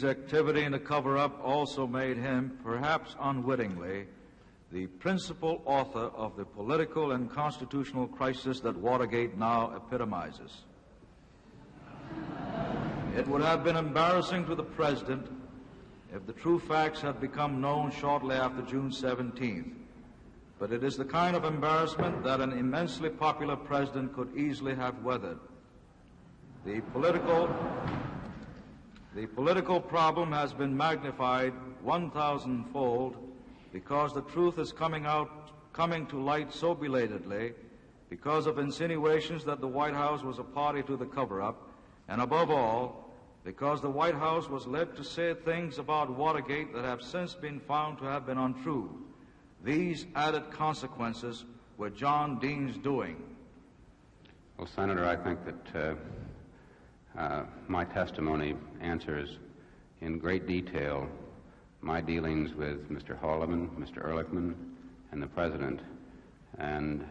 Dean's activity in the cover-up also made him, perhaps unwittingly, the principal author of the political and constitutional crisis that Watergate now epitomizes. It would have been embarrassing to the President if the true facts had become known shortly after June 17th, but it is the kind of embarrassment that an immensely popular President could easily have weathered. The political problem has been magnified 1,000-fold because the truth is coming to light so belatedly, because of insinuations that the White House was a party to the cover-up, and above all, because the White House was led to say things about Watergate that have since been found to have been untrue. These added consequences were John Dean's doing. Well, Senator, I think that my testimony answers in great detail my dealings with Mr. Haldeman, Mr. Ehrlichman, and the President. And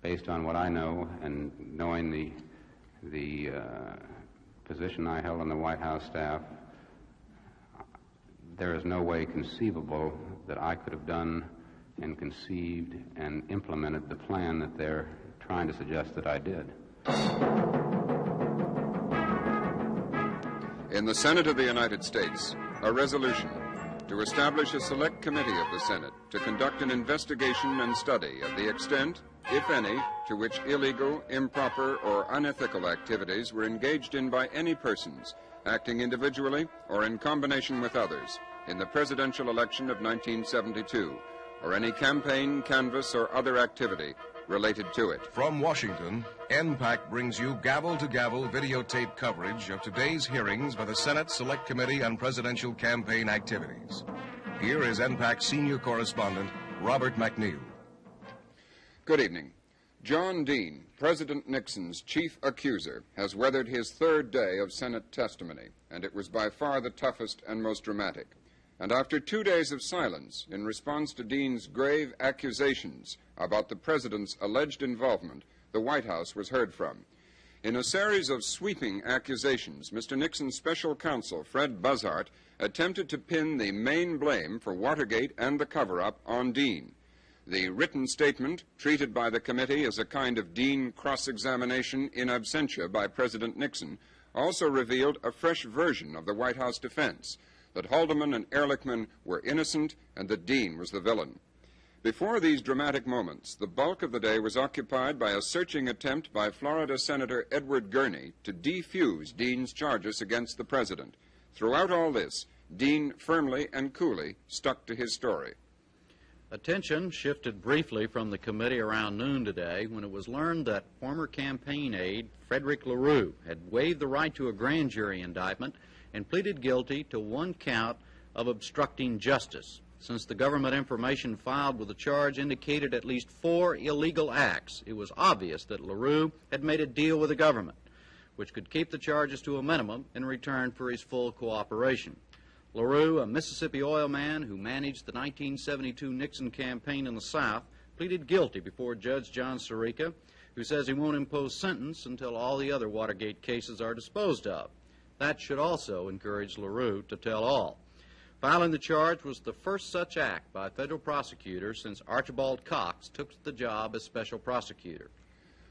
based on what I know and knowing the position I held on the White House staff, there is no way conceivable that I could have done and conceived and implemented the plan that they're trying to suggest that I did. In the Senate of the United States, a resolution to establish a select committee of the Senate to conduct an investigation and study of the extent, if any, to which illegal, improper, or unethical activities were engaged in by any persons, acting individually or in combination with others, in the presidential election of 1972, or any campaign, canvass, or other activity related to it. From Washington, NPAC brings you gavel-to-gavel videotape coverage of today's hearings by the Senate Select Committee on Presidential Campaign Activities. Here is NPAC senior correspondent Robert McNeil. Good evening. John Dean, President Nixon's chief accuser, has weathered his third day of Senate testimony, and it was by far the toughest and most dramatic. And after 2 days of silence in response to Dean's grave accusations about the President's alleged involvement, the White House was heard from. In a series of sweeping accusations, Mr. Nixon's special counsel, Fred Buzzart, attempted to pin the main blame for Watergate and the cover-up on Dean. The written statement, treated by the committee as a kind of Dean cross-examination in absentia by President Nixon, also revealed a fresh version of the White House defense, that Haldeman and Ehrlichman were innocent and that Dean was the villain. Before these dramatic moments, the bulk of the day was occupied by a searching attempt by Florida Senator Edward Gurney to defuse Dean's charges against the President. Throughout all this, Dean firmly and coolly stuck to his story. Attention shifted briefly from the committee around noon today when it was learned that former campaign aide Frederick LaRue had waived the right to a grand jury indictment and pleaded guilty to one count of obstructing justice. Since the government information filed with the charge indicated at least 4 illegal acts, it was obvious that LaRue had made a deal with the government, which could keep the charges to a minimum in return for his full cooperation. LaRue, a Mississippi oil man who managed the 1972 Nixon campaign in the South, pleaded guilty before Judge John Sirica, who says he won't impose sentence until all the other Watergate cases are disposed of. That should also encourage LaRue to tell all. Filing the charge was the first such act by a federal prosecutor since Archibald Cox took the job as special prosecutor.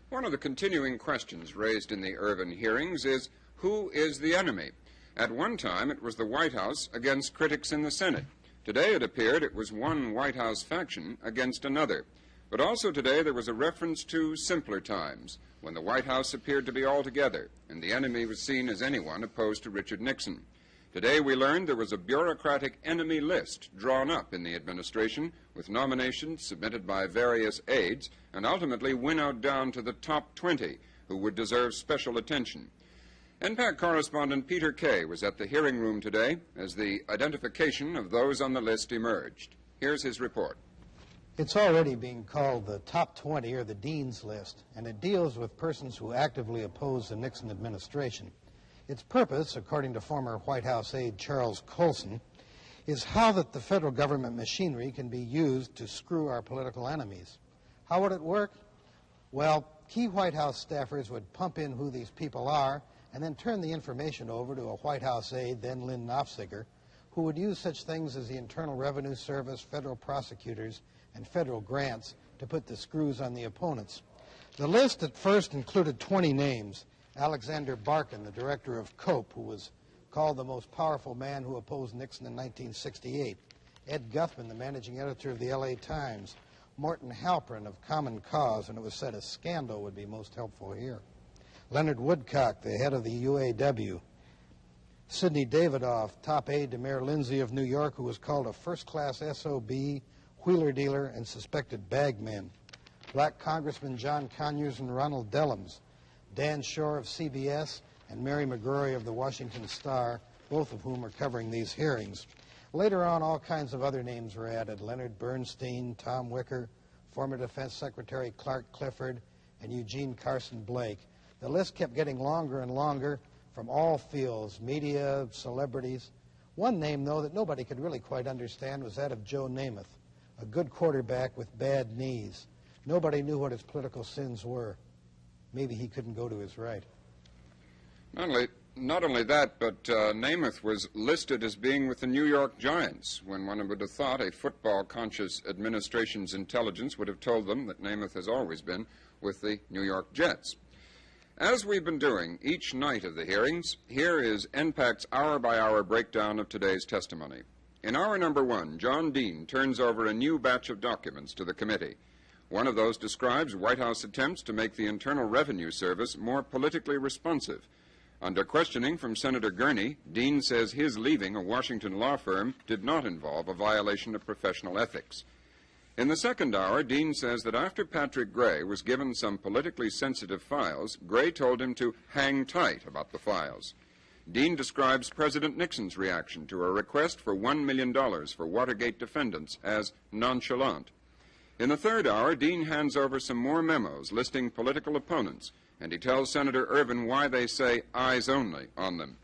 One of the continuing questions raised in the Irvin hearings is, who is the enemy? At one time, it was the White House against critics in the Senate. Today, it appeared it was one White House faction against another. But also today, there was a reference to simpler times, when the White House appeared to be all together, and the enemy was seen as anyone opposed to Richard Nixon. Today, we learned there was a bureaucratic enemy list drawn up in the administration, with nominations submitted by various aides, and ultimately winnowed down to the top 20, who would deserve special attention. NPAC correspondent Peter Kay was at the hearing room today as the identification of those on the list emerged. Here's his report. It's already being called the top 20 or the Dean's List, and it deals with persons who actively oppose the Nixon administration. Its purpose, according to former White House aide Charles Colson, is how that the federal government machinery can be used to screw our political enemies. How would it work? Well, key White House staffers would pump in who these people are and then turned the information over to a White House aide, then Lynn Nofziger, who would use such things as the Internal Revenue Service, federal prosecutors, and federal grants to put the screws on the opponents. The list at first included 20 names. Alexander Barkin, the director of COPE, who was called the most powerful man who opposed Nixon in 1968. Ed Guthman, the managing editor of the LA Times. Morton Halperin of Common Cause, and it was said a scandal would be most helpful here. Leonard Woodcock, the head of the UAW. Sidney Davidoff, top aide to Mayor Lindsay of New York, who was called a first-class SOB, wheeler dealer, and suspected bagman. Black Congressman John Conyers and Ronald Dellums. Dan Shore of CBS and Mary McGrory of the Washington Star, both of whom are covering these hearings. Later on, all kinds of other names were added. Leonard Bernstein, Tom Wicker, former Defense Secretary Clark Clifford, and Eugene Carson Blake. The list kept getting longer and longer from all fields, media, celebrities. One name, though, that nobody could really quite understand was that of Joe Namath, a good quarterback with bad knees. Nobody knew what his political sins were. Maybe he couldn't go to his right. Not only that, but Namath was listed as being with the New York Giants, when one would have thought a football-conscious administration's intelligence would have told them that Namath has always been with the New York Jets. As we've been doing each night of the hearings, here is NPAC's hour-by-hour breakdown of today's testimony. In hour number 1, John Dean turns over a new batch of documents to the committee. One of those describes White House attempts to make the Internal Revenue Service more politically responsive. Under questioning from Senator Gurney, Dean says his leaving a Washington law firm did not involve a violation of professional ethics. In the second hour, Dean says that after Patrick Gray was given some politically sensitive files, Gray told him to hang tight about the files. Dean describes President Nixon's reaction to a request for $1 million for Watergate defendants as nonchalant. In the third hour, Dean hands over some more memos listing political opponents, and he tells Senator Ervin why they say eyes only on them.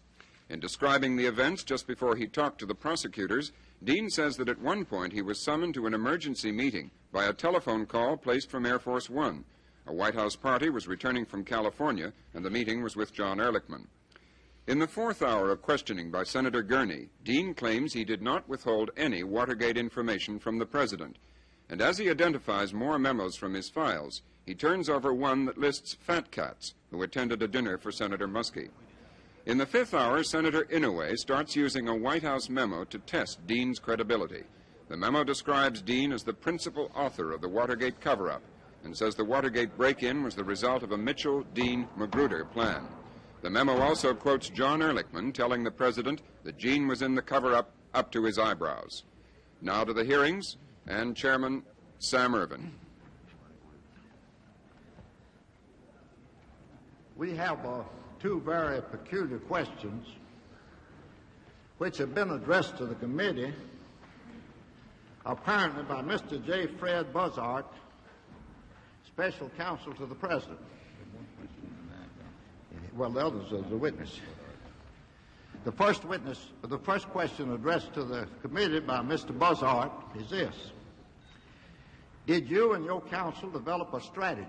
In describing the events just before he talked to the prosecutors, Dean says that at one point he was summoned to an emergency meeting by a telephone call placed from Air Force One. A White House party was returning from California, and the meeting was with John Ehrlichman. In the fourth hour of questioning by Senator Gurney, Dean claims he did not withhold any Watergate information from the president. And as he identifies more memos from his files, he turns over one that lists fat cats who attended a dinner for Senator Muskie. In the fifth hour, Senator Inouye starts using a White House memo to test Dean's credibility. The memo describes Dean as the principal author of the Watergate cover-up and says the Watergate break-in was the result of a Mitchell-Dean-Magruder plan. The memo also quotes John Ehrlichman telling the president that Dean was in the cover-up up to his eyebrows. Now to the hearings, and Chairman Sam Ervin. We have two very peculiar questions which have been addressed to the committee, apparently by Mr. J. Fred Buzzard, special counsel to the president. Well, the others are the witness. The first question addressed to the committee by Mr. Buzzard is this. Did you and your counsel develop a strategy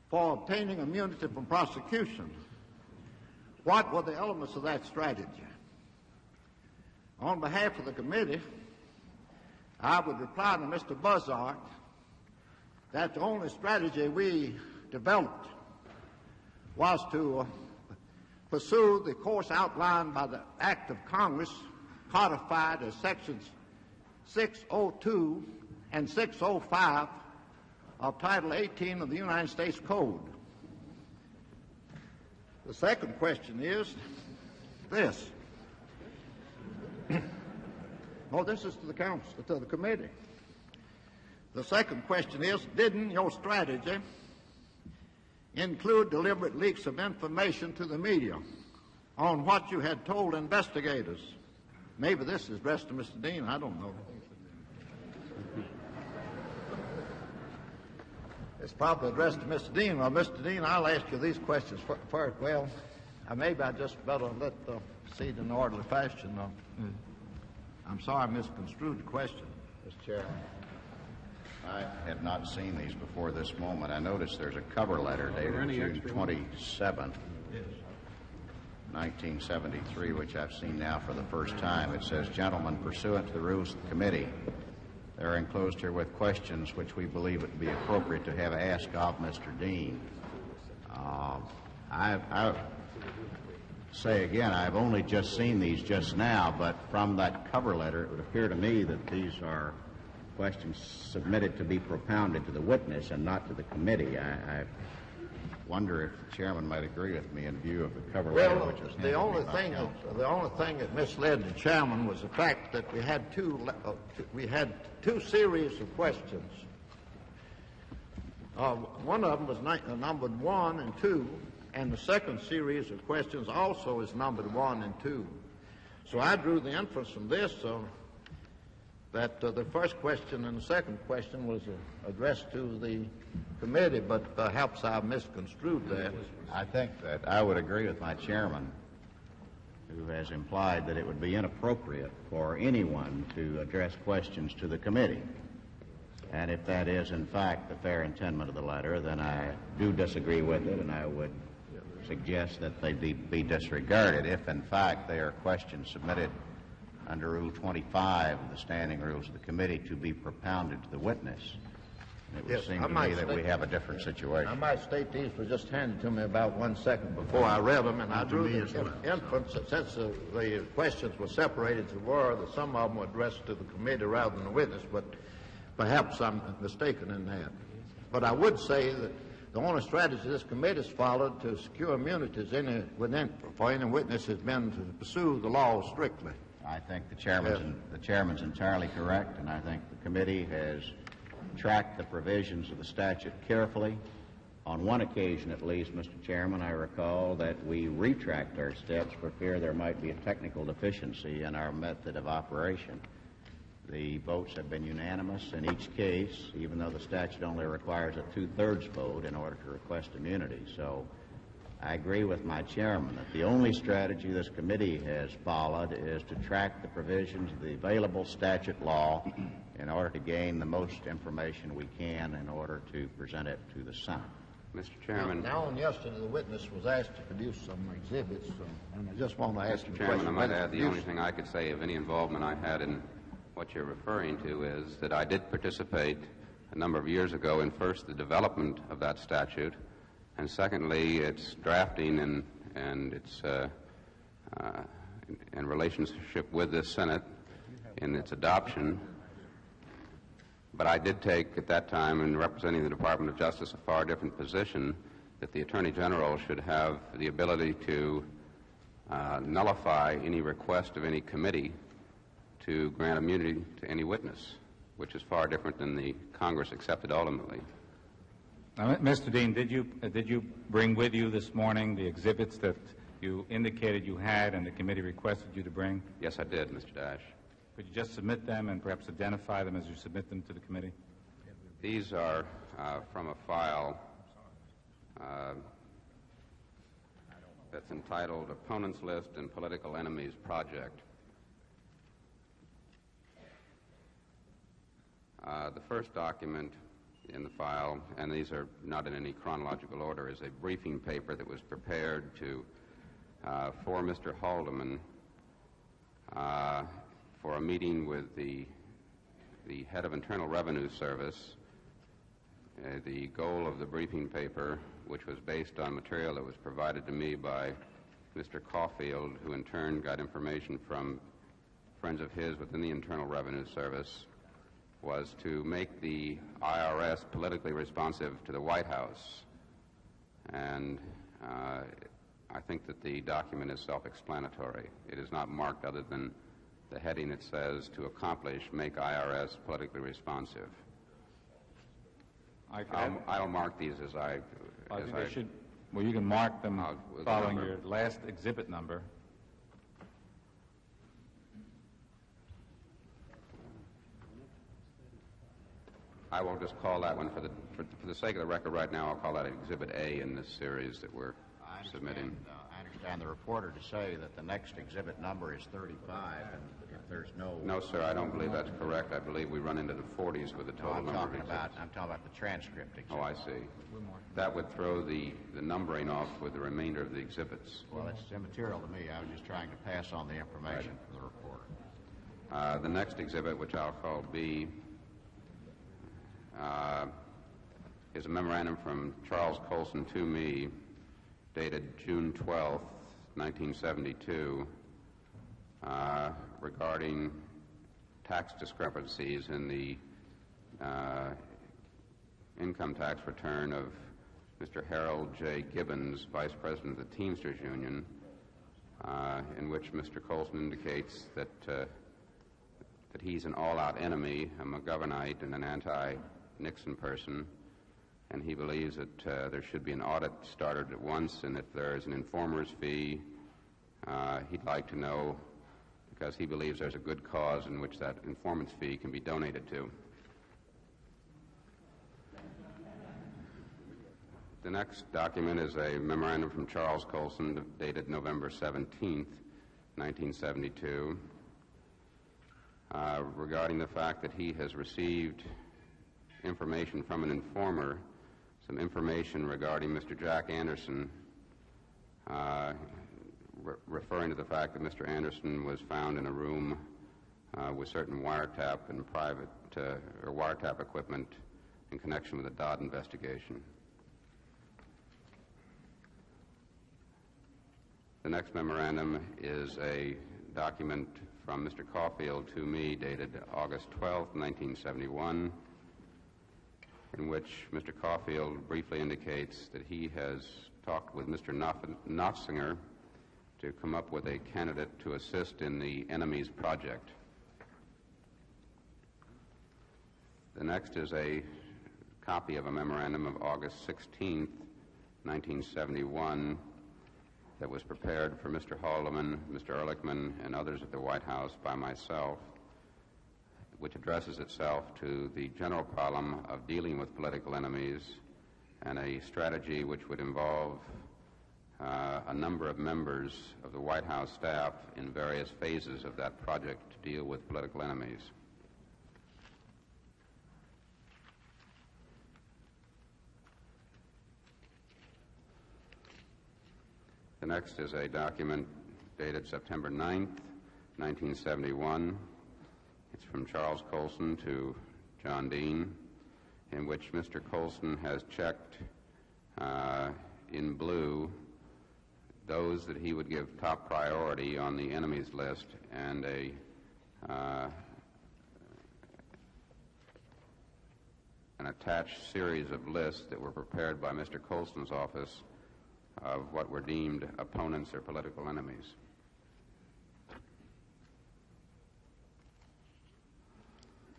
for obtaining immunity from prosecution? What were the elements of that strategy? On behalf of the committee, I would reply to Mr. Buzzard that the only strategy we developed was to pursue the course outlined by the Act of Congress codified as Sections 602 and 605 of Title 18 of the United States Code. The second question is this. Oh, this is to the council, to the committee. The second question is, didn't your strategy include deliberate leaks of information to the media on what you had told investigators? Maybe this is addressed to Mr. Dean, I don't know. It's probably addressed to Mr. Dean. Well, Mr. Dean, I'll ask you these questions first. Well, maybe I just better let proceed in orderly fashion. I'm sorry I misconstrued the question, Mr. Chairman. I had not seen these before this moment. I noticed there's a cover letter dated June 27th 1973, which I've seen now for the first time. It says, "Gentlemen, pursuant to the rules of the committee, they are enclosed here with questions which we believe it would be appropriate to have asked of Mr. Dean." I say again, I've only just seen these just now, but from that cover letter, it would appear to me that these are questions submitted to be propounded to the witness and not to the committee. I wonder if the chairman might agree with me in view of the cover letter, Well, which was the only thing that misled the chairman was the fact that we had two series of questions. One of them was numbered 1 and 2, and the second series of questions also is numbered 1 and 2. So I drew the inference from this that the first question and the second question was addressed to the committee, but perhaps I misconstrued that. I think that I would agree with my chairman, who has implied that it would be inappropriate for anyone to address questions to the committee. And if that is, in fact, the fair intendment of the letter, then I do disagree with it, and I would suggest that they be disregarded if, in fact, they are questions submitted under Rule 25 of the standing rules of the committee to be propounded to the witness. It would seem to me that we have a different situation. I might state these were just handed to me about 1 second before I read them, and I drew the inference that since the questions were separated to were, that some of them were addressed to the committee rather than the witness, but perhaps I'm mistaken in that. But I would say that the only strategy this committee has followed to secure immunities for any witness has been to pursue the law strictly. I think the chairman's entirely correct, and I think the committee has tracked the provisions of the statute carefully. On one occasion, at least, Mr. Chairman, I recall that we retracked our steps for fear there might be a technical deficiency in our method of operation. The votes have been unanimous in each case, even though the statute only requires a 2/3 vote in order to request immunity. So I agree with my chairman that the only strategy this committee has followed is to track the provisions of the available statute law in order to gain the most information we can in order to present it to the Senate. Mr. Chairman. Now and yesterday, the witness was asked to produce some exhibits, and I just want to ask him a Mr. Chairman, question. I might add the only thing I could say of any involvement I had in what you're referring to is that I did participate a number of years ago in first the development of that statute, and secondly its drafting and its in relationship with the Senate in its adoption. But I did take at that time, in representing the Department of Justice, a far different position, that the Attorney General should have the ability to nullify any request of any committee to grant immunity to any witness, which is far different than the Congress accepted ultimately. Now, Mr. Dean, did you bring with you this morning the exhibits that you indicated you had and the committee requested you to bring? Yes, I did, Mr. Dash. Could you just submit them and perhaps identify them as you submit them to the committee? These are from a file that's entitled Opponents List and Political Enemies Project. The first document in the file, and these are not in any chronological order, is a briefing paper that was prepared for Mr. Haldeman for a meeting with the head of Internal Revenue Service. The goal of the briefing paper, which was based on material that was provided to me by Mr. Caulfield, who in turn got information from friends of his within the Internal Revenue Service, was to make the IRS politically responsive to the White House. And I think that the document is self-explanatory. It is not marked other than the heading. It says, to accomplish, make IRS politically responsive. I'll mark these as I... Well, you can mark them following your last exhibit number. I will just call that one, for the sake of the record right now, I'll call that Exhibit A in this series that we're submitting. I understand the reporter to say that the next exhibit number is 35, and if there's no... No, sir, I don't believe that's correct. I believe we run into the 40s with the total I'm number of talking exhibits. about the transcript exhibit. Oh, I see. That would throw the numbering off with the remainder of the exhibits. Well, it's immaterial to me. I was just trying to pass on the information for the reporter. The next exhibit, which I'll call B, is a memorandum from Charles Colson to me, dated June 12th, 1972, regarding tax discrepancies in the income tax return of Mr. Harold J. Gibbons, Vice President of the Teamsters Union, in which Mr. Colson indicates that he's an all-out enemy, a McGovernite, and an anti-Nixon person, and he believes that there should be an audit started at once, and if there is an informer's fee, he'd like to know, because he believes there's a good cause in which that informant's fee can be donated to. The next document is a memorandum from Charles Colson dated November 17th, 1972, regarding the fact that he has received information from an informer, some information regarding Mr. Jack Anderson, referring to the fact that Mr. Anderson was found in a room with certain wiretap and private or wiretap equipment in connection with the Dodd investigation. The next memorandum is a document from Mr. Caulfield to me dated August 12, 1971, in which Mr. Caulfield briefly indicates that he has talked with Mr. Knopfsinger to come up with a candidate to assist in the enemy's project. The next is a copy of a memorandum of August 16, 1971, that was prepared for Mr. Haldeman, Mr. Ehrlichman, and others at the White House by myself, which addresses itself to the general problem of dealing with political enemies and a strategy which would involve a number of members of the White House staff in various phases of that project to deal with political enemies. The next is a document dated September 9th, 1971. It's from Charles Colson to John Dean, in which Mr. Colson has checked in blue those that he would give top priority on the enemies list, and an attached series of lists that were prepared by Mr. Colson's office of what were deemed opponents or political enemies.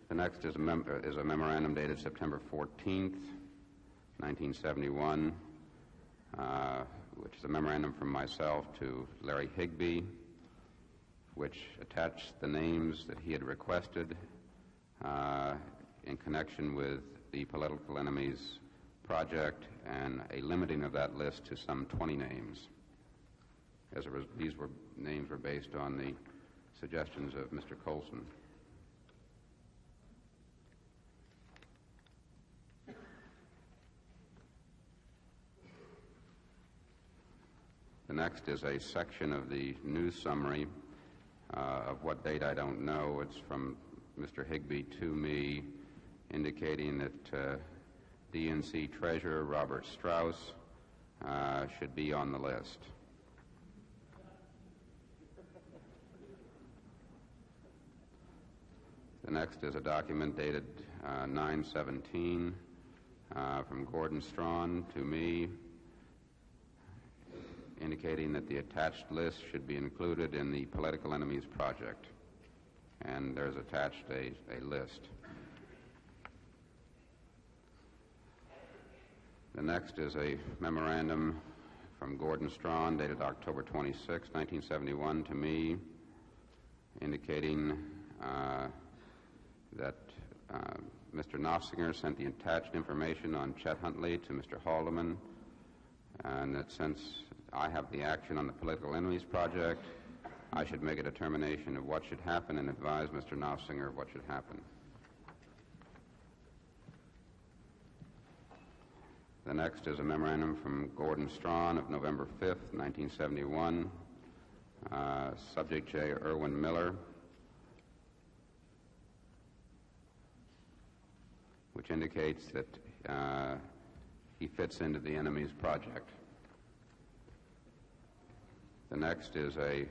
The next is a memorandum dated September 14th, 1971, which is a memorandum from myself to Larry Higbee, which attached the names that he had requested in connection with the political enemies project, and a limiting of that list to some 20 names. These names were based on the suggestions of Mr. Colson. The next is a section of the news summary of what date I don't know. It's from Mr. Higbee to me, indicating that DNC Treasurer Robert Strauss should be on the list. The next is a document dated 9/17 from Gordon Strawn to me, indicating that the attached list should be included in the political enemies project, and there's attached a list. The next is a memorandum from Gordon Strawn dated October 26, 1971 to me, indicating that Mr. Knopfsinger sent the attached information on Chet Huntley to Mr. Haldeman, and that since I have the action on the political enemies project, I should make a determination of what should happen and advise Mr. Knopfsinger of what should happen. The next is a memorandum from Gordon Strawn of November 5th, 1971, subject J. Irwin Miller, which indicates that he fits into the enemy's project. The next is a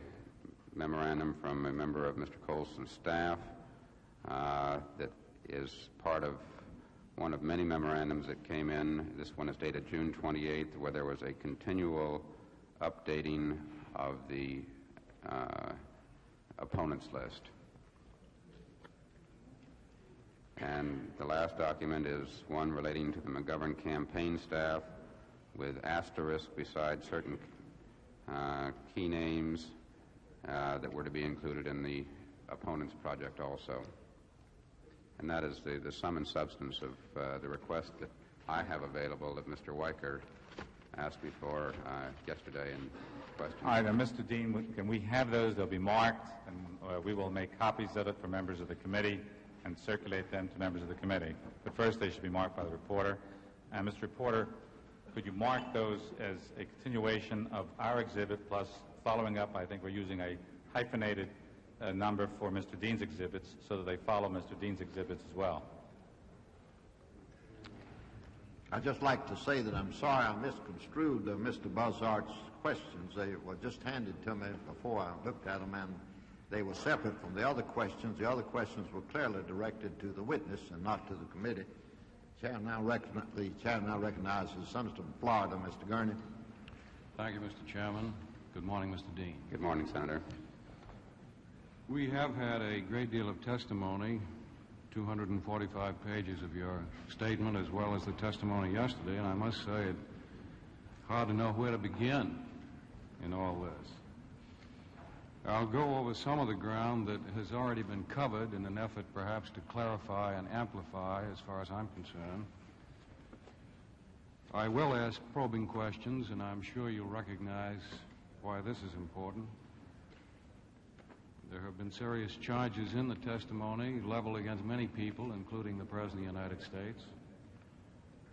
memorandum from a member of Mr. Colson's staff that is part of one of many memorandums that came in. This one is dated June 28th, where there was a continual updating of the opponents list. And the last document is one relating to the McGovern campaign staff with asterisk beside certain key names that were to be included in the opponents project also. And that is the sum and substance of the request that I have available that Mr. Weicker asked me for yesterday in question. All right, Mr. Dean, can we have those? They'll be marked, and we will make copies of it for members of the committee and circulate them to members of the committee. But first, they should be marked by the reporter. And Mr. Reporter, could you mark those as a continuation of our exhibit, plus following up? I think we're using a hyphenated number for Mr. Dean's exhibits so that they follow Mr. Dean's exhibits as well. I'd just like to say that I'm sorry I misconstrued Mr. Buzzard's questions. They were just handed to me before I looked at them, and they were separate from the other questions. The other questions were clearly directed to the witness and not to the committee. The chair now recognizes Senator from Florida, Mr. Gurney. Thank you, Mr. Chairman. Good morning, Mr. Dean. Good morning, Senator. We have had a great deal of testimony, 245 pages of your statement as well as the testimony yesterday, and I must say it's hard to know where to begin in all this. I'll go over some of the ground that has already been covered in an effort perhaps to clarify and amplify as far as I'm concerned. I will ask probing questions, and I'm sure you'll recognize why this is important. There have been serious charges in the testimony leveled against many people, including the President of the United States.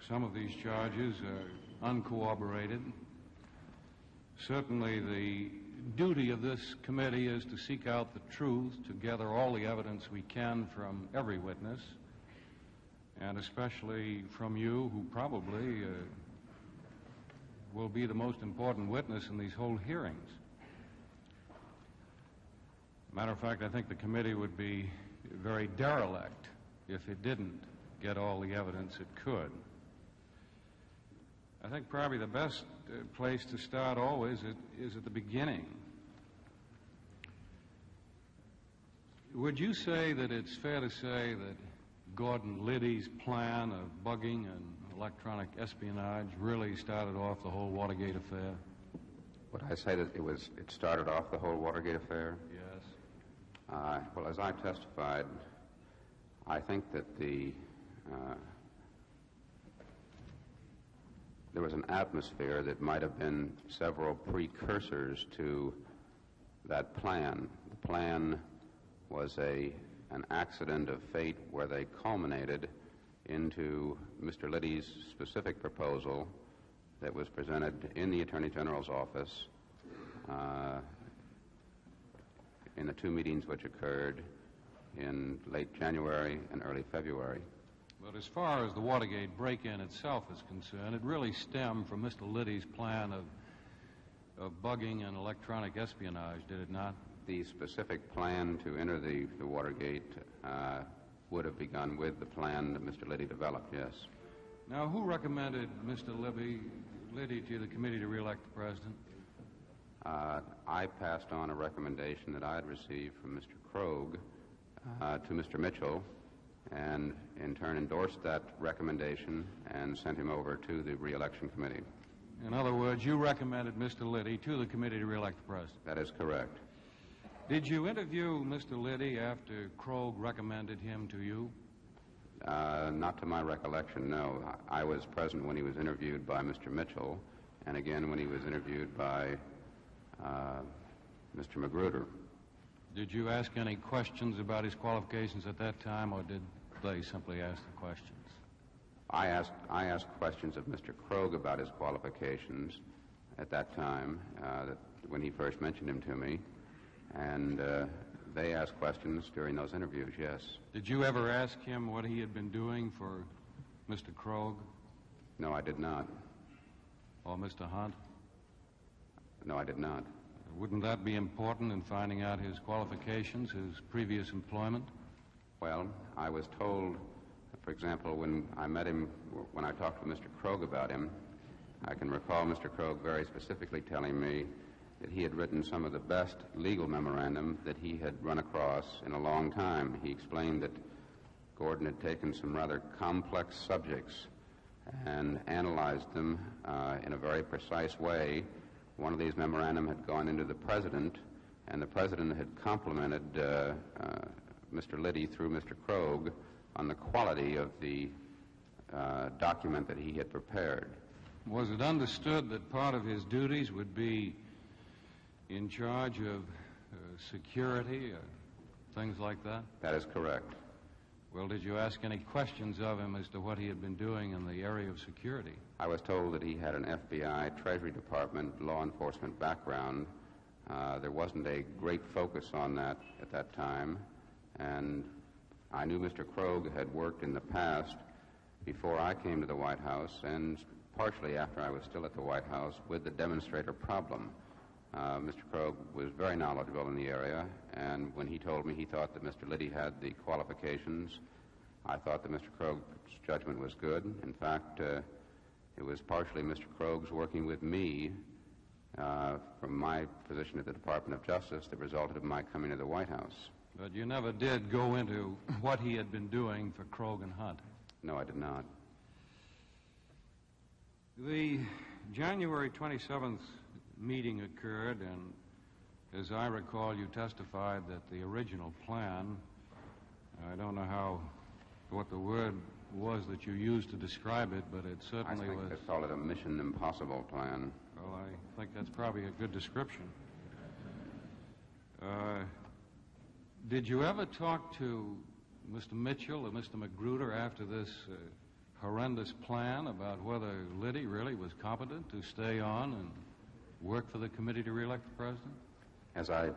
Some of these charges are uncorroborated. Certainly the duty of this committee is to seek out the truth, to gather all the evidence we can from every witness, and especially from you, who probably will be the most important witness in these whole hearings. Matter of fact, I think the committee would be very derelict if it didn't get all the evidence it could. I think probably the best place to start always is at the beginning. Would you say that it's fair to say that Gordon Liddy's plan of bugging and electronic espionage really started off the whole Watergate affair? Would I say that it started off the whole Watergate affair? Yes. Well, as I testified, I think that there was an atmosphere that might have been several precursors to that plan. The plan was an accident of fate where they culminated into Mr. Liddy's specific proposal that was presented in the Attorney General's office in the two meetings which occurred in late January and early February. But as far as the Watergate break-in itself is concerned, it really stemmed from Mr. Liddy's plan of bugging and electronic espionage, did it not? The specific plan to enter the Watergate would have begun with the plan that Mr. Liddy developed, yes. Now, who recommended Mr. Liddy to the committee to re-elect the president? I passed on a recommendation that I had received from Mr. Krogh to Mr. Mitchell, and in turn endorsed that recommendation and sent him over to the re-election committee. In other words, you recommended Mr. Liddy to the committee to re-elect the president? That is correct. Did you interview Mr. Liddy after Krogh recommended him to you? Not to my recollection, no. I was present when he was interviewed by Mr. Mitchell, and again when he was interviewed by Mr. Magruder. Did you ask any questions about his qualifications at that time, or did they simply ask the questions? I asked questions of Mr. Krogh about his qualifications at that time, when he first mentioned him to me, and they asked questions during those interviews, yes. Did you ever ask him what he had been doing for Mr. Krogh? No, I did not. Or Mr. Hunt? No, I did not. Wouldn't that be important in finding out his qualifications, his previous employment? Well, I was told, for example, when I met him, when I talked to Mr. Krogh about him, I can recall Mr. Krogh very specifically telling me that he had written some of the best legal memorandum that he had run across in a long time. He explained that Gordon had taken some rather complex subjects and analyzed them in a very precise way. One of these memorandum had gone into the President, and the President had complimented Mr. Liddy through Mr. Krogh on the quality of the document that he had prepared. Was it understood that part of his duties would be in charge of security or things like that? That is correct. Well, did you ask any questions of him as to what he had been doing in the area of security? I was told that he had an FBI, Treasury Department, law enforcement background. There wasn't a great focus on that at that time, and I knew Mr. Krogh had worked in the past before I came to the White House, and partially after I was still at the White House, with the demonstrator problem. Mr. Krogh was very knowledgeable in the area, and when he told me he thought that Mr. Liddy had the qualifications, I thought that Mr. Krogh's judgment was good. In fact, it was partially Mr. Krogh's working with me from my position at the Department of Justice that resulted in my coming to the White House. But you never did go into what he had been doing for Krogh and Hunt? No, I did not. The January 27th meeting occurred, and as I recall, you testified that the original plan, I don't know what the word was that you used to describe it, but it certainly was... I think they call it a Mission Impossible plan. Well, I think that's probably a good description. Did you ever talk to Mr. Mitchell or Mr. Magruder after this horrendous plan about whether Liddy really was competent to stay on and work for the committee to re-elect the president? As I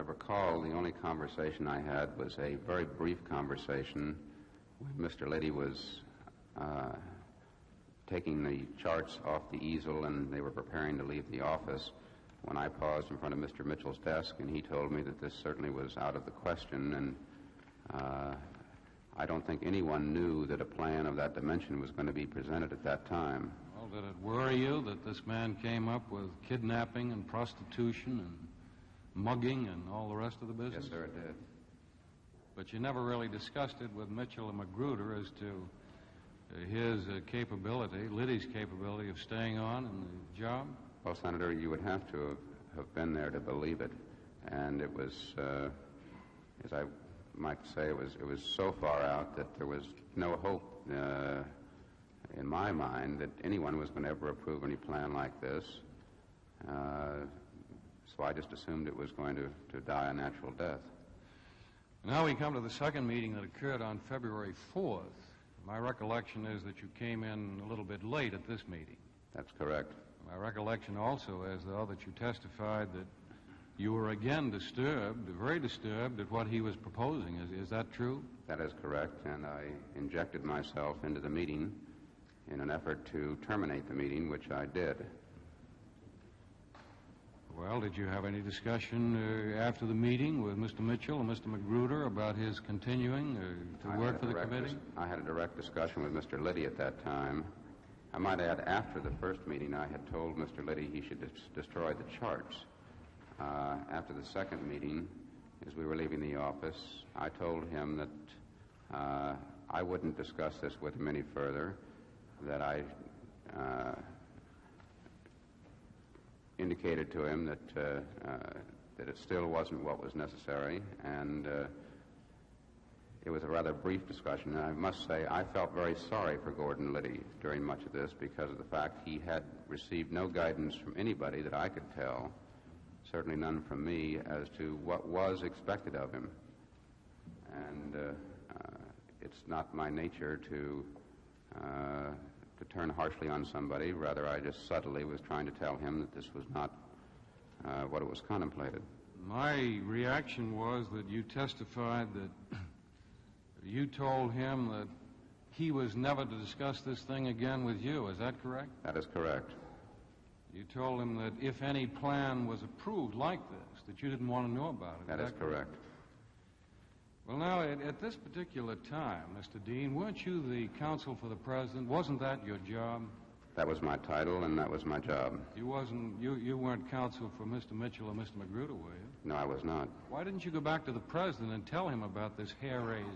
recall, the only conversation I had was a very brief conversation when Mr. Liddy was taking the charts off the easel and they were preparing to leave the office, when I paused in front of Mr. Mitchell's desk, and he told me that this certainly was out of the question, and I don't think anyone knew that a plan of that dimension was going to be presented at that time. Well, did it worry you that this man came up with kidnapping and prostitution and mugging and all the rest of the business? Yes, sir, it did. But you never really discussed it with Mitchell and Magruder as to his capability, Liddy's capability of staying on in the job? Well, Senator, you would have to have been there to believe it. And it was, as I might say, it was so far out that there was no hope in my mind that anyone was going to ever approve any plan like this. So I just assumed it was going to die a natural death. Now we come to the second meeting that occurred on February 4th. My recollection is that you came in a little bit late at this meeting. That's correct. My recollection also is, though, that you testified that you were again disturbed, very disturbed, at what he was proposing. Is that true? That is correct, and I injected myself into the meeting in an effort to terminate the meeting, which I did. Well, did you have any discussion after the meeting with Mr. Mitchell and Mr. Magruder about his continuing to work for the committee? I had a direct discussion with Mr. Liddy at that time. I might add, after the first meeting, I had told Mr. Liddy he should destroy the charts. After the second meeting, as we were leaving the office, I told him that I wouldn't discuss this with him any further, that I indicated to him that it still wasn't what was necessary, and it was a rather brief discussion. And I must say I felt very sorry for Gordon Liddy during much of this because of the fact he had received no guidance from anybody that I could tell certainly none from me, as to what was expected of him. And it's not my nature to turn harshly on somebody. Rather, I just subtly was trying to tell him that this was not what it was contemplated. My reaction was that you testified that you told him that he was never to discuss this thing again with you. Is that correct? That is correct. You told him that if any plan was approved like this, that you didn't want to know about it. That is correct. Well, now, at this particular time, Mr. Dean, weren't you the counsel for the president? Wasn't that your job? That was my title, and that was my job. You weren't counsel for Mr. Mitchell or Mr. Magruder, were you? No, I was not. Why didn't you go back to the president and tell him about this harebrained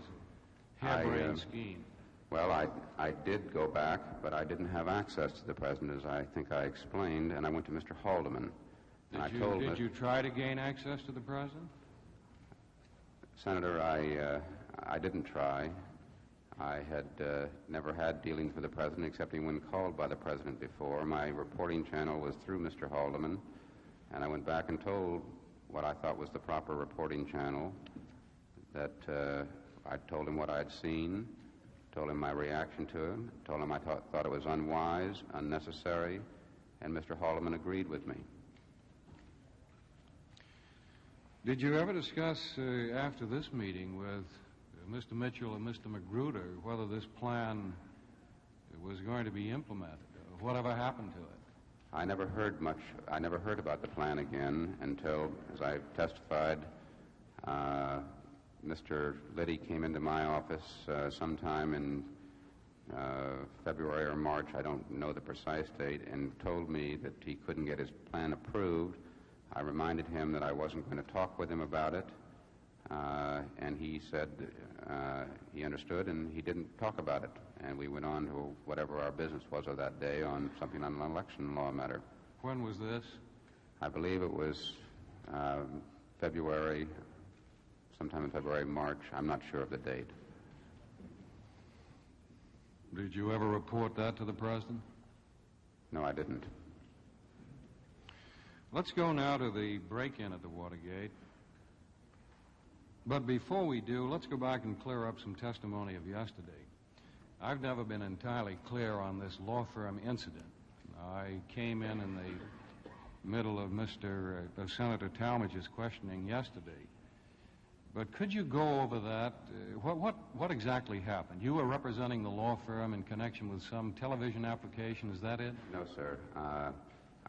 scheme? Well, I did go back, but I didn't have access to the president, as I think I explained, and I went to Mr. Haldeman. Did you try to gain access to the president? Senator, I didn't try. I had never had dealings with the president, excepting when called by the president before. My reporting channel was through Mr. Haldeman, and I went back and told what I thought was the proper reporting channel, that I told him what I'd seen, told him my reaction to him, told him I thought it was unwise, unnecessary, and Mr. Haldeman agreed with me. Did you ever discuss after this meeting with Mr. Mitchell and Mr. Magruder whether this plan was going to be implemented, or whatever happened to it? I never heard about the plan again until, as I testified, Mr. Liddy came into my office sometime in February or March, I don't know the precise date, and told me that he couldn't get his plan approved. I reminded him that I wasn't going to talk with him about it, and he said he understood, and he didn't talk about it. And we went on to whatever our business was of that day on something on an election law matter. When was this? I believe it was February, sometime in February, March. I'm not sure of the date. Did you ever report that to the president? No, I didn't. Let's go now to the break-in at the Watergate. But before we do, let's go back and clear up some testimony of yesterday. I've never been entirely clear on this law firm incident. I came in the middle of Senator Talmadge's questioning yesterday. But could you go over that? What exactly happened? You were representing the law firm in connection with some television application. Is that it? No, sir.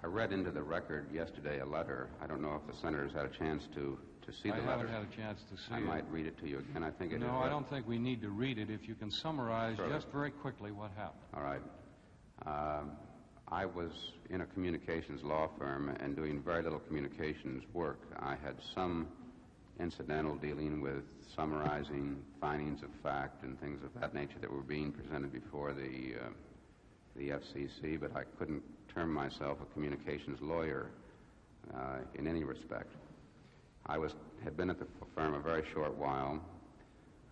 I read into the record yesterday a letter. I don't know if the senators had a chance to see the letter. I haven't had a chance to see it. I might read it to you again. I think it is. No, I don't think we need to read it. If you can summarize just very quickly what happened. All right. I was in a communications law firm and doing very little communications work. I had some incidental dealing with summarizing findings of fact and things of that nature that were being presented before the FCC, but I couldn't term myself a communications lawyer in any respect. I had been at the firm a very short while.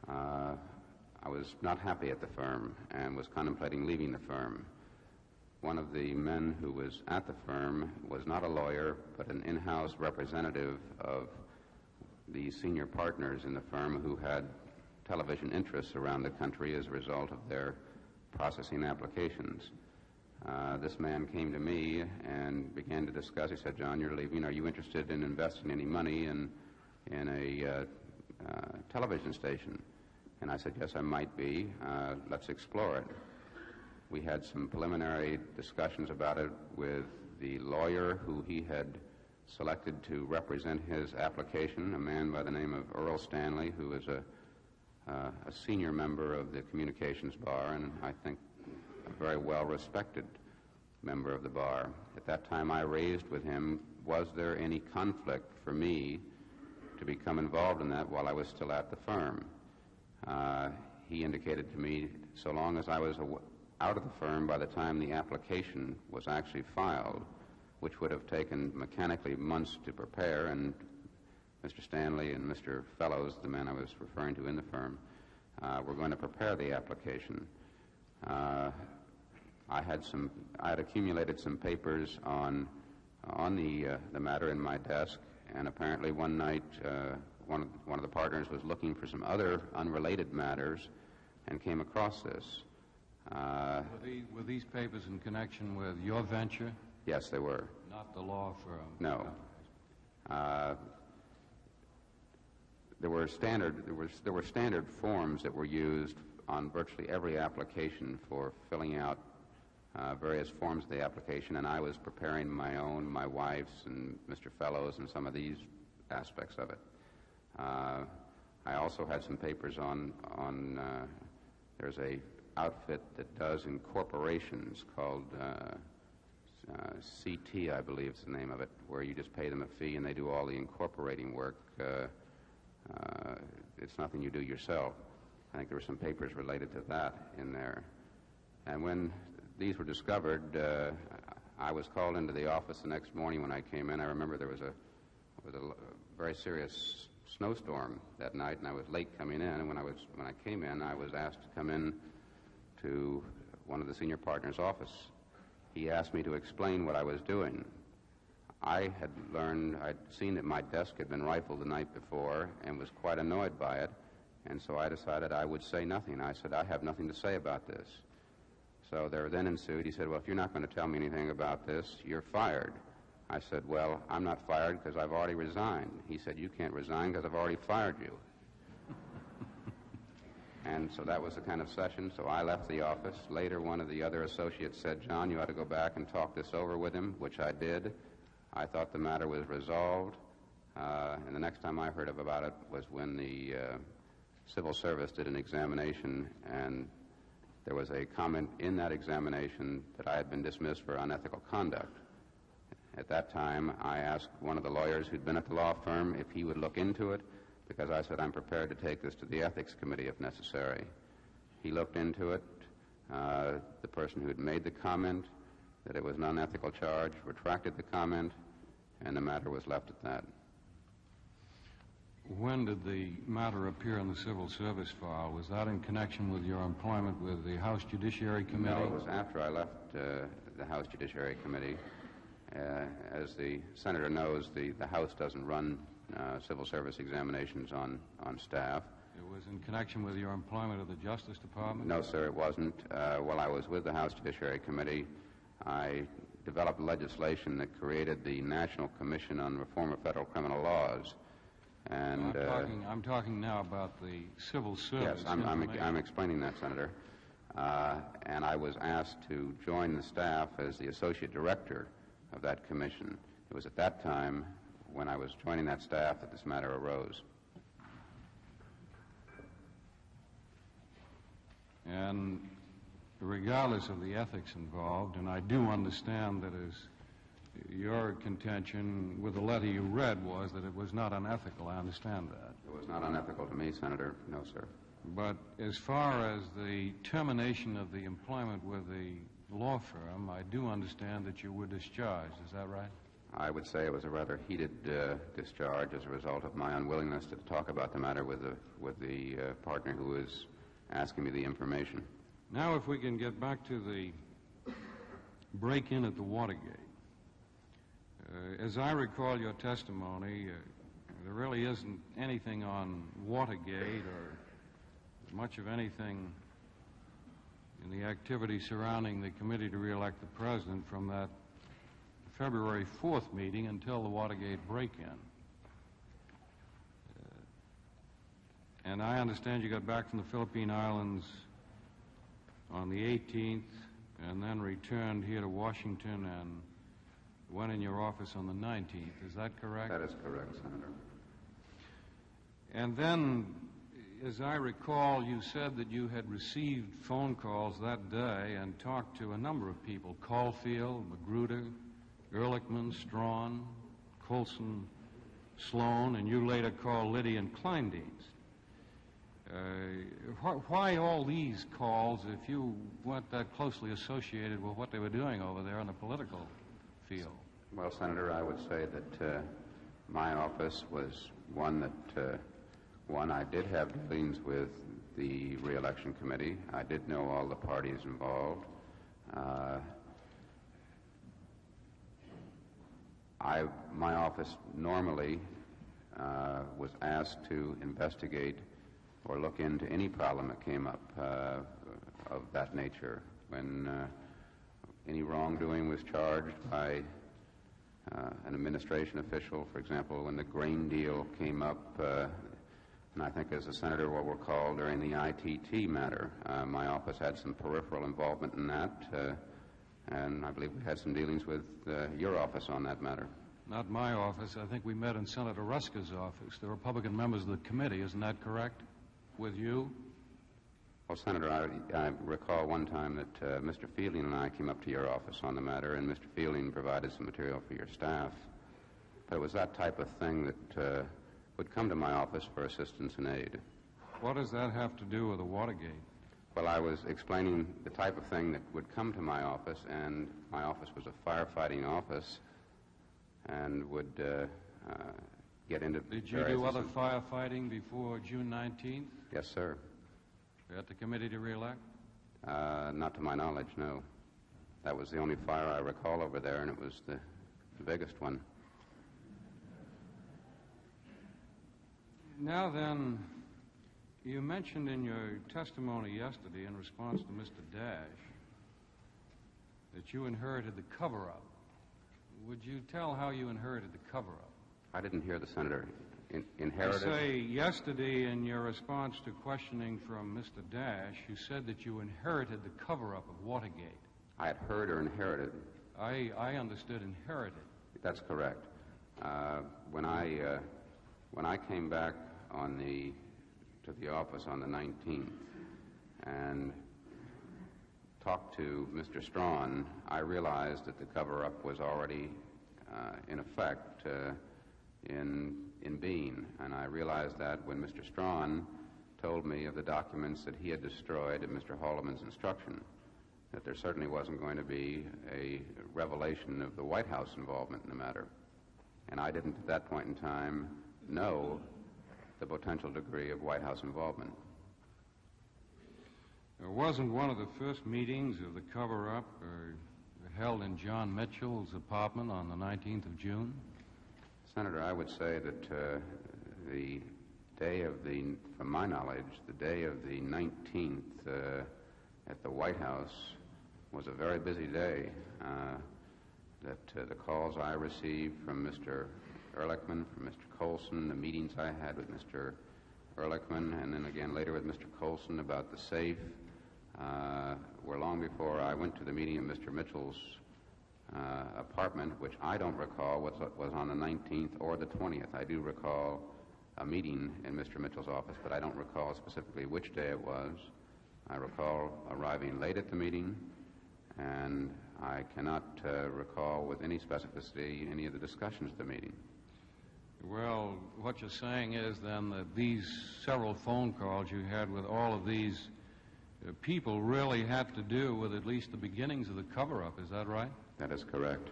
I was not happy at the firm and was contemplating leaving the firm. One of the men who was at the firm was not a lawyer, but an in-house representative of the senior partners in the firm who had television interests around the country as a result of their processing applications. This man came to me and began to discuss. He said, "John, you're leaving. Are you interested in investing any money in a television station?" And I said, "Yes, I might be. Let's explore it." We had some preliminary discussions about it with the lawyer who he had selected to represent his application, a man by the name of Earl Stanley, who is a senior member of the communications bar and I think a very well-respected member of the bar. At that time I raised with him, was there any conflict for me to become involved in that while I was still at the firm? He indicated to me, so long as I was out of the firm by the time the application was actually filed, which would have taken mechanically months to prepare, and Mr. Stanley and Mr. Fellows, the man I was referring to in the firm, were going to prepare the application. I had accumulated some papers on the matter in my desk, And apparently one night, one of the partners was looking for some other unrelated matters and came across this. Were these papers in connection with your venture? Yes, they were. Not the law firm? No. There were standard forms that were used on virtually every application for filling out various forms of the application, and I was preparing my own, my wife's, and Mr. Fellow's, and some of these aspects of it. I also had some papers on there's a outfit that does incorporations called CT, I believe is the name of it, where you just pay them a fee and they do all the incorporating work. It's nothing you do yourself. I think there were some papers related to that in there. And when these were discovered, I was called into the office the next morning when I came in. I remember there was a very serious snowstorm that night, and I was late coming in. And when I came in, I was asked to come in to one of the senior partners' office. He asked me to explain what I was doing. I'd seen that my desk had been rifled the night before and was quite annoyed by it, and so I decided I would say nothing. I said, I have nothing to say about this. So there then ensued, he said, well, if you're not going to tell me anything about this, you're fired. I said, well, I'm not fired because I've already resigned. He said, you can't resign because I've already fired you. And so that was the kind of session, so I left the office. Later, one of the other associates said, John, you ought to go back and talk this over with him, which I did. I thought the matter was resolved, and the next time I heard about it was when the Civil Service did an examination, and there was a comment in that examination that I had been dismissed for unethical conduct. At that time, I asked one of the lawyers who'd been at the law firm if he would look into it, because I said, I'm prepared to take this to the Ethics Committee if necessary. He looked into it. The person who had made the comment that it was an unethical charge retracted the comment, and the matter was left at that. When did the matter appear in the Civil Service file? Was that in connection with your employment with the House Judiciary Committee? No, it was after I left the House Judiciary Committee. As the Senator knows, the House doesn't run civil service examinations on staff. It was in connection with your employment of the Justice Department? No, sir, it wasn't. While I was with the House Judiciary Committee, I developed legislation that created the National Commission on Reform of Federal Criminal Laws. And I'm talking now about the Civil Service. Yes, I'm explaining that, Senator. And I was asked to join the staff as the Associate Director of that commission. It was at that time, when I was joining that staff, that this matter arose. And regardless of the ethics involved, and I do understand that as your contention with the letter you read was that it was not unethical, I understand that. It was not unethical to me, Senator. No, sir. But as far as the termination of the employment with the law firm, I do understand that you were discharged. Is that right? I would say it was a rather heated discharge as a result of my unwillingness to talk about the matter with the partner who was asking me the information. Now, if we can get back to the break-in at the Watergate. As I recall your testimony, there really isn't anything on Watergate or much of anything in the activity surrounding the committee to re-elect the president from that February 4th meeting until the Watergate break-in. And I understand you got back from the Philippine Islands on the 18th and then returned here to Washington and went in your office on the 19th. Is that correct? That is correct, Senator. And then, as I recall, you said that you had received phone calls that day and talked to a number of people, Caulfield, Magruder, Ehrlichman, Strawn, Colson, Sloan, and you later called Liddy and Kleindienst. Why all these calls if you weren't that closely associated with what they were doing over there in the political field? Well, Senator, I would say that my office was one that, I did have dealings with the re-election committee. I did know all the parties involved. My office normally was asked to investigate or look into any problem that came up of that nature. When any wrongdoing was charged by an administration official, for example, when the grain deal came up, and I think as the Senator will recall during the ITT matter, my office had some peripheral involvement in that, and I believe we had some dealings with your office on that matter. Not my office. I think we met in Senator Ruska's office, the Republican members of the committee. Isn't that correct? With you? Well, Senator, I recall one time that Mr. Fielding and I came up to your office on the matter, and Mr. Fielding provided some material for your staff. But it was that type of thing that would come to my office for assistance and aid. What does that have to do with the Watergate? Well, I was explaining the type of thing that would come to my office, and my office was a firefighting office and would get into... Did you do other firefighting before June 19th? Yes, sir. At the committee to re-elect? Not to my knowledge, no. That was the only fire I recall over there, and it was the biggest one. Now then, you mentioned in your testimony yesterday in response to Mr. Dash that you inherited the cover-up. Would you tell how you inherited the cover-up? I didn't hear the Senator. Inherited? You say yesterday in your response to questioning from Mr. Dash, you said that you inherited the cover-up of Watergate. I had heard or inherited. I understood inherited. That's correct. When I came back to the office on the 19th and talked to Mr. Strawn, I realized that the cover-up was already in effect in being, and I realized that when Mr. Strawn told me of the documents that he had destroyed at Mr. Haldeman's instruction, that there certainly wasn't going to be a revelation of the White House involvement in the matter. And I didn't at that point in time know the potential degree of White House involvement. There wasn't one of the first meetings of the cover-up held in John Mitchell's apartment on the 19th of June? Senator, I would say that the day of from my knowledge, the day of the 19th at the White House was a very busy day. That the calls I received from Mr. Ehrlichman, from Mr. Colson, the meetings I had with Mr. Ehrlichman, and then again later with Mr. Colson about the safe, were long before I went to the meeting in Mr. Mitchell's apartment, which I don't recall was on the 19th or the 20th. I do recall a meeting in Mr. Mitchell's office, but I don't recall specifically which day it was. I recall arriving late at the meeting, and I cannot recall with any specificity any of the discussions at the meeting. Well, what you're saying is then that these several phone calls you had with all of these people really had to do with at least the beginnings of the cover-up. Is that right? That is correct.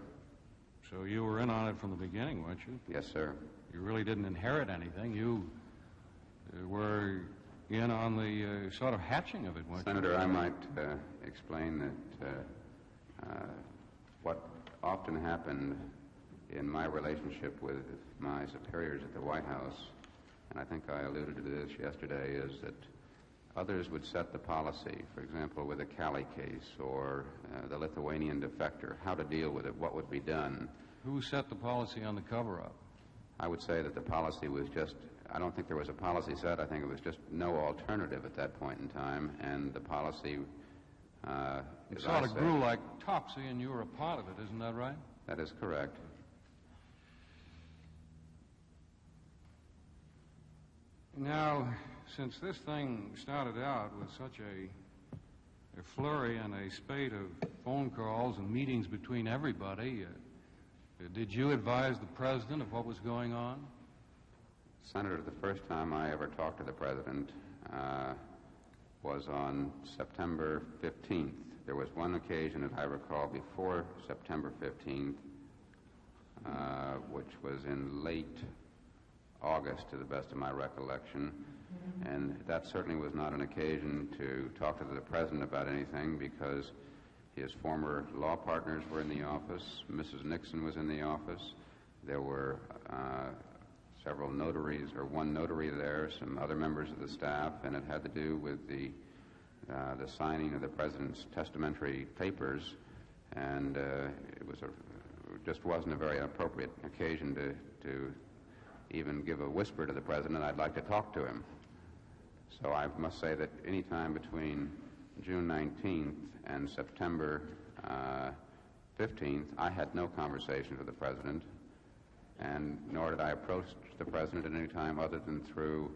So you were in on it from the beginning, weren't you? Yes, sir. You really didn't inherit anything. You were in on the sort of hatching of it, weren't you? Senator, I might explain that what often happened in my relationship with my superiors at the White House, and I think I alluded to this yesterday, is that others would set the policy, for example, with the Cali case or the Lithuanian defector, how to deal with it, what would be done. Who set the policy on the cover-up? I would say that the policy was just, I don't think there was a policy set. I think it was just no alternative at that point in time, and the policy... it sort of grew like Topsy, and you were a part of it, isn't that right? That is correct. Now, since this thing started out with such a flurry and a spate of phone calls and meetings between everybody, did you advise the President of what was going on? Senator, the first time I ever talked to the President was on September 15th. There was one occasion that I recall before September 15th, which was in late August, to the best of my recollection, and that certainly was not an occasion to talk to the President about anything because his former law partners were in the office, Mrs. Nixon was in the office, There were several notaries, or one notary there, some other members of the staff, and it had to do with the signing of the President's testamentary papers, and it just wasn't a very appropriate occasion to even give a whisper to the President, "I'd like to talk to him." So I must say that any time between June 19th and September 15th, I had no conversation with the President, and nor did I approach the President at any time other than through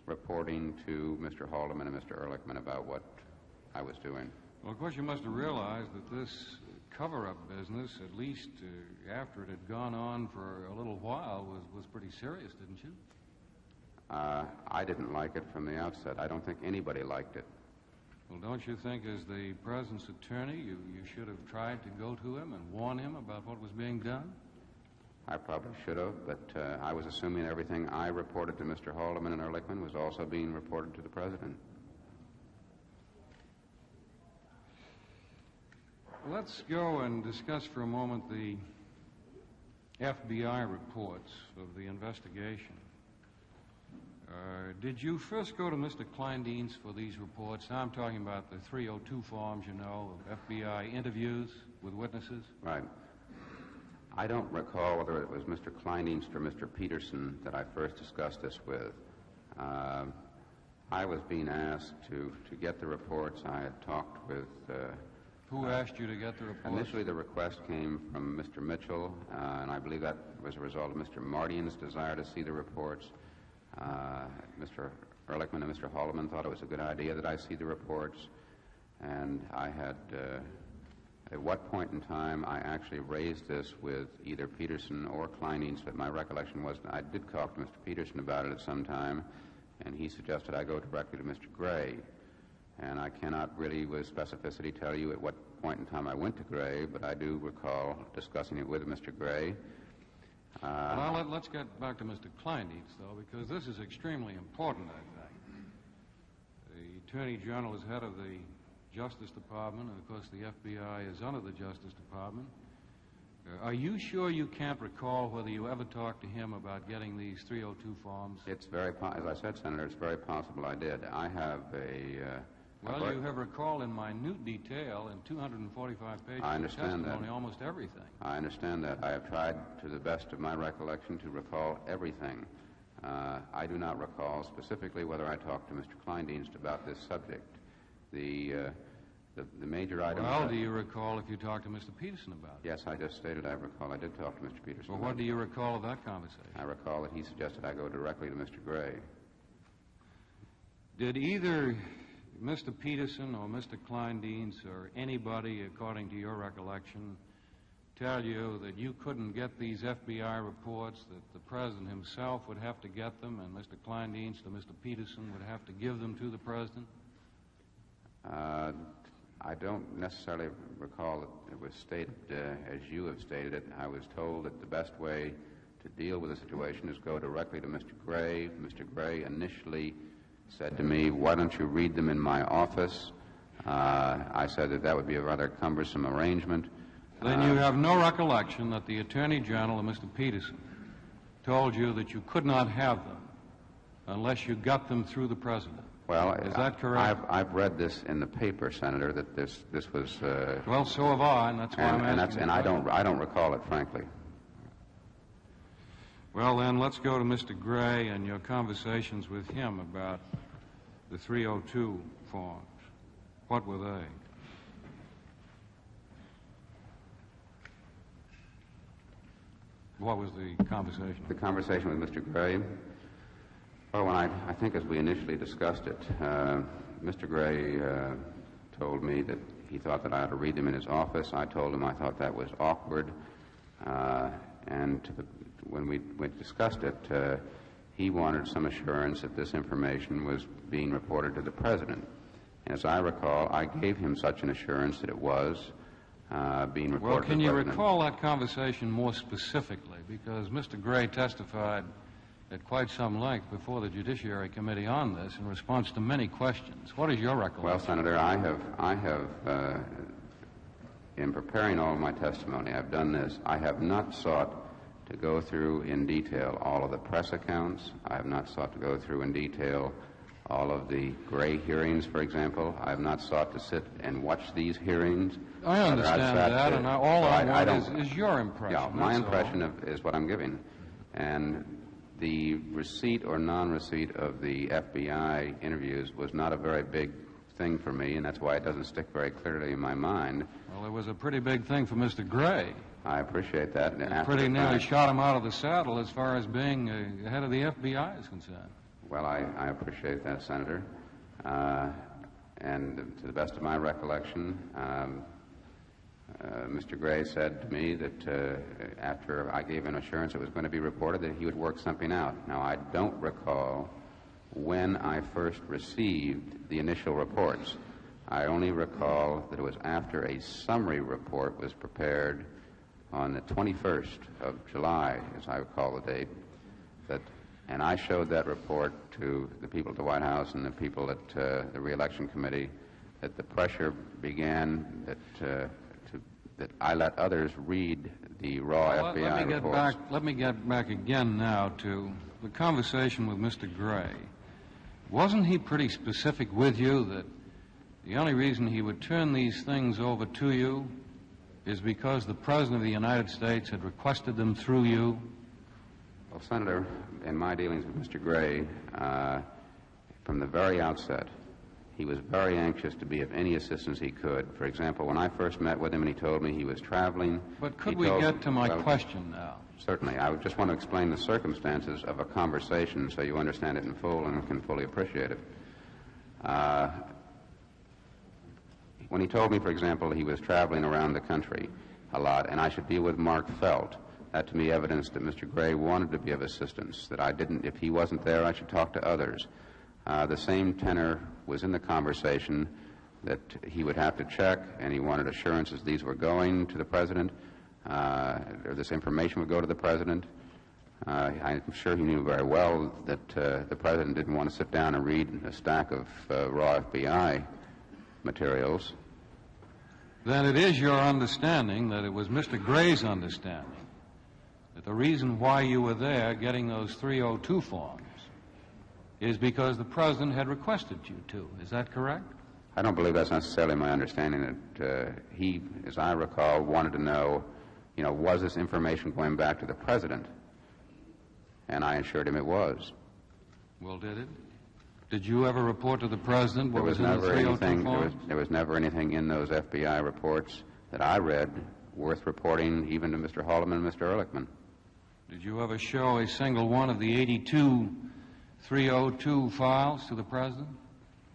reporting to Mr. Haldeman and Mr. Ehrlichman about what I was doing. Well, of course, you must have realized that this cover-up business, at least after it had gone on for a little while, was pretty serious, didn't you? I didn't like it from the outset. I don't think anybody liked it. Well, don't you think as the President's attorney you should have tried to go to him and warn him about what was being done? I probably should have, but I was assuming everything I reported to Mr. Haldeman and Ehrlichman was also being reported to the President. Let's go and discuss for a moment the FBI reports of the investigation. Did you first go to Mr. Kleindienst for these reports? Now I'm talking about the 302 forms, you know, of FBI interviews with witnesses. Right. I don't recall whether it was Mr. Kleindienst or Mr. Peterson that I first discussed this with. I was being asked to get the reports. I had talked with... Who asked you to get the reports? Initially, the request came from Mr. Mitchell, and I believe that was a result of Mr. Mardian's desire to see the reports. Mr. Ehrlichman and Mr. Haldeman thought it was a good idea that I see the reports, and I had, at what point in time I actually raised this with either Peterson or Kleindienst, but my recollection was that I did talk to Mr. Peterson about it at some time, and he suggested I go directly to Mr. Gray. And I cannot really with specificity tell you at what point in time I went to Gray, but I do recall discussing it with Mr. Gray. Well, let's get back to Mr. Kleindienst, though, because this is extremely important, I think. The Attorney General is head of the Justice Department, and of course the FBI is under the Justice Department. Are you sure you can't recall whether you ever talked to him about getting these 302 forms? It's very, as I said, Senator, it's very possible I did. I have a... Well, you have recalled in minute detail in 245 pages of testimony almost everything. I understand that. I have tried to the best of my recollection to recall everything. I do not recall specifically whether I talked to Mr. Kleindienst about this subject. The major item... Well, do you recall if you talked to Mr. Peterson about it? Yes, I just stated I recall. I did talk to Mr. Peterson. Well, what do you recall of that conversation? I recall that he suggested I go directly to Mr. Gray. Did either Mr. Peterson or Mr. Kleindienst or anybody, according to your recollection, tell you that you couldn't get these FBI reports, that the President himself would have to get them, and Mr. Kleindienst or Mr. Peterson would have to give them to the President? I don't necessarily recall that it was stated as you have stated it. I was told that the best way to deal with the situation is go directly to Mr. Gray. Mr. Gray initially said to me, "Why don't you read them in my office?" I said that would be a rather cumbersome arrangement. Then you have no recollection that the Attorney General, Mr. Peterson, told you that you could not have them unless you got them through the President. Well, is that correct? I've read this in the paper, Senator, that this was... well, so have I, and that's why I'm asking. And I don't recall it, frankly. Well, then, let's go to Mr. Gray and your conversations with him about the 302 forms. What were they? What was the conversation? The conversation with Mr. Gray? Well, I think as we initially discussed it, Mr. Gray told me that he thought that I ought to read them in his office. I told him I thought that was awkward. When we discussed it, he wanted some assurance that this information was being reported to the President. And as I recall, I gave him such an assurance that it was being reported to the President. Well, can you recall that conversation more specifically? Because Mr. Gray testified at quite some length before the Judiciary Committee on this in response to many questions. What is your recollection? Well, Senator, I have in preparing all of my testimony, I've done this. I have not sought to go through in detail all of the press accounts. I have not sought to go through in detail all of the Gray hearings, for example. I have not sought to sit and watch these hearings. I understand that, and all I want is your impression. Yeah, my impression is what I'm giving. And the receipt or non-receipt of the FBI interviews was not a very big thing for me, and that's why it doesn't stick very clearly in my mind. Well, it was a pretty big thing for Mr. Gray. I appreciate that. It pretty nearly shot him out of the saddle as far as being head of the FBI is concerned. Well, I appreciate that, Senator. And to the best of my recollection, Mr. Gray said to me that after I gave an assurance it was going to be reported, that he would work something out. Now, I don't recall when I first received the initial reports. I only recall that it was after a summary report was prepared on the 21st of July, as I recall the date, and I showed that report to the people at the White House and the people at the Re-Election Committee, that the pressure began that I let others read the raw FBI reports. Let me get back again now to the conversation with Mr. Gray. Wasn't he pretty specific with you that the only reason he would turn these things over to you is because the President of the United States had requested them through you? Well, Senator, in my dealings with Mr. Gray, from the very outset, he was very anxious to be of any assistance he could. For example, when I first met with him and he told me he was traveling... But could we get to my question now? Certainly. I would just want to explain the circumstances of a conversation so you understand it in full and can fully appreciate it. When he told me, for example, he was traveling around the country a lot and I should be with Mark Felt, that to me evidenced that Mr. Gray wanted to be of assistance, that I didn't, if he wasn't there, I should talk to others. The same tenor was in the conversation, that he would have to check, and he wanted assurances these were going to the President, or this information would go to the President. I'm sure he knew very well that the President didn't want to sit down and read a stack of raw FBI materials. Then it is your understanding that it was Mr. Gray's understanding that the reason why you were there getting those 302 forms is because the President had requested you to. Is that correct? I don't believe that's necessarily my understanding. That he, as I recall, wanted to know, was this information going back to the President? And I assured him it was. Well, did it? Did you ever report to the President what was in never the 302 anything. forms? There was never anything in those FBI reports that I read worth reporting even to Mr. Haldeman and Mr. Ehrlichman. Did you ever show a single one of the 82 302 files to the President?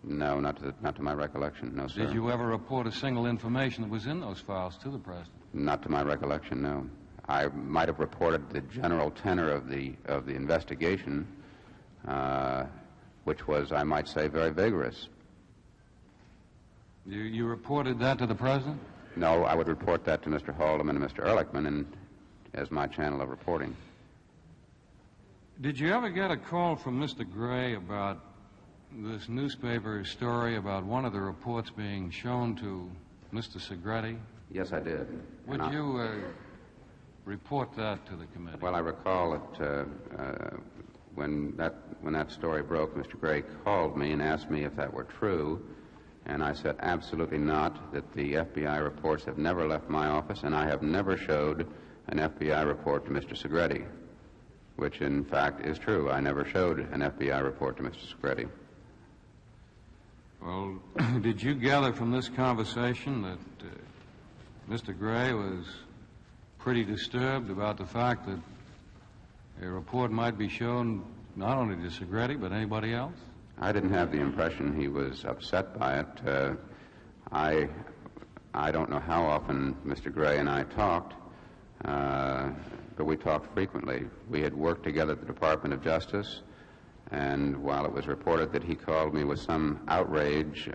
No, not to my recollection, no, sir. Did you ever report a single information that was in those files to the President? Not to my recollection, no. I might have reported the general tenor of the investigation, which was, I might say, very vigorous. You reported that to the President? No, I would report that to Mr. Haldeman and Mr. Ehrlichman as my channel of reporting. Did you ever get a call from Mr. Gray about this newspaper story about one of the reports being shown to Mr. Segretti? Yes, I did. Would you report that to the committee? Well, I recall that when that story broke, Mr. Gray called me and asked me if that were true, and I said absolutely not, that the FBI reports have never left my office, and I have never showed an FBI report to Mr. Segretti, which in fact is true. I never showed an FBI report to Mr. Segretti. Well, did you gather from this conversation that Mr. Gray was pretty disturbed about the fact that a report might be shown not only to Segretti but anybody else? I didn't have the impression he was upset by it. I don't know how often Mr. Gray and I talked, but we talked frequently. We had worked together at the Department of Justice, and while it was reported that he called me with some outrage,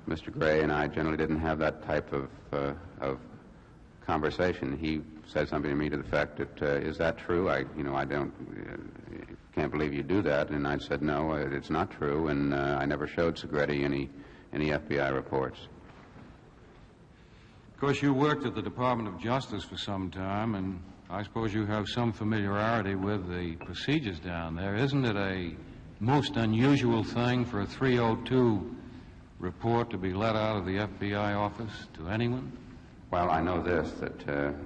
Mr. Gray and I generally didn't have that type of conversation. He said something to me to the effect that, is that true? I can't believe you do that. And I said, no, it's not true, and I never showed Segretti any FBI reports. Of course, you worked at the Department of Justice for some time, and I suppose you have some familiarity with the procedures down there. Isn't it a most unusual thing for a 302 report to be let out of the FBI office to anyone? Well, I know this, that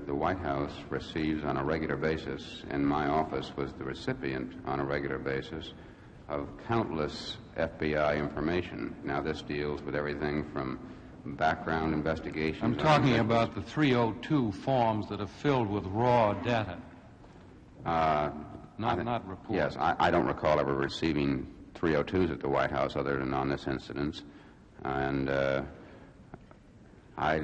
the White House receives on a regular basis, and my office was the recipient on a regular basis, of countless FBI information. Now, this deals with everything from background investigations. I'm talking about the 302 forms that are filled with raw data. Not reports. Yes, I don't recall ever receiving 302s at the White House other than on this incident. And I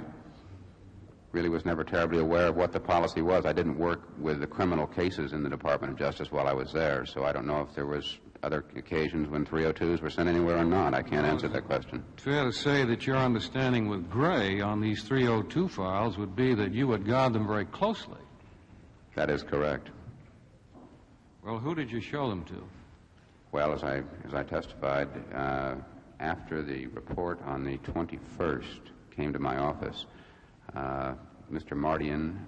really was never terribly aware of what the policy was. I didn't work with the criminal cases in the Department of Justice while I was there, so I don't know if there was other occasions when 302s were sent anywhere or not. I can't answer that question. Fair to say that your understanding with Gray on these 302 files would be that you would guard them very closely. That is correct. Well, who did you show them to? Well, as I testified, after the report on the 21st came to my office, Mr. Mardian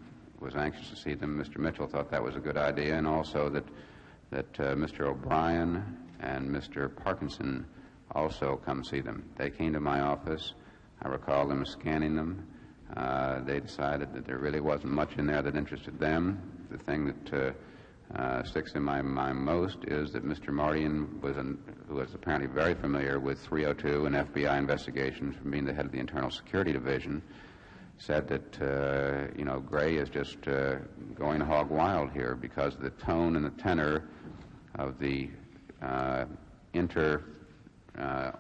was anxious to see them. Mr. Mitchell thought that was a good idea, and also that Mr. O'Brien and Mr. Parkinson also come see them. They came to my office. I recall them scanning them. They decided that there really wasn't much in there that interested them. The thing that sticks in my mind most is that Mr. Mardian, who was apparently very familiar with 302 and FBI investigations from being the head of the Internal Security Division, said that, Gray is just going hog wild here because of the tone and the tenor of the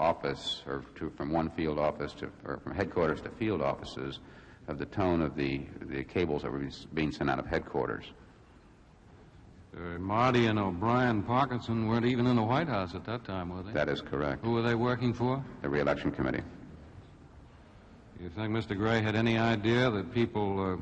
office, or from one field office or from headquarters to field offices, of the tone of the cables that were being sent out of headquarters. Marty and O'Brien Parkinson weren't even in the White House at that time, were they? That is correct. Who were they working for? The Re-election Committee. You think Mr. Gray had any idea that people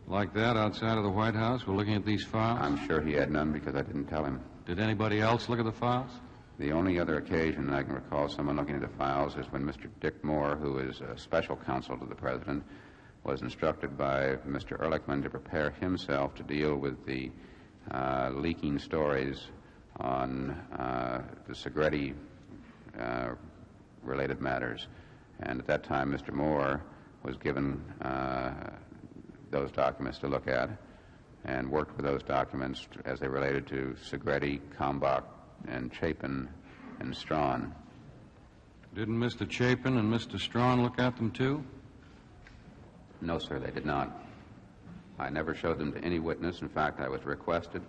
like that outside of the White House were looking at these files? I'm sure he had none because I didn't tell him. Did anybody else look at the files? The only other occasion I can recall someone looking at the files is when Mr. Dick Moore, who is a special counsel to the President, was instructed by Mr. Ehrlichman to prepare himself to deal with the leaking stories on the Segretti related matters. And at that time, Mr. Moore was given those documents to look at and worked with those documents as they related to Segretti, Kalmbach, and Chapin and Strawn. Didn't Mr. Chapin and Mr. Strawn look at them too? No, sir, they did not. I never showed them to any witness. In fact, I was requested,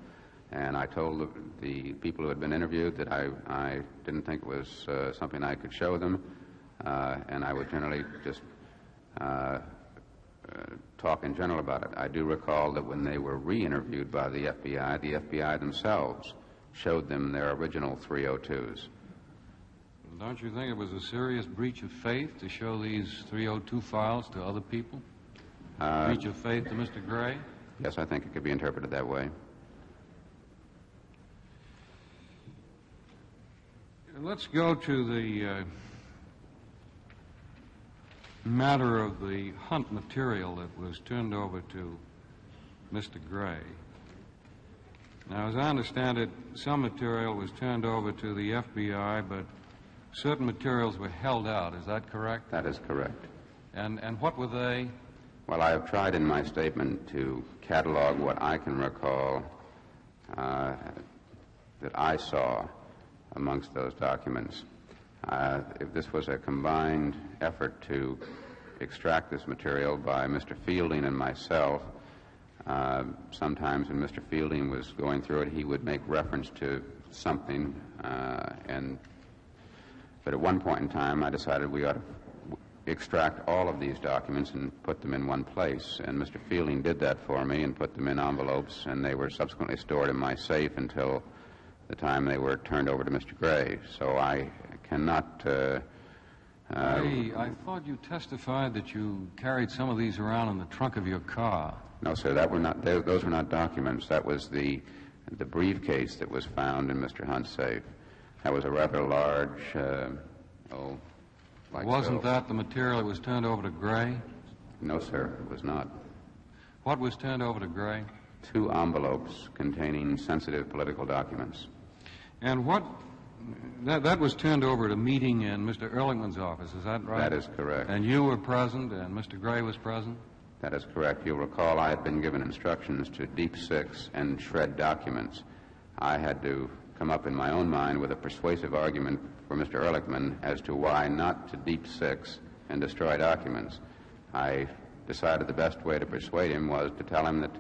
and I told the people who had been interviewed that I didn't think it was something I could show them, and I would generally just talk in general about it. I do recall that when they were re-interviewed by the FBI themselves showed them their original 302s. Don't you think it was a serious breach of faith to show these 302 files to other people? Breach of faith to Mr. Gray? Yes, I think it could be interpreted that way. Let's go to the matter of the Hunt material that was turned over to Mr. Gray. Now, as I understand it, some material was turned over to the FBI, but certain materials were held out. Is that correct? That is correct. And what were they? Well, I have tried in my statement to catalog what I can recall that I saw amongst those documents. If this was a combined effort to extract this material by Mr. Fielding and myself, sometimes when Mr. Fielding was going through it, he would make reference to something, but at one point in time, I decided we ought to extract all of these documents and put them in one place. And Mr. Fielding did that for me and put them in envelopes, and they were subsequently stored in my safe until the time they were turned over to Mr. Gray. So I cannot... I thought you testified that you carried some of these around in the trunk of your car. No, sir, those were not documents. That was the briefcase that was found in Mr. Hunt's safe. That was a rather large, Wasn't that the material that was turned over to Gray? No, sir, it was not. What was turned over to Gray? 2 envelopes containing sensitive political documents. And that was turned over at a meeting in Mr. Ehrlichman's office, is that right? That is correct. And you were present, and Mr. Gray was present? That is correct. You'll recall I had been given instructions to deep six and shred documents. I had to come up in my own mind with a persuasive argument for Mr. Ehrlichman as to why not to deep six and destroy documents. I decided the best way to persuade him was to tell him that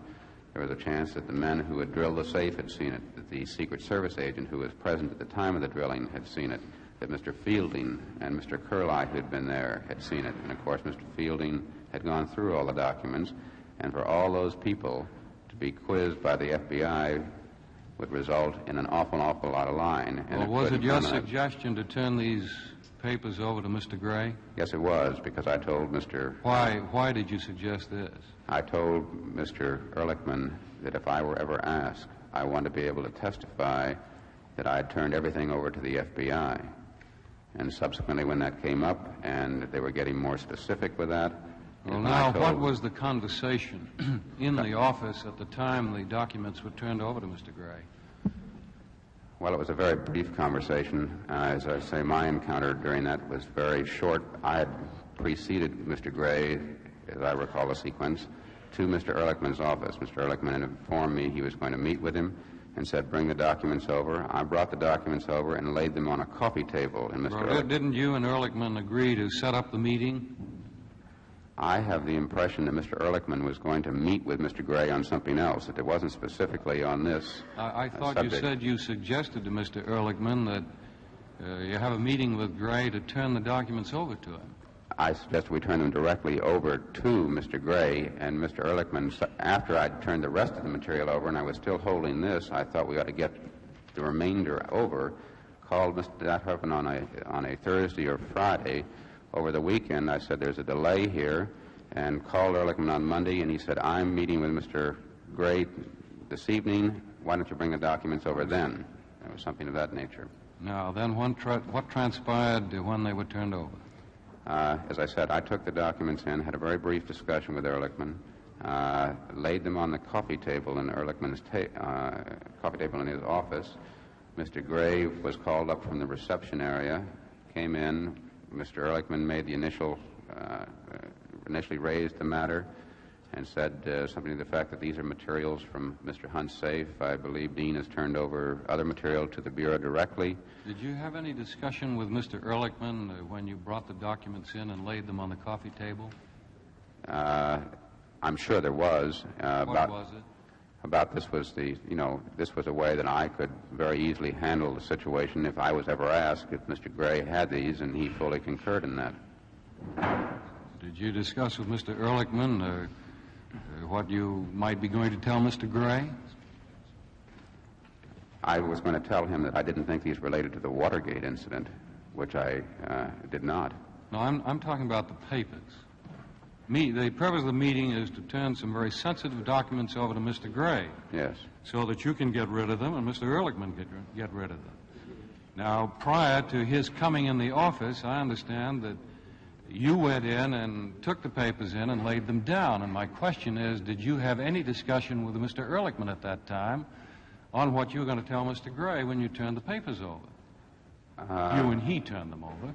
there was a chance that the men who had drilled the safe had seen it, that the Secret Service agent who was present at the time of the drilling had seen it, that Mr. Fielding and Mr. Curlite, who had been there, had seen it. And, of course, Mr. Fielding had gone through all the documents, and for all those people to be quizzed by the FBI would result in an awful lot of lying. Well, was it your suggestion to turn these papers over to Mr. Gray? Yes, it was, because I told Mr. Why did you suggest this? I told Mr. Ehrlichman that if I were ever asked, I wanted to be able to testify that I had turned everything over to the FBI. And subsequently, when that came up and they were getting more specific with that... Well, now, what was the conversation in the office at the time the documents were turned over to Mr. Gray? Well, it was a very brief conversation. As I say, my encounter during that was very short. I had preceded Mr. Gray, as I recall the sequence, to Mr. Ehrlichman's office. Mr. Ehrlichman had informed me he was going to meet with him and said, bring the documents over. I brought the documents over and laid them on a coffee table. And Didn't you and Ehrlichman agree to set up the meeting? I have the impression that Mr. Ehrlichman was going to meet with Mr. Gray on something else, that it wasn't specifically on this I thought subject. You said you suggested to Mr. Ehrlichman that you have a meeting with Gray to turn the documents over to him. I suggested we turn them directly over to Mr. Gray, and Mr. Ehrlichman, after I'd turned the rest of the material over and I was still holding this, I thought we ought to get the remainder over, called Mr. Dathofen on a Thursday or Friday. Over the weekend, I said, there's a delay here, and called Ehrlichman on Monday, and he said, I'm meeting with Mr. Gray this evening. Why don't you bring the documents over then? It was something of that nature. Now, then what transpired when they were turned over? As I said, I took the documents in, had a very brief discussion with Ehrlichman, laid them on the coffee table in Ehrlichman's coffee table in his office. Mr. Gray was called up from the reception area, came in. Mr. Ehrlichman made the initially raised the matter and said something to the fact that these are materials from Mr. Hunt's safe. I believe Dean has turned over other material to the Bureau directly. Did you have any discussion with Mr. Ehrlichman when you brought the documents in and laid them on the coffee table? I'm sure there was. What was it? About this was this was a way that I could very easily handle the situation if I was ever asked if Mr. Gray had these, and he fully concurred in that. Did you discuss with Mr. Ehrlichman what you might be going to tell Mr. Gray? I was going to tell him that I didn't think these related to the Watergate incident, which I did not. No, I'm talking about the papers. The purpose of the meeting is to turn some very sensitive documents over to Mr. Gray. Yes. So that you can get rid of them and Mr. Ehrlichman can get rid of them. Now, prior to his coming in the office, I understand that you went in and took the papers in and laid them down. And my question is, did you have any discussion with Mr. Ehrlichman at that time on what you were going to tell Mr. Gray when you turned the papers over? You and he turned them over.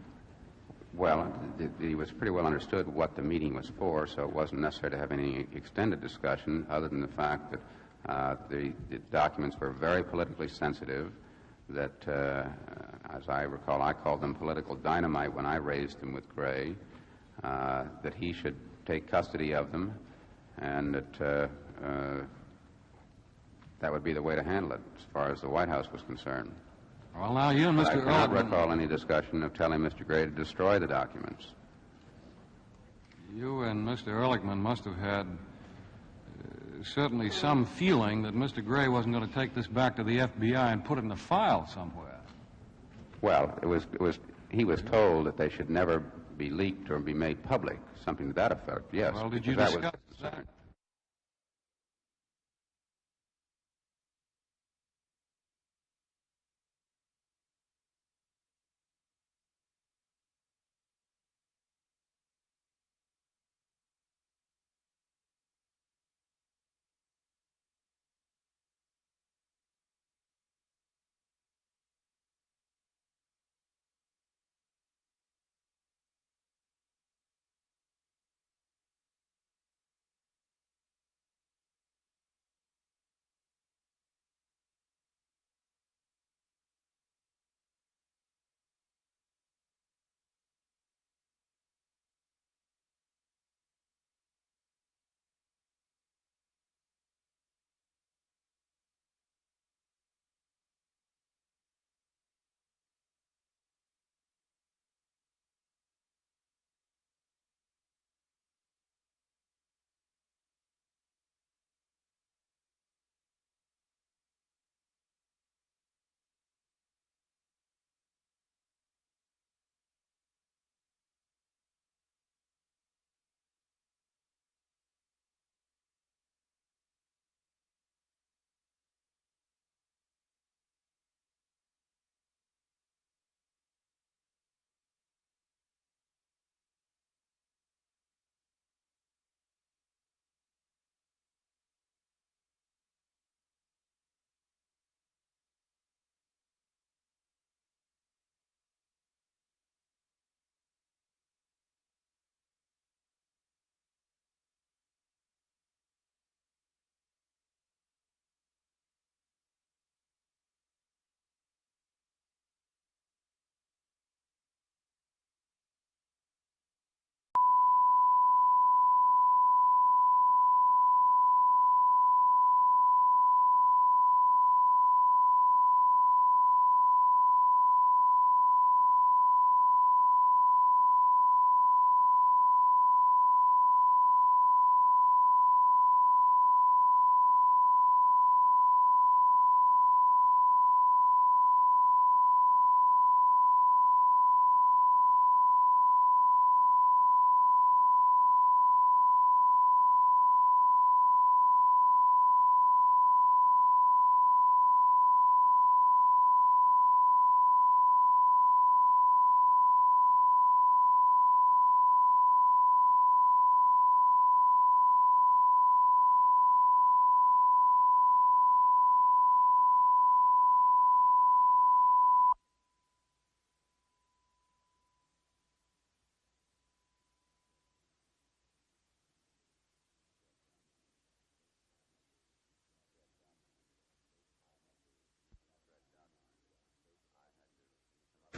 Well, it was pretty well understood what the meeting was for, so it wasn't necessary to have any extended discussion other than the fact that the documents were very politically sensitive, that, as I recall, I called them political dynamite when I raised them with Gray, that he should take custody of them, and that that would be the way to handle it as far as the White House was concerned. Well, now you and Mr. Ehrlichman... I cannot recall any discussion of telling Mr. Gray to destroy the documents. You and Mr. Ehrlichman must have had certainly some feeling that Mr. Gray wasn't going to take this back to the FBI and put it in a file somewhere. Well, he was told that they should never be leaked or be made public, something to that effect, yes. Well, did you discuss that?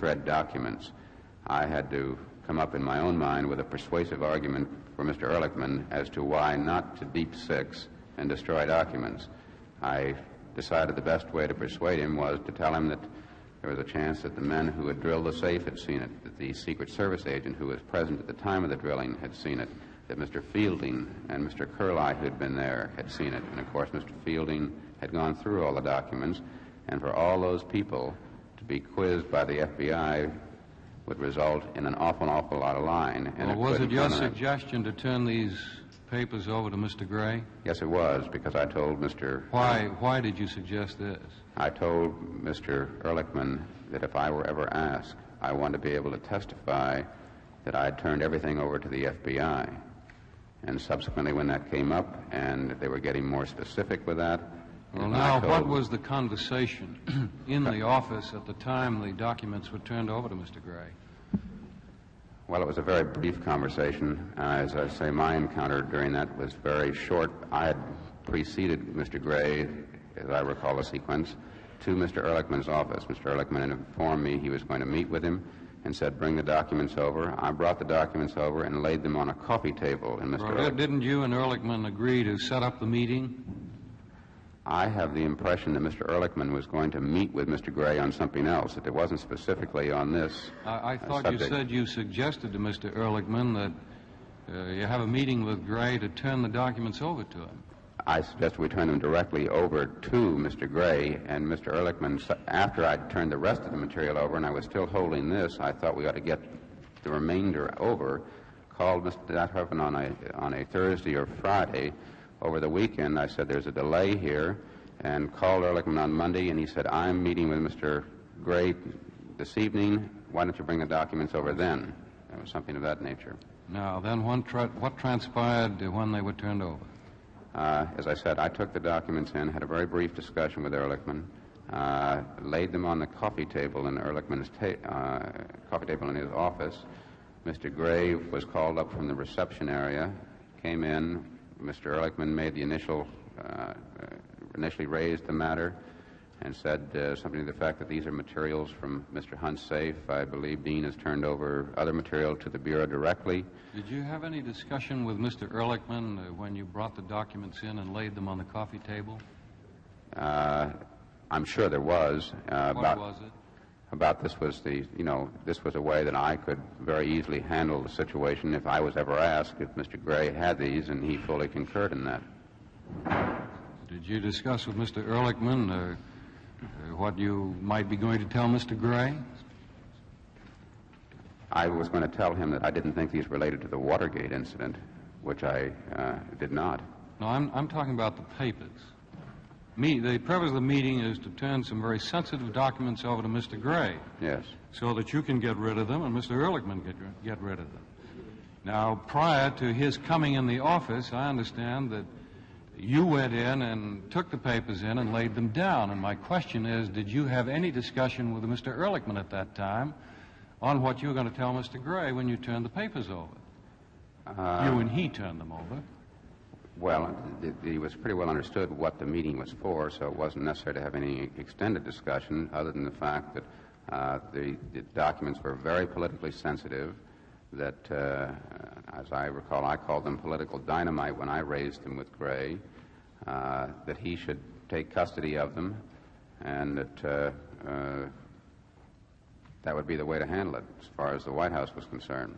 shred documents. I had to come up in my own mind with a persuasive argument for Mr. Ehrlichman as to why not to deep six and destroy documents. I decided the best way to persuade him was to tell him that there was a chance that the men who had drilled the safe had seen it, that the Secret Service agent who was present at the time of the drilling had seen it, that Mr. Fielding and Mr. Curley, who had been there, had seen it. And, of course, Mr. Fielding had gone through all the documents, and for all those people to be quizzed by the FBI would result in an awful lot of lying. Well, was it your suggestion to turn these papers over to Mr. Gray? Yes, it was, because I told Mr. Why did you suggest this? I told Mr. Ehrlichman that if I were ever asked, I wanted to be able to testify that I had turned everything over to the FBI. And subsequently, when that came up and they were getting more specific with that... Well, now, what was the conversation in the office at the time the documents were turned over to Mr. Gray? Well, it was a very brief conversation. As I say, my encounter during that was very short. I had preceded Mr. Gray, as I recall the sequence, to Mr. Ehrlichman's office. Mr. Ehrlichman had informed me he was going to meet with him and said, bring the documents over. I brought the documents over and laid them on a coffee table. And Didn't you and Ehrlichman agree to set up the meeting? I have the impression that Mr. Ehrlichman was going to meet with Mr. Gray on something else, that it wasn't specifically on this I thought subject. You said you suggested to Mr. Ehrlichman that you have a meeting with Gray to turn the documents over to him. I suggested we turn them directly over to Mr. Gray, and Mr. Ehrlichman, after I'd turned the rest of the material over and I was still holding this, I thought we ought to get the remainder over, called Mr. Dathofen on a Thursday or Friday. Over the weekend, I said, there's a delay here, and called Ehrlichman on Monday, and he said, I'm meeting with Mr. Gray this evening. Why don't you bring the documents over then? It was something of that nature. Now, then what transpired when they were turned over? As I said, I took the documents in, had a very brief discussion with Ehrlichman, laid them on the coffee table in Ehrlichman's coffee table in his office. Mr. Gray was called up from the reception area, came in. Mr. Ehrlichman made the initially raised the matter and said something to the fact that these are materials from Mr. Hunt's safe. I believe Dean has turned over other material to the Bureau directly. Did you have any discussion with Mr. Ehrlichman when you brought the documents in and laid them on the coffee table? I'm sure there was. What was it? About this was this was a way that I could very easily handle the situation if I was ever asked if Mr. Gray had these, and he fully concurred in that. Did you discuss with Mr. Ehrlichman what you might be going to tell Mr. Gray? I was going to tell him that I didn't think these related to the Watergate incident, which I did not. No, I'm talking about the papers. The purpose of the meeting is to turn some very sensitive documents over to Mr. Gray. Yes. So that you can get rid of them and Mr. Ehrlichman can get rid of them. Now, prior to his coming in the office, I understand that you went in and took the papers in and laid them down. And my question is, did you have any discussion with Mr. Ehrlichman at that time on what you were going to tell Mr. Gray when you turned the papers over? You and he turned them over. Well, it was pretty well understood what the meeting was for, so it wasn't necessary to have any extended discussion other than the fact that the documents were very politically sensitive, that, as I recall, I called them political dynamite when I raised them with Gray, that he should take custody of them, and that that would be the way to handle it as far as the White House was concerned.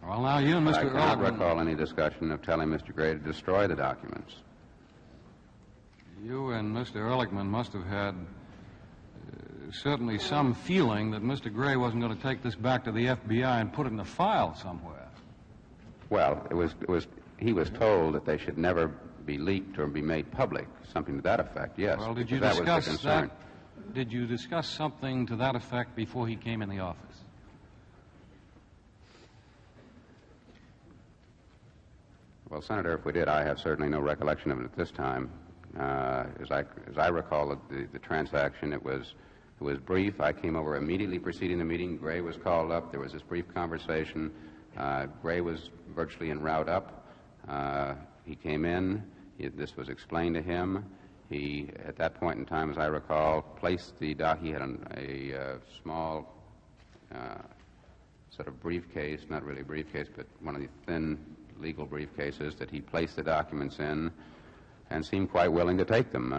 Well, now you and Mr. Ehrlichman... I cannot recall any discussion of telling Mr. Gray to destroy the documents. You and Mr. Ehrlichman must have had certainly some feeling that Mr. Gray wasn't going to take this back to the FBI and put it in a file somewhere. Well, he was told that they should never be leaked or be made public, something to that effect, yes. Well, did you discuss that? Did you discuss something to that effect before he came in the office? Well, Senator, if we did, I have certainly no recollection of it at this time. As I recall the transaction, it was brief. I came over immediately preceding the meeting. Gray was called up. There was this brief conversation. Gray was virtually en route up. He came in. This was explained to him. He, at that point in time, as I recall, placed the doc. He had a small sort of briefcase, not really briefcase, but one of the thin legal briefcases that he placed the documents in, and seemed quite willing to take them.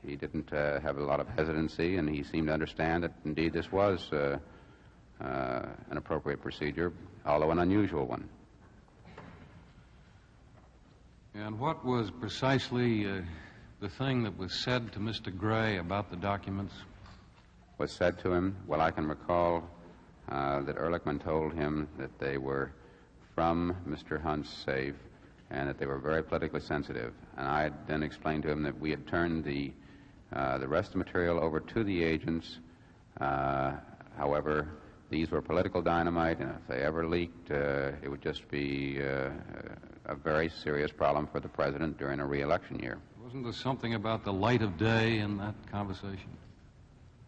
He didn't have a lot of hesitancy, and he seemed to understand that indeed this was an appropriate procedure, although an unusual one. And what was precisely the thing that was said to Mr. Gray about the documents? Was said to him? Well, I can recall that Ehrlichman told him that they were from Mr. Hunt's safe and that they were very politically sensitive. And I had then explained to him that we had turned the rest of the material over to the agents. However, these were political dynamite, and if they ever leaked, it would just be a very serious problem for the president during a re-election year. Wasn't there something about the light of day in that conversation?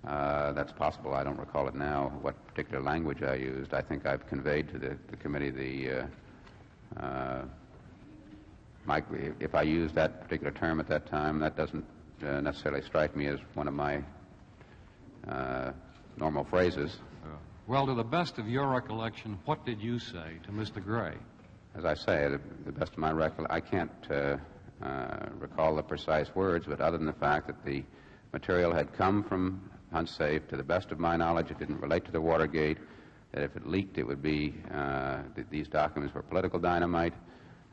That's possible. I don't recall it now, what particular language I used. I think I've conveyed to the committee if I used that particular term at that time, that doesn't necessarily strike me as one of my normal phrases. Well, to the best of your recollection, what did you say to Mr. Gray? As I say, to the best of my recollection, I can't recall the precise words, but other than the fact that the material had come from Hunt's safe, to the best of my knowledge, it didn't relate to the Watergate, that if it leaked, it would be that these documents were political dynamite,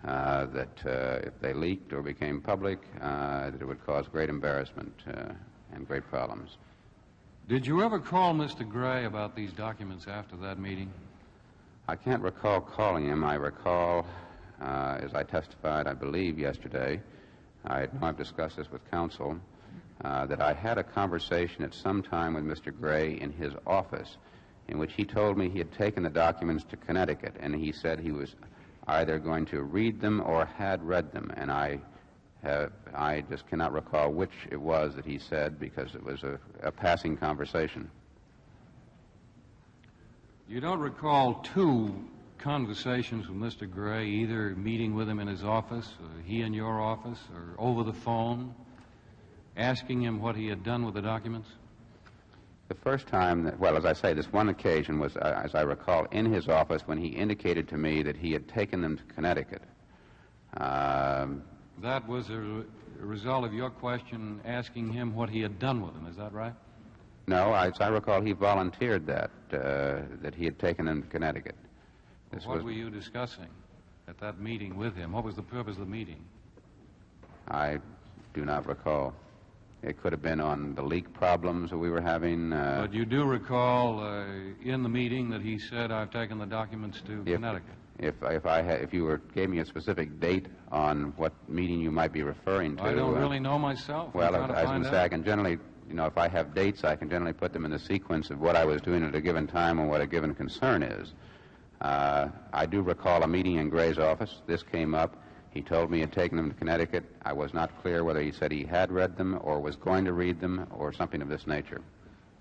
that if they leaked or became public, that it would cause great embarrassment and great problems. Did you ever call Mr. Gray about these documents after that meeting? I can't recall calling him. I recall, as I testified, I believe, yesterday, I've discussed this with counsel, that I had a conversation at some time with Mr. Gray in his office in which he told me he had taken the documents to Connecticut, and he said he was either going to read them or had read them, and I just cannot recall which it was that he said because it was a passing conversation. You don't recall two conversations with Mr. Gray, either meeting with him in his office, or he in your office, or over the phone, asking him what he had done with the documents? The first time, well, as I say, this one occasion was, as I recall, in his office when he indicated to me that he had taken them to Connecticut. That was a result of your question asking him what he had done with them, is that right? No, as I recall, he volunteered that he had taken them to Connecticut. What were you discussing at that meeting with him? What was the purpose of the meeting? I do not recall. It could have been on the leak problems that we were having. But you do recall in the meeting that he said, I've taken the documents to Connecticut. If you gave me a specific date on what meeting you might be referring to. I don't really know myself. Well, I was going to say, I can generally, if I have dates, I can generally put them in the sequence of what I was doing at a given time and what a given concern is. I do recall a meeting in Gray's office. This came up. He told me he had taken them to Connecticut. I was not clear whether he said he had read them or was going to read them or something of this nature.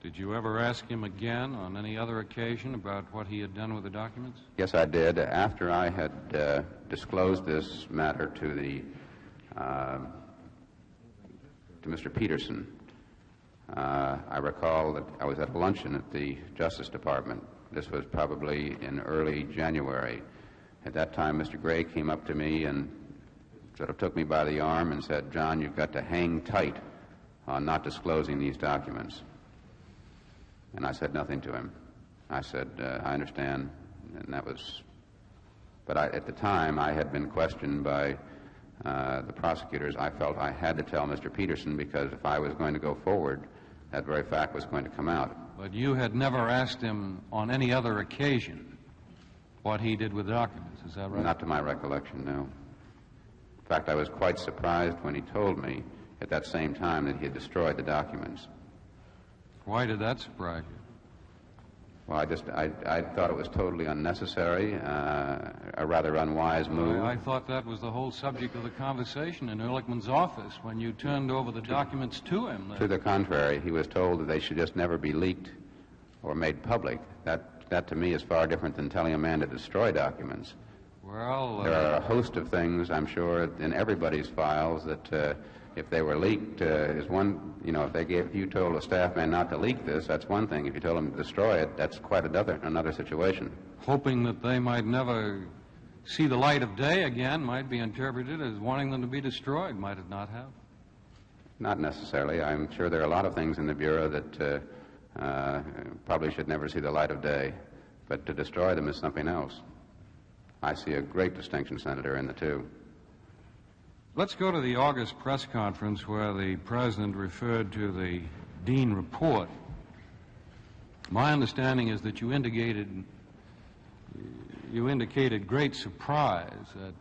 Did you ever ask him again on any other occasion about what he had done with the documents? Yes, I did. After I had disclosed this matter to Mr. Peterson, I recall that I was at a luncheon at the Justice Department. This was probably in early January. At that time, Mr. Gray came up to me and sort of took me by the arm and said, John, you've got to hang tight on not disclosing these documents. And I said nothing to him. I said, I understand. And that was... But at the time, I had been questioned by the prosecutors. I felt I had to tell Mr. Peterson because if I was going to go forward, that very fact was going to come out. But you had never asked him on any other occasion what he did with the documents, is that right? Not to my recollection, no. In fact, I was quite surprised when he told me at that same time that he had destroyed the documents. Why did that surprise you? Well, I thought it was totally unnecessary, a rather unwise move. I thought that was the whole subject of the conversation in Ehrlichman's office when you turned over the documents to him. To the contrary, he was told that they should just never be leaked or made public. That to me is far different than telling a man to destroy documents. Well, there are a host of things, I'm sure, in everybody's files that If they were leaked, is one, if you told a staff man not to leak this, that's one thing. If you told them to destroy it, that's quite another situation. Hoping that they might never see the light of day again might be interpreted as wanting them to be destroyed, might it not have? Not necessarily. I'm sure there are a lot of things in the Bureau that probably should never see the light of day, but to destroy them is something else. I see a great distinction, Senator, in the two. Let's go to the August press conference where the President referred to the Dean report. My understanding is that you indicated great surprise at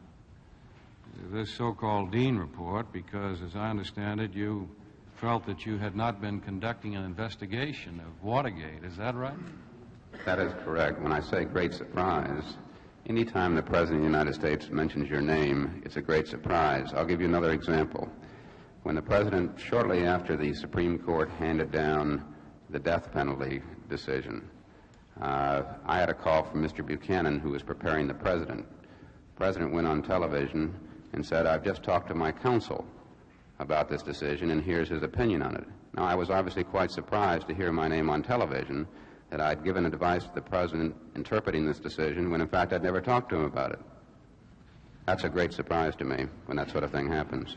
this so-called Dean report because, as I understand it, you felt that you had not been conducting an investigation of Watergate. Is that right? That is correct. When I say great surprise, any time the President of the United States mentions your name, it's a great surprise. I'll give you another example. When the President, shortly after the Supreme Court handed down the death penalty decision, I had a call from Mr. Buchanan, who was preparing the President. The President went on television and said, "I've just talked to my counsel about this decision, and here's his opinion on it." Now, I was obviously quite surprised to hear my name on television, that I'd given advice to the President interpreting this decision when, in fact, I'd never talked to him about it. That's a great surprise to me when that sort of thing happens.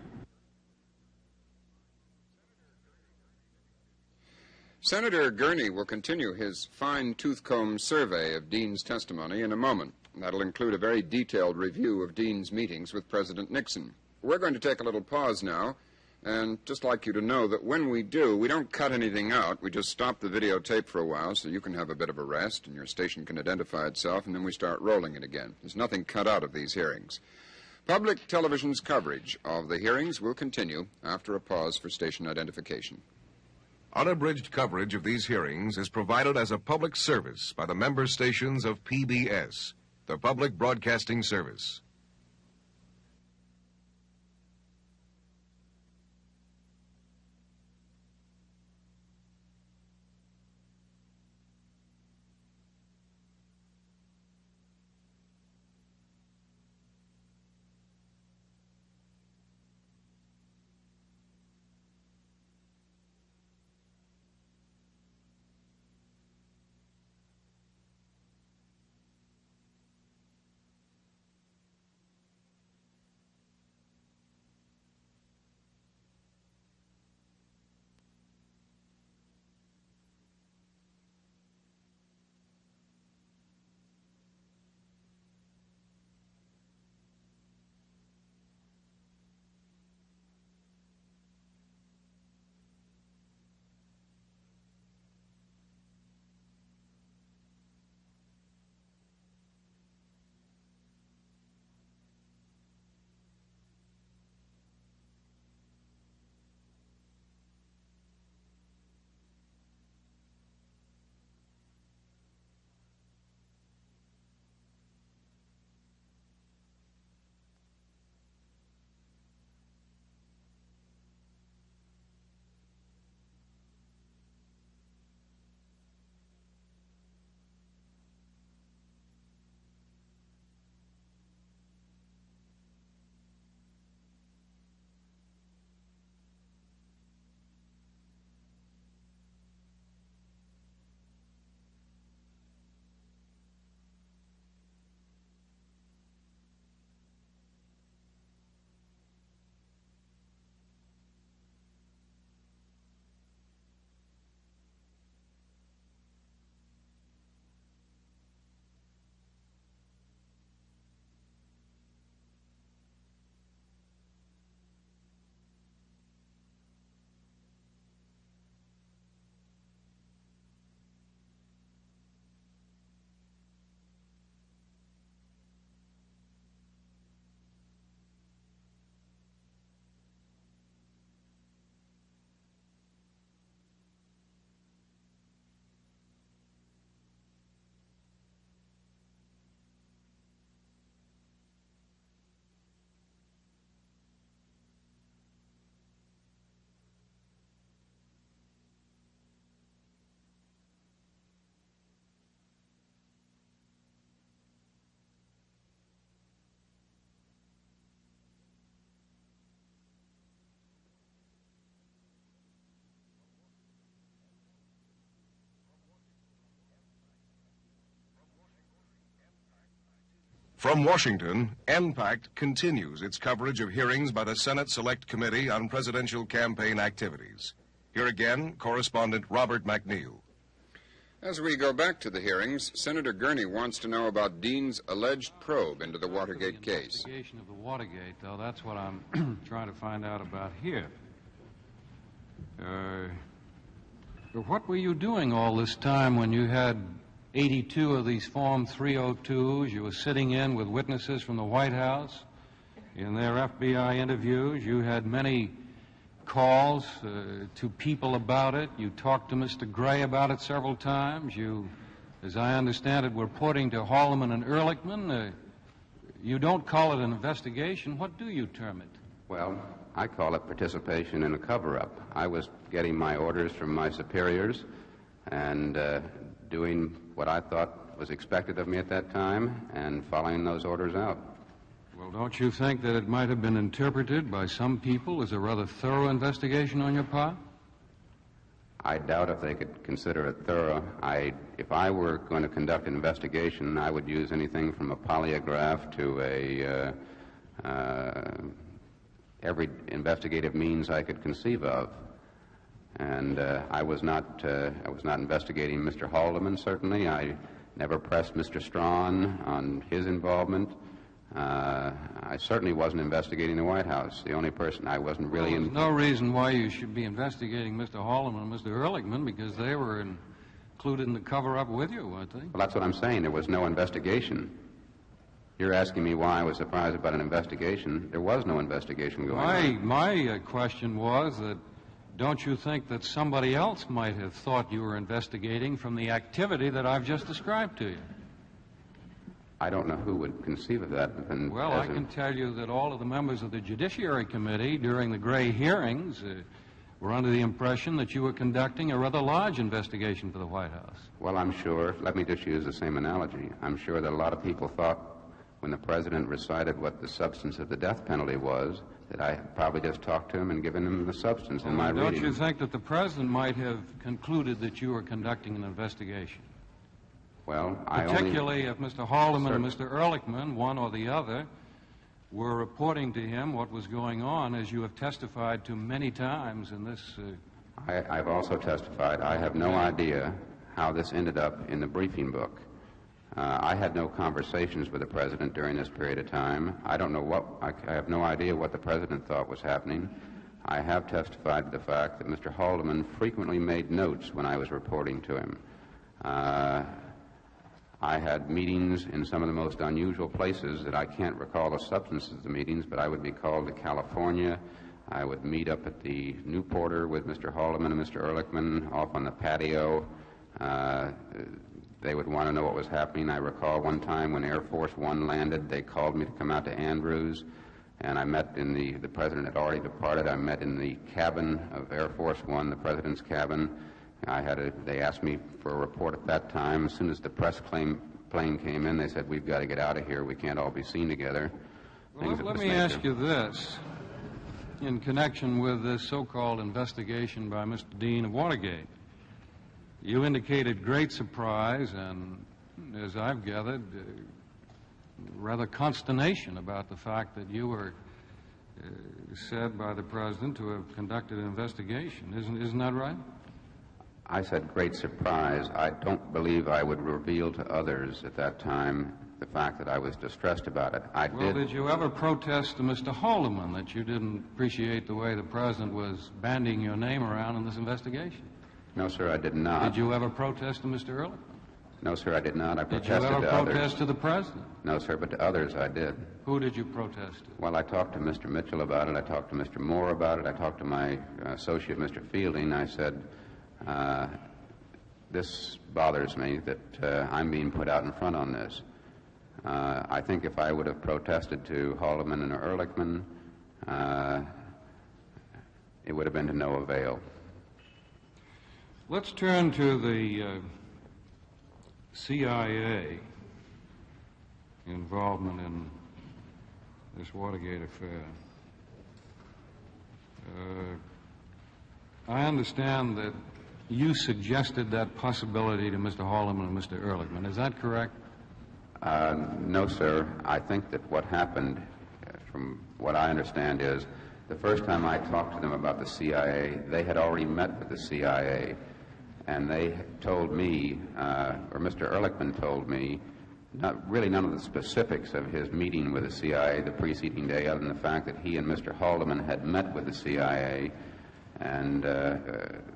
Senator Gurney will continue his fine tooth-comb survey of Dean's testimony in a moment. That'll include a very detailed review of Dean's meetings with President Nixon. We're going to take a little pause now, and just like you to know that when we do, we don't cut anything out. We just stop the videotape for a while so you can have a bit of a rest and your station can identify itself, and then we start rolling it again. There's nothing cut out of these hearings. Public television's coverage of the hearings will continue after a pause for station identification. Unabridged coverage of these hearings is provided as a public service by the member stations of PBS, the Public Broadcasting Service. From Washington, NPACT continues its coverage of hearings by the Senate Select Committee on Presidential Campaign Activities. Here again, correspondent Robert McNeil. As we go back to the hearings, Senator Gurney wants to know about Dean's alleged probe into the Watergate case. Investigation of the Watergate, though, that's what I'm trying to find out about here. What were you doing all this time when you had 82 of these Form 302s? You were sitting in with witnesses from the White House in their FBI interviews. You had many calls to people about it. You talked to Mr. Gray about it several times. You, as I understand it, were reporting to Haldeman and Ehrlichman. You don't call it an investigation. What do you term it? Well, I call it participation in a cover-up. I was getting my orders from my superiors and doing what I thought was expected of me at that time and following those orders out. Well, don't you think that it might have been interpreted by some people as a rather thorough investigation on your part? I doubt if they could consider it thorough. If I were going to conduct an investigation, I would use anything from a polygraph to every investigative means I could conceive of. And I was not investigating Mr. Haldeman, certainly. I never pressed Mr. Strawn on his involvement. I certainly wasn't investigating the White House. The only person I wasn't really... Well, there's no reason why you should be investigating Mr. Haldeman and Mr. Ehrlichman, because they were included in the cover-up with you, weren't they? Well, that's what I'm saying. There was no investigation. You're asking me why I was surprised about an investigation. There was no investigation going on. My question was that don't you think that somebody else might have thought you were investigating from the activity that I've just described to you? I don't know who would conceive of that. Well, I can tell you that all of the members of the Judiciary Committee during the Gray hearings were under the impression that you were conducting a rather large investigation for the White House. Well, I'm sure, let me just use the same analogy. I'm sure that a lot of people thought when the President recited what the substance of the death penalty was, that I probably just talked to him and given him the substance in my reading. Don't you think that the President might have concluded that you were conducting an investigation? Well, particularly if Mr. Haldeman and Mr. Ehrlichman, one or the other, were reporting to him what was going on, as you have testified to many times in this... I've also testified. I have no idea how this ended up in the briefing book. I had no conversations with the President during this period of time. I don't know what... I have no idea what the President thought was happening. I have testified to the fact that Mr. Haldeman frequently made notes when I was reporting to him. I had meetings in some of the most unusual places that I can't recall the substance of the meetings, but I would be called to California. I would meet up at the Newporter with Mr. Haldeman and Mr. Ehrlichman off on the patio. They would want to know what was happening. I recall one time when Air Force One landed, they called me to come out to Andrews, and I met in the President had already departed. I met in the cabin of Air Force One, the President's cabin. They asked me for a report at that time. As soon as the press plane came in, they said, we've got to get out of here. We can't all be seen together. Well, let me ask you this. In connection with this so-called investigation by Mr. Dean of Watergate, you indicated great surprise and, as I've gathered, rather consternation about the fact that you were said by the President to have conducted an investigation. Isn't that right? I said great surprise. I don't believe I would reveal to others at that time the fact that I was distressed about it. Did you ever protest to Mr. Haldeman that you didn't appreciate the way the President was bandying your name around in this investigation? No, sir, I did not. Did you ever protest to Mr. Ehrlichman? No, sir, I did not. I protested to others. Did you ever protest to the President? No, sir, but to others I did. Who did you protest to? Well, I talked to Mr. Mitchell about it. I talked to Mr. Moore about it. I talked to my associate, Mr. Fielding. I said, this bothers me that I'm being put out in front on this. I think if I would have protested to Haldeman and Ehrlichman, it would have been to no avail. Let's turn to the CIA involvement in this Watergate affair. I understand that you suggested that possibility to Mr. Haldeman and Mr. Ehrlichman. Is that correct? No, sir. I think that what happened, from what I understand, is the first time I talked to them about the CIA, they had already met with the CIA, and they told me, or Mr. Ehrlichman told me, really none of the specifics of his meeting with the CIA the preceding day, other than the fact that he and Mr. Haldeman had met with the CIA and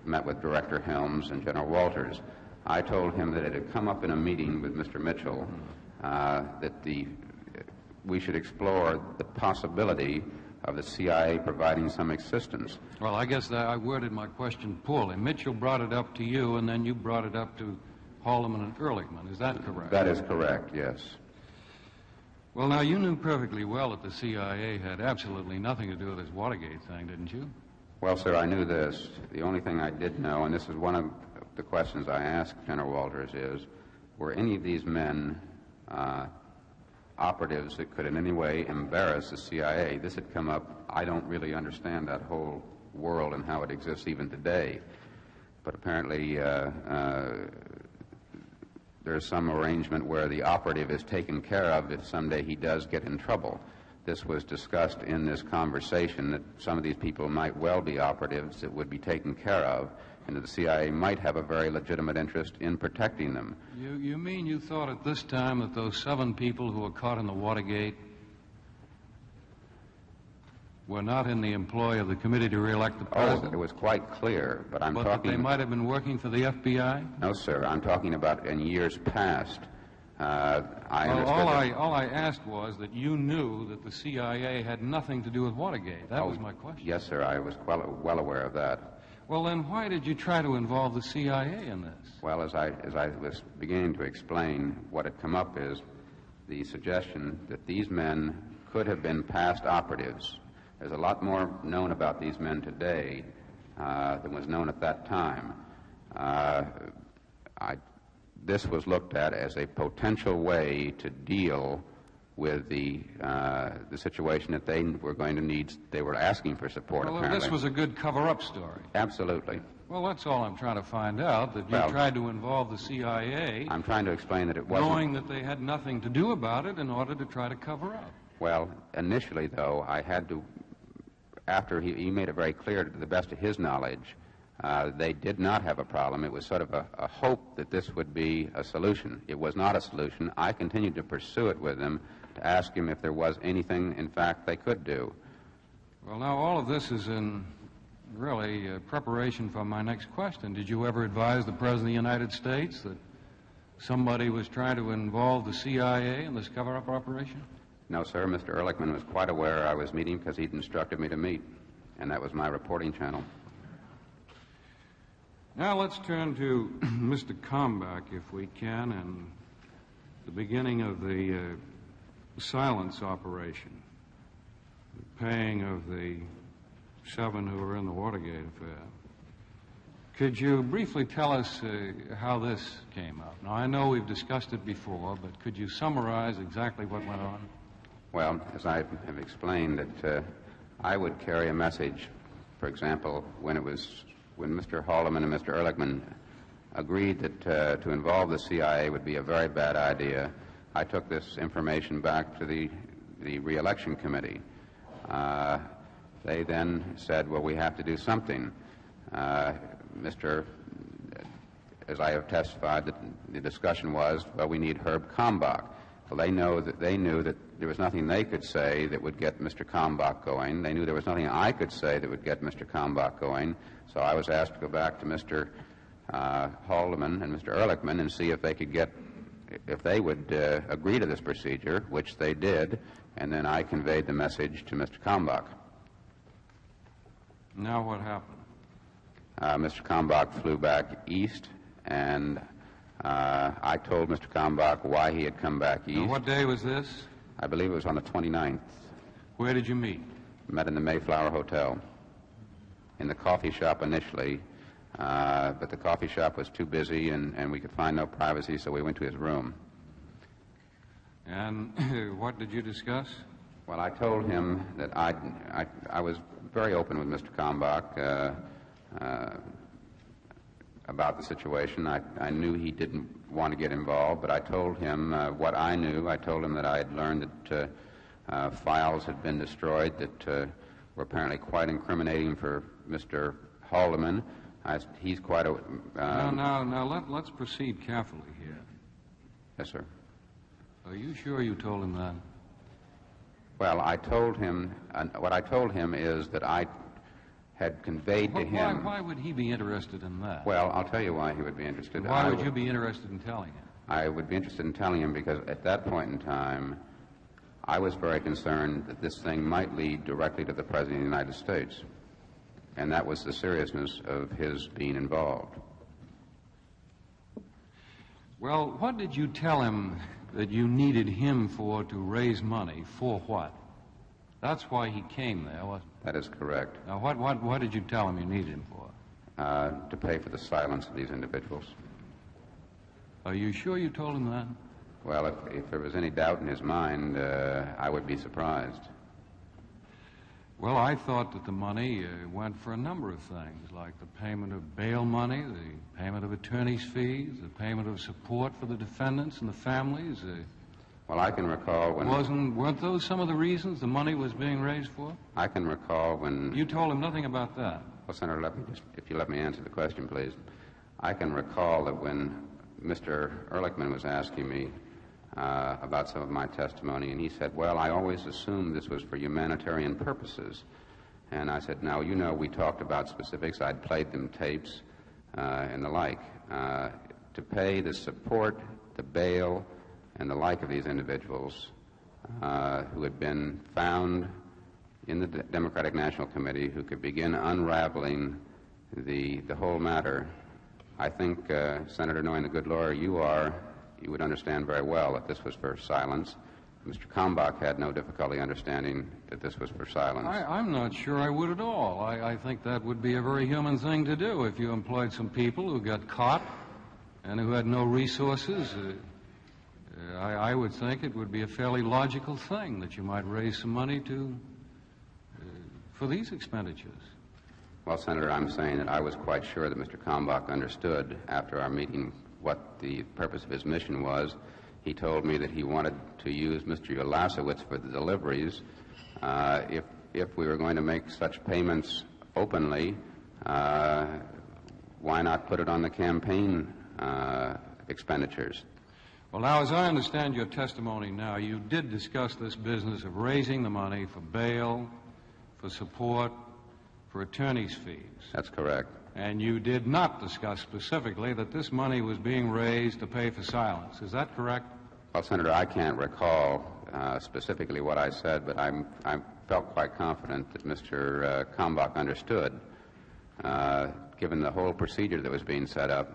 met with Director Helms and General Walters. I told him that it had come up in a meeting with Mr. Mitchell that we should explore the possibility of the CIA providing some assistance. Well, I guess that I worded my question poorly. Mitchell brought it up to you, and then you brought it up to Haldeman and Ehrlichman. Is that correct? That is correct, yes. Well, now, you knew perfectly well that the CIA had absolutely nothing to do with this Watergate thing, didn't you? Well, sir, I knew this. The only thing I did know, and this is one of the questions I asked General Walters, is, were any of these men operatives that could in any way embarrass the CIA? This had come up. I don't really understand that whole world and how it exists even today. But apparently there's some arrangement where the operative is taken care of if someday he does get in trouble. This was discussed in this conversation, that some of these people might well be operatives that would be taken care of, and that the CIA might have a very legitimate interest in protecting them. You mean you thought at this time that those 7 people who were caught in the Watergate were not in the employ of the Committee to Re-elect the President? Oh, it was quite clear, but I'm talking... But they might have been working for the FBI? No, sir. I'm talking about in years past. All I asked was that you knew that the CIA had nothing to do with Watergate. That was my question. Yes, sir. I was well aware of that. Well, then why did you try to involve the CIA in this? Well, as I was beginning to explain, what had come up is the suggestion that these men could have been past operatives. There's a lot more known about these men today than was known at that time. This was looked at as a potential way to deal with the situation that they were going to need. They were asking for support, well, apparently. This was a good cover-up story. Absolutely. Well, that's all I'm trying to find out, that you tried to involve the CIA... I'm trying to explain that it wasn't... ...knowing that they had nothing to do about it in order to try to cover up. Well, initially, though, I had to... After he made it very clear, to the best of his knowledge, they did not have a problem. It was sort of a hope that this would be a solution. It was not a solution. I continued to pursue it with them, to ask him if there was anything, in fact, they could do. Well, now, all of this is in really preparation for my next question. Did you ever advise the President of the United States that somebody was trying to involve the CIA in this cover-up operation? No, sir. Mr. Ehrlichman was quite aware I was meeting because he'd instructed me to meet, and that was my reporting channel. Now let's turn to Mr. Kalmbach, if we can, and the beginning of the silence operation, the paying of the 7 who were in the Watergate affair. Could you briefly tell us how this came up? Now, I know we've discussed it before, but could you summarize exactly what went on? Well, as I have explained, that I would carry a message, for example, when Mr. Haldeman and Mr. Ehrlichman agreed that to involve the CIA would be a very bad idea, I took this information back to the Re-election Committee. They then said, well, we have to do something. As I have testified, the discussion was, well, we need Herb Kalmbach. Well, they knew that there was nothing they could say that would get Mr. Kalmbach going. They knew there was nothing I could say that would get Mr. Kalmbach going. So I was asked to go back to Mr. Haldeman and Mr. Ehrlichman and see if they would agree to this procedure, which they did, and then I conveyed the message to Mr. Kalmbach. Now what happened? Mr. Kalmbach flew back east, and I told Mr. Kalmbach why he had come back east. Now, what day was this? I believe it was on the 29th. Where did you meet? Met in the Mayflower Hotel. In the coffee shop initially, but the coffee shop was too busy and we could find no privacy, so we went to his room. And what did you discuss? Well, I told him that I was very open with Mr. Kalmbach. about the situation. I knew he didn't want to get involved, but I told him what I knew. I told him that I had learned that files had been destroyed that were apparently quite incriminating for Mr. Haldeman. He's quite a... Now, let's proceed carefully here. Yes, sir. Are you sure you told him that? Well, I told him... what I told him is that I had conveyed to him... Why would he be interested in that? Well, I'll tell you why he would be interested. Why would you be interested in telling him? I would be interested in telling him because at that point in time, I was very concerned that this thing might lead directly to the President of the United States. And that was the seriousness of his being involved. Well, what did you tell him that you needed him for to raise money? For what? That's why he came there, wasn't it? That is correct. Now, what did you tell him you needed him for? To pay for the silence of these individuals. Are you sure you told him that? Well, if there was any doubt in his mind, I would be surprised. Well, I thought that the money went for a number of things, like the payment of bail money, the payment of attorney's fees, the payment of support for the defendants and the families. Well, I can recall when... Weren't those some of the reasons the money was being raised for? I can recall when... You told him nothing about that. Well, Senator, if you let me answer the question, please. I can recall that when Mr. Ehrlichman was asking me about some of my testimony, and he said, well, I always assumed this was for humanitarian purposes. And I said, now, you know, we talked about specifics. I'd played them tapes and the like. To pay the support, the bail, and the like of these individuals who had been found in the Democratic National Committee who could begin unraveling the whole matter. I think, Senator, knowing the good lawyer you are, you would understand very well that this was for silence. Mr. Kalmbach had no difficulty understanding that this was for silence. I'm not sure I would at all. I think that would be a very human thing to do if you employed some people who got caught and who had no resources. I would think it would be a fairly logical thing that you might raise some money for these expenditures. Well, Senator, I'm saying that I was quite sure that Mr. Kalmbach understood after our meeting what the purpose of his mission was. He told me that he wanted to use Mr. Ulasewicz for the deliveries. If we were going to make such payments openly, why not put it on the campaign expenditures? Well, now, as I understand your testimony now, you did discuss this business of raising the money for bail, for support, for attorney's fees. That's correct. And you did not discuss specifically that this money was being raised to pay for silence. Is that correct? Well, Senator, I can't recall specifically what I said, but I felt quite confident that Mr. Kalmbach understood, given the whole procedure that was being set up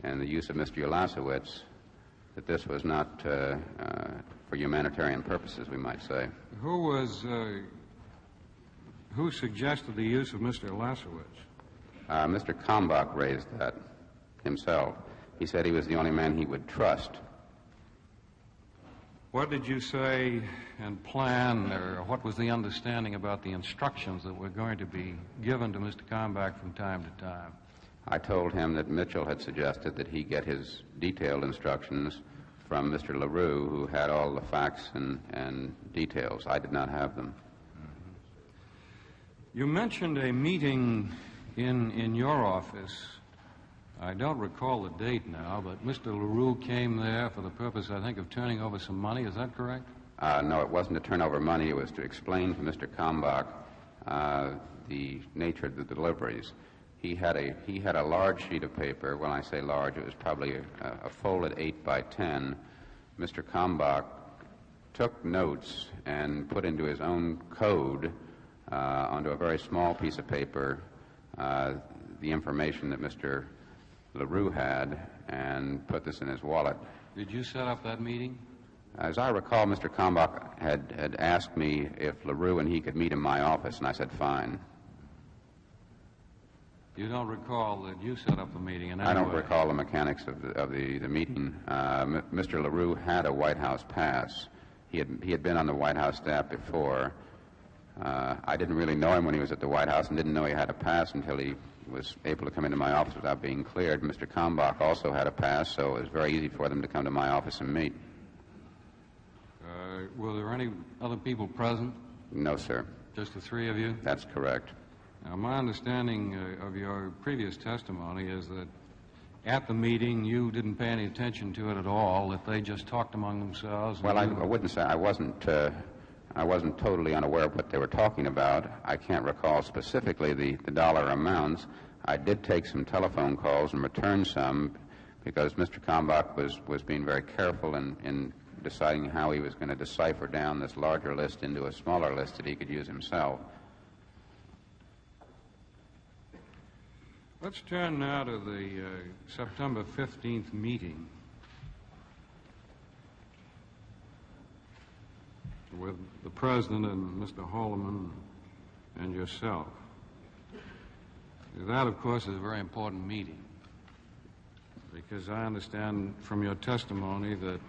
and the use of Mr. Ulasewicz, that this was not for humanitarian purposes, we might say. Who suggested the use of Mr. Ulasewicz? Mr. Kalmbach raised that himself. He said he was the only man he would trust. What did you say and plan, or what was the understanding about the instructions that were going to be given to Mr. Kalmbach from time to time? I told him that Mitchell had suggested that he get his detailed instructions from Mr. LaRue, who had all the facts and details. I did not have them. You mentioned a meeting in your office. I don't recall the date now, but Mr. LaRue came there for the purpose, I think, of turning over some money. Is that correct? No, it wasn't to turn over money. It was to explain to Mr. Kalmbach the nature of the deliveries. He had a large sheet of paper. When I say large, it was probably a folded 8 by 10. Mr. Kalmbach took notes and put into his own code onto a very small piece of paper the information that Mr. LaRue had and put this in his wallet. Did you set up that meeting? As I recall, Mr. Kalmbach had asked me if LaRue and he could meet in my office, and I said fine. You don't recall that you set up the meeting in any way? I don't recall the mechanics of the meeting. Mr. LaRue had a White House pass. He had been on the White House staff before. I didn't really know him when he was at the White House and didn't know he had a pass until he was able to come into my office without being cleared. Mr. Kalmbach also had a pass, so it was very easy for them to come to my office and meet. Were there any other people present? No, sir. Just the three of you? That's correct. Now, my understanding of your previous testimony is that at the meeting you didn't pay any attention to it at all, that they just talked among themselves. Well, I wouldn't say I wasn't totally unaware of what they were talking about. I can't recall specifically the dollar amounts. I did take some telephone calls and return some because Mr. Kalmbach was being very careful in deciding how he was going to decipher down this larger list into a smaller list that he could use himself. Let's turn now to the September 15th meeting with the President and Mr. Holloman and yourself. That, of course, is a very important meeting because I understand from your testimony that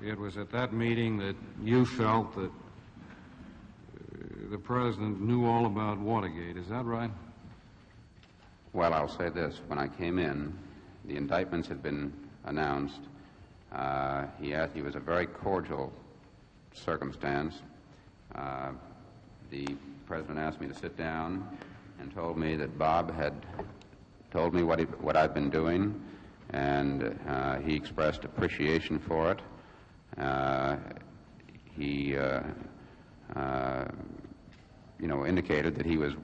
it was at that meeting that you felt that the President knew all about Watergate. Is that right? Well, I'll say this. When I came in, the indictments had been announced. He was a very cordial circumstance. The President asked me to sit down and told me that Bob had told me what I'd been doing, and he expressed appreciation for it. He indicated that he was,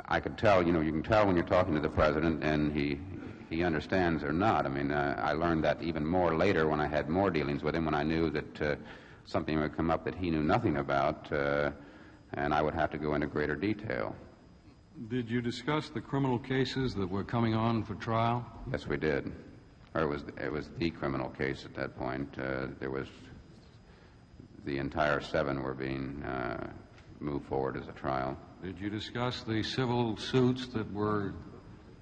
I could tell, you can tell when you're talking to the President and he understands or not. I mean, I learned that even more later when I had more dealings with him, when I knew that something would come up that he knew nothing about, and I would have to go into greater detail. Did you discuss the criminal cases that were coming on for trial? Yes, we did. Or it was the criminal case at that point. There was the entire 7 were being moved forward as a trial. Did you discuss the civil suits that were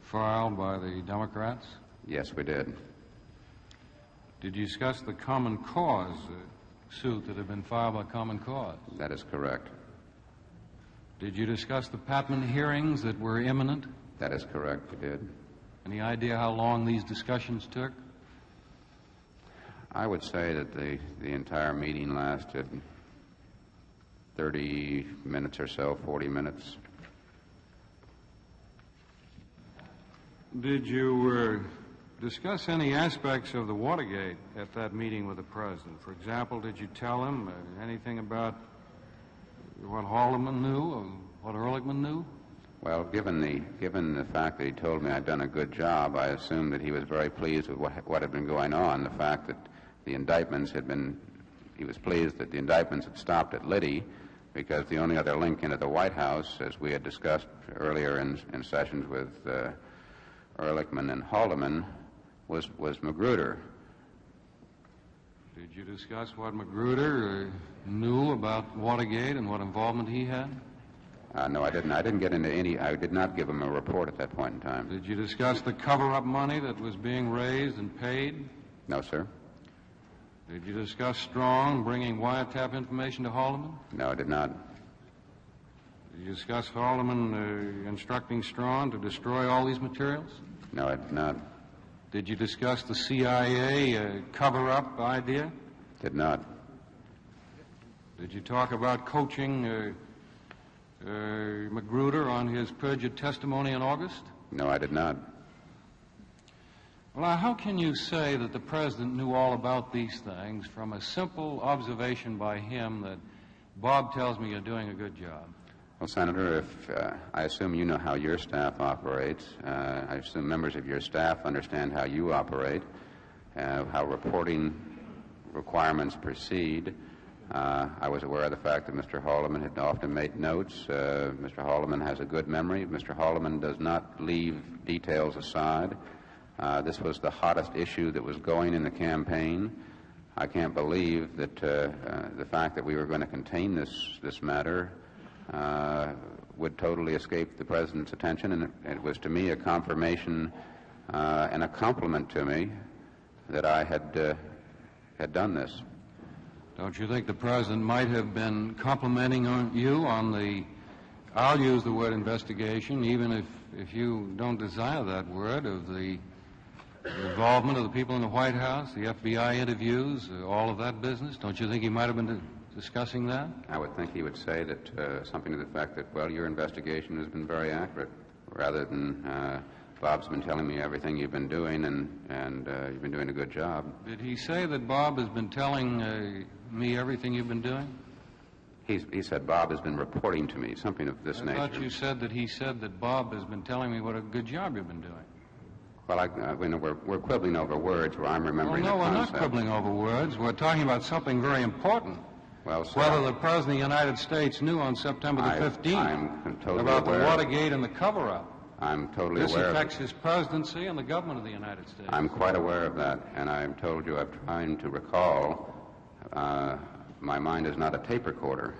filed by the Democrats? Yes, we did. Did you discuss the Common Cause suit that had been filed by Common Cause? That is correct. Did you discuss the Patman hearings that were imminent? That is correct, we did. Any idea how long these discussions took? I would say that the entire meeting lasted 30 minutes or so, 40 minutes. Did you discuss any aspects of the Watergate at that meeting with the President? For example, did you tell him anything about what Haldeman knew or what Ehrlichman knew? Well, given the fact that he told me I'd done a good job, I assumed that he was very pleased with what had been going on. The fact that the indictments he was pleased that the indictments had stopped at Liddy, because the only other link into the White House, as we had discussed earlier in sessions with Ehrlichman and Haldeman, was Magruder. Did you discuss what Magruder knew about Watergate and what involvement he had? No, I didn't. I didn't get into any. I did not give him a report at that point in time. Did you discuss the cover-up money that was being raised and paid? No, sir. Did you discuss Strong bringing wiretap information to Haldeman? No, I did not. Did you discuss Haldeman instructing Strong to destroy all these materials? No, I did not. Did you discuss the CIA cover-up idea? Did not. Did you talk about coaching Magruder on his perjured testimony in August? No, I did not. Well, now, how can you say that the President knew all about these things from a simple observation by him that Bob tells me you're doing a good job? Well, Senator, I assume you know how your staff operates. I assume members of your staff understand how you operate, how reporting requirements proceed. I was aware of the fact that Mr. Haldeman had often made notes. Mr. Haldeman has a good memory. Mr. Haldeman does not leave details aside. This was the hottest issue that was going in the campaign. I can't believe that the fact that we were going to contain this matter would totally escape the President's attention, and it was to me a confirmation and a compliment to me that I had done this. Don't you think the President might have been complimenting you on the, I'll use the word investigation, even if you don't desire that word, of the involvement of the people in the White House, the FBI interviews, all of that business? Don't you think he might have been discussing that? I would think he would say that something to the fact that, well, your investigation has been very accurate, rather than Bob's been telling me everything you've been doing, and you've been doing a good job. Did he say that Bob has been telling me everything you've been doing? He said Bob has been reporting to me, something of this nature. I thought you said that he said that Bob has been telling me what a good job you've been doing. Well, we're quibbling over words where I'm remembering the concept. No, we're not quibbling over words. We're talking about something very important. Well, sir, whether the President of the United States knew on September the 15th about the Watergate and the cover-up. I'm totally aware of it. This affects his presidency and the government of the United States. I'm quite aware of that, and I've told you I'm trying to recall. My mind is not a tape recorder.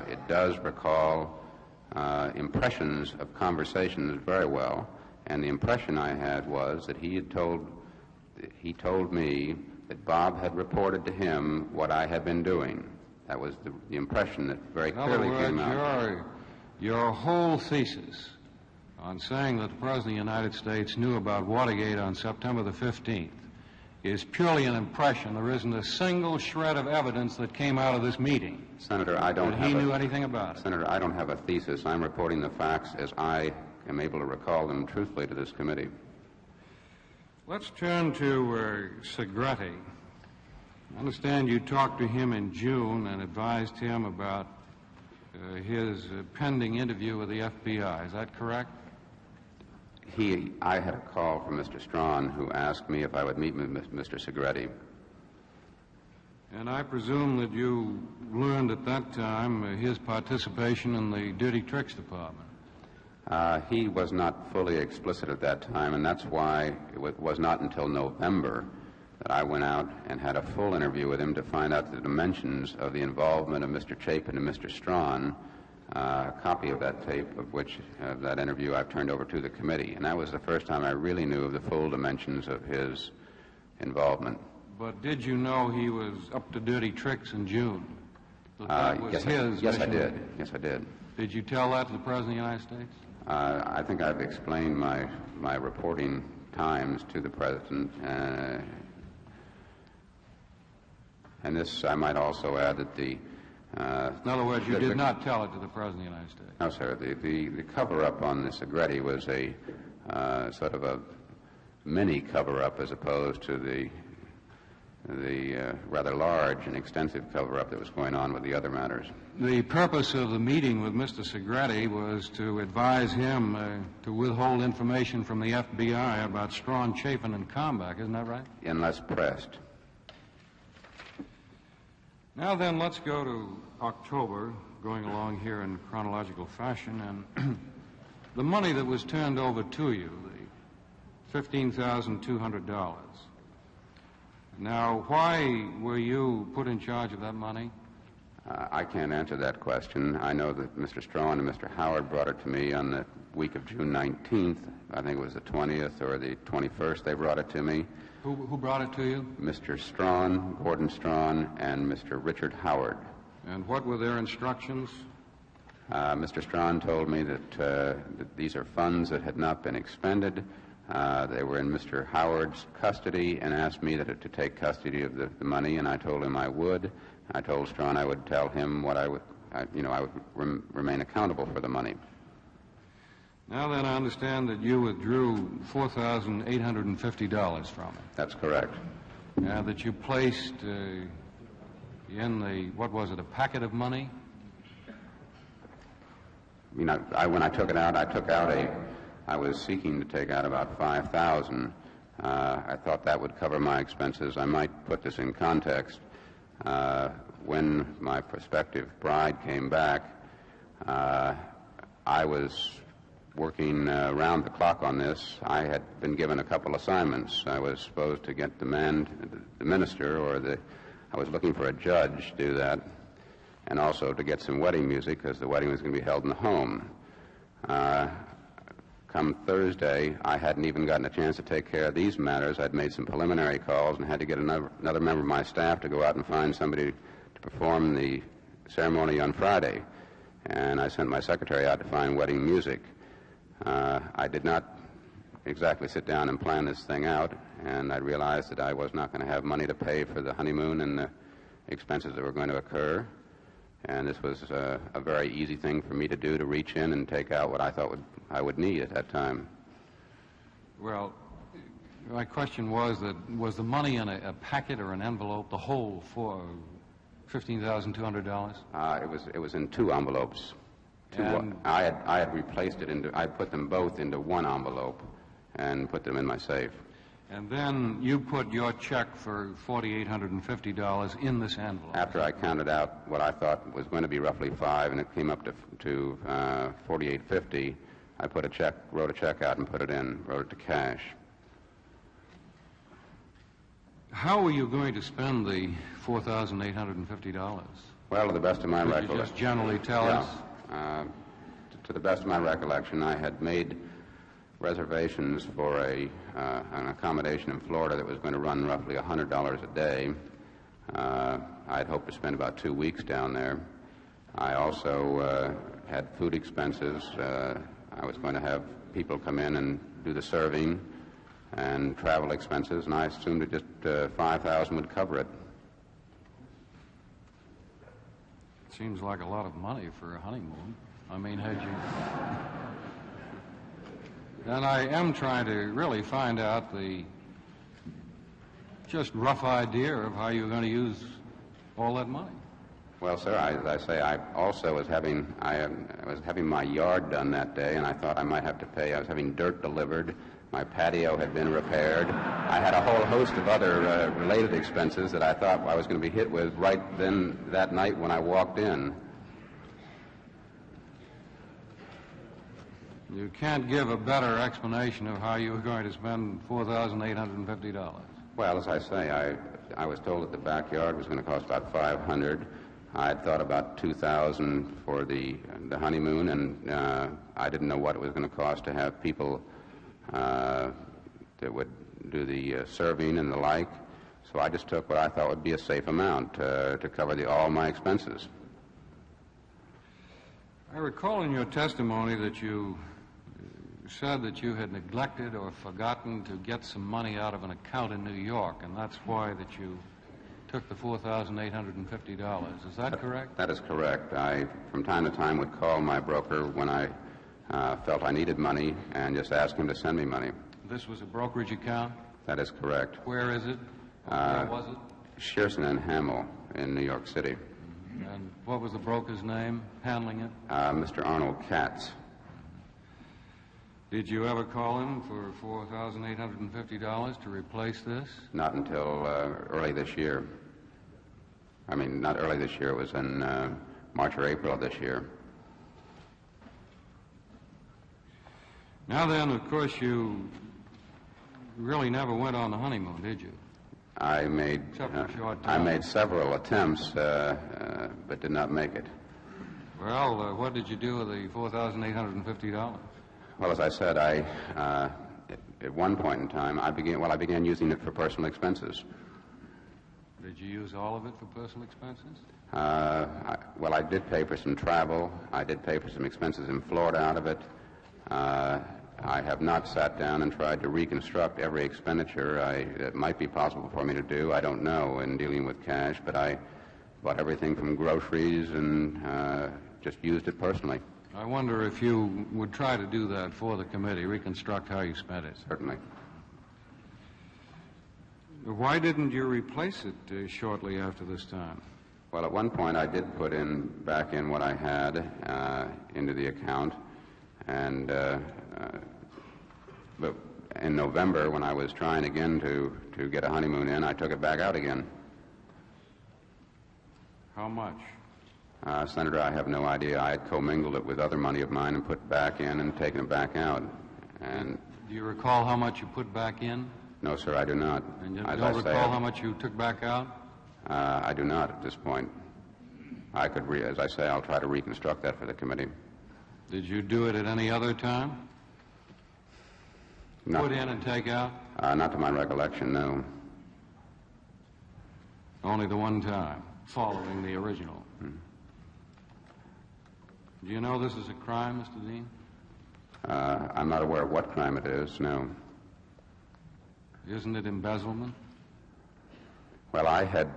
It does recall impressions of conversations very well, and the impression I had was that he told me that Bob had reported to him what I had been doing. That was the impression that very clearly came out. In other words, your whole thesis on saying that the President of the United States knew about Watergate on September the 15th is purely an impression. There isn't a single shred of evidence that came out of this meeting. Senator, I don't that he knew anything about it. Senator, I don't have a thesis. I'm reporting the facts as I am able to recall them truthfully to this committee. Let's turn to Segretti. I understand you talked to him in June and advised him about his pending interview with the FBI. Is that correct? I had a call from Mr. Strawn, who asked me if I would meet with Mr. Segretti. And I presume that you learned at that time his participation in the Dirty Tricks Department. He was not fully explicit at that time, and that's why it was not until November that I went out and had a full interview with him to find out the dimensions of the involvement of Mr. Chapin and Mr. Strawn. A copy of that tape, of that interview, I've turned over to the committee, and that was the first time I really knew of the full dimensions of his involvement. But did you know he was up to dirty tricks in June? Yes, I did. Yes, I did. Did you tell that to the President of the United States? I think I've explained my reporting times to the President. And this, I might also add that in other words, you did not tell it to the President of the United States? No, sir. The cover-up on the Segretti was a sort of a mini cover-up as opposed to the rather large and extensive cover-up that was going on with the other matters. The purpose of the meeting with Mr. Segretti was to advise him to withhold information from the FBI about Strawn, Chapin, and Kalmbach. Isn't that right? Unless pressed. Now then, let's go to October, going along here in chronological fashion, and the money that was turned over to you, the $15,200. Now, why were you put in charge of that money? I can't answer that question. I know that Mr. Strawn and Mr. Howard brought it to me on the week of June 19th. I think it was the 20th or the 21st they brought it to me. Who brought it to you? Mr. Strawn, Gordon Strawn, and Mr. Richard Howard. And what were their instructions? Mr. Strawn told me that these are funds that had not been expended. They were in Mr. Howard's custody and asked me to take custody of the money, and I told him I would. I told Strawn I would tell him what I would remain accountable for the money. Now then, I understand that you withdrew $4,850 from it. That's correct. That you placed in what was it, a packet of money? When I took it out, I was seeking to take out about $5,000. I thought that would cover my expenses. I might put this in context. When my prospective bride came back, I was working round the clock on this. I had been given a couple assignments. I was supposed to get the minister, I was looking for a judge to do that, and also to get some wedding music, because the wedding was going to be held in the home. Come Thursday, I hadn't even gotten a chance to take care of these matters. I'd made some preliminary calls and had to get another member of my staff to go out and find somebody to perform the ceremony on Friday, and I sent my secretary out to find wedding music. I did not exactly sit down and plan this thing out, and I realized that I was not going to have money to pay for the honeymoon and the expenses that were going to occur. And this was a very easy thing for me to do, to reach in and take out what I thought I would need at that time. Well, my question was was the money in a packet or an envelope, the whole for $15,200? It was in two envelopes. I had replaced it I put them both into one envelope and put them in my safe. And then you put your check for $4,850 in this envelope. After I counted out what I thought was going to be roughly $5, and it came up to $4,850, I wrote a check out and wrote it to cash. How were you going to spend the $4,850? Well, to the best of my recollection. Could you just generally tell us? To the best of my recollection, I had made reservations for an accommodation in Florida that was going to run roughly $100 a day. I'd hoped to spend about 2 weeks down there. I also had food expenses. I was going to have people come in and do the serving, and travel expenses, and I assumed that just $5,000 would cover it. Seems like a lot of money for a honeymoon. I mean, had you... And I am trying to really find out the just rough idea of how you're going to use all that money. Well, sir, as I say, I also was having my yard done that day, and I thought I might have to pay. I was having dirt delivered. My patio had been repaired. I had a whole host of other related expenses that I thought I was going to be hit with right then that night when I walked in. You can't give a better explanation of how you were going to spend $4,850. Well, as I say, I was told that the backyard was going to cost about $500. I had thought about $2,000 for the honeymoon, and I didn't know what it was going to cost to have people that would do the serving and the like. So I just took what I thought would be a safe amount to cover all my expenses. I recall in your testimony that you said that you had neglected or forgotten to get some money out of an account in New York, and that's why that you took the $4,850. Is that correct? That is correct. I, from time to time, would call my broker when I felt I needed money and just ask him to send me money. This was a brokerage account? That is correct. Where is it? Where was it? Shearson and Hamill in New York City. And what was the broker's name handling it? Mr. Arnold Katz. Did you ever call him for $4,850 to replace this? Not until early this year. I mean, not early this year. It was in March or April of this year. Now then, of course, you really never went on the honeymoon, did you? I made several attempts, but did not make it. Well, what did you do with the $4,850? Well, as I said, at one point in time, I began using it for personal expenses. Did you use all of it for personal expenses? I did pay for some travel. I did pay for some expenses in Florida out of it. I have not sat down and tried to reconstruct every expenditure. It might be possible for me to do. I don't know in dealing with cash, but I bought everything from groceries and just used it personally. I wonder if you would try to do that for the committee, reconstruct how you spent it. Certainly. Why didn't you replace it shortly after this time? Well, at one point I did put back in what I had into the account, and but in November, when I was trying again to get a honeymoon in, I took it back out again. How much? Senator, I have no idea. I had commingled it with other money of mine and put it back in and taken it back out. And do you recall how much you put back in? No, sir, I do not. And you don't recall how much you took back out? I do not at this point. I could, as I say, I'll try to reconstruct that for the committee. Did you do it at any other time? No. Put in and take out? Not to my recollection, no. Only the one time? following the original. Do you know this is a crime, Mr. Dean? I'm not aware of what crime it is, no. Isn't it embezzlement? Well, I had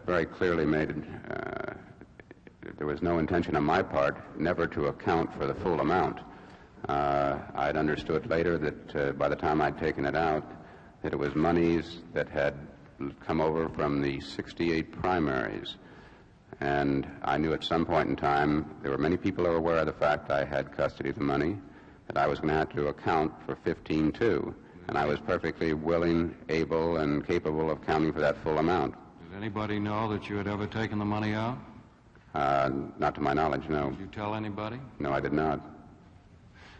very clearly made there was no intention on my part never to account for the full amount. I'd understood later that by the time I'd taken it out, that it was monies that had come over from the 68 primaries. And I knew at some point in time there were many people who were aware of the fact I had custody of the money, that I was going to have to account for 15 too. And I was perfectly willing, able, and capable of accounting for that full amount. Did anybody know that you had ever taken the money out? Not to my knowledge, no. Did you tell anybody? No, I did not.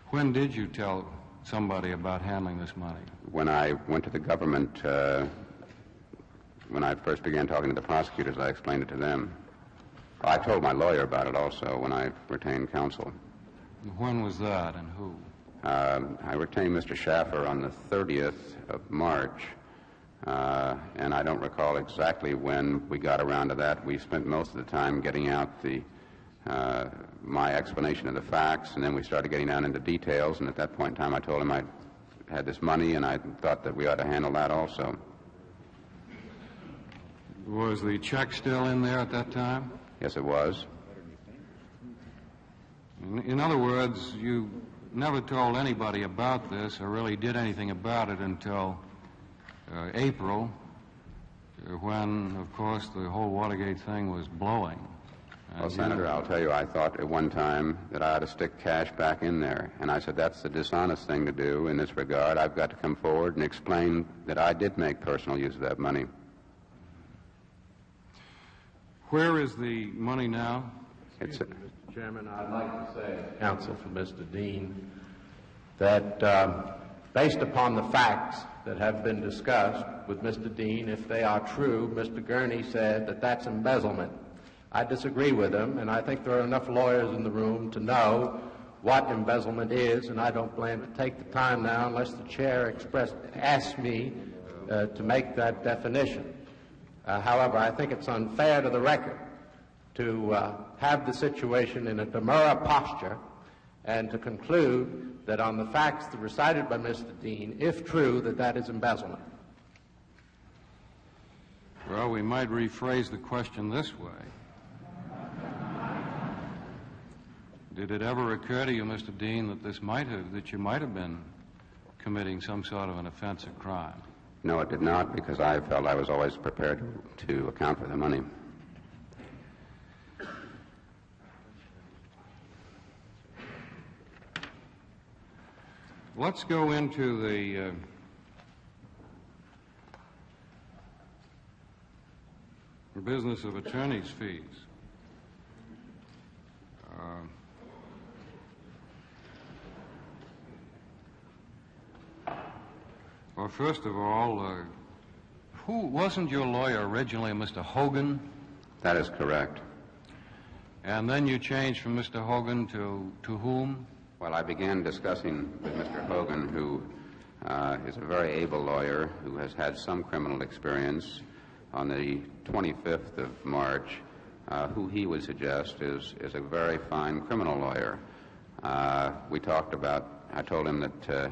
When did you tell somebody about handling this money? When I went to the government, when I first began talking to the prosecutors, I explained it to them. I told my lawyer about it also when I retained counsel. When was that and who? I retained Mr. Schaffer on the 30th of March, and I don't recall exactly when we got around to that. We spent most of the time getting out my explanation of the facts, and then we started getting down into details, and at that point in time I told him I had this money and I thought that we ought to handle that also. Was the check still in there at that time? Yes, it was. In other words, you never told anybody about this or really did anything about it until April, when, of course, the whole Watergate thing was blowing. Well, Senator, I'll tell you, I thought at one time that I ought to stick cash back in there. And I said, that's the dishonest thing to do in this regard. I've got to come forward and explain that I did make personal use of that money. Where is the money now? It's Mr. Chairman, I'd like to say, counsel for Mr. Dean, that based upon the facts that have been discussed with Mr. Dean, if they are true, Mr. Gurney said that that's embezzlement. I disagree with him, and I think there are enough lawyers in the room to know what embezzlement is, and I don't plan to take the time now unless the chair asks me to make that definition. However, I think it's unfair to the record to have the situation in a demurrer posture and to conclude that on the facts that recited by Mr. Dean, if true, that that is embezzlement. Well, we might rephrase the question this way. Did it ever occur to you, Mr. Dean, that you might have been committing some sort of an offensive crime? No, it did not, because I felt I was always prepared to account for the money. Let's go into the business of attorney's fees. Well, first of all, who wasn't your lawyer originally, Mr. Hogan? That is correct. And then you changed from Mr. Hogan to whom? Well, I began discussing with Mr. Hogan, who is a very able lawyer who has had some criminal experience, on the 25th of March, who he would suggest is a very fine criminal lawyer. We talked about, I told him that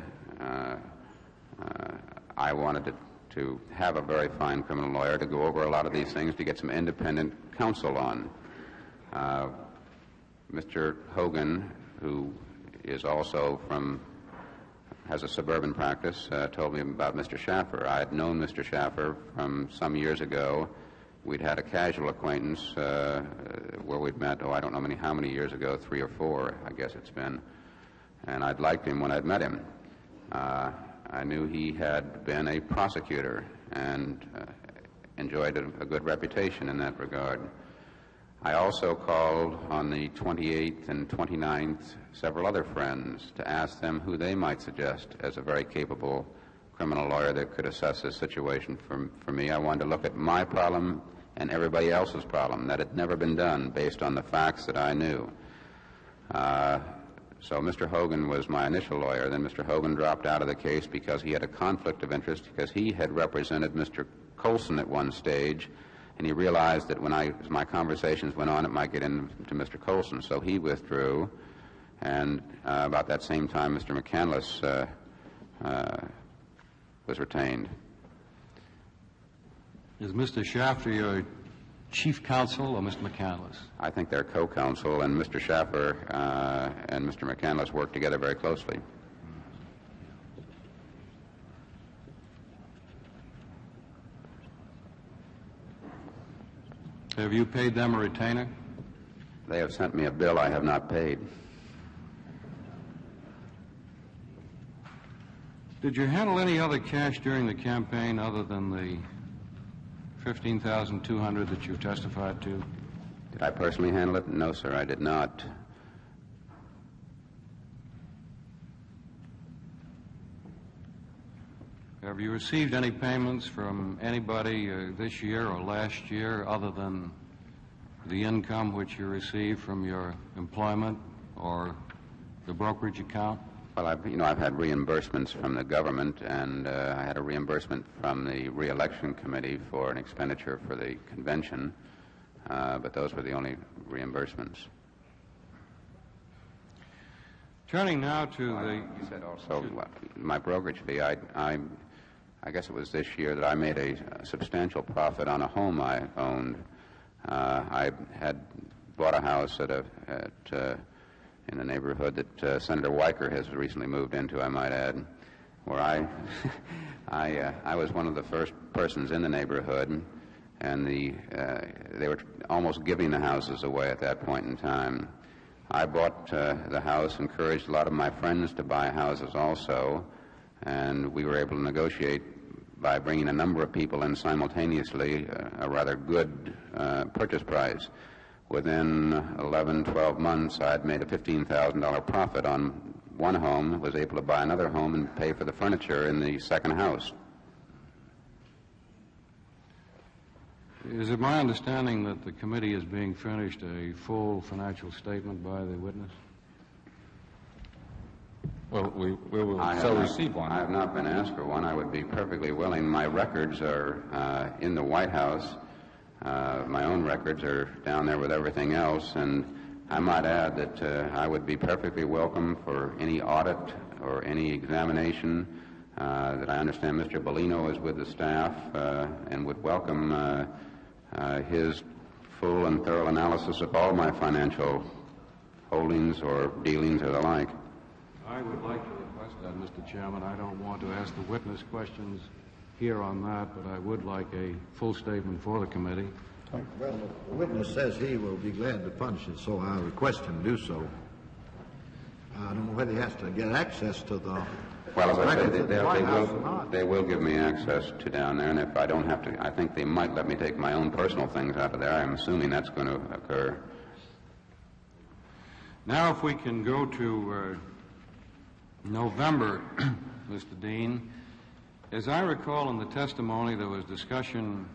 I wanted to have a very fine criminal lawyer to go over a lot of these things, to get some independent counsel on. Mr. Hogan, who is also has a suburban practice, told me about Mr. Schaffer. I had known Mr. Schaffer from some years ago. We'd had a casual acquaintance where we'd met, I don't know how many years ago, 3 or 4, I guess it's been. And I'd liked him when I'd met him. I knew he had been a prosecutor and enjoyed a good reputation in that regard. I also called on the 28th and 29th several other friends to ask them who they might suggest as a very capable criminal lawyer that could assess this situation for me. I wanted to look at my problem and everybody else's problem. That had never been done based on the facts that I knew. So Mr. Hogan was my initial lawyer. Then Mr. Hogan dropped out of the case because he had a conflict of interest, because he had represented Mr. Colson at one stage and he realized that as my conversations went on, it might get into Mr. Colson, so he withdrew. And about that same time, Mr. McCandless was retained. Is Mr. Schuster your chief counsel or Mr. McCandless? I think they're co-counsel, and Mr. Schuster and Mr. McCandless work together very closely. Have you paid them a retainer? They have sent me a bill I have not paid. Did you handle any other cash during the campaign other than the $15,200 that you testified to? Did I personally handle it? No, sir, I did not. Have you received any payments from anybody this year or last year other than the income which you received from your employment or the brokerage account? Well, I've had reimbursements from the government, and I had a reimbursement from the re-election committee for an expenditure for the convention, but those were the only reimbursements. Turning now to the... You said also my brokerage fee. I guess it was this year that I made a substantial profit on a home I owned. I had bought a house in the neighborhood that Senator Weicker has recently moved into, I might add, where I was one of the first persons in the neighborhood, and they were almost giving the houses away at that point in time. I bought the house, encouraged a lot of my friends to buy houses also, and we were able to negotiate by bringing a number of people in simultaneously a rather good purchase price. Within 11, 12 months, I had made a $15,000 profit on one home, was able to buy another home and pay for the furniture in the second house. Is it my understanding that the committee is being furnished a full financial statement by the witness? Well, we will receive one. I have not been asked for one. I would be perfectly willing. My records are in the White House. My own records are down there with everything else, and I might add that I would be perfectly welcome for any audit or any examination that I understand Mr. Bellino is with the staff and would welcome his full and thorough analysis of all my financial holdings or dealings or the like. I would like to request that, Mr. Chairman. I don't want to ask the witness questions here on that, but I would like a full statement for the committee. Well, the witness says he will be glad to furnish it, so I request him to do so. I don't know whether he has to get access to the... Well, as I say, they will give me access to down there, and if I don't have to, I think they might let me take my own personal things out of there. I'm assuming that's going to occur. Now, if we can go to November, Mr. Dean. As I recall in the testimony, there was discussion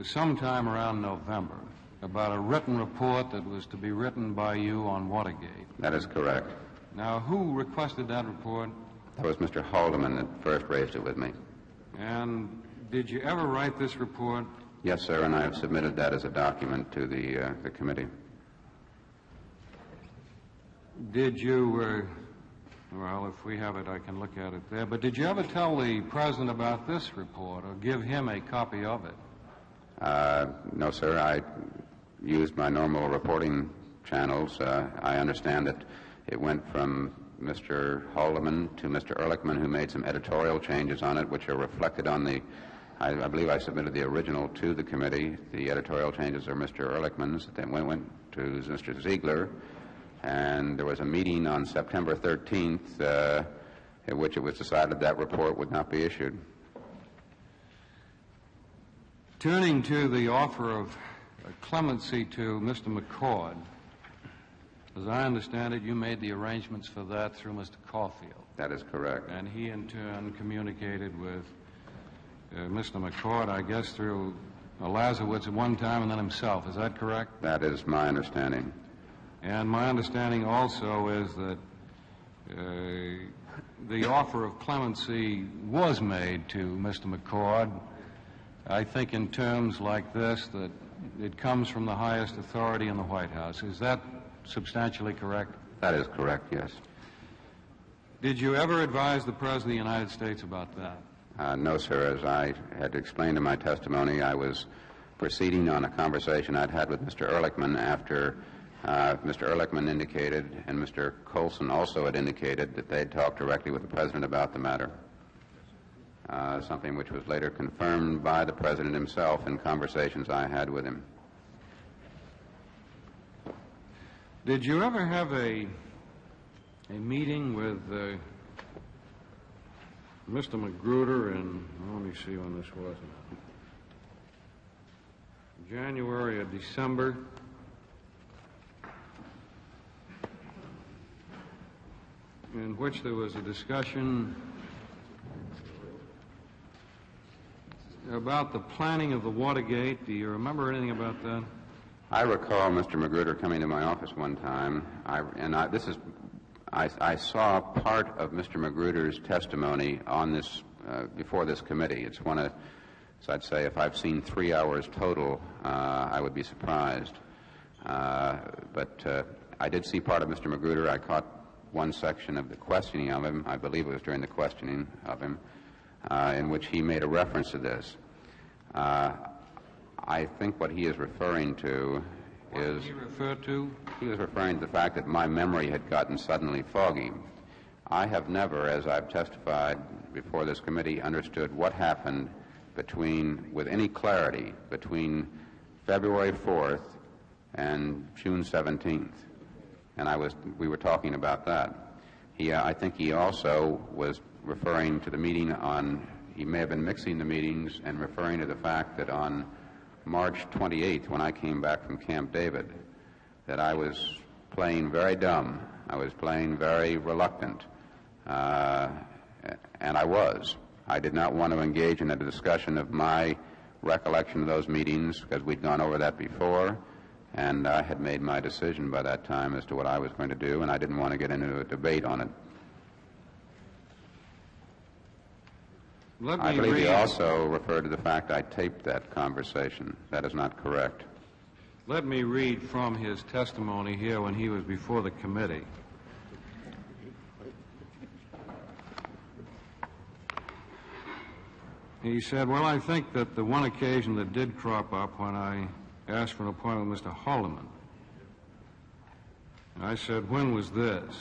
sometime around November about a written report that was to be written by you on Watergate. That is correct. Now, who requested that report? That was Mr. Haldeman that first raised it with me. And did you ever write this report? Yes, sir, and I have submitted that as a document to the committee. Did you, well, if we have it, I can look at it there, but did you ever tell the President about this report or give him a copy of it? No, sir. I used my normal reporting channels. I understand that it went from Mr. Haldeman to Mr. Ehrlichman, who made some editorial changes on it, which are reflected on the... I believe I submitted the original to the committee. The editorial changes are Mr. Ehrlichman's. Then went to Mr. Ziegler, and there was a meeting on September 13th at which it was decided that report would not be issued. Turning to the offer of clemency to Mr. McCord, as I understand it, you made the arrangements for that through Mr. Caulfield. That is correct. And he, in turn, communicated with Mr. McCord, I guess, through Lazowitz at one time and then himself. Is that correct? That is my understanding. And my understanding also is that the offer of clemency was made to Mr. McCord I think in terms like this that it comes from the highest authority in the White House. Is that substantially correct? That is correct, yes. Did you ever advise the President of the United States about that? No, sir. As I had explained in my testimony, I was proceeding on a conversation I'd had with Mr. Ehrlichman after Mr. Ehrlichman indicated, and Mr. Colson also had indicated, that they'd talked directly with the President about the matter, something which was later confirmed by the President himself in conversations I had with him. Did you ever have a meeting with Mr. Magruder in, let me see when this was, January or December? In which there was a discussion about the planning of the Watergate. Do you remember anything about that? I recall Mr. Magruder coming to my office one time, I saw part of Mr. Magruder's testimony on this, before this committee. It's one of, so I'd say if I've seen 3 hours total, I would be surprised. But I did see part of Mr. Magruder. I caught one section of the questioning of him, I believe it was during the questioning of him, in which he made a reference to this. I think what he is referring to is... What did he refer to? He was referring to the fact that my memory had gotten suddenly foggy. I have never, as I've testified before this committee, understood what happened with any clarity, between February 4th and June 17th. And we were talking about that. I think he also was referring to the meeting he may have been mixing the meetings and referring to the fact that on March 28th, when I came back from Camp David, that I was playing very dumb. I was playing very reluctant. And I was. I did not want to engage in a discussion of my recollection of those meetings because we'd gone over that before, and I had made my decision by that time as to what I was going to do, and I didn't want to get into a debate on it. I believe he also referred to the fact I taped that conversation. That is not correct. Let me read from his testimony here when he was before the committee. He said, well, I think that the one occasion that did crop up when I asked for an appointment with Mr. Haldeman. I said, when was this?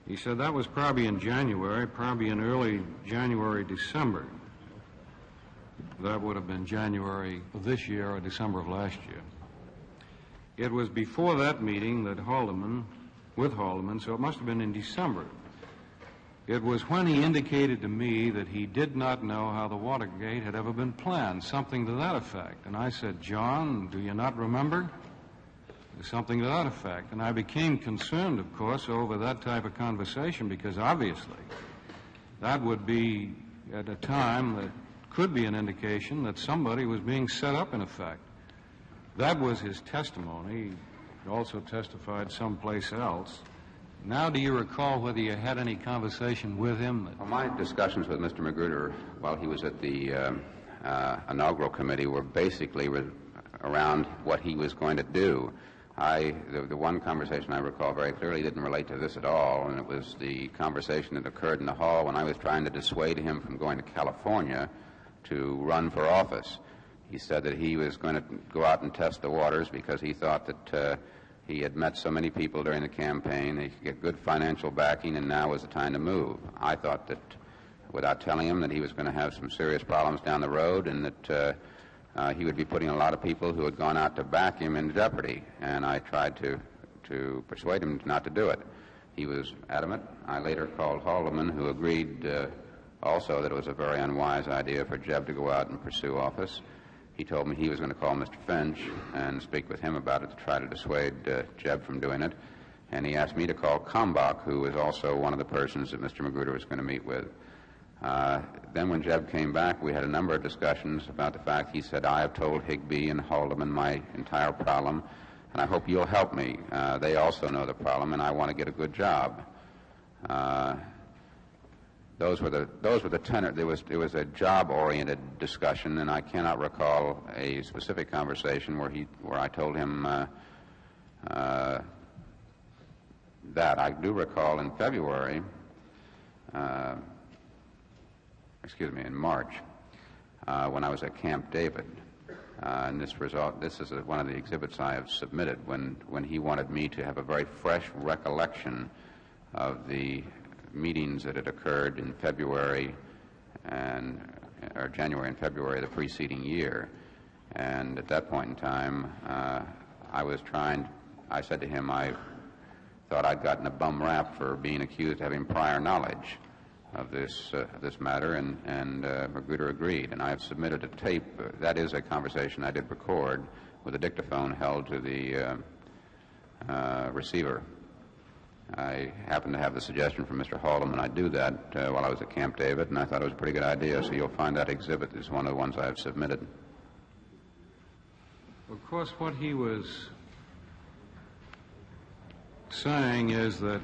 He said, that was probably in January, probably in early January, December. That would have been January of this year or December of last year. It was before that meeting that with Haldeman, so it must have been in December. It was when he indicated to me that he did not know how the Watergate had ever been planned, something to that effect. And I said, John, do you not remember? Something to that effect. And I became concerned, of course, over that type of conversation because obviously that would be at a time that could be an indication that somebody was being set up in effect. That was his testimony. He also testified someplace else. Now, do you recall whether you had any conversation with him? Well, my discussions with Mr. Magruder while he was at the inaugural committee were basically around what he was going to do. The one conversation I recall very clearly didn't relate to this at all, and it was the conversation that occurred in the hall when I was trying to dissuade him from going to California to run for office. He said that he was going to go out and test the waters because he thought that he had met so many people during the campaign, he could get good financial backing, and now was the time to move. I thought that, without telling him, that he was going to have some serious problems down the road and that he would be putting a lot of people who had gone out to back him in jeopardy, and I tried to persuade him not to do it. He was adamant. I later called Haldeman, who agreed also that it was a very unwise idea for Jeb to go out and pursue office. He told me he was going to call Mr. Finch and speak with him about it to try to dissuade Jeb from doing it, and he asked me to call Kalmbach, who was also one of the persons that Mr. Magruder was going to meet with. Then when Jeb came back, we had a number of discussions about the fact he said, I have told Higbee and Haldeman my entire problem, and I hope you'll help me. They also know the problem, and I want to get a good job. those were the tenor. It was a job-oriented discussion, and I cannot recall a specific conversation where I told him that. I do recall in February, in March, when I was at Camp David, and this is one of the exhibits I have submitted, when he wanted me to have a very fresh recollection of the meetings that had occurred in February or January and February of the preceding year. And at that point in time, I said to him I thought I'd gotten a bum rap for being accused of having prior knowledge of this matter, and Magruder agreed. And I have submitted a tape. That is a conversation I did record with a dictaphone held to the receiver. I happened to have the suggestion from Mr. Haldeman I do that while I was at Camp David, and I thought it was a pretty good idea, so you'll find that exhibit is one of the ones I have submitted. Of course, what he was saying is that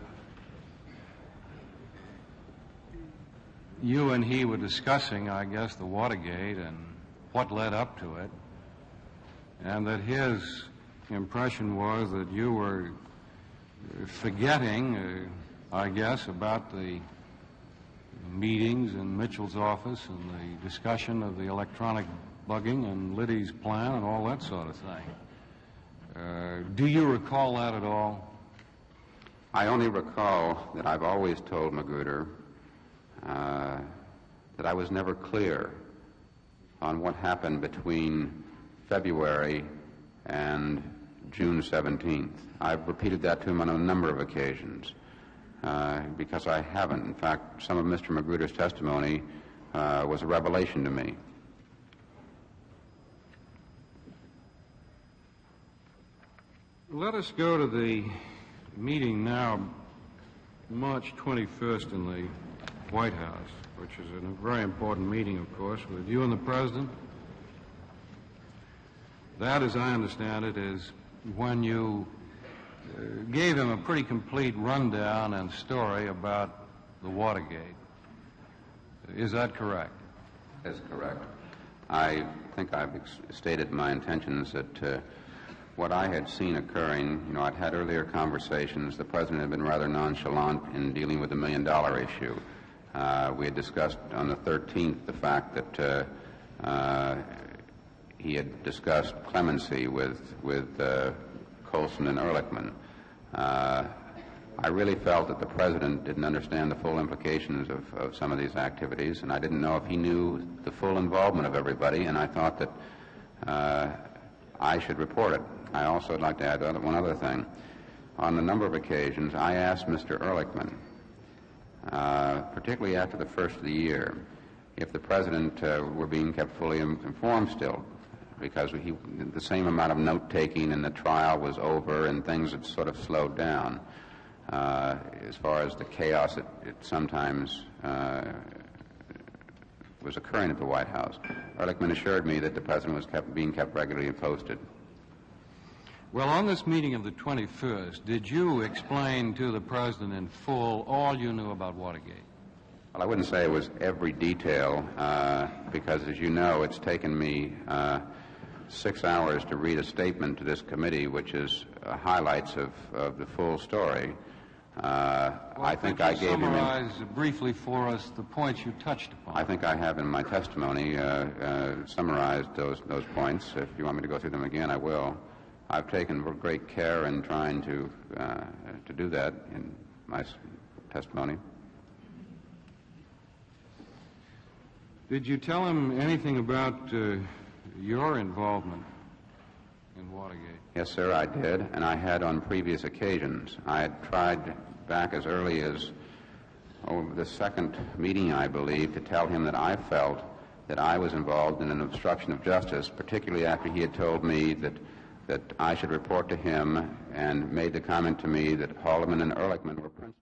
you and he were discussing, I guess, the Watergate and what led up to it, and that his impression was that you were forgetting, I guess, about the meetings in Mitchell's office and the discussion of the electronic bugging and Liddy's plan and all that sort of thing. Do you recall that at all? I only recall that I've always told Magruder that I was never clear on what happened between February and June 17th. I've repeated that to him on a number of occasions because I haven't. In fact, some of Mr. Magruder's testimony was a revelation to me. Let us go to the meeting now, March 21st in the White House, which is a very important meeting, of course, with you and the President. That, as I understand it, is when you gave him a pretty complete rundown and story about the Watergate. Is that correct? That's correct. I think I've stated my intentions that what I had seen occurring, I'd had earlier conversations. The President had been rather nonchalant in dealing with the $1 million issue. We had discussed on the 13th the fact that he had discussed clemency with Colson and Ehrlichman. I really felt that the President didn't understand the full implications of some of these activities, and I didn't know if he knew the full involvement of everybody, and I thought that I should report it. I also would like to add one other thing. On a number of occasions, I asked Mr. Ehrlichman, particularly after the first of the year, if the President were being kept fully informed still, because the same amount of note-taking and the trial was over and things had sort of slowed down as far as the chaos that it sometimes was occurring at the White House. Ehrlichman assured me that the President was being kept regularly posted. Well, on this meeting of the 21st, did you explain to the President in full all you knew about Watergate? Well, I wouldn't say it was every detail, because, as you know, it's taken me 6 hours to read a statement to this committee, which is highlights of the full story. I think I gave him... Summarize briefly for us the points you touched upon. I think I have in my testimony summarized those points. If you want me to go through them again, I will. I've taken great care in trying to do that in my testimony. Did you tell him anything about your involvement in Watergate? Yes, sir, I did, and I had on previous occasions. I had tried back as early as the second meeting, I believe, to tell him that I felt that I was involved in an obstruction of justice, particularly after he had told me that I should report to him and made the comment to me that Haldeman and Ehrlichman were principals.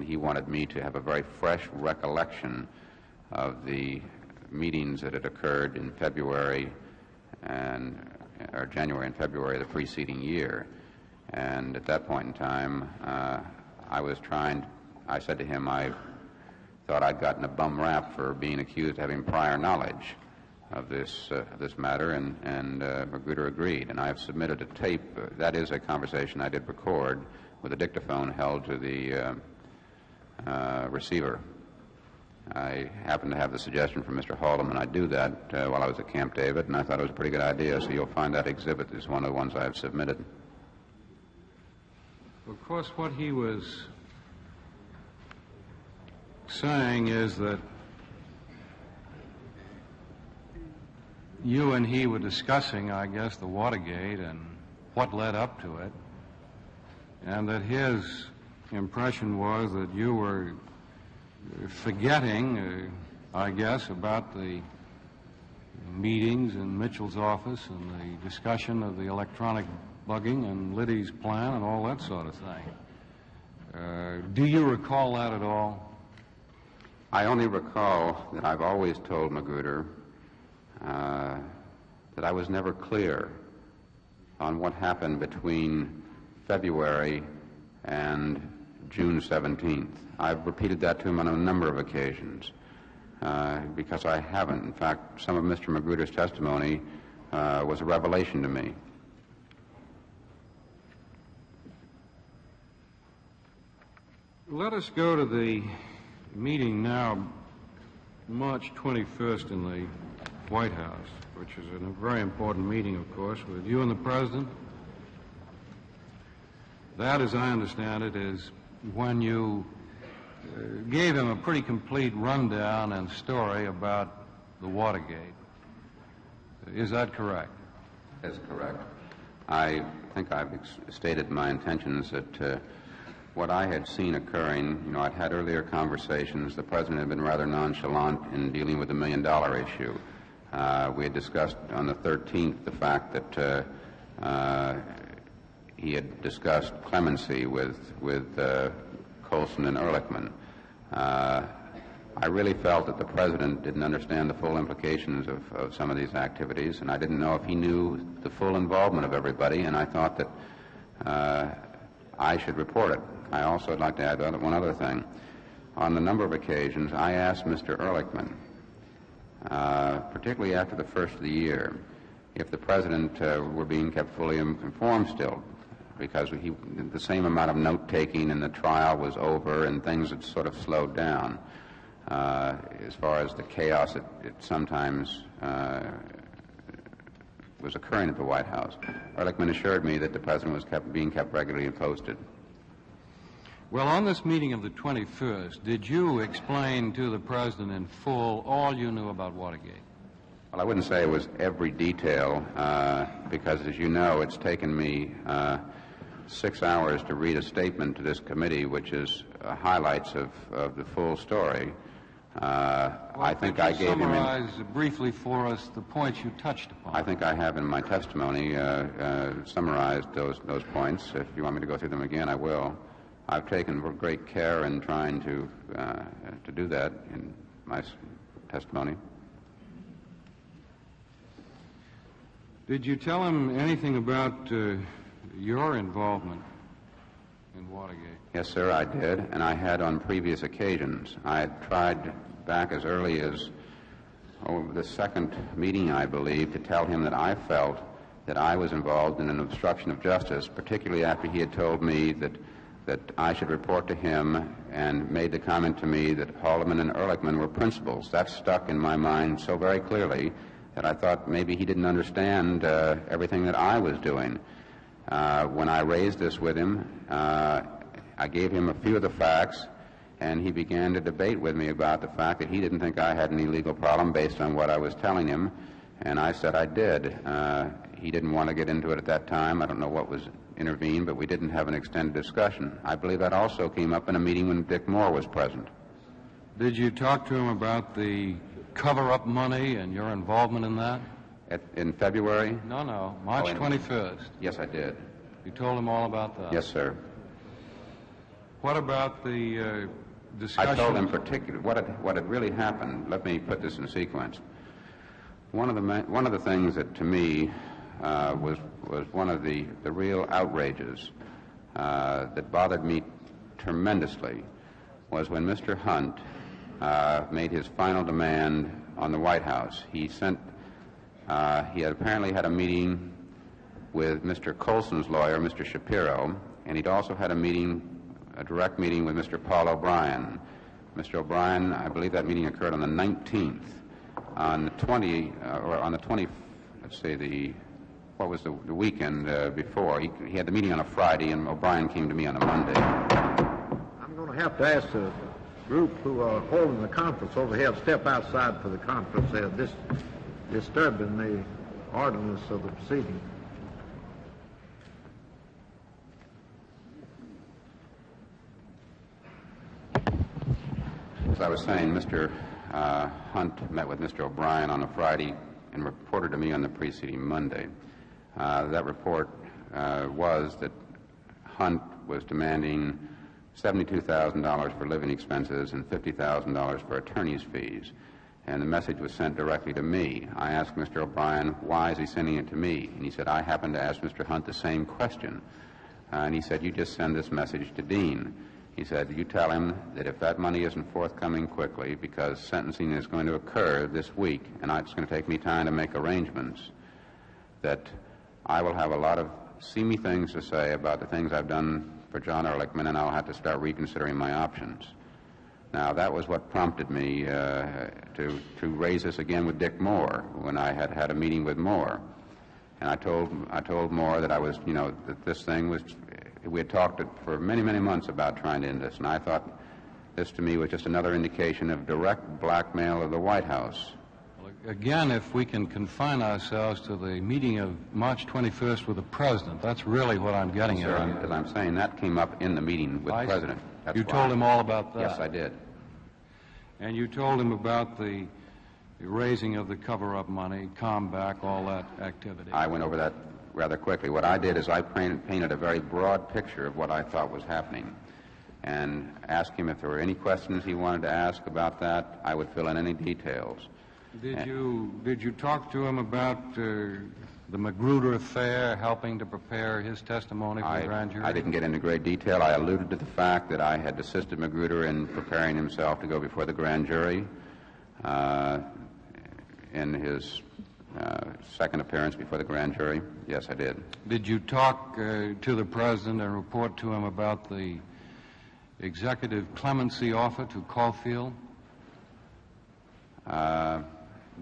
when he wanted me to have a very fresh recollection of the meetings that had occurred in February or January and February of the preceding year. And at that point in time, I said to him I thought I'd gotten a bum rap for being accused of having prior knowledge of this matter, and Magruder agreed. And I have submitted a tape. That is a conversation I did record with a dictaphone held to the receiver. I happened to have the suggestion from Mr. Haldeman I do that while I was at Camp David, and I thought it was a pretty good idea, so you'll find that exhibit is one of the ones I have submitted. Of course, what he was saying is that you and he were discussing, I guess, the Watergate and what led up to it, and that his impression was that you were forgetting, I guess, about the meetings in Mitchell's office and the discussion of the electronic bugging and Liddy's plan and all that sort of thing. Do you recall that at all? I only recall that I've always told Magruder that I was never clear on what happened between February and June 17th. I've repeated that to him on a number of occasions because I haven't. In fact, some of Mr. Magruder's testimony was a revelation to me. Let us go to the meeting now, March 21st in the White House, which is a very important meeting, of course, with you and the President. That, as I understand it, is when you gave him a pretty complete rundown and story about the Watergate. Is that correct? That's correct. I think I've stated my intentions that what I had seen occurring, I'd had earlier conversations. The President had been rather nonchalant in dealing with the $1 million issue. We had discussed on the 13th the fact that he had discussed clemency with Colson and Ehrlichman. I really felt that the President didn't understand the full implications of some of these activities, and I didn't know if he knew the full involvement of everybody, and I thought that I should report it. I also would like to add one other thing. On a number of occasions, I asked Mr. Ehrlichman, particularly after the first of the year, if the President were being kept fully informed still, because the same amount of note-taking and the trial was over and things had sort of slowed down as far as the chaos it sometimes was occurring at the White House. Ehrlichman assured me that the President was being kept regularly posted. Well, on this meeting of the 21st, did you explain to the President in full all you knew about Watergate? Well, I wouldn't say it was every detail, because, as you know, it's taken me 6 hours to read a statement to this committee, which is highlights of the full story. I think I gave him... Summarize briefly for us the points you touched upon. I think I have in my testimony summarized those points. If you want me to go through them again, I will. I've taken great care in trying to do that in my testimony. Did you tell him anything about your involvement in Watergate? Yes, sir, I did, and I had on previous occasions. I had tried back as early as the second meeting, I believe, to tell him that I felt that I was involved in an obstruction of justice, particularly after he had told me that I should report to him and made the comment to me that Haldeman and Ehrlichman were principals. That stuck in my mind so very clearly that I thought maybe he didn't understand everything that I was doing. When I raised this with him, I gave him a few of the facts, and he began to debate with me about the fact that he didn't think I had any legal problem based on what I was telling him, and I said I did. He didn't want to get into it at that time. I don't know what was intervened, but we didn't have an extended discussion. I believe that also came up in a meeting when Dick Moore was present. Did you talk to him about the cover-up money and your involvement in that? In February? No, March 21st. Yes, I did. You told him all about that? Yes, sir. What about the discussion? I told him particularly what had really happened. Let me put this in sequence. One of the things that to me was one of the real outrages that bothered me tremendously was when Mr. Hunt made his final demand on the White House. He had apparently had a meeting with Mr. Colson's lawyer, Mr. Shapiro, and he'd also had a direct meeting with Mr. Paul O'Brien. Mr. O'Brien, I believe that meeting occurred on the 19th. On the 20th, let's say what was the weekend before? He had the meeting on a Friday, and O'Brien came to me on a Monday. I'm going to have to ask the group who are holding the conference over here to step outside for the conference. They're disturbing the orderliness of the proceeding. As I was saying, Mr. Hunt met with Mr. O'Brien on a Friday and reported to me on the preceding Monday. That report was that Hunt was demanding $72,000 for living expenses and $50,000 for attorney's fees. And the message was sent directly to me. I asked Mr. O'Brien, why is he sending it to me? And he said, I happened to ask Mr. Hunt the same question. And he said, you just send this message to Dean. He said, you tell him that if that money isn't forthcoming quickly, because sentencing is going to occur this week, and it's going to take me time to make arrangements, that I will have a lot of seamy things to say about the things I've done for John Ehrlichman, and I'll have to start reconsidering my options. Now, that was what prompted me to raise this again with Dick Moore when I had a meeting with Moore. And I told Moore that that this thing was, we had talked for many, many months about trying to end this, and I thought this to me was just another indication of direct blackmail of the White House. Again, if we can confine ourselves to the meeting of March 21st with the President, that's really what I'm getting at. As I'm saying, that came up in the meeting with the President. You told him all about that? Yes, I did. And you told him about the raising of the cover-up money, Comback, all that activity? I went over that rather quickly. What I did is I painted a very broad picture of what I thought was happening and asked him if there were any questions he wanted to ask about that. I would fill in any details. Did you talk to him about the Magruder affair, helping to prepare his testimony for the grand jury? I didn't get into great detail. I alluded to the fact that I had assisted Magruder in preparing himself to go before the grand jury in his second appearance before the grand jury. Yes, I did. Did you talk to the President and report to him about the executive clemency offer to Caulfield?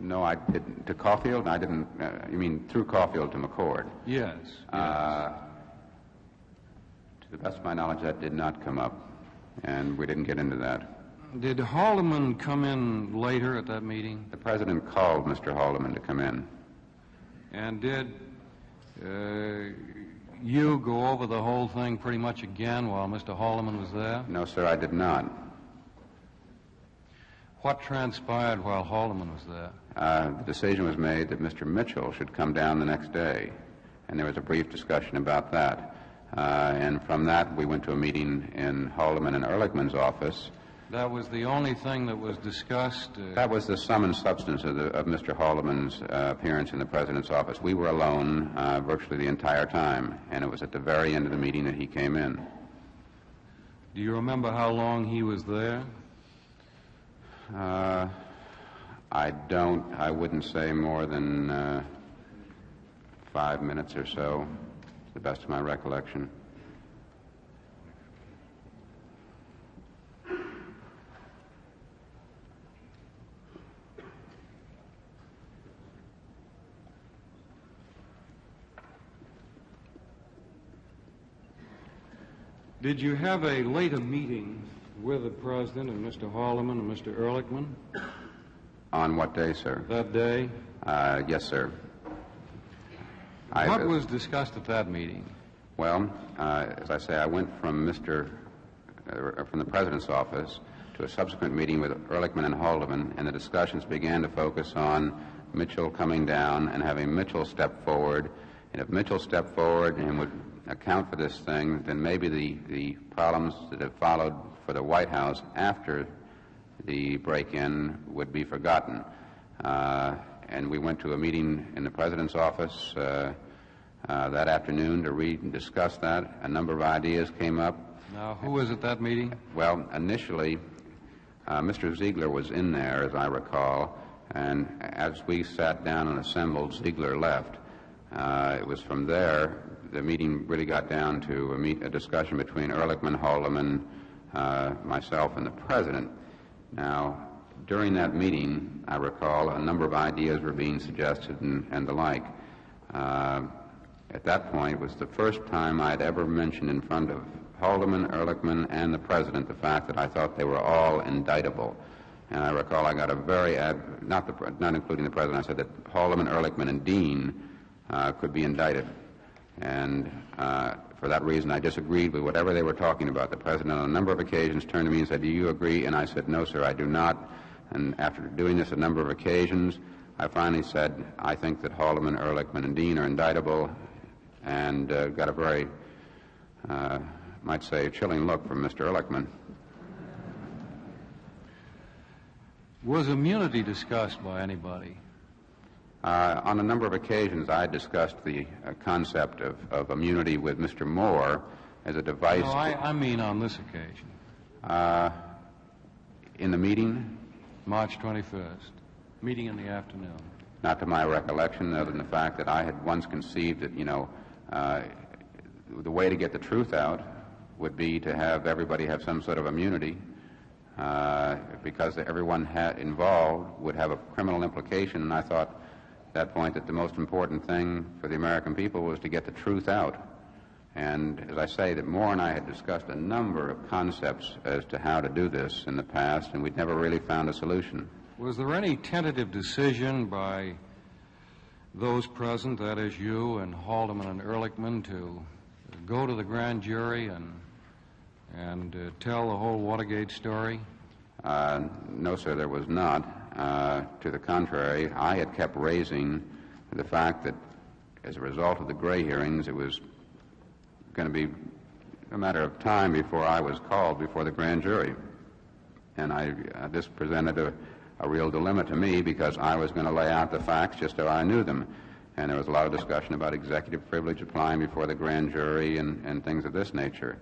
No, I didn't. To Caulfield? I didn't. You mean through Caulfield to McCord? Yes. To the best of my knowledge, that did not come up, and we didn't get into that. Did Haldeman come in later at that meeting? The President called Mr. Haldeman to come in. And did you go over the whole thing pretty much again while Mr. Haldeman was there? No, sir, I did not. What transpired while Haldeman was there? The decision was made that Mr. Mitchell should come down the next day, and there was a brief discussion about that. And from that, we went to a meeting in Haldeman and Ehrlichman's office. That was the only thing that was discussed? That was the sum and substance of Mr. Haldeman's appearance in the President's office. We were alone virtually the entire time, and it was at the very end of the meeting that he came in. Do you remember how long he was there? I don't. I wouldn't say more than 5 minutes or so, to the best of my recollection. Did you have a later meeting with the President and Mr. Haldeman and Mr. Ehrlichman? On what day, sir? That day? Yes, sir. What was discussed at that meeting? Well, as I say, I went from the President's office to a subsequent meeting with Ehrlichman and Haldeman, and the discussions began to focus on Mitchell coming down and having Mitchell step forward. And if Mitchell stepped forward and would account for this thing, then maybe the problems that have followed for the White House after the break-in would be forgotten. And we went to a meeting in the President's office that afternoon to read and discuss that. A number of ideas came up. Now, who was at that meeting? Well, initially, Mr. Ziegler was in there, as I recall, and as we sat down and assembled, Ziegler left. It was from there the meeting really got down to a discussion between Ehrlichman, Haldeman, myself, and the President. Now, during that meeting, I recall a number of ideas were being suggested and the like. At that point, it was the first time I'd ever mentioned in front of Haldeman, Ehrlichman, and the President the fact that I thought they were all indictable. And I recall I got a very, not including the President, I said that Haldeman, Ehrlichman, and Dean could be indicted. And for that reason, I disagreed with whatever they were talking about. The President on a number of occasions turned to me and said, "Do you agree?" And I said, "No, sir, I do not." And after doing this a number of occasions, I finally said, "I think that Haldeman, Ehrlichman, and Dean are indictable," and got a very, might say, chilling look from Mr. Ehrlichman. Was immunity discussed by anybody? On a number of occasions, I discussed the concept of immunity with Mr. Moore as a device. No, I mean on this occasion. In the meeting? March 21st. Meeting in the afternoon. Not to my recollection, other than the fact that I had once conceived that, the way to get the truth out would be to have everybody have some sort of immunity, because everyone involved would have a criminal implication, and I thought at that point that the most important thing for the American people was to get the truth out. And as I say, that Moore and I had discussed a number of concepts as to how to do this in the past, and we'd never really found a solution. Was there any tentative decision by those present, that is you and Haldeman and Ehrlichman, to go to the grand jury and tell the whole Watergate story? No, sir, there was not. To the contrary, I had kept raising the fact that as a result of the Gray hearings, it was going to be a matter of time before I was called before the grand jury. And this presented a real dilemma to me, because I was going to lay out the facts just so I knew them. And there was a lot of discussion about executive privilege applying before the grand jury and things of this nature.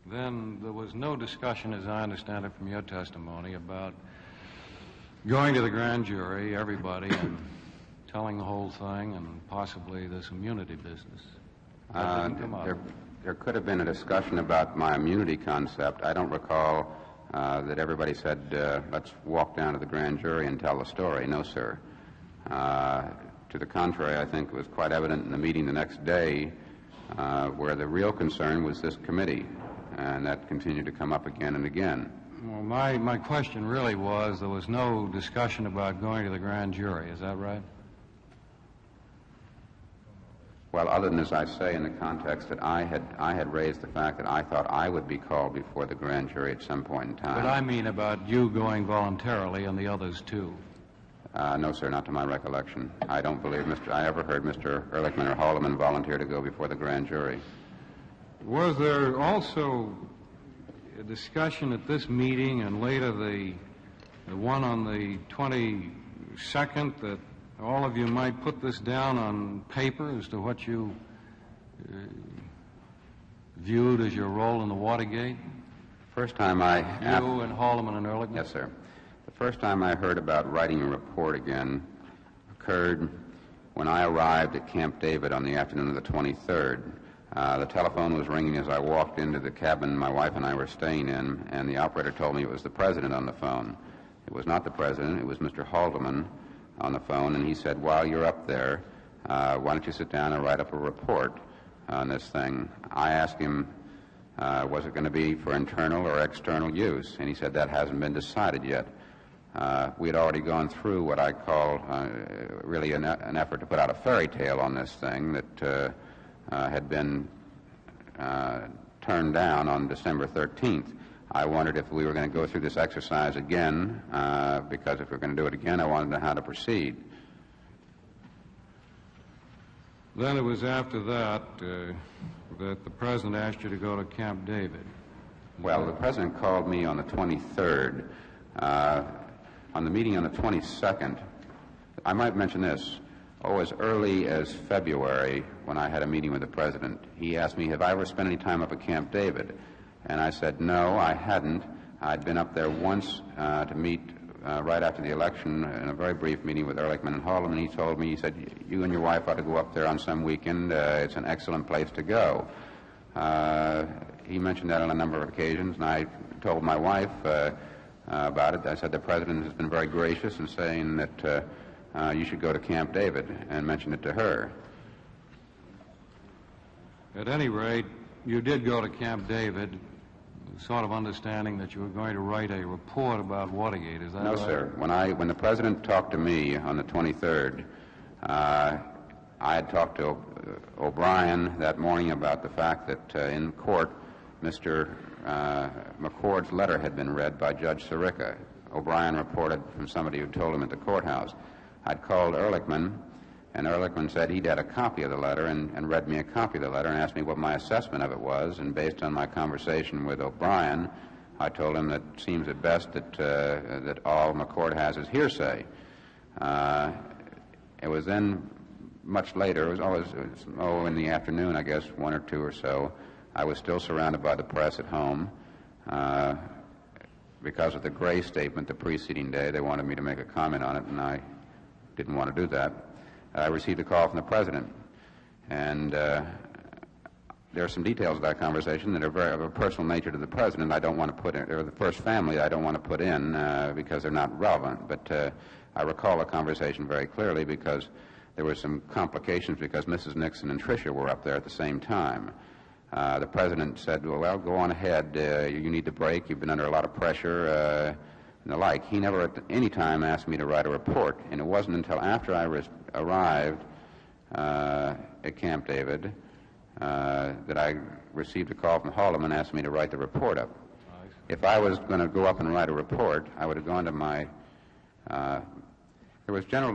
Then there was no discussion, as I understand it from your testimony, about going to the grand jury, everybody, and telling the whole thing, and possibly this immunity business. That didn't come up. There could have been a discussion about my immunity concept. I don't recall that everybody said, let's walk down to the grand jury and tell the story. No, sir. To the contrary, I think it was quite evident in the meeting the next day where the real concern was this committee, and that continued to come up again and again. Well, my question really was, there was no discussion about going to the grand jury. Is that right? Well, other than, as I say, in the context that I had raised the fact that I thought I would be called before the grand jury at some point in time. But I mean about you going voluntarily and the others too. No, sir, not to my recollection. I don't believe I ever heard Mr. Ehrlichman or Haldeman volunteer to go before the grand jury. Was there also a discussion at this meeting and later the one on the 22nd that all of you might put this down on paper as to what you viewed as your role in the Watergate? First time I... You and Haldeman and Ehrlichman? Yes, sir. The first time I heard about writing a report again occurred when I arrived at Camp David on the afternoon of the 23rd. The telephone was ringing as I walked into the cabin my wife and I were staying in, and the operator told me it was the President on the phone. It was not the President, it was Mr. Haldeman on the phone, and he said, while you're up there, why don't you sit down and write up a report on this thing? I asked him, was it going to be for internal or external use? And he said, that hasn't been decided yet. We had already gone through what I call really an effort to put out a fairy tale on this thing that had been turned down on December 13th. I wondered if we were going to go through this exercise again, because if we were going to do it again, I wanted to know how to proceed. Then it was after that that the President asked you to go to Camp David. Well, the President called me on the 23rd. On the meeting on the 22nd, I might mention this. As early as February, when I had a meeting with the President, he asked me, have I ever spent any time up at Camp David? And I said, no, I hadn't. I'd been up there once to meet right after the election in a very brief meeting with Ehrlichman and Haldeman. He told me, he said, you and your wife ought to go up there on some weekend. It's an excellent place to go. He mentioned that on a number of occasions, and I told my wife about it. I said, the President has been very gracious in saying that you should go to Camp David, and mentioned it to her. At any rate, you did go to Camp David, sort of understanding that you were going to write a report about Watergate. Is that right? No, sir. When the President talked to me on the 23rd, I had talked to O'Brien that morning about the fact that in court, Mr. McCord's letter had been read by Judge Sirica. O'Brien reported from somebody who told him at the courthouse. I'd called Ehrlichman, and Ehrlichman said he'd had a copy of the letter and read me a copy of the letter and asked me what my assessment of it was. And based on my conversation with O'Brien, I told him that it seems at best that all McCord has is hearsay. It was then much later, it was in the afternoon, I guess, 1 or 2 or so. I was still surrounded by the press at home. Because of the Gray statement the preceding day, they wanted me to make a comment on it, and I didn't want to do that. I received a call from the President, and there are some details of that conversation that are very of a personal nature to the President I don't want to put in, or the First Family I don't want to put in because they're not relevant. But I recall the conversation very clearly because there were some complications because Mrs. Nixon and Tricia were up there at the same time. The President said, well, go on ahead. You need to break. You've been under a lot of pressure and the like. He never at any time asked me to write a report, and it wasn't until after I arrived at Camp David that I received a call from Haldeman and asked me to write the report up. If I was going to go up and write a report, I would have gone to my... there was general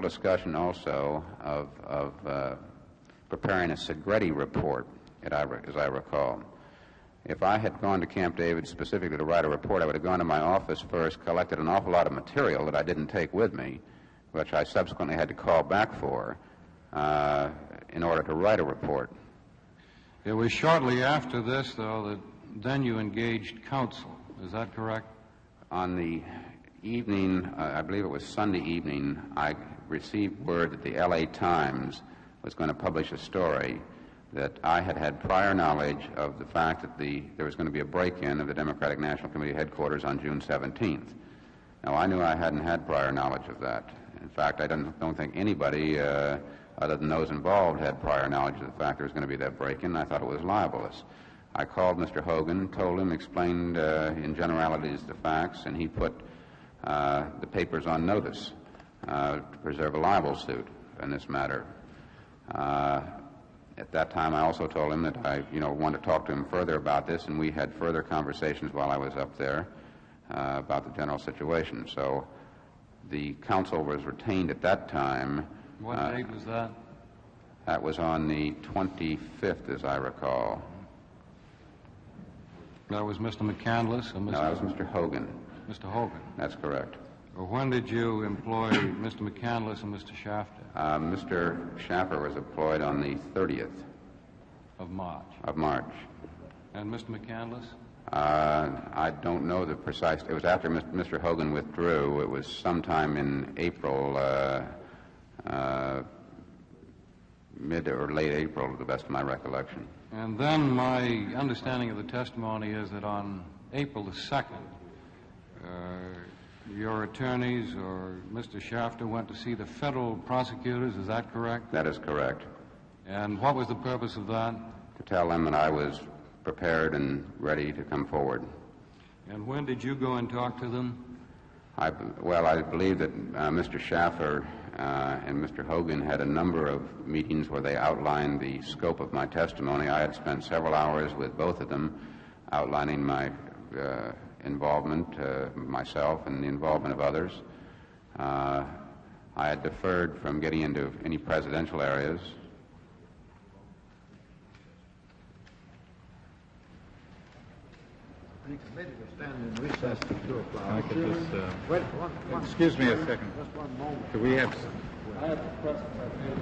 discussion also of preparing a Segretti report, as I recall. If I had gone to Camp David specifically to write a report, I would have gone to my office first, collected an awful lot of material that I didn't take with me, which I subsequently had to call back for in order to write a report. It was shortly after this, though, that then you engaged counsel. Is that correct? On the evening, I believe it was Sunday evening, I received word that the L.A. Times was going to publish a story that I had had prior knowledge of the fact that there was going to be a break-in of the Democratic National Committee headquarters on June 17th. Now, I knew I hadn't had prior knowledge of that. In fact, I don't think anybody other than those involved had prior knowledge of the fact there was going to be that break-in. I thought it was libelous. I called Mr. Hogan, told him, explained in generalities the facts, and he put the papers on notice to preserve a libel suit in this matter. At that time, I also told him that I, wanted to talk to him further about this, and we had further conversations while I was up there about the general situation. So the counsel was retained at that time. What date was that? That was on the 25th, as I recall. That was Mr. McCandless? Or Mr. No, that was Mr. Hogan. Mr. Hogan? That's correct. Well, when did you employ Mr. McCandless and Mr. Shafter? Mr. Shafter was employed on the 30th. Of March? Of March. And Mr. McCandless? I don't know the precise... It was after Mr. Hogan withdrew. It was sometime in April, mid or late April, to the best of my recollection. And then my understanding of the testimony is that on April the 2nd, your attorneys or Mr. Shafter went to see the federal prosecutors. Is that correct? That is correct. And what was the purpose of that? To tell them that I was prepared and ready to come forward. And when did you go and talk to them? I believe that Mr. Shafter and Mr. Hogan had a number of meetings where they outlined the scope of my testimony. I had spent several hours with both of them outlining my involvement, myself, and the involvement of others. I had deferred from getting into any presidential areas. The committee will stand in recess to 2 o'clock. I could just, Wait, excuse me a second. Just one moment. Do we have...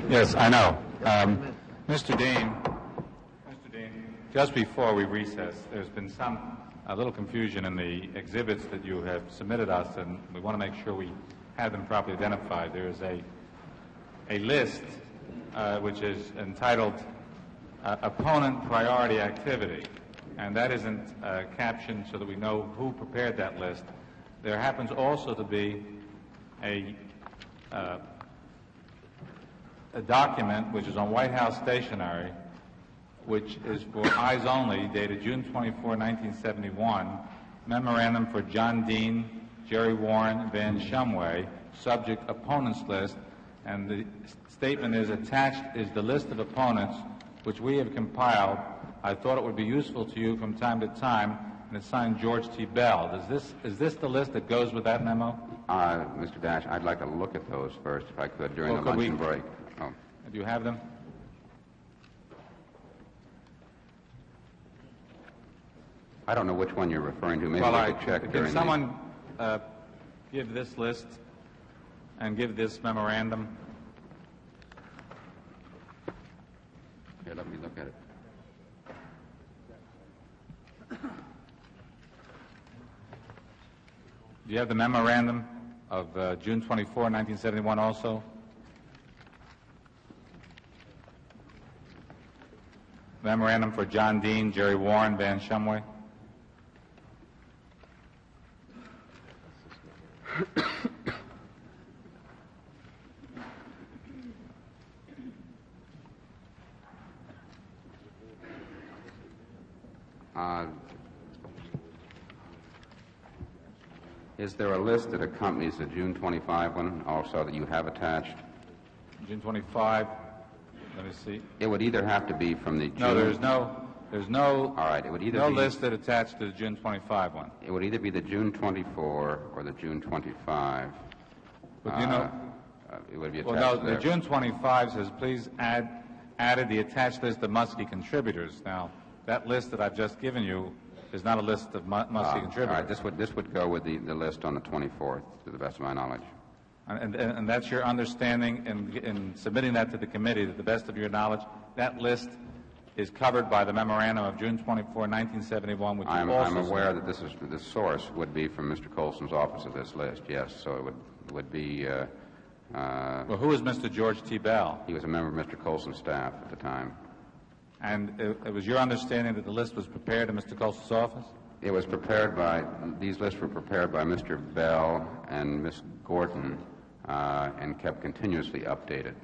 Yes, I know. Mr. Dean, just before we recess, there's been a little confusion in the exhibits that you have submitted us, and we want to make sure we have them properly identified. There is a list which is entitled Opponent Priority Activity, and that isn't captioned so that we know who prepared that list. There happens also to be a document which is on White House stationery, which is for eyes only, dated June 24, 1971, memorandum for John Dean, Jerry Warren, Van Shumway, subject opponents list, and the statement is attached is the list of opponents which we have compiled. I thought it would be useful to you from time to time, and it's signed George T. Bell. Is this the list that goes with that memo? Mr. Dash, I'd like to look at those first, if I could, during the luncheon break. Oh. Do you have them? I don't know which one you're referring to. Maybe Well, we could check can during someone give this list and give this memorandum? Here, let me look at it. Do you have the memorandum of June 24, 1971 also? Memorandum for John Dean, Jerry Warren, Van Shumway? Is there a list that accompanies the June 25 one also that you have attached? June 25, let me see. It would either have to be from the June... No, there's no... All right, it would either no be... list that attached to the June 25 one. It would either be the June 24 or the June 25. But you know... it would be attached well, no, to there. the June 25 says, please added the attached list of Muskie contributors. Now, that list that I've just given you is not a list of Muskie contributors. All right, this would go with the list on the 24th, to the best of my knowledge. And that's your understanding in submitting that to the committee, that the best of your knowledge, that list is covered by the memorandum of June 24, 1971, which I'm aware that this source would be from Mr. Colson's office of this list, yes, so it would be... well, who is Mr. George T. Bell? He was a member of Mr. Colson's staff at the time. And it was your understanding that the list was prepared in Mr. Colson's office? It was prepared by, these lists were prepared by Mr. Bell and Ms. Gorton and kept continuously updated.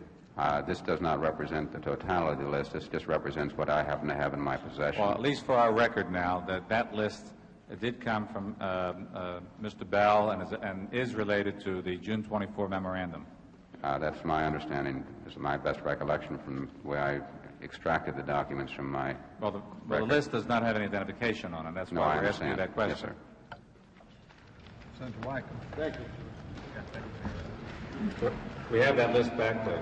This does not represent the totality of the list. This just represents what I happen to have in my possession. Well, at least for our record now, that list did come from Mr. Bell and is related to the June 24 memorandum. That's my understanding. This is my best recollection from the way I extracted the documents from my Well, the list does not have any identification on it. That's why we're asking you that question. Yes, sir. Senator Wycombe. Thank you. We have that list back, please.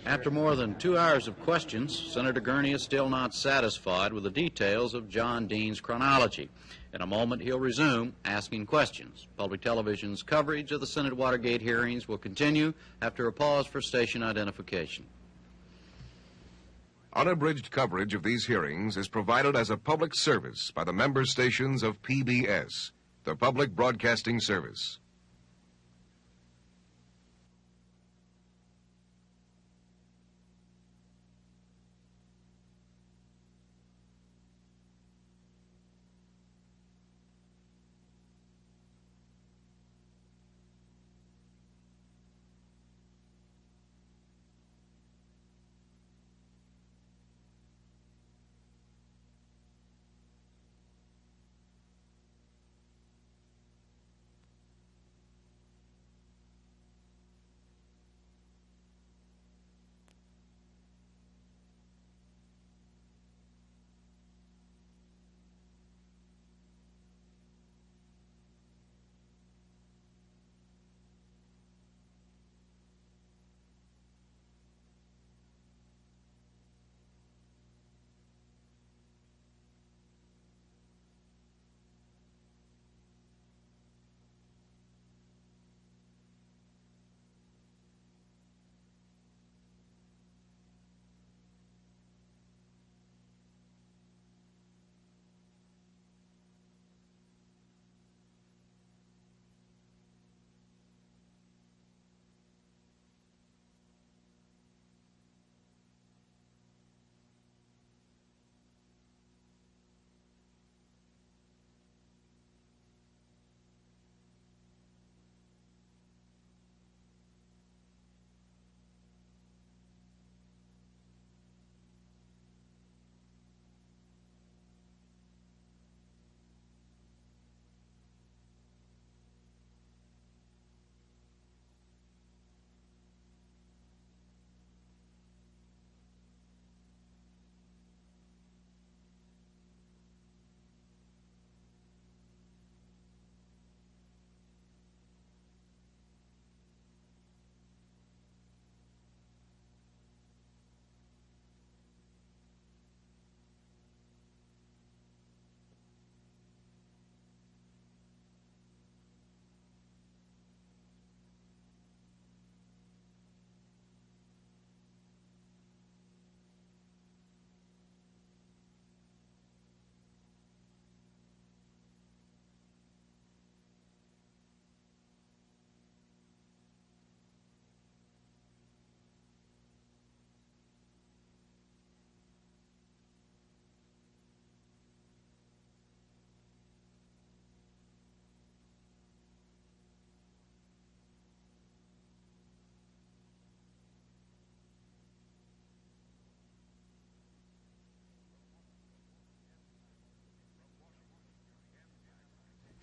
After more than 2 hours of questions, Senator Gurney is still not satisfied with the details of John Dean's chronology. In a moment, he'll resume asking questions. Public television's coverage of the Senate Watergate hearings will continue after a pause for station identification. Unabridged coverage of these hearings is provided as a public service by the member stations of PBS, the Public Broadcasting Service.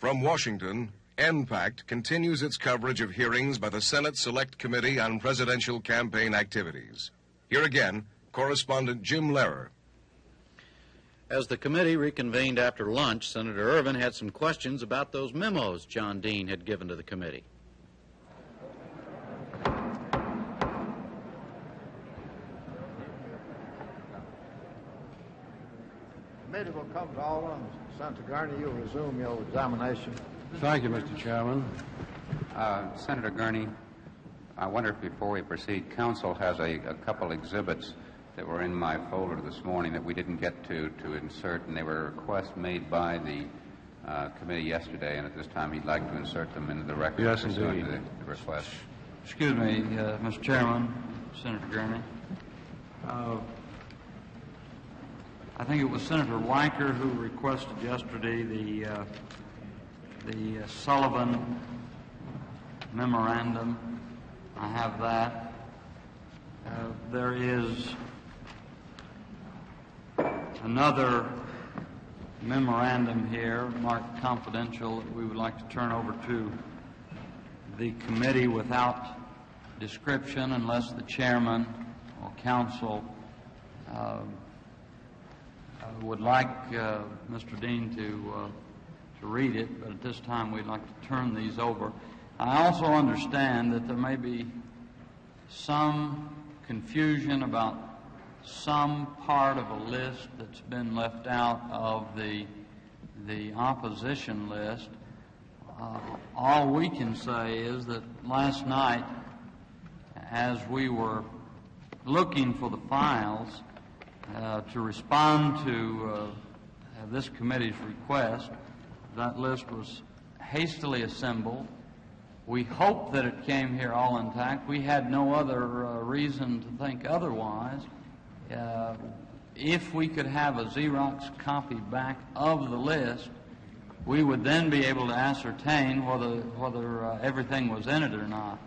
From Washington, NPACT continues its coverage of hearings by the Senate Select Committee on Presidential Campaign Activities. Here again, correspondent Jim Breuer. As the committee reconvened after lunch, Senator Ervin had some questions about those memos John Dean had given to the committee. The committee will come to order. Senator Gurney, you'll resume your examination. Thank you, Mr. Chairman. Senator Gurney, I wonder if before we proceed, counsel has a couple exhibits that were in my folder this morning that we didn't get to insert, and they were requests made by the committee yesterday, and at this time he'd like to insert them into the record. Yes, indeed. The request. Excuse me, Mr. Chairman, Senator Gurney. I think it was Senator Weicker who requested yesterday the Sullivan memorandum. I have that. There is another memorandum here marked confidential that we would like to turn over to the committee without description unless the chairman or counsel would like Mr. Dean to read it, but at this time we'd like to turn these over. I also understand that there may be some confusion about some part of a list that's been left out of the opposition list. All we can say is that last night, as we were looking for the files to respond to this committee's request, that list was hastily assembled. We hope that it came here all intact. We had no other reason to think otherwise. If we could have a Xerox copy back of the list, we would then be able to ascertain whether everything was in it or not.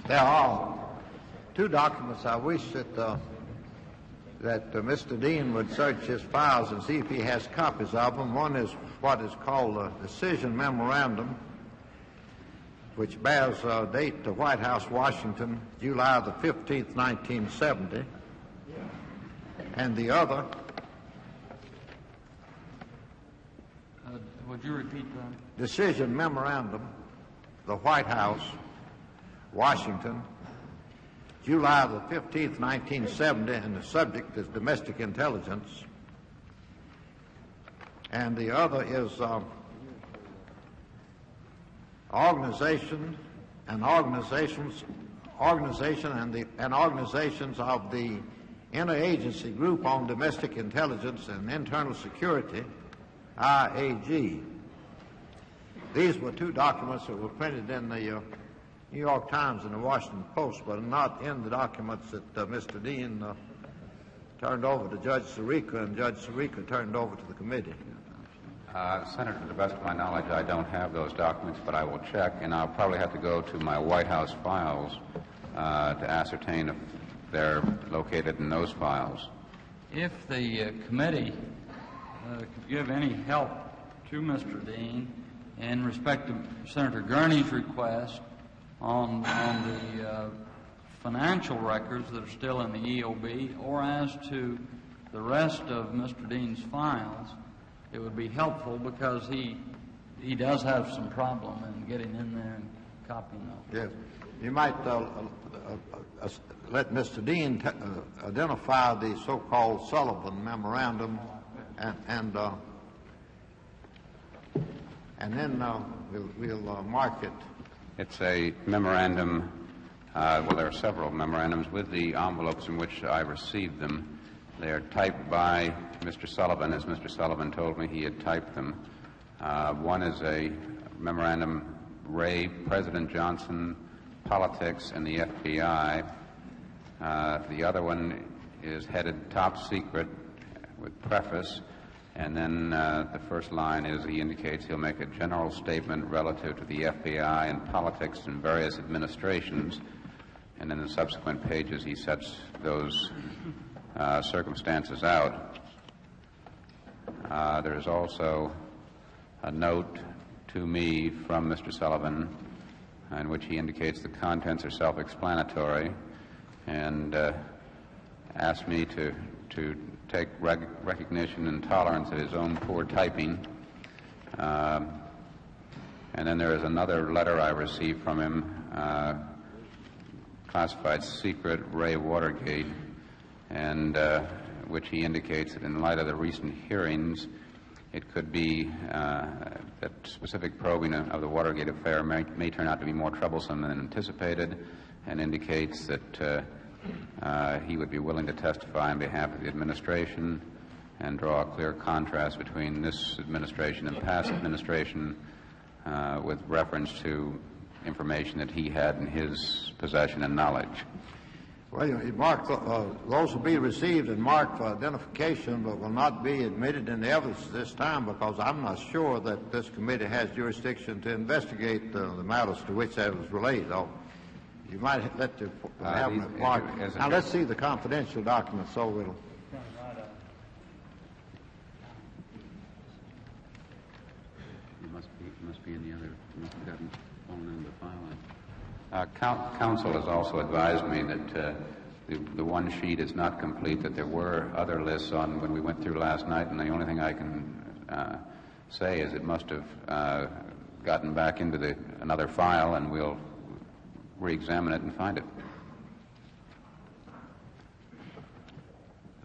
There are two documents I wish that Mr. Dean would search his files and see if he has copies of them. One is what is called a decision memorandum, which bears date to White House, Washington, July the 15th, 1970. And the other... would you repeat that? Decision memorandum, the White House, Washington, July the 15th, 1970, and the subject is domestic intelligence. And the other is organization and organizations of the Interagency Group on Domestic Intelligence and Internal Security, IAG. These were two documents that were printed in the New York Times and the Washington Post, but not in the documents that Mr. Dean turned over to Judge Sirica, and Judge Sirica turned over to the committee. Senator, to the best of my knowledge, I don't have those documents, but I will check, and I'll probably have to go to my White House files to ascertain if they're located in those files. If the committee could give any help to Mr. Dean in respect to Senator Gurney's request on the financial records that are still in the EOB, or as to the rest of Mr. Dean's files, it would be helpful because he does have some problem in getting in there and copying them. Yes. You might let Mr. Dean identify the so-called Sullivan memorandum, and then we'll mark it. It's a memorandum. Well, there are several memorandums with the envelopes in which I received them. They are typed by Mr. Sullivan, as Mr. Sullivan told me he had typed them. One is a memorandum, Ray, President Johnson, Politics, and the FBI. The other one is headed Top Secret with preface, and then the first line is he indicates he'll make a general statement relative to the FBI and politics in various administrations, and in the subsequent pages he sets those circumstances out. There is also a note to me from Mr. Sullivan, in which he indicates the contents are self-explanatory, and asked me to take recognition and tolerance of his own poor typing. And then there is another letter I received from him, classified secret, Ray Watergate, and which he indicates that in light of the recent hearings, it could be that specific probing of the Watergate affair may turn out to be more troublesome than anticipated, and indicates that he would be willing to testify on behalf of the administration and draw a clear contrast between this administration and past administration with reference to information that he had in his possession and knowledge. Well, those will be received and marked for identification, but will not be admitted into evidence this time, because I'm not sure that this committee has jurisdiction to investigate the matters to which that was related. You might let the have them marked. Now let's see the confidential document, so we'll. It must be in the other. You must have gotten fallen into the file. Counsel has also advised me that the one sheet is not complete, that there were other lists on when we went through last night, and the only thing I can say is it must have gotten back into another file, and we'll re-examine it and find it.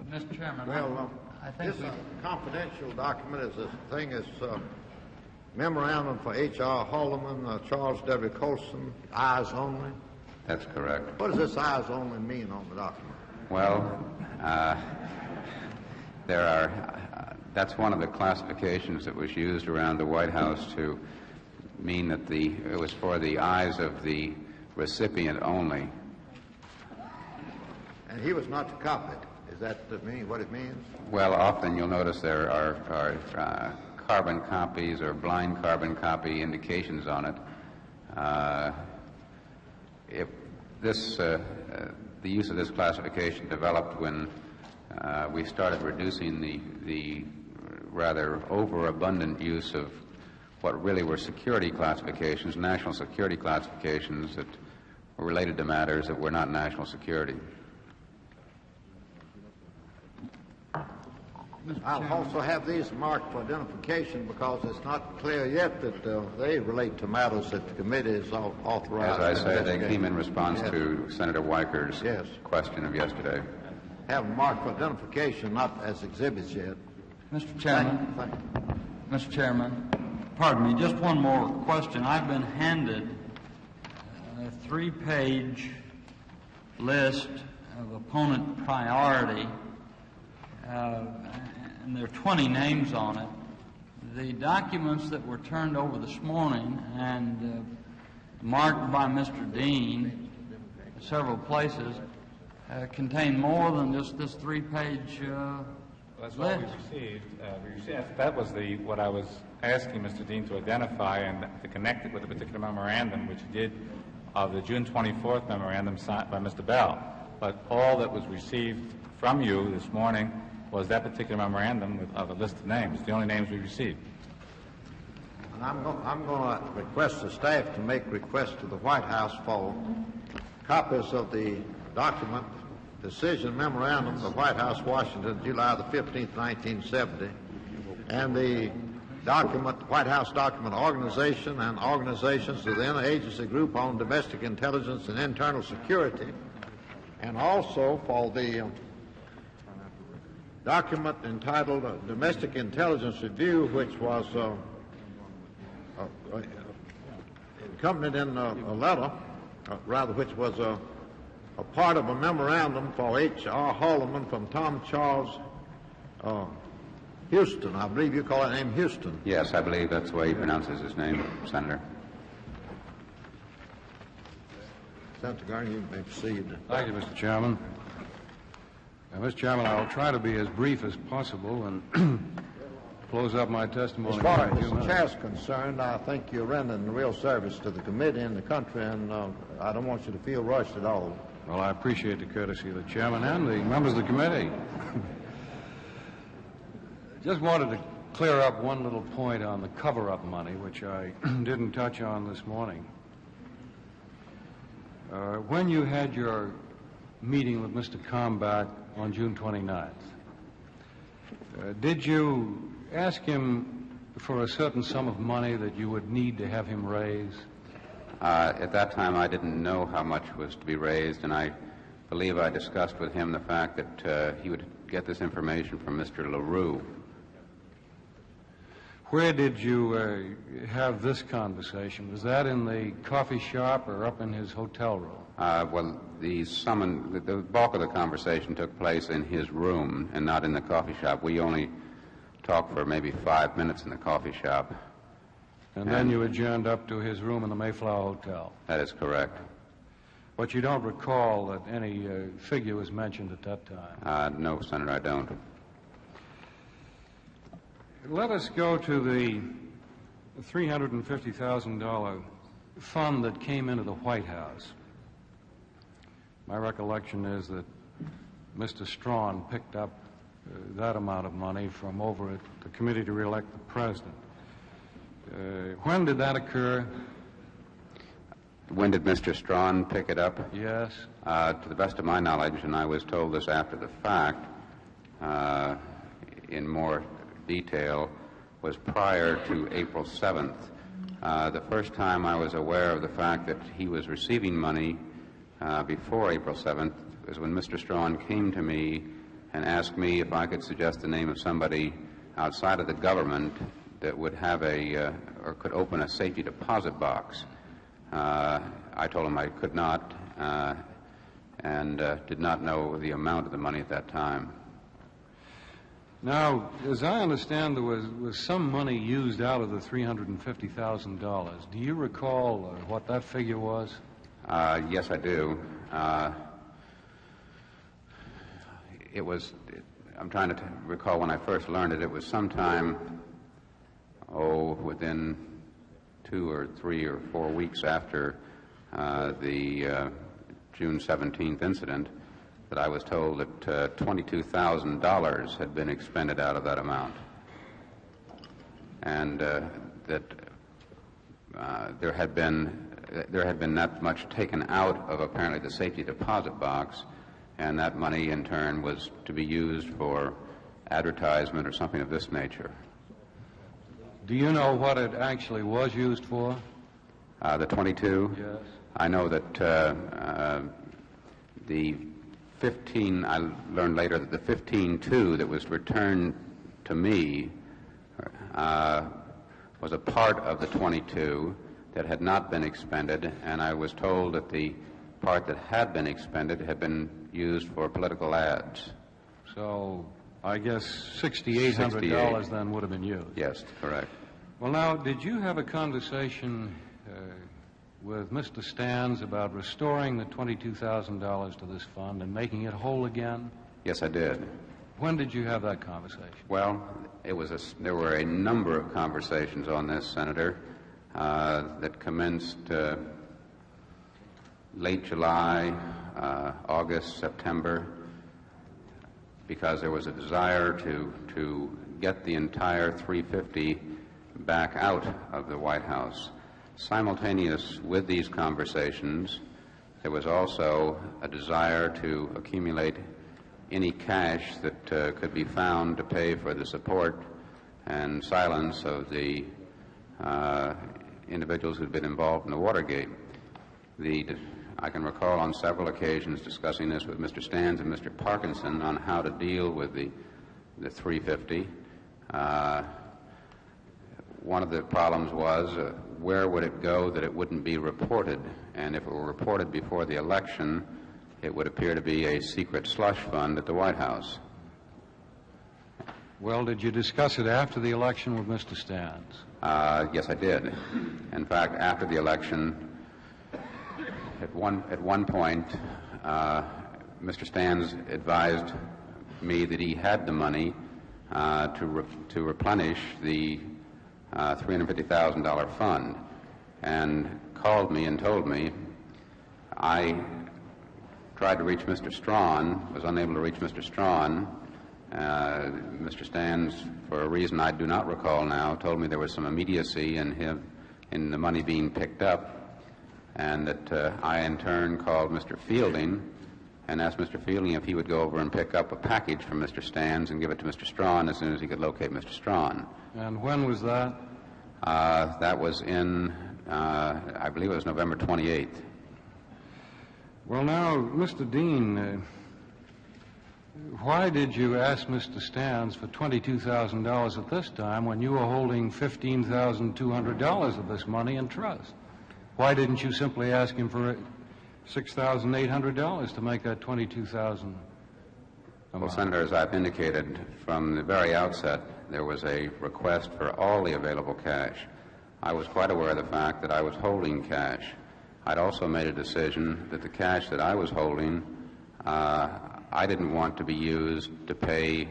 Mr. Chairman, well, I think this confidential document is memorandum for H.R. Holloman, Charles W. Colson, eyes only. That's correct. What does this eyes only mean on the document? Well, that's one of the classifications that was used around the White House to mean that it was for the eyes of the recipient only. And he was not to copy it. Is that what it means? Well, often you'll notice there are carbon copies or blind carbon copy indications on it. If the use of this classification developed when we started reducing the rather overabundant use of what really were security classifications, national security classifications that were related to matters that were not national security. I'll also have these marked for identification because it's not clear yet that they relate to matters that the committee is authorized. As I say, they came in response to Senator Weiker's question of yesterday. Have them marked for identification, not as exhibits yet. Mr. Chairman, Mr. Chairman, pardon me, just one more question. I've been handed a 3-page list of opponent priority, and there are 20 names on it. The documents that were turned over this morning and marked by Mr. Dean in several places contain more than just this 3-page That's list. what we received. That was what I was asking Mr. Dean to identify and to connect it with a particular memorandum, which he did of the June 24th memorandum signed by Mr. Bell. But all that was received from you this morning was that particular memorandum of a list of names, the only names we received. And I'm going to request the staff to make requests to the White House for copies of the document, decision memorandum of the White House, Washington, July the 15th, 1970, and the document, White House document organization and organizations within the agency group on domestic intelligence and internal security, and also for the document entitled Domestic Intelligence Review, which was accompanied in a letter, which was a part of a memorandum for H.R. Holloman from Tom Charles Houston. I believe you call that name Houston. Yes, I believe that's the way he pronounces his name, Senator. Senator Garner, you may proceed. Thank you, Mr. Chairman. Mr. Chairman, I'll try to be as brief as possible and close up my testimony. As far as the chair's concerned, I think you're rendering real service to the committee and the country, and I don't want you to feel rushed at all. Well, I appreciate the courtesy of the chairman and the members of the committee. Just wanted to clear up one little point on the cover-up money, which I didn't touch on this morning. When you had your meeting with Mr. Kalmbach on June 29th, did you ask him for a certain sum of money that you would need to have him raise? At that time, I didn't know how much was to be raised, and I believe I discussed with him the fact that he would get this information from Mr. LaRue. Where did you have this conversation? Was that in the coffee shop or up in his hotel room? Well, the bulk of the conversation took place in his room and not in the coffee shop. We only talked for maybe 5 minutes in the coffee shop. And then you adjourned up to his room in the Mayflower Hotel? That is correct. But you don't recall that any figure was mentioned at that time? No, Senator, I don't. Let us go to the $350,000 fund that came into the White House. My recollection is that Mr. Strawn picked up that amount of money from over at the Committee to Re-elect the President. When did that occur? When did Mr. Strawn pick it up? Yes. To the best of my knowledge, and I was told this after the fact, in more detail, was prior to April 7th. The first time I was aware of the fact that he was receiving money before April 7th was when Mr. Strawn came to me and asked me if I could suggest the name of somebody outside of the government that would have or could open a safety deposit box. I told him I could not and did not know the amount of the money at that time. Now, as I understand, there was some money used out of the $350,000. Do you recall what that figure was? Yes, I do. I'm trying to recall when I first learned it. It was sometime, within 2 or 3 or 4 weeks after the June 17th incident, that I was told that $22,000 had been expended out of that amount, and that there had been that much taken out of apparently the safety deposit box, and that money in turn was to be used for advertisement or something of this nature. Do you know what it actually was used for? The 22? Yes. I know that the 15, I learned later that the 15-2 that was returned to me was a part of the 22 that had not been expended, and I was told that the part that had been expended had been used for political ads. So I guess $6,800 then would have been used. Yes, correct. Well, now, did you have a conversation with Mr. Stans about restoring the $22,000 to this fund and making it whole again? Yes, I did. When did you have that conversation? Well, there were a number of conversations on this, Senator, that commenced late July, August, September, because there was a desire to get the entire $350 back out of the White House. Simultaneous with these conversations, there was also a desire to accumulate any cash that could be found to pay for the support and silence of the individuals who'd been involved in the Watergate. I can recall on several occasions discussing this with Mr. Stans and Mr. Parkinson on how to deal with the $350. One of the problems was where would it go that it wouldn't be reported, and if it were reported before the election, it would appear to be a secret slush fund at the White House. Well, did you discuss it after the election with Mr. Stans? Yes, I did. In fact, after the election, at one point, Mr. Stans advised me that he had the money to replenish the $350,000 fund, and called me and told me. I tried to reach Mr. Strawn, was unable to reach Mr. Strawn, Mr. Stans, for a reason I do not recall now, told me there was some immediacy in the money being picked up, and that I in turn called Mr. Fielding and asked Mr. Fielding if he would go over and pick up a package from Mr. Stans and give it to Mr. Strawn as soon as he could locate Mr. Strawn. And when was that? That was in, I believe it was November 28th. Well, now, Mr. Dean, why did you ask Mr. Stans for $22,000 at this time when you were holding $15,200 of this money in trust? Why didn't you simply ask him for $6,800 to make that $22,000? Well, Senator, as I've indicated from the very outset, there was a request for all the available cash. I was quite aware of the fact that I was holding cash. I'd also made a decision that the cash that I was holding, I didn't want to be used to pay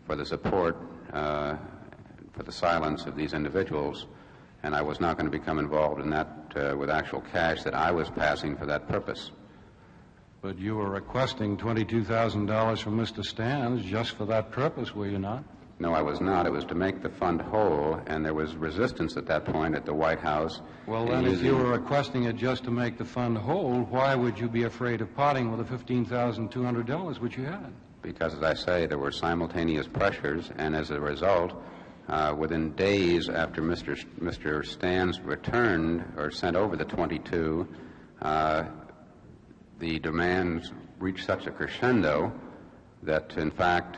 for the support, for the silence of these individuals, and I was not going to become involved in that with actual cash that I was passing for that purpose. But you were requesting $22,000 from Mr. Stans just for that purpose, were you not? No, I was not. It was to make the fund whole, and there was resistance at that point at the White House. Well, then, if you were requesting it just to make the fund whole, why would you be afraid of parting with the $15,200 which you had? Because, as I say, there were simultaneous pressures, and as a result, within days after Mr. Stans returned or sent over the 22, the demands reached such a crescendo that, in fact,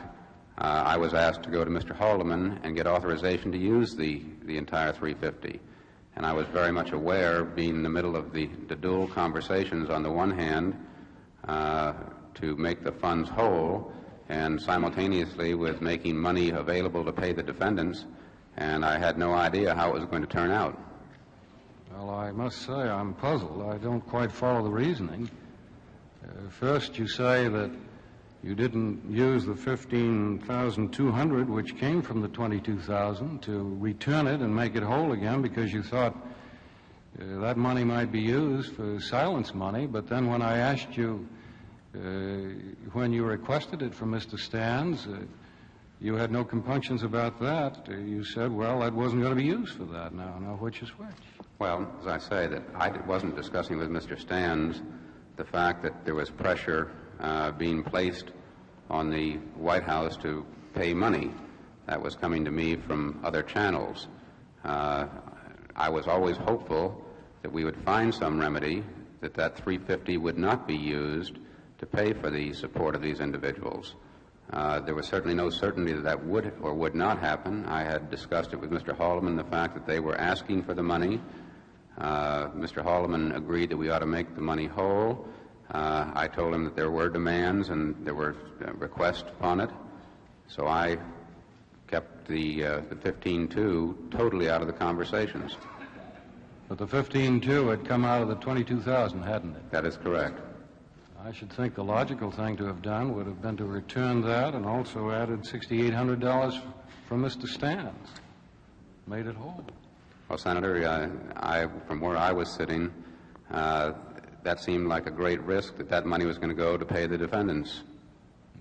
I was asked to go to Mr. Haldeman and get authorization to use the entire $350. And I was very much aware, being in the middle of the dual conversations on the one hand, to make the funds whole, and simultaneously with making money available to pay the defendants, and I had no idea how it was going to turn out. Well, I must say I'm puzzled. I don't quite follow the reasoning. First, you say that you didn't use the $15,200, which came from the $22,000, to return it and make it whole again because you thought that money might be used for silence money. But then when I asked you, when you requested it from Mr. Stans, you had no compunctions about that. You said, well, that wasn't going to be used for that. Now, which is which? Well, as I say, that I wasn't discussing with Mr. Stans the fact that there was pressure being placed on the White House to pay money. That was coming to me from other channels. I was always hopeful that we would find some remedy, that $350 would not be used to pay for the support of these individuals. There was certainly no certainty that would or would not happen. I had discussed it with Mr. Haldeman, the fact that they were asking for the money. Mr. Haldeman agreed that we ought to make the money whole. I told him that there were demands and there were requests upon it. So I kept the 15-2 totally out of the conversations. But the 15-2 had come out of the 22,000, hadn't it? That is correct. I should think the logical thing to have done would have been to return that and also added $6,800 from Mr. Stans. Made it whole. Well, Senator, from where I was sitting, that seemed like a great risk that money was going to go to pay the defendants.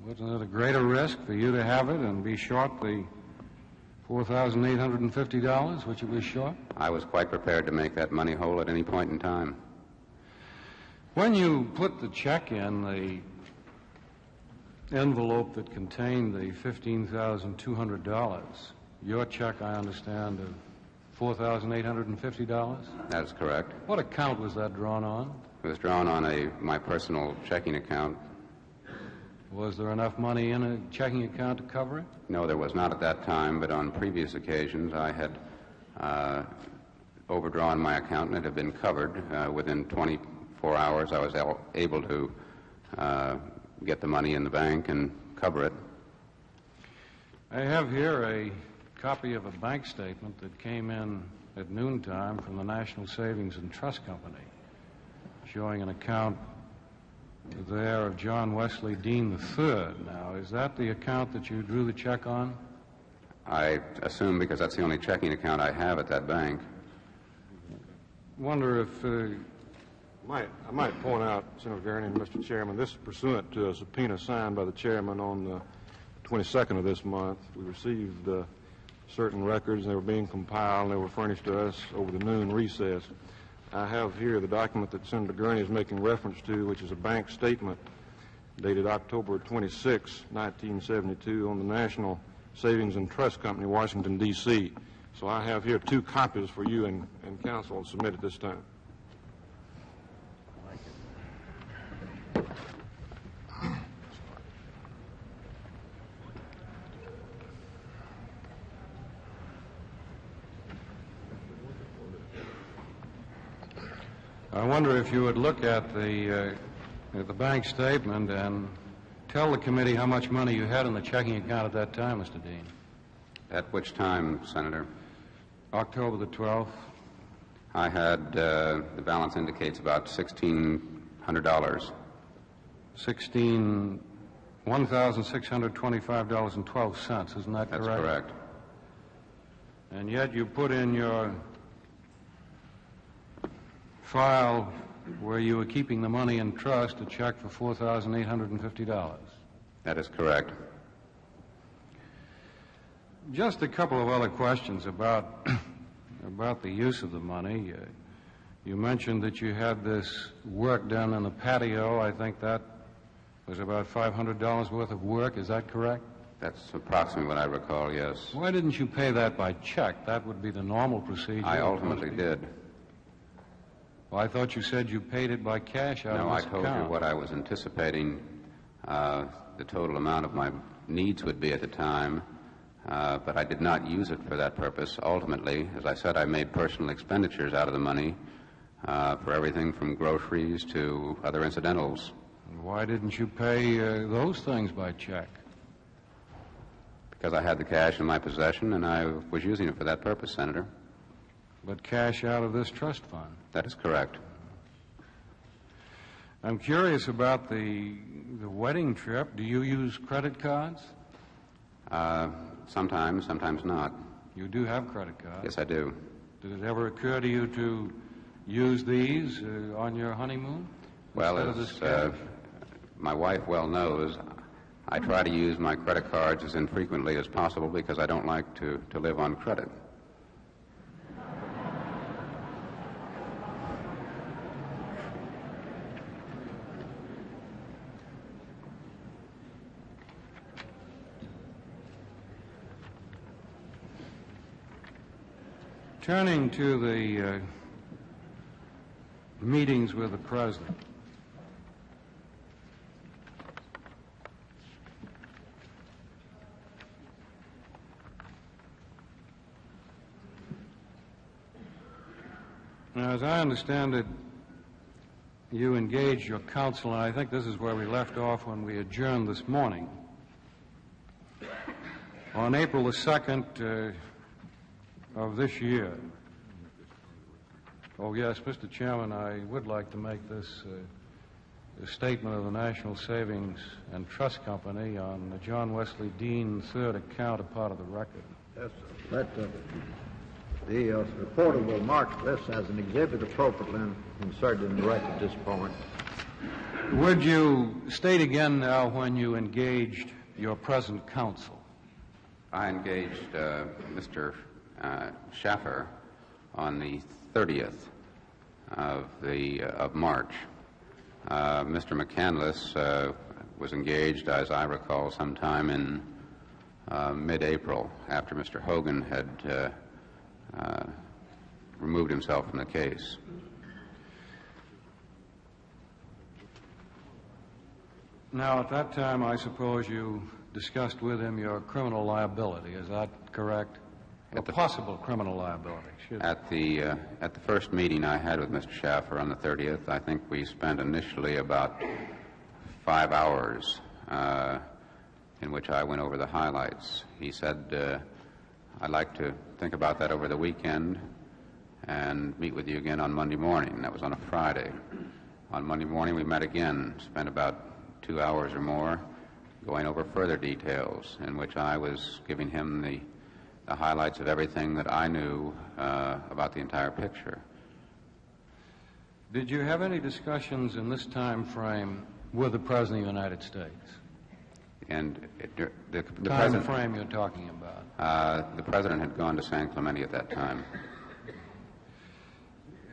Wasn't it a greater risk for you to have it and be short the $4,850, which it was short? I was quite prepared to make that money whole at any point in time. When you put the check in the envelope that contained the $15,200, your check, I understand, of $4,850? That is correct. What account was that drawn on? It was drawn on my personal checking account. Was there enough money in a checking account to cover it? No, there was not at that time, but on previous occasions I had overdrawn my account and it had been covered. Within 24 hours I was able to get the money in the bank and cover it. I have here a copy of a bank statement that came in at noontime from the National Savings and Trust Company, showing an account there of John Wesley Dean III. Now, is that the account that you drew the check on? I assume because that's the only checking account I have at that bank. Wonder if... I might point out, Senator Gurney and Mr. Chairman, this is pursuant to a subpoena signed by the chairman on the 22nd of this month. We received certain records, and they were being compiled, and they were furnished to us over the noon recess. I have here the document that Senator Gurney is making reference to, which is a bank statement dated October 26, 1972, on the National Savings and Trust Company, Washington, D.C. So I have here 2 copies for you and counsel to submit at this time. I wonder if you would look at the bank statement and tell the committee how much money you had in the checking account at that time, Mr. Dean. At which time, Senator? October the 12th. I had, the balance indicates about $1,600. $1,625.12, isn't that correct? That's correct. And yet you put in your file where you were keeping the money in trust a check for $4,850. That is correct. Just a couple of other questions about the use of the money. You mentioned that you had this work done in the patio. I think that was about $500 worth of work. Is that correct? That's approximately what I recall, yes. Why didn't you pay that by check? That would be the normal procedure. I ultimately did. Well, I thought you said you paid it by cash out of this account. No, I told you what I was anticipating the total amount of my needs would be at the time, but I did not use it for that purpose. Ultimately, as I said, I made personal expenditures out of the money for everything from groceries to other incidentals. Why didn't you pay those things by check? Because I had the cash in my possession, and I was using it for that purpose, Senator. But cash out of this trust fund? That is correct. I'm curious about the wedding trip. Do you use credit cards? Sometimes, sometimes not. You do have credit cards? Yes, I do. Did it ever occur to you to use these on your honeymoon? Well, as my wife well knows, I try to use my credit cards as infrequently as possible because I don't like to live on credit. Turning to the meetings with the President. Now, as I understand it, you engaged your counsel, and I think this is where we left off when we adjourned this morning. On April the 2nd of this year. Oh, yes, Mr. Chairman, I would like to make this a statement of the National Savings and Trust Company on the John Wesley Dean III account a part of the record. Yes, sir. The reporter will mark this as an exhibit appropriately and insert it in the record at this point. Would you state again now when you engaged your present counsel? I engaged Mr. Schaffer on the 30th of March. Mr. McCandless was engaged, as I recall, sometime in mid-April after Mr. Hogan had removed himself from the case. Now, at that time, I suppose you discussed with him your criminal liability. Is that correct? Or possible criminal liability. At the first meeting I had with Mr. Schaffer on the 30th, I think we spent initially about 5 hours in which I went over the highlights. He said, I'd like to think about that over the weekend and meet with you again on Monday morning. That was on a Friday. On Monday morning we met again, spent about 2 hours or more going over further details in which I was giving him the highlights of everything that I knew about the entire picture. Did you have any discussions in this time frame with the President of the United States? time president, frame you're talking about? the president had gone to San Clemente at that time.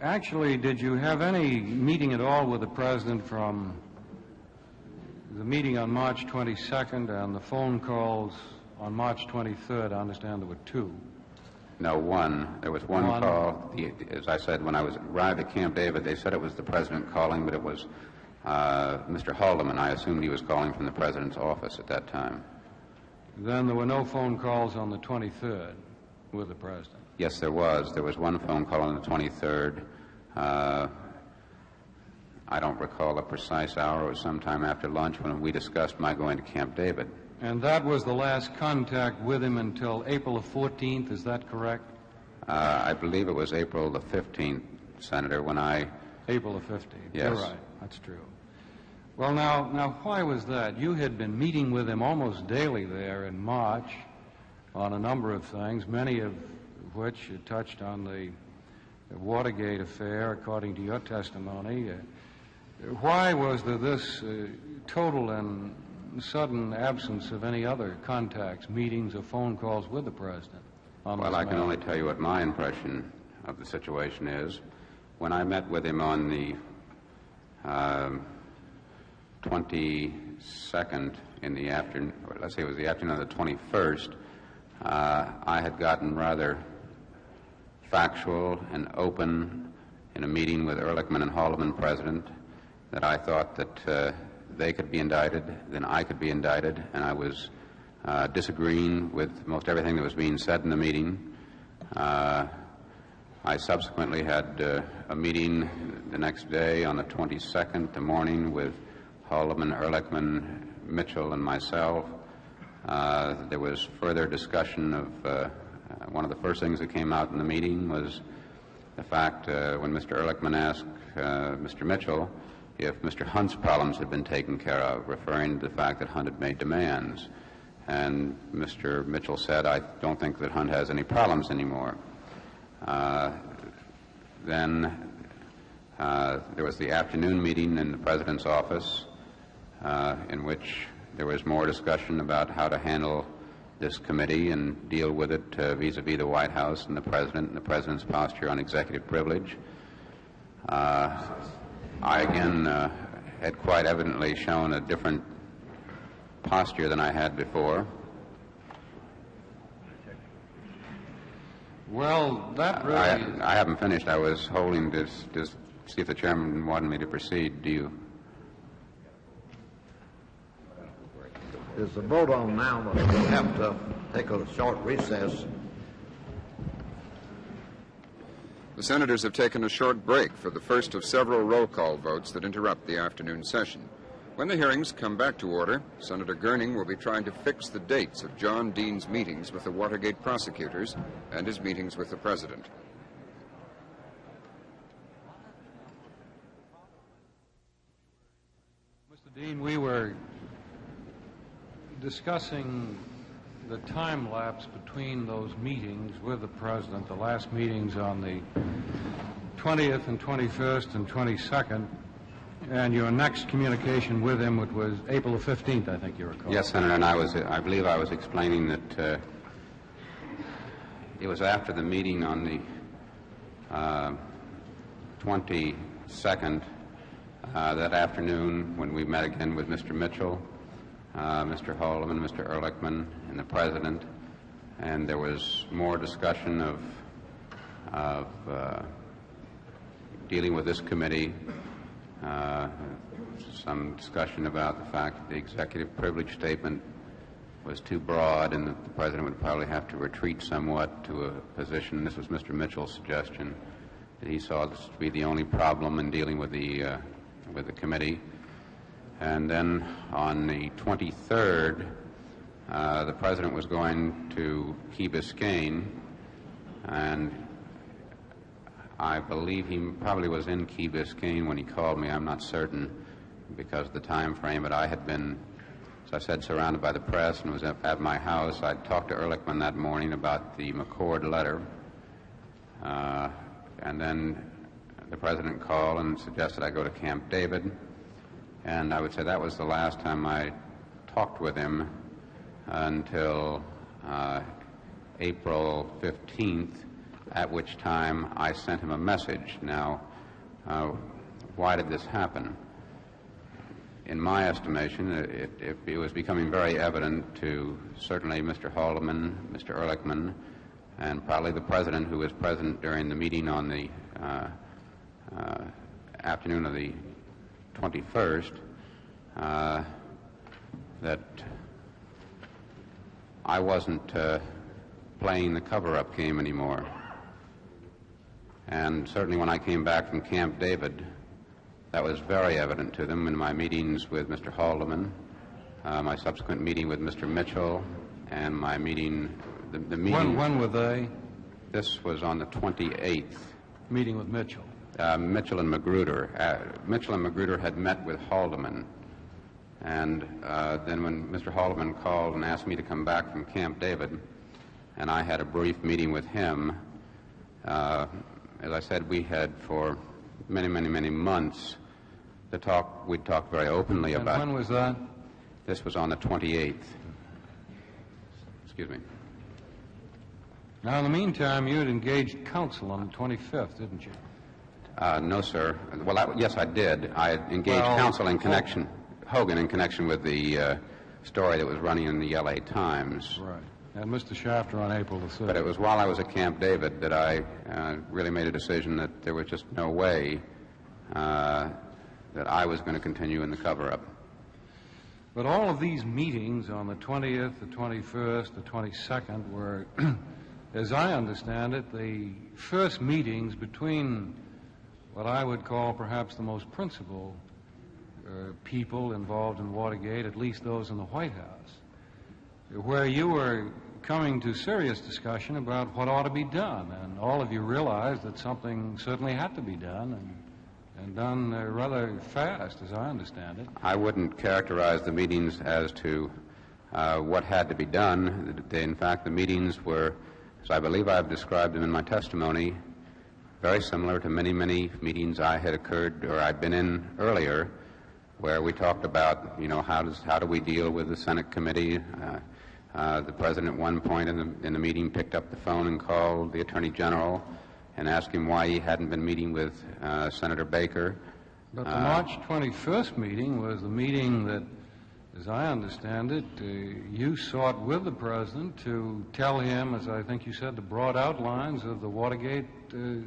Actually, did you have any meeting at all with the president from the meeting on March 22nd and the phone calls on March 23rd? I understand there were two. No, one. There was one call. As I said, when I arrived at Camp David, they said it was the president calling, but it was Mr. Haldeman. I assumed he was calling from the president's office at that time. Then there were no phone calls on the 23rd with the president? Yes, there was. There was one phone call on the 23rd. I don't recall a precise hour. It was sometime after lunch when we discussed my going to Camp David. And that was the last contact with him until April the 14th, is that correct? I believe it was April the 15th, Senator, when I... April the 15th. Yes. You're right. That's true. Well, now, why was that? You had been meeting with him almost daily there in March on a number of things, many of which you touched on the Watergate affair, according to your testimony. Why was there this total and sudden absence of any other contacts, meetings, or phone calls with the president? Well, I can only tell you what my impression of the situation is. When I met with him on the 22nd in the afternoon, or let's say it was the afternoon of the 21st, I had gotten rather factual and open in a meeting with Ehrlichman and Haldeman, president, that I thought that they could be indicted, then I could be indicted, and I was disagreeing with most everything that was being said in the meeting. I subsequently had a meeting the next day on the 22nd, the morning, with Haldeman, Ehrlichman, Mitchell, and myself. There was further discussion of one of the first things that came out in the meeting was the fact when Mr. Ehrlichman asked Mr. Mitchell if Mr. Hunt's problems had been taken care of, referring to the fact that Hunt had made demands. And Mr. Mitchell said, I don't think that Hunt has any problems anymore. Then there was the afternoon meeting in the president's office in which there was more discussion about how to handle this committee and deal with it vis-a-vis the White House and the president's posture on executive privilege. I again had quite evidently shown a different posture than I had before. Well, that really... I haven't finished. I was holding to just see if the chairman wanted me to proceed. Do you? Is the vote on now, but we'll have to take a short recess. The senators have taken a short break for the first of several roll call votes that interrupt the afternoon session. When the hearings come back to order, Senator Gurning will be trying to fix the dates of John Dean's meetings with the Watergate prosecutors and his meetings with the president. Mr. Dean, we were discussing the time lapse between those meetings with the president, the last meetings on the 20th and 21st and 22nd, and your next communication with him, which was April the 15th, I think you recall. Yes, Senator, and I believe I was explaining that it was after the meeting on the 22nd that afternoon when we met again with Mr. Mitchell, Mr. Haldeman, Mr. Ehrlichman, and the president, and there was more discussion of dealing with this committee, some discussion about the fact that the executive privilege statement was too broad and that the president would probably have to retreat somewhat to a position. This was Mr. Mitchell's suggestion, that he saw this to be the only problem in dealing with the committee. And then on the 23rd, the president was going to Key Biscayne, and I believe he probably was in Key Biscayne when he called me. I'm not certain because of the time frame, but I had been, as I said, surrounded by the press and was at my house. I talked to Ehrlichman that morning about the McCord letter, and then the president called and suggested I go to Camp David. And I would say that was the last time I talked with him until April 15th, at which time I sent him a message. Now, why did this happen? In my estimation, it was becoming very evident to certainly Mr. Haldeman, Mr. Ehrlichman, and probably the President, who was present during the meeting on the afternoon of the 21st, that I wasn't playing the cover-up game anymore. And certainly when I came back from Camp David, that was very evident to them in my meetings with Mr. Haldeman, my subsequent meeting with Mr. Mitchell, and my meeting, the meeting... When were they? This was on the 28th. Meeting with Mitchell? Mitchell and Magruder. Mitchell and Magruder had met with Haldeman. And then when Mr. Haldeman called and asked me to come back from Camp David, and I had a brief meeting with him, as I said, we had for many, many, many months we'd talked very openly about... And when was that? This was on the 28th. Excuse me. Now, in the meantime, you had engaged counsel on the 25th, didn't you? No, sir. Well, yes, I did. I had engaged counsel in connection... Hogan in connection with the story that was running in the L.A. Times. Right. And Mr. Shafter on April the 6th. But it was while I was at Camp David that I really made a decision that there was just no way that I was going to continue in the cover-up. But all of these meetings on the 20th, the 21st, the 22nd were, as I understand it, the first meetings between what I would call perhaps the most principal people involved in Watergate, at least those in the White House, where you were coming to serious discussion about what ought to be done, and all of you realized that something certainly had to be done, and done rather fast, as I understand it. I wouldn't characterize the meetings as to what had to be done. In fact, the meetings were, as I believe I've described them in my testimony, very similar to many, many meetings I had occurred or I'd been in earlier, where we talked about, how do we deal with the Senate committee. The President at one point in the meeting picked up the phone and called the Attorney General and asked him why he hadn't been meeting with Senator Baker. But the March 21st meeting was the meeting that, as I understand it, you sought with the President to tell him, as I think you said, the broad outlines of the Watergate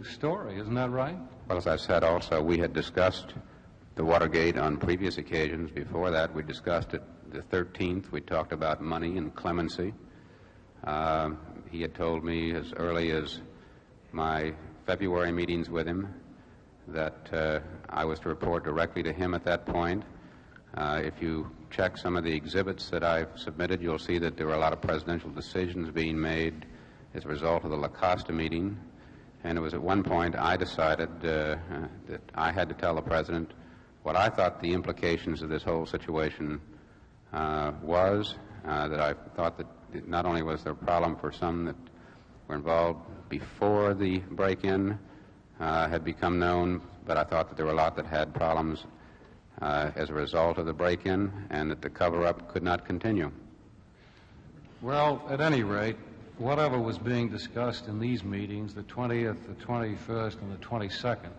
story. Isn't that right? Well, as I said also, we had discussed the Watergate on previous occasions. Before that, we discussed it the 13th. We talked about money and clemency. He had told me as early as my February meetings with him that I was to report directly to him at that point. If you check some of the exhibits that I've submitted, you'll see that there were a lot of presidential decisions being made as a result of the La Costa meeting. And it was at one point I decided that I had to tell the President what I thought the implications of this whole situation was, that I thought that not only was there a problem for some that were involved before the break-in had become known, but I thought that there were a lot that had problems as a result of the break-in, and that the cover-up could not continue. Well, at any rate, whatever was being discussed in these meetings, the 20th, the 21st, and the 22nd,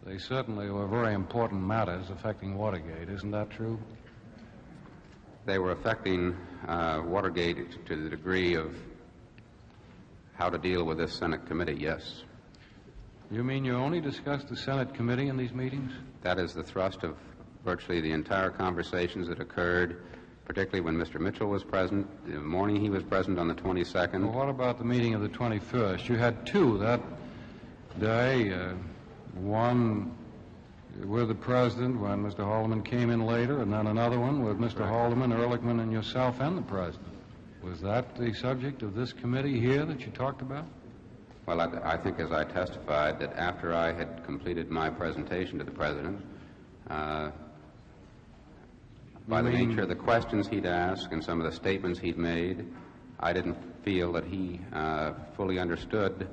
they certainly were very important matters affecting Watergate. Isn't that true? They were affecting Watergate to the degree of how to deal with this Senate committee, yes. You mean you only discussed the Senate committee in these meetings? That is the thrust of virtually the entire conversations that occurred, particularly when Mr. Mitchell was present. The morning he was present on the 22nd. Well, what about the meeting of the 21st? You had two that day. One with the President when Mr. Haldeman came in later, and then another one with Mr. Haldeman, Ehrlichman, and yourself and the President. Was that the subject of this committee here that you talked about? Well, I think as I testified that after I had completed my presentation to the President, by the nature of the questions he'd asked and some of the statements he'd made, I didn't feel that he fully understood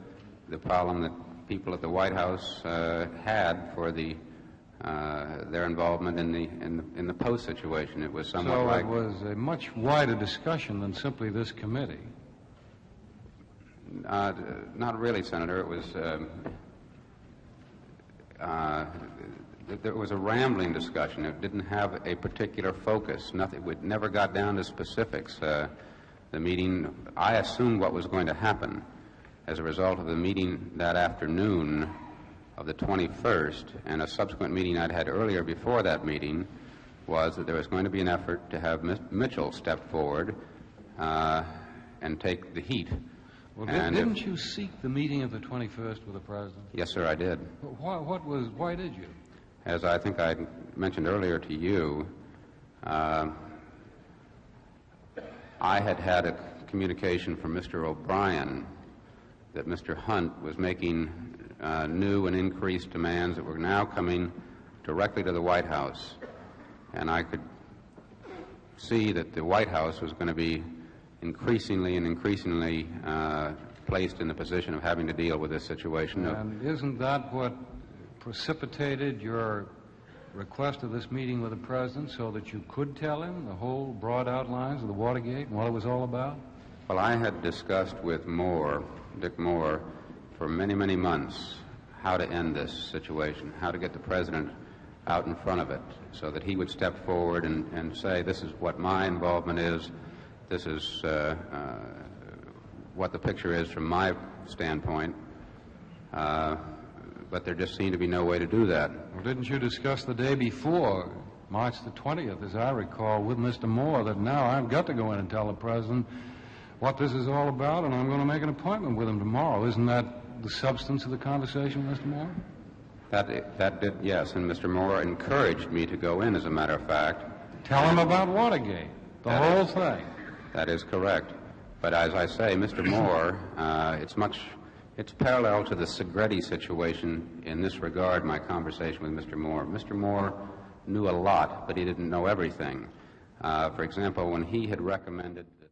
the problem that people at the White House had for the their involvement in the post situation. It was somewhat like... So it was a much wider discussion than simply this committee. Not really, Senator. It was... there was a rambling discussion. It didn't have a particular focus. It never got down to specifics. The meeting, I assumed what was going to happen as a result of the meeting that afternoon of the 21st, and a subsequent meeting I'd had earlier before that meeting, was that there was going to be an effort to have Mitchell step forward and take the heat. Well, didn't you seek the meeting of the 21st with the President? Yes, sir, I did. Why did you? As I think I mentioned earlier to you, I had had a communication from Mr. O'Brien that Mr. Hunt was making new and increased demands that were now coming directly to the White House. And I could see that the White House was going to be increasingly placed in the position of having to deal with this situation. And isn't that what precipitated your request of this meeting with the President, so that you could tell him the whole broad outlines of the Watergate and what it was all about? Well, I had discussed with Dick Moore, for many, many months how to end this situation, how to get the President out in front of it so that he would step forward and say, this is what my involvement is, this is what the picture is from my standpoint, but there just seemed to be no way to do that. Well, didn't you discuss the day before, March the 20th, as I recall, with Mr. Moore, that now I've got to go in and tell the President what this is all about, and I'm going to make an appointment with him tomorrow? Isn't that the substance of the conversation with Mr. Moore? That did, yes, and Mr. Moore encouraged me to go in, as a matter of fact. Tell him about Watergate, the whole thing. That is correct. But as I say, Mr. Moore, it's parallel to the Segretti situation in this regard, my conversation with Mr. Moore. Mr. Moore knew a lot, but he didn't know everything. For example, when he had recommended that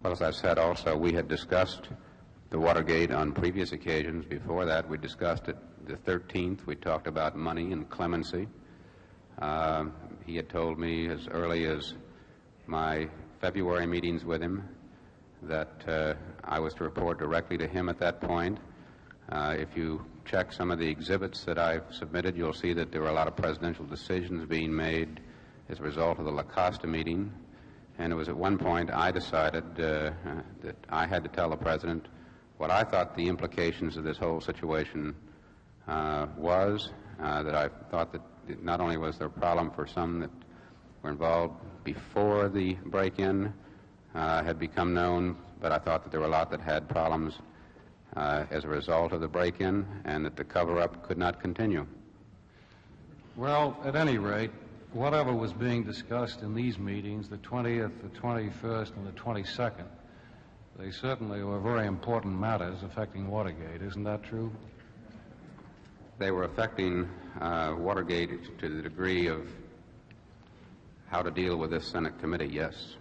Well, as I've said also, we had discussed the Watergate on previous occasions. Before that, we discussed it the 13th. We talked about money and clemency. He had told me as early as my February meetings with him that I was to report directly to him at that point. If you check some of the exhibits that I've submitted, you'll see that there were a lot of presidential decisions being made as a result of the La Costa meeting, And it was at one point I decided that I had to tell the President what I thought the implications of this whole situation was, that I thought that not only was there a problem for some that were involved before the break-in had become known, but I thought that there were a lot that had problems as a result of the break-in, and that the cover-up could not continue. Well, at any rate, whatever was being discussed in these meetings, the 20th, the 21st, and the 22nd, they certainly were very important matters affecting Watergate. Isn't that true? They were affecting Watergate to the degree of how to deal with this Senate committee, yes.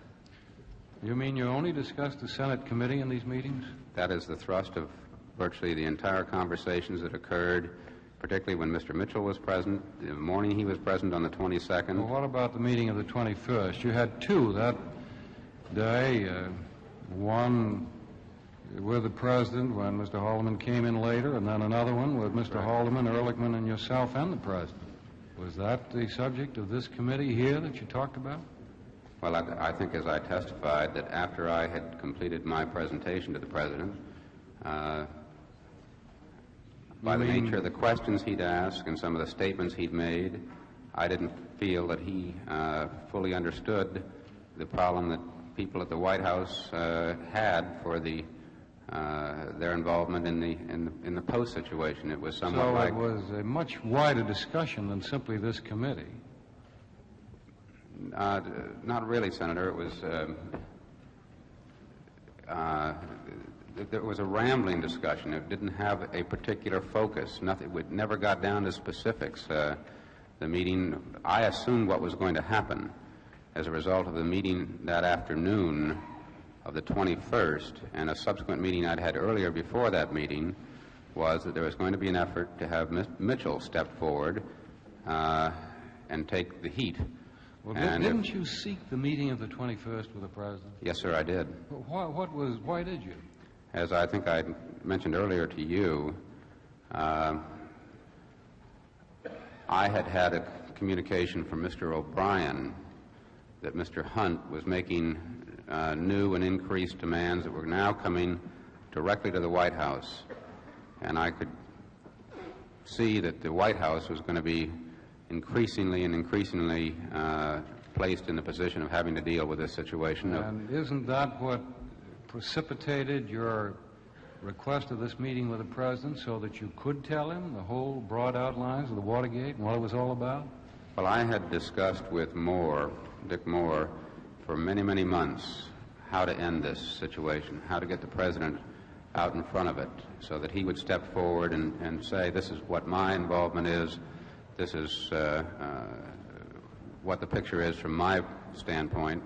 You mean you only discussed the Senate committee in these meetings? That is the thrust of virtually the entire conversations that occurred, particularly when Mr. Mitchell was present. The morning he was present on the 22nd. Well, what about the meeting of the 21st? You had two that day, one with the President when Mr. Haldeman came in later, and then another one with Mr. Haldeman, Ehrlichman, and yourself and the President. Was that the subject of this committee here that you talked about? Well, I think as I testified that after I had completed my presentation to the President, by the nature of the questions he'd asked and some of the statements he'd made, I didn't feel that he fully understood the problem that people at the White House had for their involvement in the post situation. It was somewhat so like... it was a much wider discussion than simply this committee. Not really, Senator. It was there was a rambling discussion. It didn't have a particular focus. Nothing. It never got down to specifics. The meeting, I assumed what was going to happen as a result of the meeting that afternoon of the 21st, and a subsequent meeting I'd had earlier before that meeting, was that there was going to be an effort to have Mitchell step forward and take the heat. Well, didn't you seek the meeting of the 21st with the President? Yes, sir, I did. Why did you? As I think I mentioned earlier to you, I had a communication from Mr. O'Brien that Mr. Hunt was making new and increased demands that were now coming directly to the White House. And I could see that the White House was going to be increasingly placed in the position of having to deal with this situation. And isn't that what precipitated your request of this meeting with the President, so that you could tell him the whole broad outlines of the Watergate and what it was all about? Well, I had discussed with Dick Moore, for many, many months how to end this situation, how to get the President out in front of it so that he would step forward and say, this is what my involvement is, this is what the picture is from my standpoint,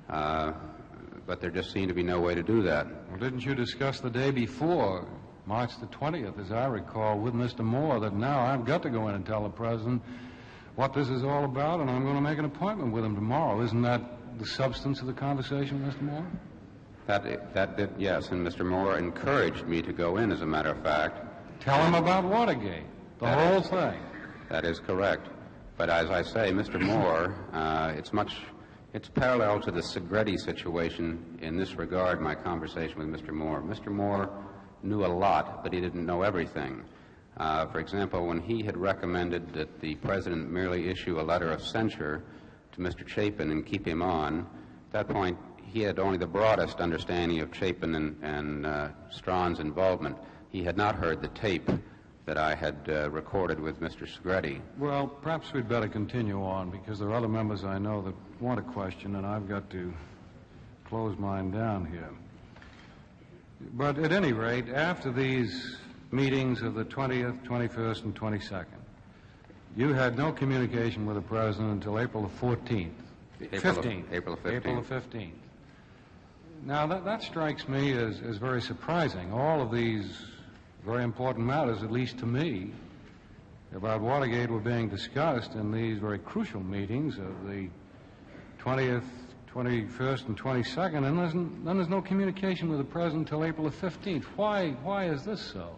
but there just seemed to be no way to do that. Well, didn't you discuss the day before, March the 20th, as I recall, with Mr. Moore, that now I've got to go in and tell the President what this is all about, and I'm going to make an appointment with him tomorrow? Isn't that the substance of the conversation, Mr. Moore? That did, yes, and Mr. Moore encouraged me to go in, as a matter of fact. Tell him about Watergate, the whole thing. That is correct. But as I say, Mr. Moore, it's parallel to the Segretti situation in this regard, my conversation with Mr. Moore. Mr. Moore knew a lot, but he didn't know everything. For example, when he had recommended that the President merely issue a letter of censure to Mr. Chapin and keep him on, at that point he had only the broadest understanding of Chapin and Strawn's involvement. He had not heard the tape that I had recorded with Mr. Segretti. Well, perhaps we'd better continue on, because there are other members I know that want a question, and I've got to close mine down here. But at any rate, after these meetings of the 20th, 21st, and 22nd, you had no communication with the President until April the 14th. April the 15th. April the 15th. Now, that strikes me as very surprising. All of these very important matters, at least to me, about Watergate were being discussed in these very crucial meetings of the 20th, 21st, and 22nd, and then there's no communication with the President until April the 15th. Why is this so?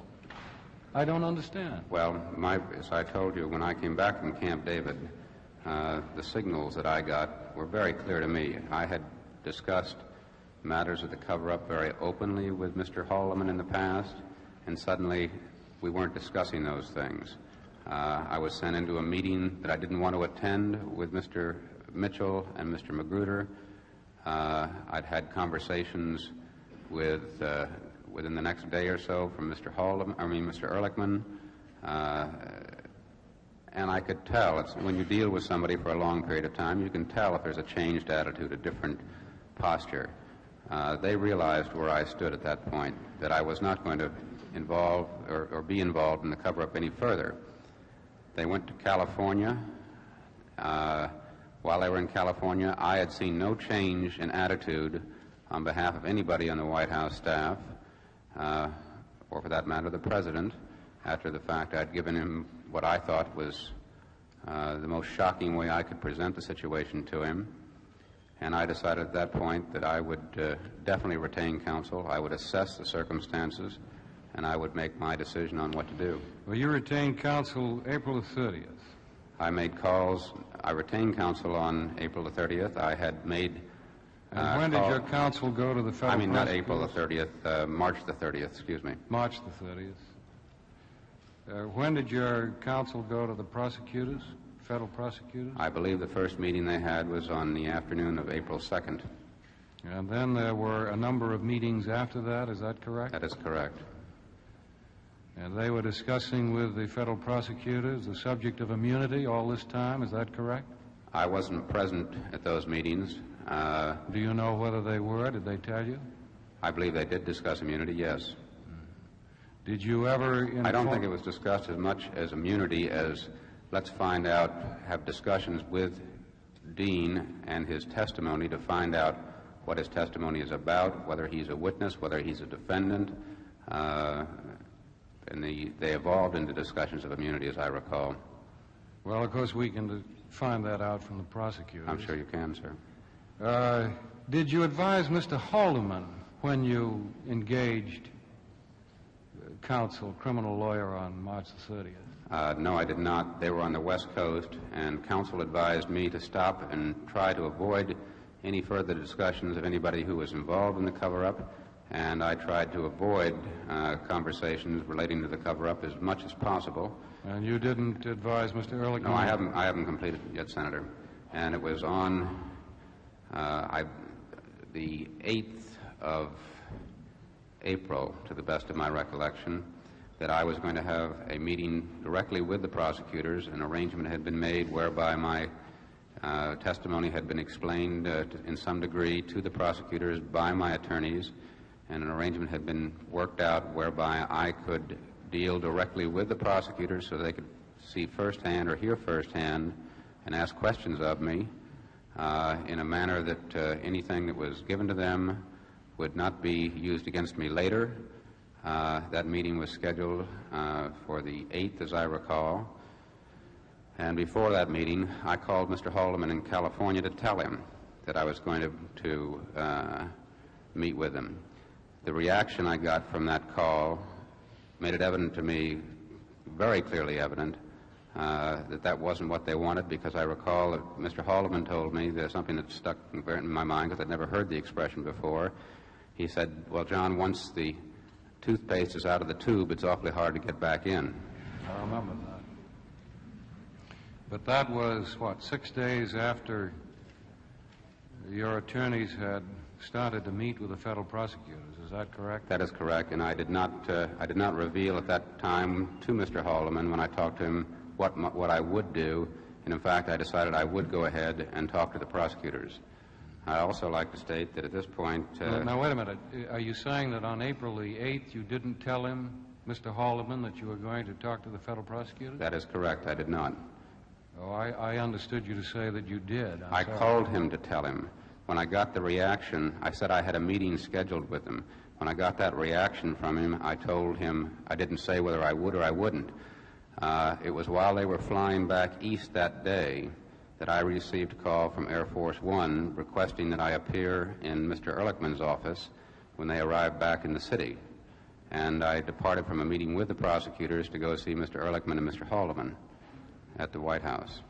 I don't understand. Well, as I told you, when I came back from Camp David, the signals that I got were very clear to me. I had discussed matters of the cover-up very openly with Mr. Holloman in the past, and suddenly we weren't discussing those things. I was sent into a meeting that I didn't want to attend with Mr. Mitchell and Mr. Magruder. I'd had conversations with, within the next day or so from Mr. Ehrlichman, and I could tell, when you deal with somebody for a long period of time, you can tell if there's a changed attitude, a different posture. They realized where I stood at that point, that I was not going to involve or be involved in the cover-up any further. They went to California. While they were in California, I had seen no change in attitude on behalf of anybody on the White House staff, or for that matter, the President. After the fact, I'd given him what I thought was the most shocking way I could present the situation to him. And I decided at that point that I would definitely retain counsel. I would assess the circumstances, and I would make my decision on what to do. Well, you retained counsel April the 30th. I made calls. I retained counsel on April the 30th. I had made and when did your counsel go to the federal I mean, not April the 30th, March the 30th, excuse me. March the 30th. When did your counsel go to the prosecutors, federal prosecutors? I believe the first meeting they had was on the afternoon of April 2nd. And then there were a number of meetings after that, is that correct? That is correct. And they were discussing with the federal prosecutors the subject of immunity all this time, is that correct? I wasn't present at those meetings. Do you know whether they were? Did they tell you? I believe they did discuss immunity, yes. Did you ever I don't think it was discussed as much as immunity as let's find out, have discussions with Dean and his testimony to find out what his testimony is about, whether he's a witness, whether he's a defendant. And they evolved into discussions of immunity, as I recall. Well, of course, we can find that out from the prosecutors. I'm sure you can, sir. Did you advise Mr. Haldeman when you engaged counsel, criminal lawyer, on March the 30th? No, I did not. They were on the West Coast, and counsel advised me to stop and try to avoid any further discussions of anybody who was involved in the cover-up, and I tried to avoid conversations relating to the cover-up as much as possible. And you didn't advise Mr. Ehrlichman? No, I haven't completed it yet, Senator. And it was on the 8th of April, to the best of my recollection, that I was going to have a meeting directly with the prosecutors. An arrangement had been made whereby my testimony had been explained in some degree to the prosecutors by my attorneys, and an arrangement had been worked out whereby I could deal directly with the prosecutors so they could see firsthand or hear firsthand and ask questions of me in a manner that anything that was given to them would not be used against me later. That meeting was scheduled for the 8th, as I recall. And before that meeting, I called Mr. Haldeman in California to tell him that I was going to meet with him. The reaction I got from that call made it evident to me, very clearly evident, that wasn't what they wanted, because I recall that Mr. Haldeman told me there's something that stuck in my mind because I'd never heard the expression before. He said, well, John, once the toothpaste is out of the tube, it's awfully hard to get back in. I remember that. But that was, what, 6 days after your attorneys had started to meet with the federal prosecutors. Is that correct? That is correct, and I did not reveal at that time to Mr. Haldeman when I talked to him what I would do, and in fact I decided I would go ahead and talk to the prosecutors. I'd also like to state that at this point... Now, wait a minute. Are you saying that on April the 8th you didn't tell him, Mr. Haldeman, that you were going to talk to the federal prosecutors? That is correct. I did not. Oh, I understood you to say that you did. I called him to tell him. When I got the reaction, I said I had a meeting scheduled with him. When I got that reaction from him, I told him, I didn't say whether I would or I wouldn't. It was while they were flying back east that day that I received a call from Air Force One requesting that I appear in Mr. Ehrlichman's office when they arrived back in the city. And I departed from a meeting with the prosecutors to go see Mr. Ehrlichman and Mr. Haldeman at the White House.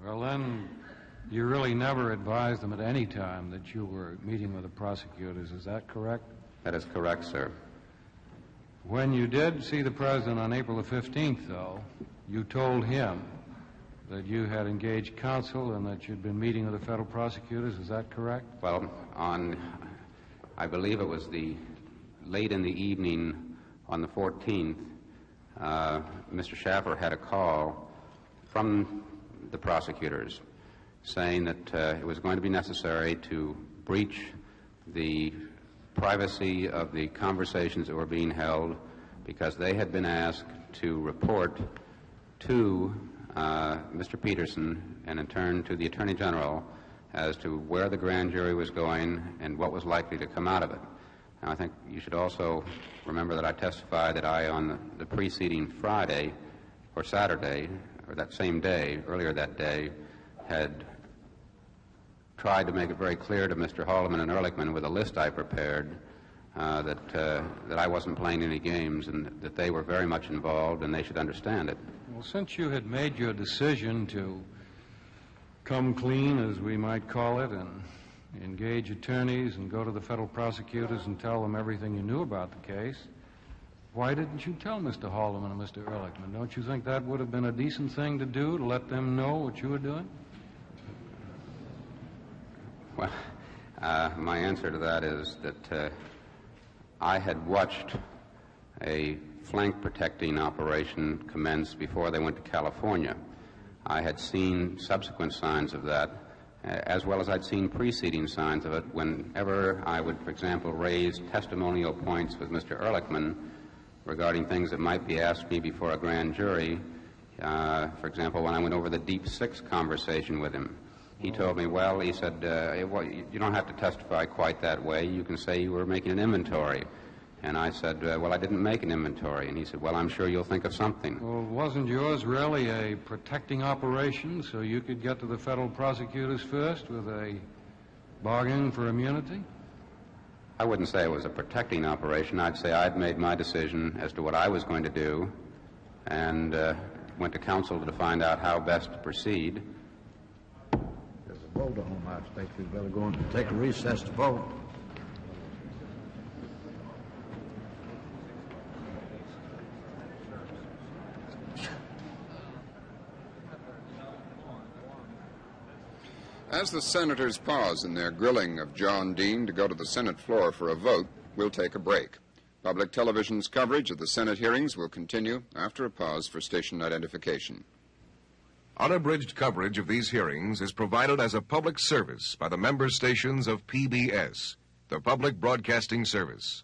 Well, then, You really never advised them at any time that you were meeting with the prosecutors. Is that correct? That is correct, sir. When you did see the president on April the 15th, though, you told him that you had engaged counsel and that you'd been meeting with the federal prosecutors. Is that correct? Well, I believe it was late in the evening on the 14th, Mr. Schaffer had a call from the prosecutors saying that it was going to be necessary to breach the privacy of the conversations that were being held because they had been asked to report to Mr. Peterson and in turn to the Attorney General as to where the grand jury was going and what was likely to come out of it. Now, I think you should also remember that I testified that I, on the preceding Friday or Saturday, or that same day, earlier that day, had tried to make it very clear to Mr. Haldeman and Ehrlichman with a list I prepared that I wasn't playing any games and that they were very much involved and they should understand it. Well, since you had made your decision to come clean, as we might call it, and engage attorneys and go to the federal prosecutors and tell them everything you knew about the case, why didn't you tell Mr. Haldeman and Mr. Ehrlichman? Don't you think that would have been a decent thing to do, to let them know what you were doing? Well, my answer to that is that I had watched a flank protecting operation commence before they went to California. I had seen subsequent signs of that, as well as I'd seen preceding signs of it whenever I would, for example, raise testimonial points with Mr. Ehrlichman regarding things that might be asked me before a grand jury. For example, when I went over the Deep Six conversation with him, he told me, well, he said, you don't have to testify quite that way. You can say you were making an inventory. And I said, well, I didn't make an inventory. And he said, well, I'm sure you'll think of something. Well, wasn't yours really a protecting operation so you could get to the federal prosecutors first with a bargain for immunity? I wouldn't say it was a protecting operation. I'd say I'd made my decision as to what I was going to do and went to counsel to find out how best to proceed. There's a vote on. I expect we better go and take a recess to vote. As the senators pause in their grilling of John Dean to go to the Senate floor for a vote, we'll take a break. Public television's coverage of the Senate hearings will continue after a pause for station identification. Unabridged coverage of these hearings is provided as a public service by the member stations of PBS, the Public Broadcasting Service.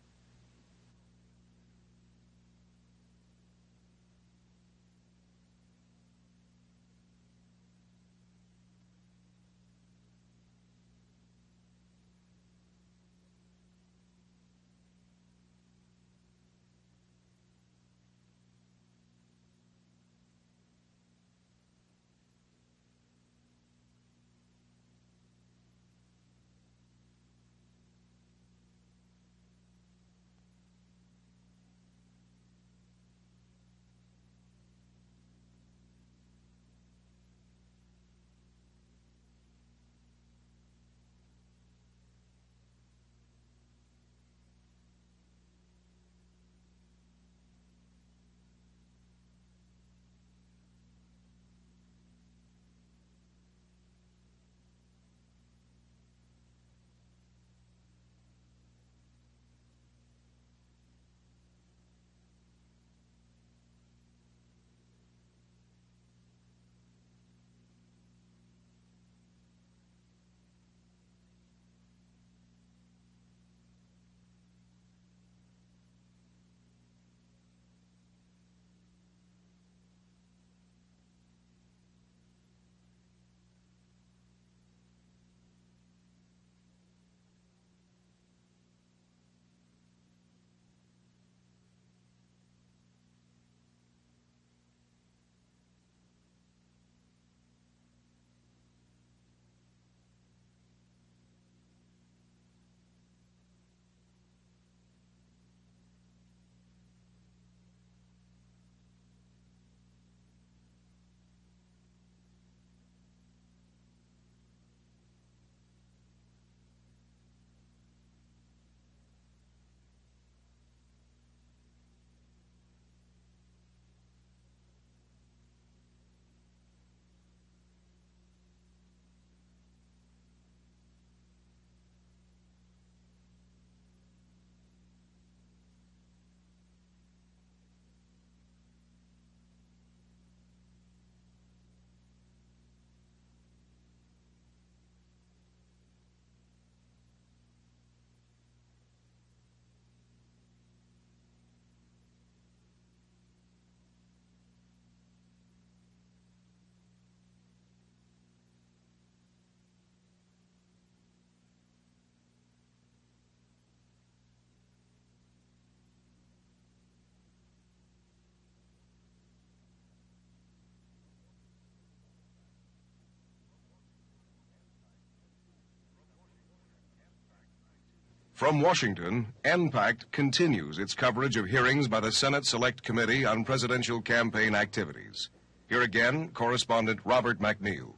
From Washington, NPACT continues its coverage of hearings by the Senate Select Committee on Presidential Campaign Activities. Here again, correspondent Robert McNeil.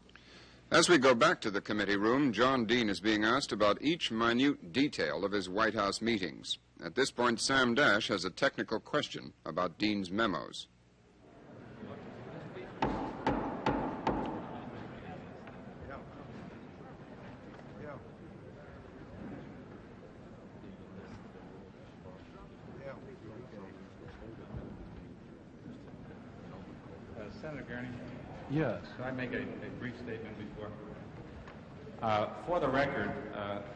As we go back to the committee room, John Dean is being asked about each minute detail of his White House meetings. At this point, Sam Dash has a technical question about Dean's memos. Senator Gurney? Yes. Could I make a brief statement before? For the record,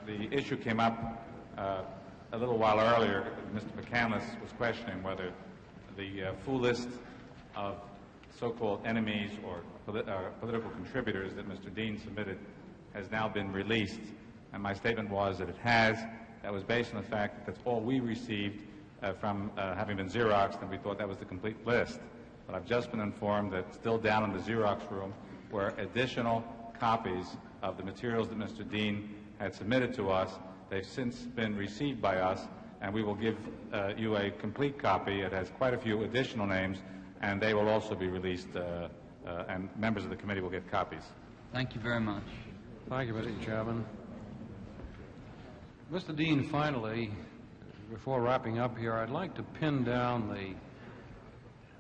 the issue came up a little while earlier. Mr. McCandless was questioning whether the full list of so-called enemies or political contributors that Mr. Dean submitted has now been released. And my statement was that it has. That was based on the fact that that's all we received from having been Xeroxed, and we thought that was the complete list. But I've just been informed that still down in the Xerox room were additional copies of the materials that Mr. Dean had submitted to us. They've since been received by us, and we will give you a complete copy. It has quite a few additional names, and they will also be released, and members of the committee will get copies. Thank you very much. Thank you, Mr. Chairman. Mr. Dean, finally, before wrapping up here, I'd like to pin down the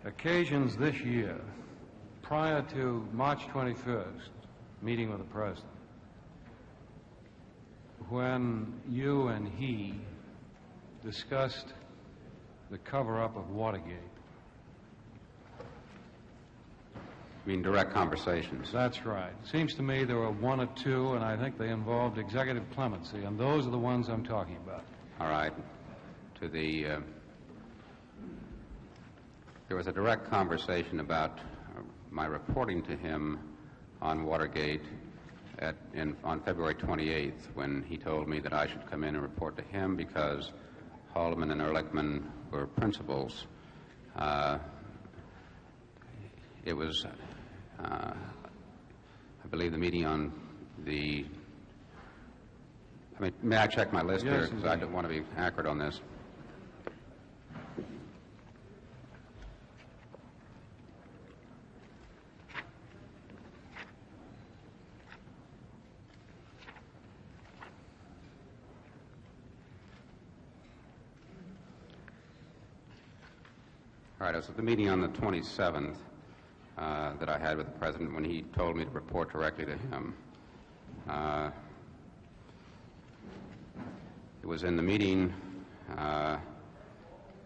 occasions this year prior to March 21st, meeting with the President, when you and he discussed the cover-up of Watergate. You mean direct conversations? That's right. Seems to me there were one or two, and I think they involved executive clemency, and those are the ones I'm talking about. All right. To the... There was a direct conversation about my reporting to him on Watergate on February 28th, when he told me that I should come in and report to him because Haldeman and Ehrlichman were principals. It was, I believe, the meeting on the... may I check my list here? Because I don't want to be accurate on this. All right, it was at the meeting on the 27th that I had with the President when he told me to report directly to him. It was in the meeting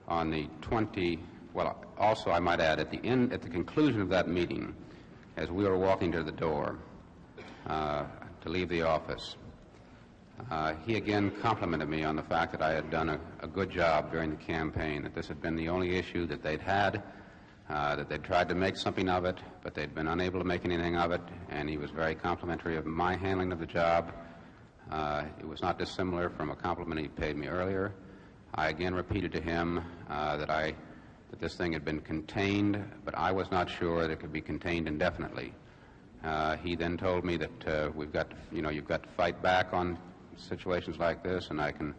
on the also I might add, at the conclusion of that meeting, as we were walking to the door to leave the office, he again complimented me on the fact that I had done a good job during the campaign, that this had been the only issue that they'd had, that they'd tried to make something of it, but they'd been unable to make anything of it, and he was very complimentary of my handling of the job. It was not dissimilar from a compliment he paid me earlier. I again repeated to him that this thing had been contained, but I was not sure that it could be contained indefinitely. He then told me that you've got to fight back on situations like this, and I can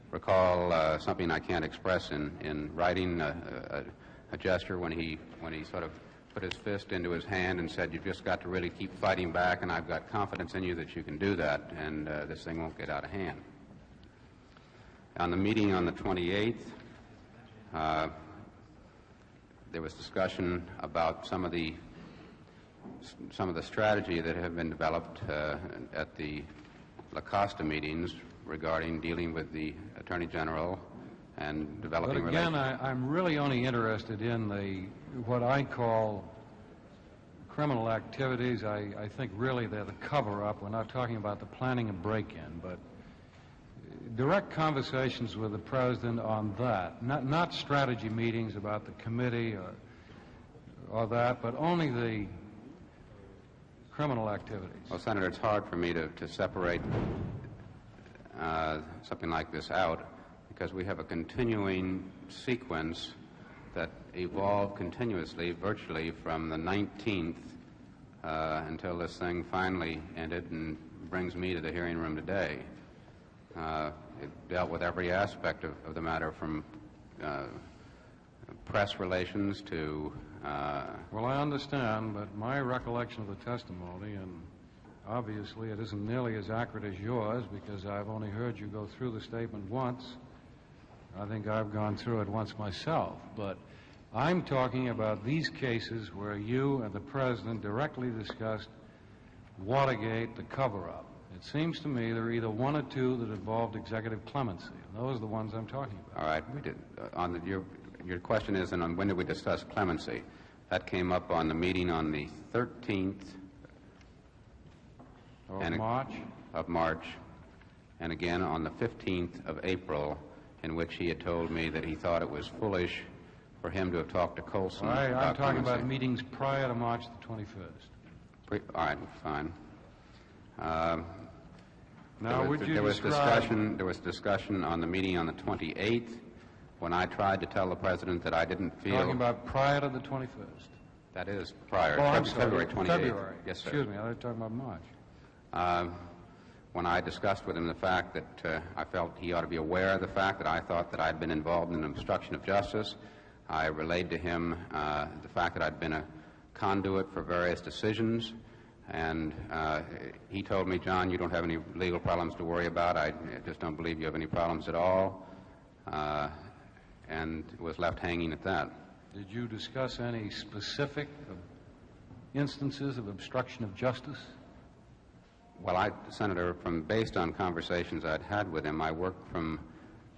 recall something I can't express in writing, a gesture when he sort of put his fist into his hand and said, "You've just got to really keep fighting back, and I've got confidence in you that you can do that, and this thing won't get out of hand." On the meeting on the 28th, there was discussion about some of the strategy that have been developed at the La Costa meetings regarding dealing with the Attorney General and developing relations. But again, I'm really only interested in what I call criminal activities. I think really they're the cover-up. We're not talking about the planning and break-in, but direct conversations with the President on that, not strategy meetings about the committee or that, but only the criminal activities. Well, Senator, it's hard for me to separate something like this out because we have a continuing sequence that evolved continuously, virtually from the 19th until this thing finally ended and brings me to the hearing room today. it dealt with every aspect of the matter, from press relations to... Well, I understand, but my recollection of the testimony, and obviously it isn't nearly as accurate as yours because I've only heard you go through the statement once. I think I've gone through it once myself, but I'm talking about these cases where you and the President directly discussed Watergate, the cover-up. It seems to me there are either one or two that involved executive clemency, and those are the ones I'm talking about. All right, we did. Your question is, and on when did we discuss clemency? That came up on the meeting on the 13th of March, and again on the 15th of April, in which he had told me that he thought it was foolish for him to have talked to Colson. I'm talking about meetings prior to March the 21st. All right, fine. Now, there was discussion on the meeting on the 28th when I tried to tell the President that I didn't feel... Talking about prior to the 21st. That is prior. Oh, I'm sorry. February 28th. February. Yes, sir. Excuse me, I was talking about March. When I discussed with him the fact that I felt he ought to be aware of the fact that I thought that I'd been involved in obstruction of justice, I relayed to him the fact that I'd been a conduit for various decisions, and he told me, John, you don't have any legal problems to worry about. I just don't believe you have any problems at all, and was left hanging at that. Did you discuss any specific instances of obstruction of justice? Well, Senator, based on conversations I'd had with him, I worked from...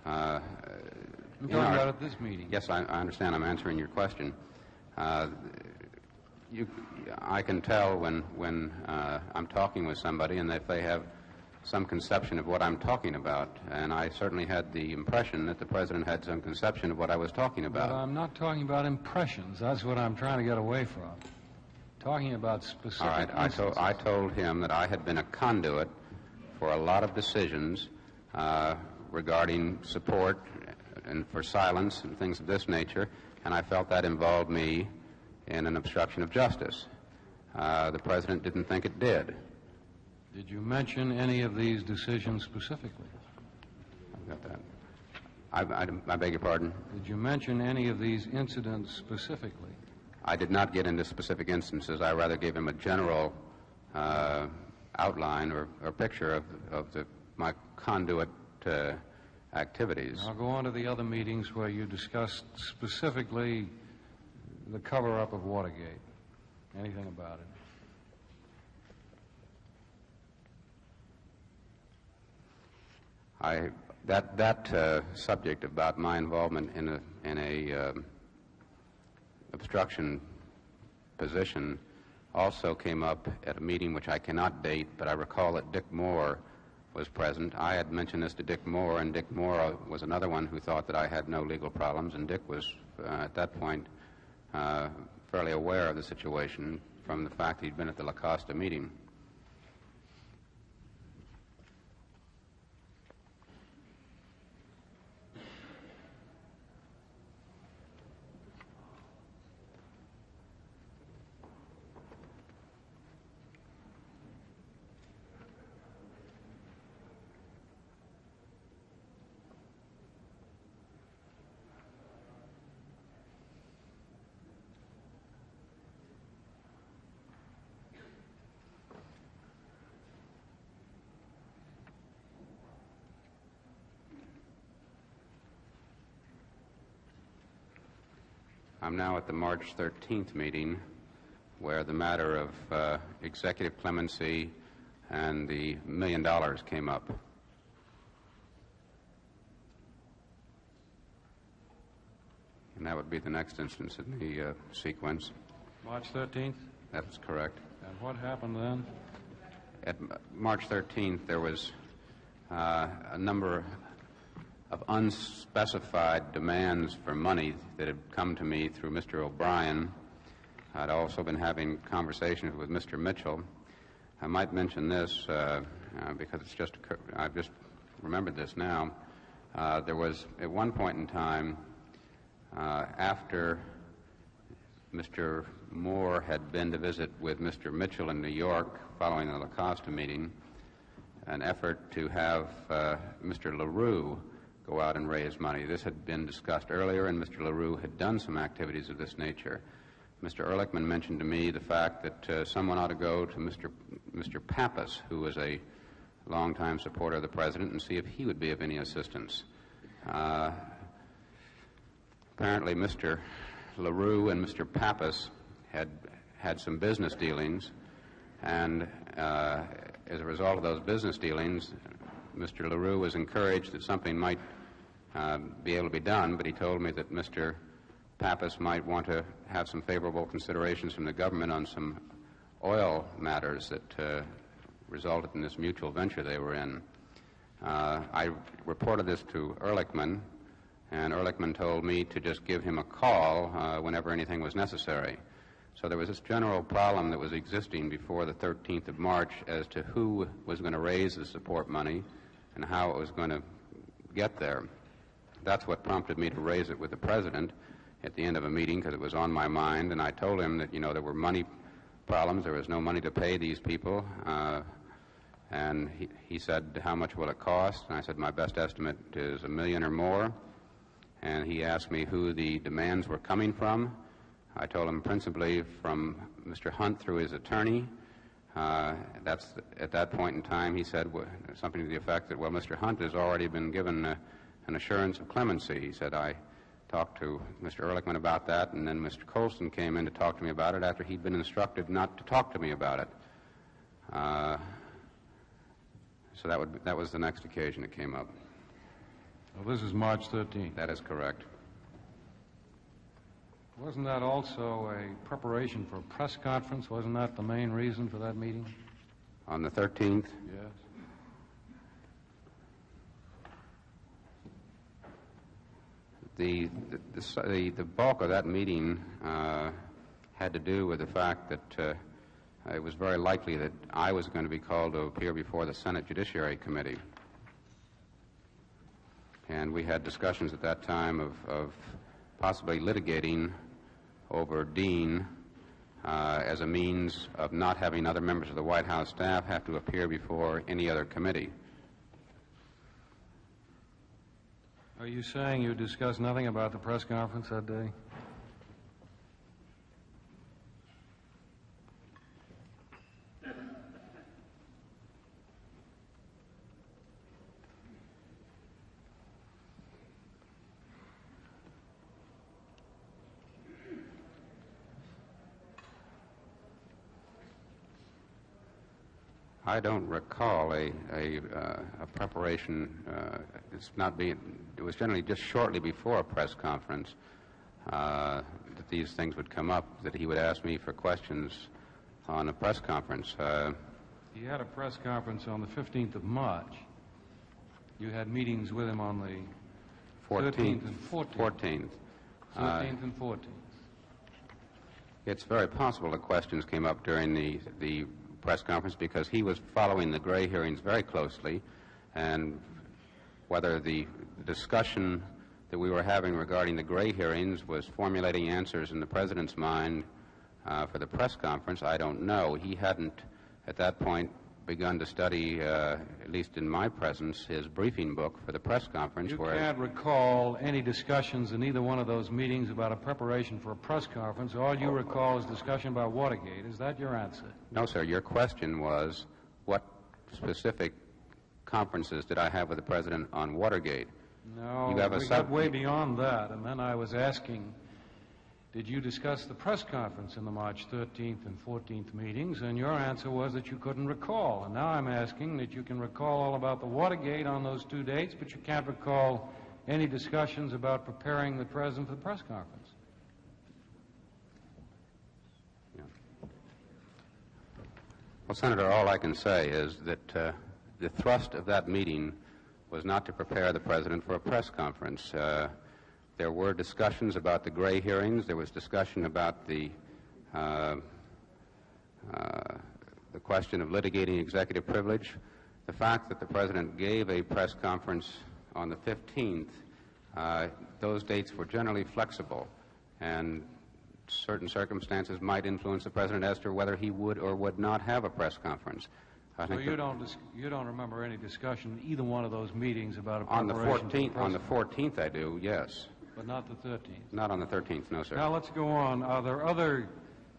I'm talking about at this meeting. Yes, I understand. I'm answering your question. I can tell when I'm talking with somebody and if they have some conception of what I'm talking about, and I certainly had the impression that the President had some conception of what I was talking about. But I'm not talking about impressions. That's what I'm trying to get away from. Talking about specific... All right, I told him that I had been a conduit for a lot of decisions regarding support and for silence and things of this nature, and I felt that involved me in an obstruction of justice. The President didn't think it did. Did you mention any of these decisions specifically? I've got that. I beg your pardon? Did you mention any of these incidents specifically? I did not get into specific instances. I rather gave him a general outline or picture of my conduit activities. I'll go on to the other meetings where you discussed specifically the cover-up of Watergate. Anything about it? That subject about my involvement in a obstruction position also came up at a meeting which I cannot date, but I recall that Dick Moore was present. I had mentioned this to Dick Moore, and Dick Moore was another one who thought that I had no legal problems, and Dick was at that point fairly aware of the situation from the fact that he'd been at the La Costa meeting. I'm now at the March 13th meeting where the matter of executive clemency and the $1 million came up. And that would be the next instance in the sequence. March 13th? That's correct. And what happened then? At March 13th, there was a number of unspecified demands for money that had come to me through Mr. O'Brien. I'd also been having conversations with Mr. Mitchell. I might mention this because I've just remembered this now. There was, at one point in time, after Mr. Moore had been to visit with Mr. Mitchell in New York following the La Costa meeting, an effort to have Mr. LaRue go out and raise money. This had been discussed earlier, and Mr. LaRue had done some activities of this nature. Mr. Ehrlichman mentioned to me the fact that someone ought to go to Mr. Pappas, who was a longtime supporter of the president, and see if he would be of any assistance. Apparently, Mr. LaRue and Mr. Pappas had some business dealings, and as a result of those business dealings, Mr. LaRue was encouraged that something might be able to be done, but he told me that Mr. Pappas might want to have some favorable considerations from the government on some oil matters that resulted in this mutual venture they were in. I reported this to Ehrlichman, and Ehrlichman told me to just give him a call whenever anything was necessary. So there was this general problem that was existing before the 13th of March as to who was going to raise the support money and how it was going to get there. That's what prompted me to raise it with the president at the end of a meeting, because it was on my mind, and I told him that, there were money problems. There was no money to pay these people. And he said, how much will it cost? And I said, my best estimate is $1 million or more. And he asked me who the demands were coming from. I told him principally from Mr. Hunt through his attorney. At that point in time, he said something to the effect that, well, Mr. Hunt has already been given an assurance of clemency. He said, I talked to Mr. Ehrlichman about that, and then Mr. Colson came in to talk to me about it after he'd been instructed not to talk to me about it. So that was the next occasion it came up. Well, this is March 13th. That is correct. Wasn't that also a preparation for a press conference? Wasn't that the main reason for that meeting? On the 13th? Yes. The bulk of that meeting had to do with the fact that it was very likely that I was going to be called to appear before the Senate Judiciary Committee. And we had discussions at that time of possibly litigating over Dean as a means of not having other members of the White House staff have to appear before any other committee. Are you saying you discussed nothing about the press conference that day? I don't recall a preparation. It was generally just shortly before a press conference that these things would come up, that he would ask me for questions on a press conference. He had a press conference on the 15th of March. You had meetings with him on the 13th and 14th. 14th. 13th and 14th. It's very possible the questions came up during the press conference because he was following the Gray hearings very closely, and whether the discussion that we were having regarding the Gray hearings was formulating answers in the president's mind for the press conference, I don't know. He hadn't at that point begun to study, at least in my presence, his briefing book for the press conference. You can't recall any discussions in either one of those meetings about a preparation for a press conference. All you recall is discussion about Watergate. Is that your answer? No, sir. Your question was, what specific conferences did I have with the president on Watergate? No, we got way beyond that. And then I was asking, did you discuss the press conference in the March 13th and 14th meetings? And your answer was that you couldn't recall. And now I'm asking that you can recall all about the Watergate on those 2 dates, but you can't recall any discussions about preparing the president for the press conference. Yeah. Well, Senator, all I can say is that the thrust of that meeting was not to prepare the president for a press conference. There were discussions about the Gray hearings. There was discussion about the question of litigating executive privilege. The fact that the president gave a press conference on the 15th, those dates were generally flexible, and certain circumstances might influence the president as to whether he would or would not have a press conference. So you don't remember any discussion in either one of those meetings about a on the preparation 14th. On the 14th, I do. Yes. But not the 13th. Not on the 13th. No, sir. Now let's go on. Are there other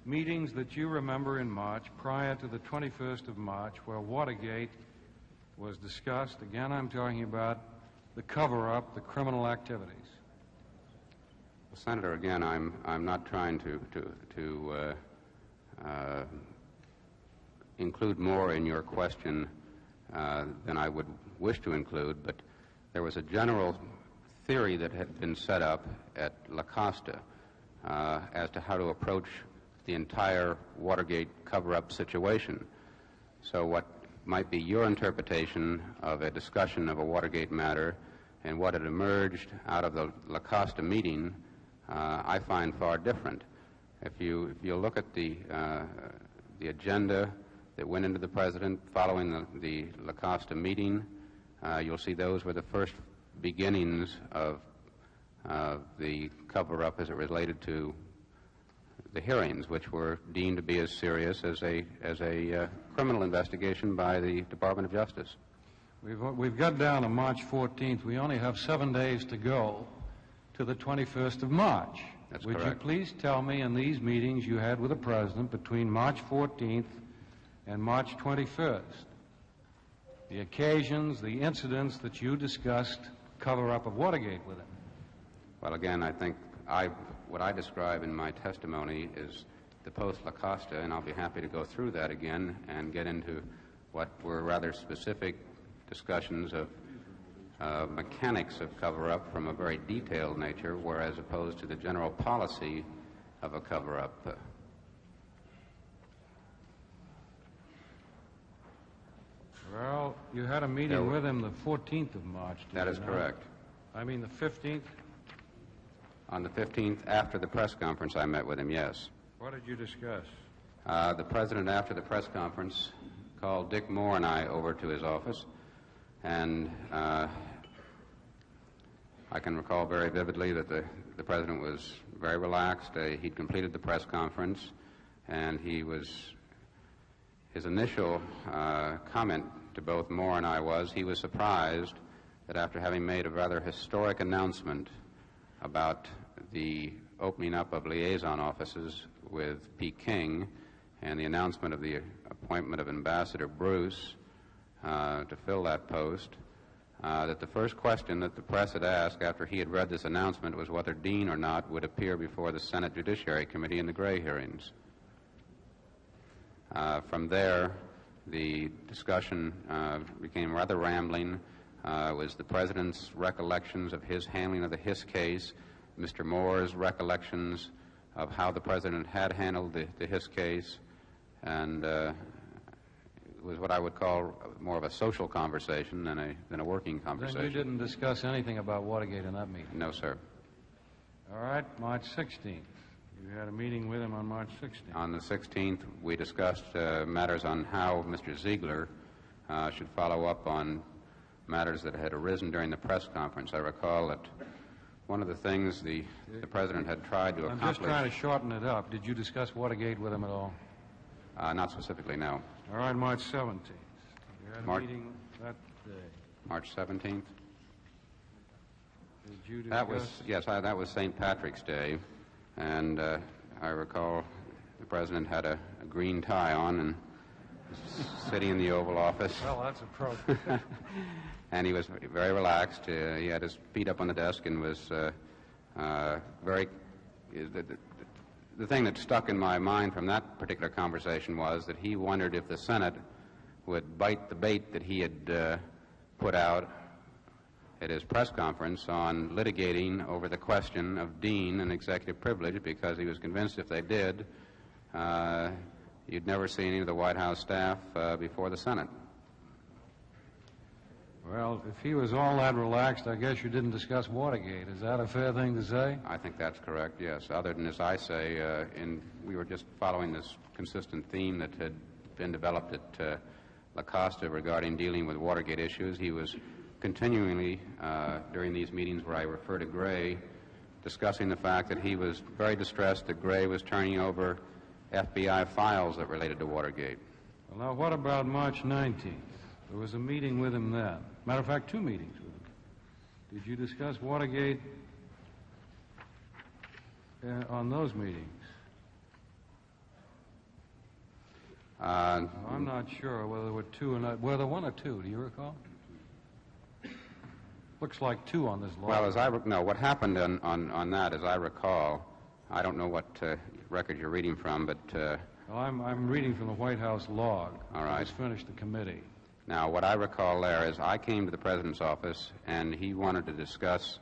meetings that you remember in March prior to the 21st of March where Watergate was discussed? Again, I'm talking about the cover-up, the criminal activities. Well, Senator, again, I'm not trying to include more in your question than I would wish to include, but there was a general theory that had been set up at La Costa as to how to approach the entire Watergate cover-up situation. So what might be your interpretation of a discussion of a Watergate matter and what had emerged out of the La Costa meeting, I find far different. If you look at the agenda that went into the President following the La Costa meeting, you'll see those were the first beginnings of the cover-up as it related to the hearings, which were deemed to be as serious as a criminal investigation by the Department of Justice. We've got down to March 14th. We only have 7 days to go to the 21st of March. That's Would correct. you please tell me in these meetings you had with the President between March 14th and March 21st, the occasions, the incidents that you discussed cover-up of Watergate with him? Well, again, I think what I describe in my testimony is the post-La Costa, and I'll be happy to go through that again and get into what were rather specific discussions of mechanics of cover-up from a very detailed nature, whereas opposed to the general policy of a cover-up. Well, you had a meeting with him the 14th of March. That is correct. I mean the 15th? On the 15th, after the press conference, I met with him, yes. What did you discuss? The President, after the press conference, called Dick Moore and I over to his office, and I can recall very vividly that the President was very relaxed. He'd completed the press conference, and his initial comment to both Moore and I was he was surprised that after having made a rather historic announcement about the opening up of liaison offices with Peking and the announcement of the appointment of Ambassador Bruce to fill that post, that the first question that the press had asked after he had read this announcement was whether Dean or not would appear before the Senate Judiciary Committee in the Gray hearings. From there, the discussion became rather rambling. It was the President's recollections of his handling of the Hiss case, Mr. Moore's recollections of how the President had handled the Hiss case, and it was what I would call more of a social conversation than a working conversation. Then you didn't discuss anything about Watergate in that meeting? No, sir. All right, March 16th. You had a meeting with him on March 16th. On the 16th, we discussed matters on how Mr. Ziegler should follow up on matters that had arisen during the press conference. I recall that one of the things the President had tried to accomplish... I'm just trying to shorten it up. Did you discuss Watergate with him at all? Not specifically, no. All right, March 17th. You had a meeting that day. March 17th? Did you discuss... That was, yes, that was St. Patrick's Day, and I recall the President had a green tie on and was sitting in the Oval Office. Well, that's appropriate. And he was very relaxed. He had his feet up on the desk and was very... The thing that stuck in my mind from that particular conversation was that he wondered if the Senate would bite the bait that he had put out at his press conference on litigating over the question of Dean and executive privilege, because he was convinced if they did, you'd never see any of the White House staff before the Senate. Well, if he was all that relaxed, I guess you didn't discuss Watergate. Is that a fair thing to say? I think that's correct, yes. Other than, as I say, we were just following this consistent theme that had been developed at La Costa regarding dealing with Watergate issues. He was continually, during these meetings where I refer to Gray, discussing the fact that he was very distressed that Gray was turning over FBI files that related to Watergate. Well, now, what about March 19th? There was a meeting with him then. Matter of fact, 2 meetings with him. Did you discuss Watergate on those meetings? I'm not sure whether there were 2 or not. Were there 1 or 2? Do you recall? Looks like 2 on this log. Well, no, what happened on that, as I recall, I don't know what record you're reading from, but... well, I'm reading from the White House log. All right. I just finished the committee. Now, what I recall there is I came to the President's office, and he wanted to discuss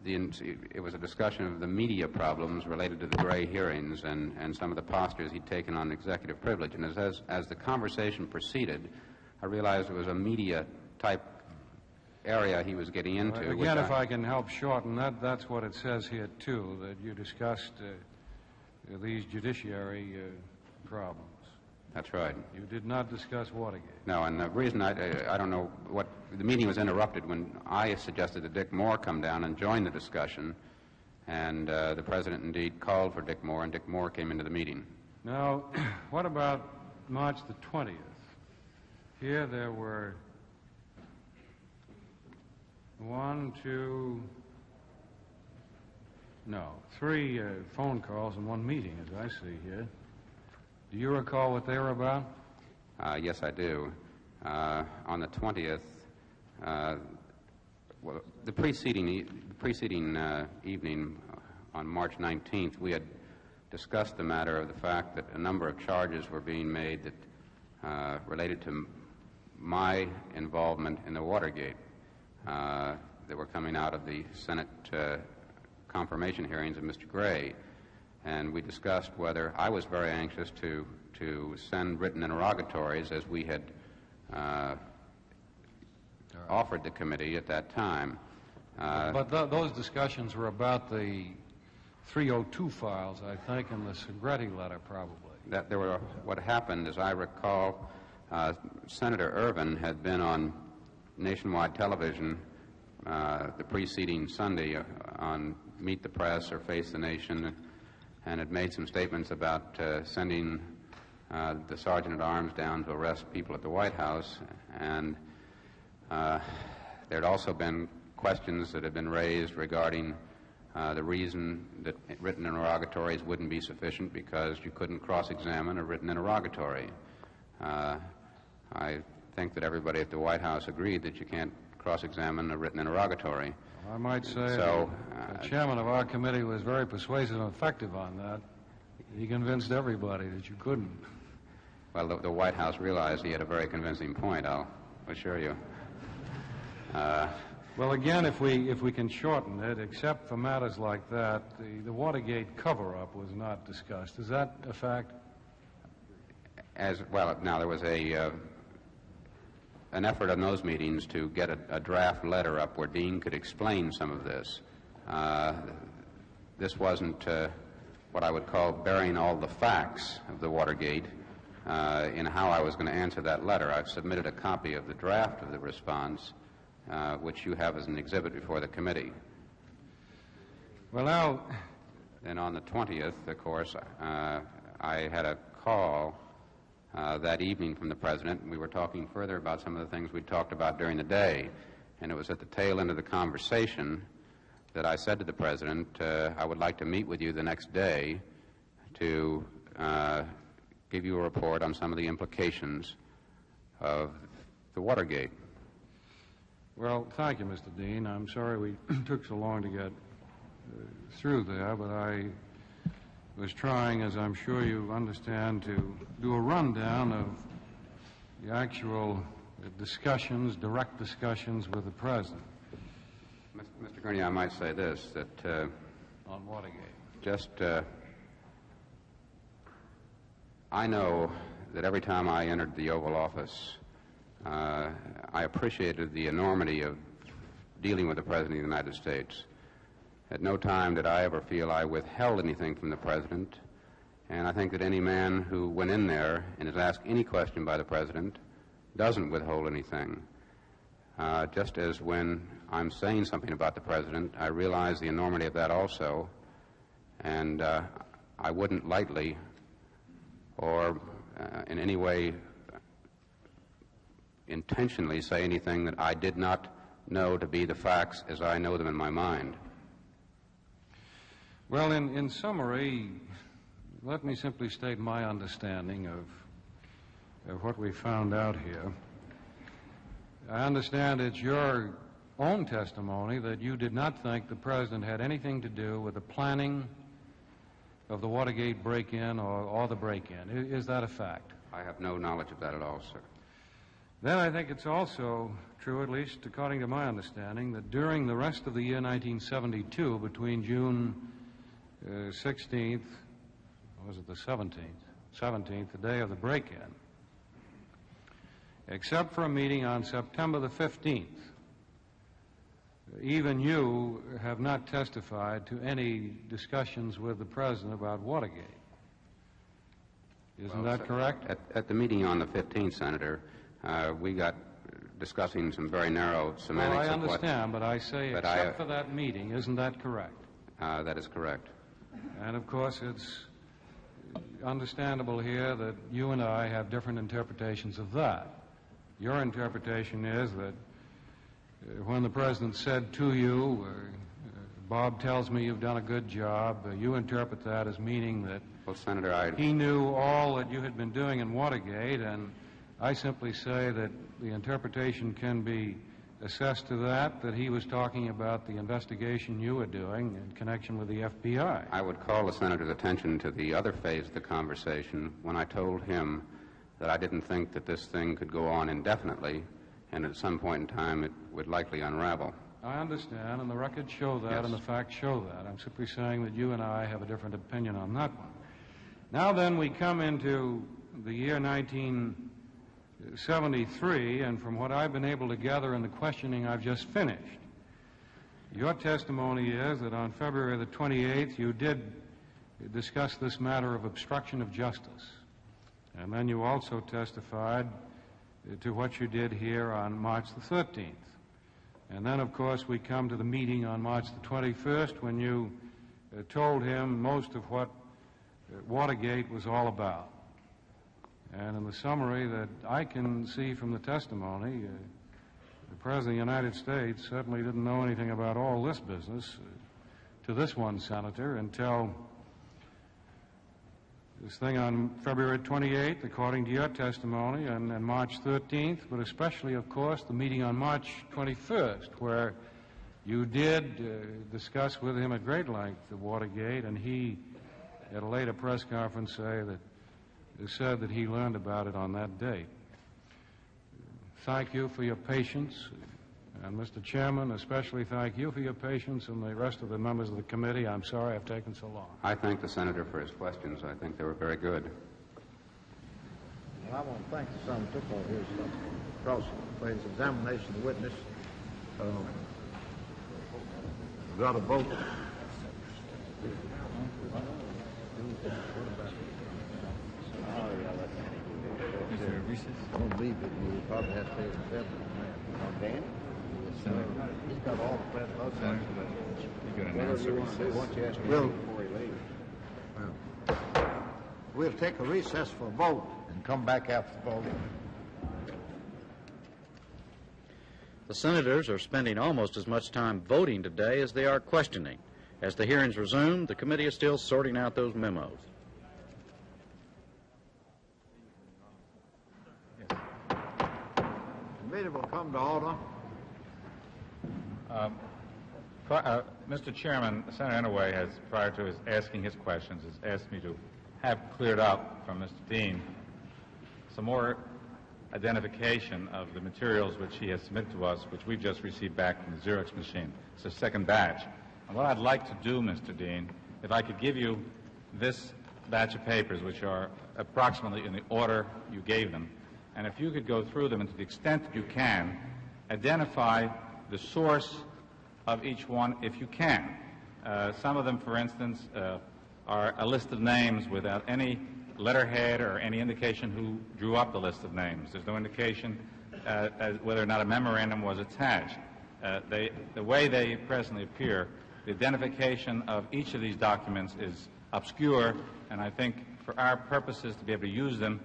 it was a discussion of the media problems related to the Gray hearings and some of the postures he'd taken on executive privilege. And as the conversation proceeded, I realized it was a media-type area he was getting into. Again, if I can help shorten that, that's what it says here, too, that you discussed these judiciary problems. That's right. You did not discuss Watergate. No, and the reason I don't know what... The meeting was interrupted when I suggested that Dick Moore come down and join the discussion, and the President indeed called for Dick Moore, and Dick Moore came into the meeting. Now, what about March the 20th? Here there were 3 phone calls and 1 meeting, as I see here. Do you recall what they were about? Yes, I do. On the 20th, well, the preceding evening, on March 19th, we had discussed the matter of the fact that a number of charges were being made that related to my involvement in the Watergate that were coming out of the Senate confirmation hearings of Mr. Gray. And we discussed whether I was very anxious to send written interrogatories, as we had offered the committee at that time. But those discussions were about the 302 files, I think, and the Segretti letter, probably. What happened, as I recall, Senator Ervin had been on nationwide television the preceding Sunday on Meet the Press or Face the Nation, and had made some statements about sending the Sergeant-at-Arms down to arrest people at the White House. And there had also been questions that had been raised regarding the reason that written interrogatories wouldn't be sufficient because you couldn't cross-examine a written interrogatory. I think that everybody at the White House agreed that you can't cross-examine a written interrogatory. I might say the chairman of our committee was very persuasive and effective on that. He convinced everybody that you couldn't. Well, the White House realized he had a very convincing point, I'll assure you. Well, again, if we can shorten it, except for matters like that, the Watergate cover-up was not discussed. Is that a fact? Now, there was an effort in those meetings to get a draft letter up where Dean could explain some of this. This wasn't what I would call bearing all the facts of the Watergate in how I was going to answer that letter. I've submitted a copy of the draft of the response, which you have as an exhibit before the committee. Well, now... Then on the 20th, of course, I had a call that evening from the President, and we were talking further about some of the things we talked about during the day. And it was at the tail end of the conversation that I said to the President, I would like to meet with you the next day to give you a report on some of the implications of the Watergate. Well, thank you, Mr. Dean. I'm sorry we took so long to get through there, but I was trying, as I'm sure you understand, to do a rundown of the actual discussions, direct discussions with the President. Mr. Gurney, I might say this, that... on Watergate. Just, I know that every time I entered the Oval Office, I appreciated the enormity of dealing with the President of the United States. At no time did I ever feel I withheld anything from the President, and I think that any man who went in there and is asked any question by the President doesn't withhold anything. Just as when I'm saying something about the President, I realize the enormity of that also, and I wouldn't lightly or in any way intentionally say anything that I did not know to be the facts as I know them in my mind. Well, in summary, let me simply state my understanding of what we found out here. I understand it's your own testimony that you did not think the President had anything to do with the planning of the Watergate break-in or the break-in. Is that a fact? I have no knowledge of that at all, sir. Then I think it's also true, at least according to my understanding, that during the rest of the year 1972, between June 16th, or was it the 17th, the day of the break-in, except for a meeting on September the 15th, even you have not testified to any discussions with the President about Watergate. Isn't that correct? At the meeting on the 15th, Senator, we got discussing some very narrow semantics. Well, I understand, but I say except for that meeting, isn't that correct? That is correct. And of course, it's understandable here that you and I have different interpretations of that. Your interpretation is that when the President said to you, Bob tells me you've done a good job, you interpret that as meaning that Senator, he knew all that you had been doing in Watergate, and I simply say that the interpretation can be assessed to that he was talking about the investigation you were doing in connection with the FBI. I would call the Senator's attention to the other phase of the conversation when I told him that I didn't think that this thing could go on indefinitely, and at some point in time it would likely unravel. I understand, and the records show that, yes, and the facts show that. I'm simply saying that you and I have a different opinion on that one. Now then, we come into the year 1973, and from what I've been able to gather in the questioning I've just finished, your testimony is that on February the 28th you did discuss this matter of obstruction of justice. And then you also testified to what you did here on March the 13th. And then, of course, we come to the meeting on March the 21st when you told him most of what Watergate was all about. And in the summary that I can see from the testimony, the President of the United States certainly didn't know anything about all this business to this one senator until this thing on February 28th, according to your testimony, and March 13th, but especially, of course, the meeting on March 21st, where you did discuss with him at great length the Watergate, and he, at a later press conference, said that he learned about it on that date. Thank you for your patience, and Mr. Chairman, especially thank you for your patience, and the rest of the members of the committee. I'm sorry I've taken so long. I thank the Senator for his questions. I think they were very good. Well, I want to thank the Senator for his cross-examination of the witness. We've got a vote. Is there a recess? Don't leave it. We'll probably have to take a step. Dan? He's got all the plans. You got an answer. We'll take a recess for a vote and come back after the vote. The senators are spending almost as much time voting today as they are questioning. As the hearings resume, the committee is still sorting out those memos. The meeting will come to order. Mr. Chairman, Senator Inouye has, prior to his asking his questions, has asked me to have cleared up from Mr. Dean some more identification of the materials which he has submitted to us, which we've just received back from the Xerox machine. It's a second batch. And what I'd like to do, Mr. Dean, if I could give you this batch of papers, which are approximately in the order you gave them, and if you could go through them and to the extent that you can, identify the source of each one if you can. Some of them, for instance, are a list of names without any letterhead or any indication who drew up the list of names. There's no indication as whether or not a memorandum was attached. The way they presently appear, the identification of each of these documents is obscure, and I think for our purposes to be able to use them,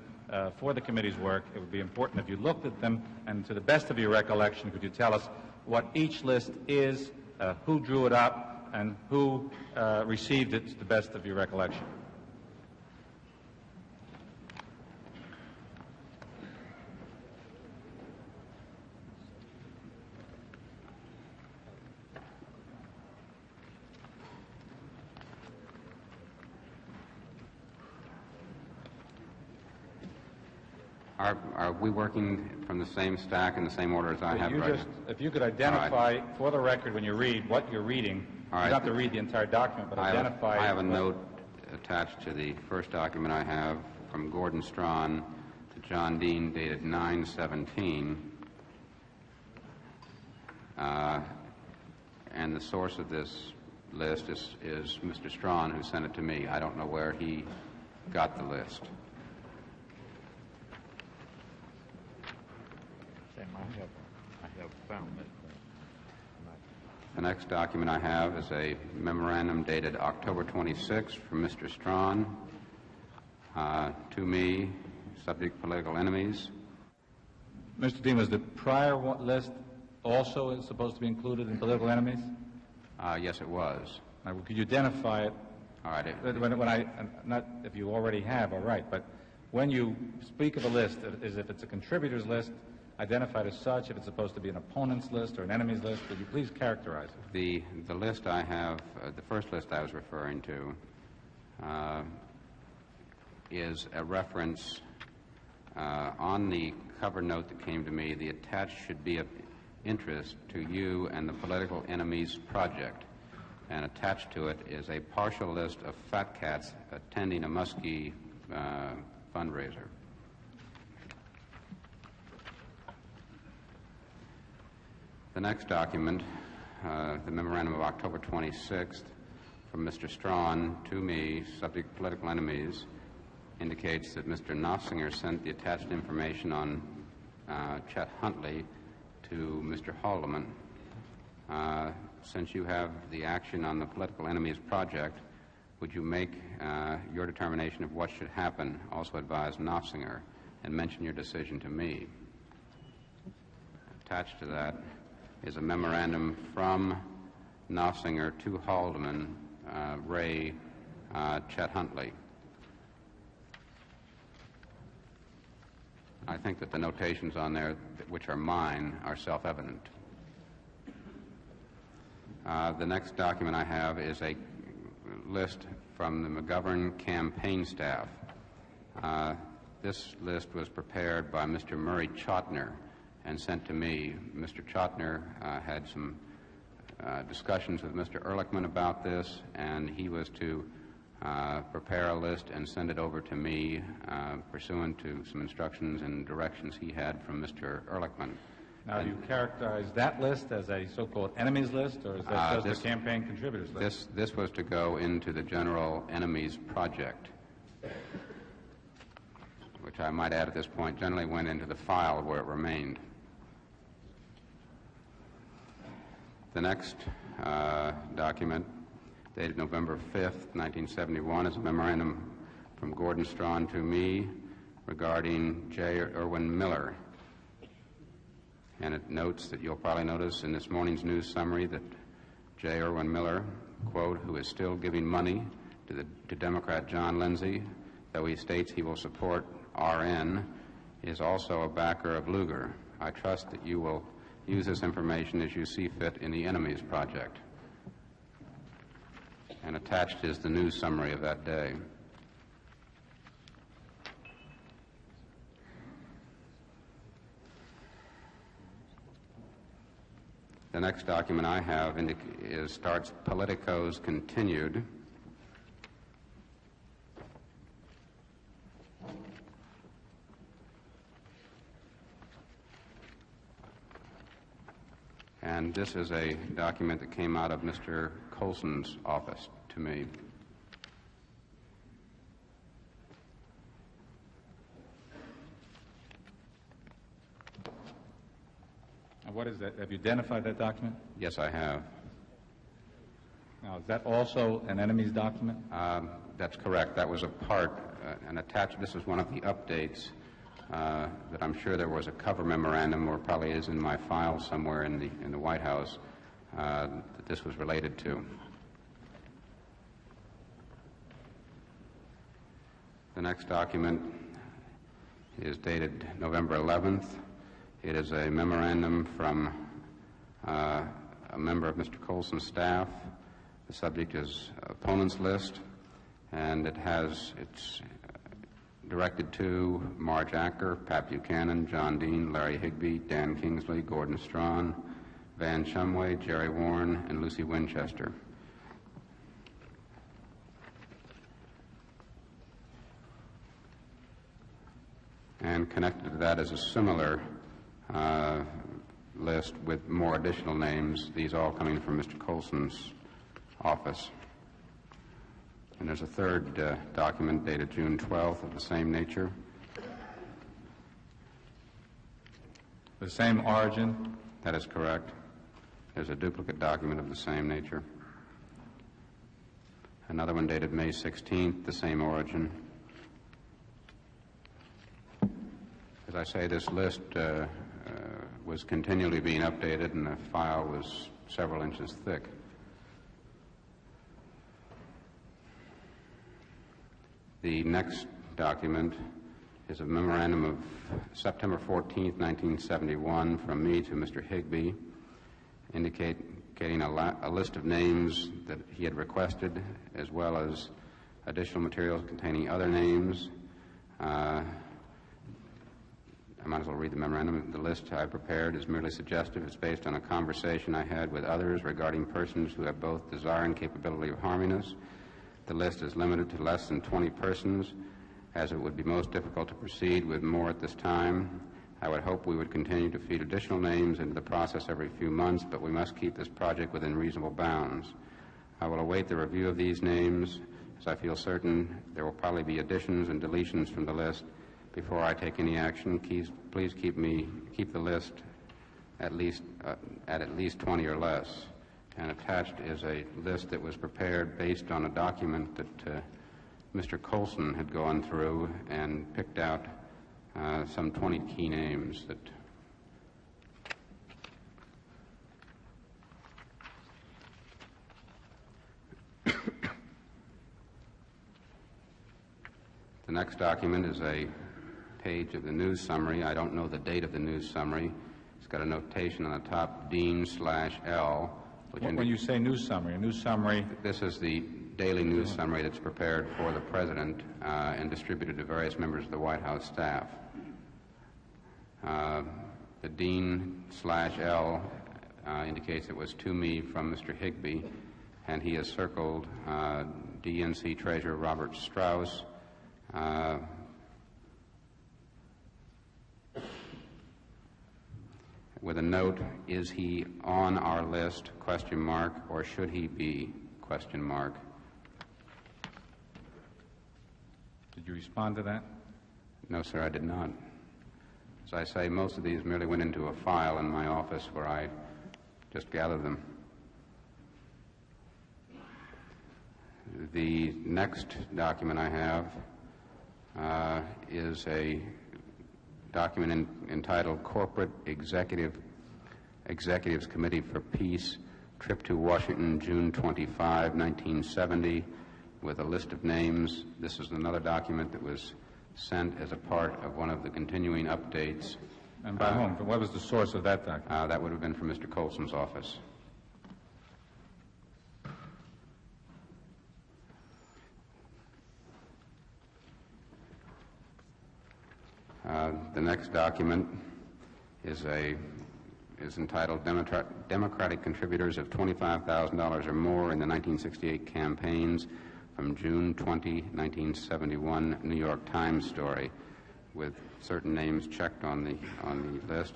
for the committee's work, it would be important if you looked at them, and to the best of your recollection, could you tell us what each list is, who drew it up, and who received it to the best of your recollection? Are we working from the same stack in the same order as I have right now? If you could identify, for the record, when you read, what you're reading. You don't have to read the entire document, but identify. I have a note attached to the first document I have from Gordon Strawn to John Dean, dated 9/17. And the source of this list is Mr. Strawn, who sent it to me. I don't know where he got the list. I have found it. The next document I have is a memorandum dated October 26 from Mr. Strawn to me, subject political enemies. Mr. Dean, was the prior list also supposed to be included in political enemies? Yes, it was. Could you identify it? All right. Not if you already have, all right, but when you speak of a list, as if it's a contributors list, identified as such, if it's supposed to be an opponent's list or an enemy's list, would you please characterize it? The list I have, the first list I was referring to, is a reference on the cover note that came to me. The attached should be of interest to you and the Political Enemies Project. And attached to it is a partial list of fat cats attending a Muskie fundraiser. The next document, the memorandum of October 26th from Mr. Strawn to me, subject political enemies, indicates that Mr. Nossinger sent the attached information on Chet Huntley to Mr. Haldeman. Since you have the action on the Political Enemies Project, would you make your determination of what should happen, also advise Nossinger, and mention your decision to me? Attached to that is a memorandum from Nossinger to Haldeman, Ray, Chet Huntley. I think that the notations on there, which are mine, are self-evident. The next document I have is a list from the McGovern campaign staff. This list was prepared by Mr. Murray Chotner and sent to me. Mr. Chotner had some discussions with Mr. Ehrlichman about this, and he was to prepare a list and send it over to me pursuant to some instructions and directions he had from Mr. Ehrlichman. Now, do you characterize that list as a so-called enemies list, or is that just a campaign contributors list? This was to go into the General Enemies Project, which I might add at this point generally went into the file where it remained. The next document, dated November 5th, 1971, is a memorandum from Gordon Strawn to me regarding J. Irwin Miller. And it notes that you'll probably notice in this morning's news summary that J. Irwin Miller, quote, who is still giving money to Democrat John Lindsay, though he states he will support RN, is also a backer of Lugar. I trust that you will use this information as you see fit in the Enemies Project. And attached is the news summary of that day. The next document I have starts Politicos Continued. And this is a document that came out of Mr. Colson's office to me. And what is that? Have you identified that document? Yes, I have. Now, is that also an enemies document? That's correct. That was a part, an attached. This was one of the updates that I'm sure there was a cover memorandum, or probably is in my file somewhere in the White House, that this was related to. The next document is dated November 11th. It is a memorandum from a member of Mr. Colson's staff. The subject is opponents list, and it's directed to Marge Acker, Pat Buchanan, John Dean, Larry Higbee, Dan Kingsley, Gordon Strawn, Van Shumway, Jerry Warren, and Lucy Winchester. And connected to that is a similar list with more additional names, these all coming from Mr. Colson's office. And there's a third document dated June 12th of the same nature. The same origin? That is correct. There's a duplicate document of the same nature. Another one dated May 16th, the same origin. As I say, this list was continually being updated, and the file was several inches thick. The next document is a memorandum of September 14th, 1971, from me to Mr. Higbee, indicating a list of names that he had requested, as well as additional materials containing other names. I might as well read the memorandum. The list I prepared is merely suggestive. It's based on a conversation I had with others regarding persons who have both desire and capability of harming us. The list is limited to less than 20 persons, as it would be most difficult to proceed with more at this time. I would hope we would continue to feed additional names into the process every few months, but we must keep this project within reasonable bounds. I will await the review of these names, as I feel certain there will probably be additions and deletions from the list. Before I take any action, please keep the list at least 20 or less. And attached is a list that was prepared based on a document that Mr. Colson had gone through and picked out some 20 key names that the next document is a page of the news summary. I don't know the date of the news summary. It's got a notation on the top, Dean/L. When you say news summary... This is the daily news summary that's prepared for the President and distributed to various members of the White House staff. The Dean/L indicates it was to me from Mr. Higbee, and he has circled DNC Treasurer Robert Strauss, with a note, is he on our list, ? Or should he be, ? Did you respond to that? No, sir, I did not. As I say, most of these merely went into a file in my office where I just gathered them. The next document I have is a document entitled Corporate Executives Committee for Peace, Trip to Washington, June 25, 1970, with a list of names. This is another document that was sent as a part of one of the continuing updates. And by whom? What was the source of that document? That would have been from Mr. Colson's office. The next document is entitled Democratic Contributors of $25,000 or More in the 1968 Campaigns, from June 20, 1971, New York Times story, with certain names checked on the list.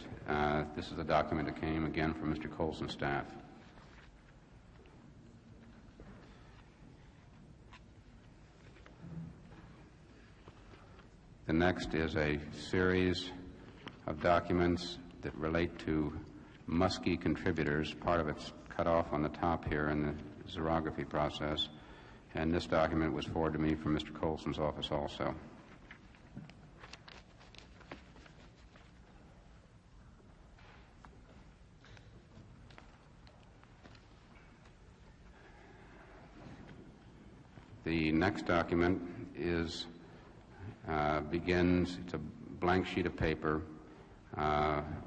This is a document that came again from Mr. Colson's staff. The next is a series of documents that relate to Muskie contributors. Part of it's cut off on the top here in the xerography process. and this document was forwarded to me from Mr. Colson's office also. The next document is it's a blank sheet of paper,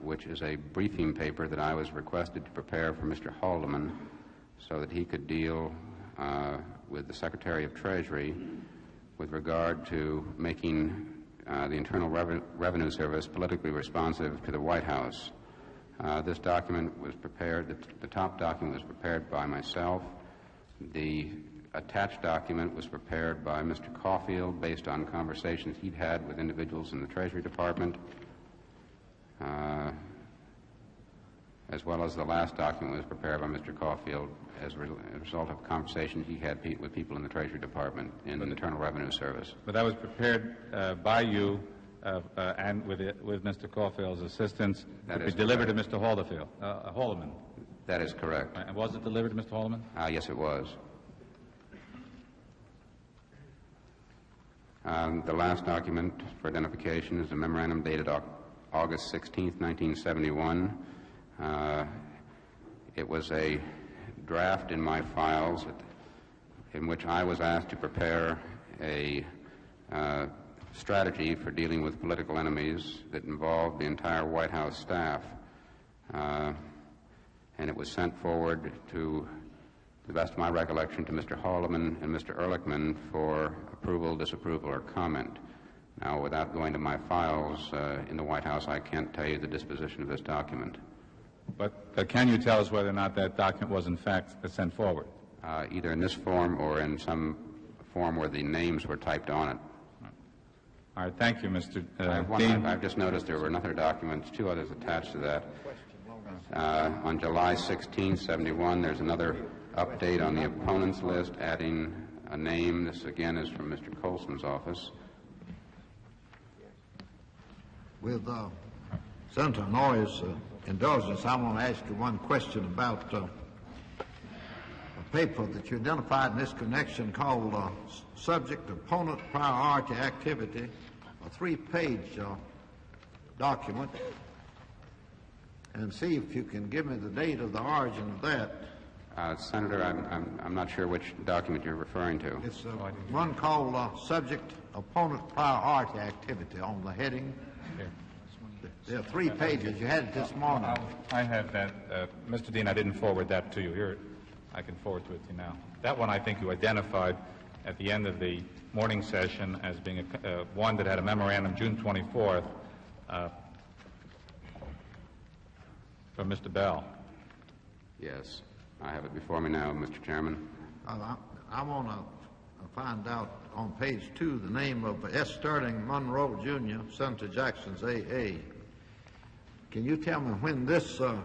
which is a briefing paper that I was requested to prepare for Mr. Haldeman so that he could deal with the Secretary of Treasury with regard to making the Internal Revenue Service politically responsive to the White House. This document was prepared, the top document was prepared by myself. The attached document was prepared by Mr. Caulfield based on conversations he'd had with individuals in the Treasury Department, as well as the last document was prepared by Mr. Caulfield as a result of conversations he had with people in the Treasury Department in the Internal Revenue Service. But that was prepared by you and with Mr. Caulfield's assistance to be delivered to Mr. Haldeman. That is correct. And was it delivered to Mr. Haldeman? Yes, it was. The last document for identification is a memorandum dated August 16th, 1971. It was a draft in my files in which I was asked to prepare a strategy for dealing with political enemies that involved the entire White House staff. And it was sent forward to the best of my recollection, to Mr. Haldeman and Mr. Ehrlichman for approval, disapproval, or comment. Now, without going to my files in the White House, I can't tell you the disposition of this document. But can you tell us whether or not that document was in fact sent forward? Either in this form or in some form where the names were typed on it. All right, thank you, Mr. Dean. I've just noticed there were another documents, two others attached to that. On July 16, 71, there's another update on the opponents list, adding a name. This, again, is from Mr. Colson's office. With Senator Noy's indulgence, I want to ask you one question about a paper that you identified in this connection called Subject Opponent Priority Activity, a 3-page document, and see if you can give me the date of the origin of that. Senator, I'm not sure which document you're referring to. It's one called Subject Opponent Priority Activity on the heading. There are 3 pages. You had it this morning. I have that. Mr. Dean, I didn't forward that to you. Here, I can forward to it to you now. That one I think you identified at the end of the morning session as being one that had a memorandum June 24th from Mr. Bell. Yes. I have it before me now, Mr. Chairman. I want to find out on page 2 the name of S. Sterling Monroe, Jr., Senator Jackson's AA. Can you tell me when Mr.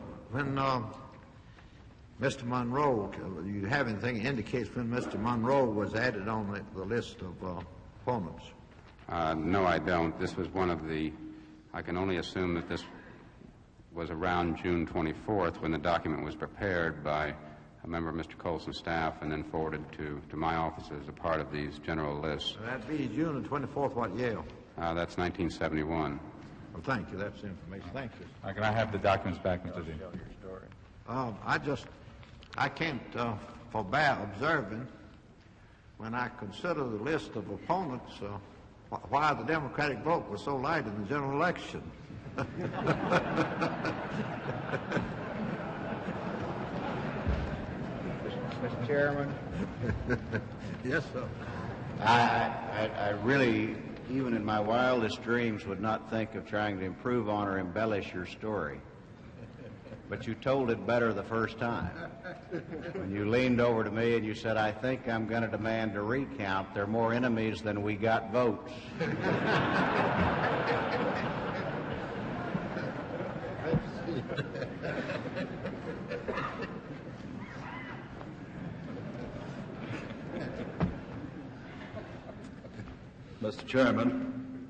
Monroe, do you have anything that indicates when Mr. Monroe was added on the list of opponents? No, I don't. This was one of the, I can only assume that this was around June 24th when the document was prepared by a member of Mr. Colson's staff and then forwarded to my office as a part of these general lists. That'd be June the 24th, what year? That's 1971. Well, thank you. That's the information. Thank you. Can I have the documents back, Mr. Dean? I can't forbear observing when I consider the list of opponents why the Democratic vote was so light in the general election. Mr. Chairman? Yes, sir. I really, even in my wildest dreams, would not think of trying to improve on or embellish your story. But you told it better the first time. When you leaned over to me and you said, I think I'm going to demand a recount. There are more enemies than we got votes. Mr. Chairman,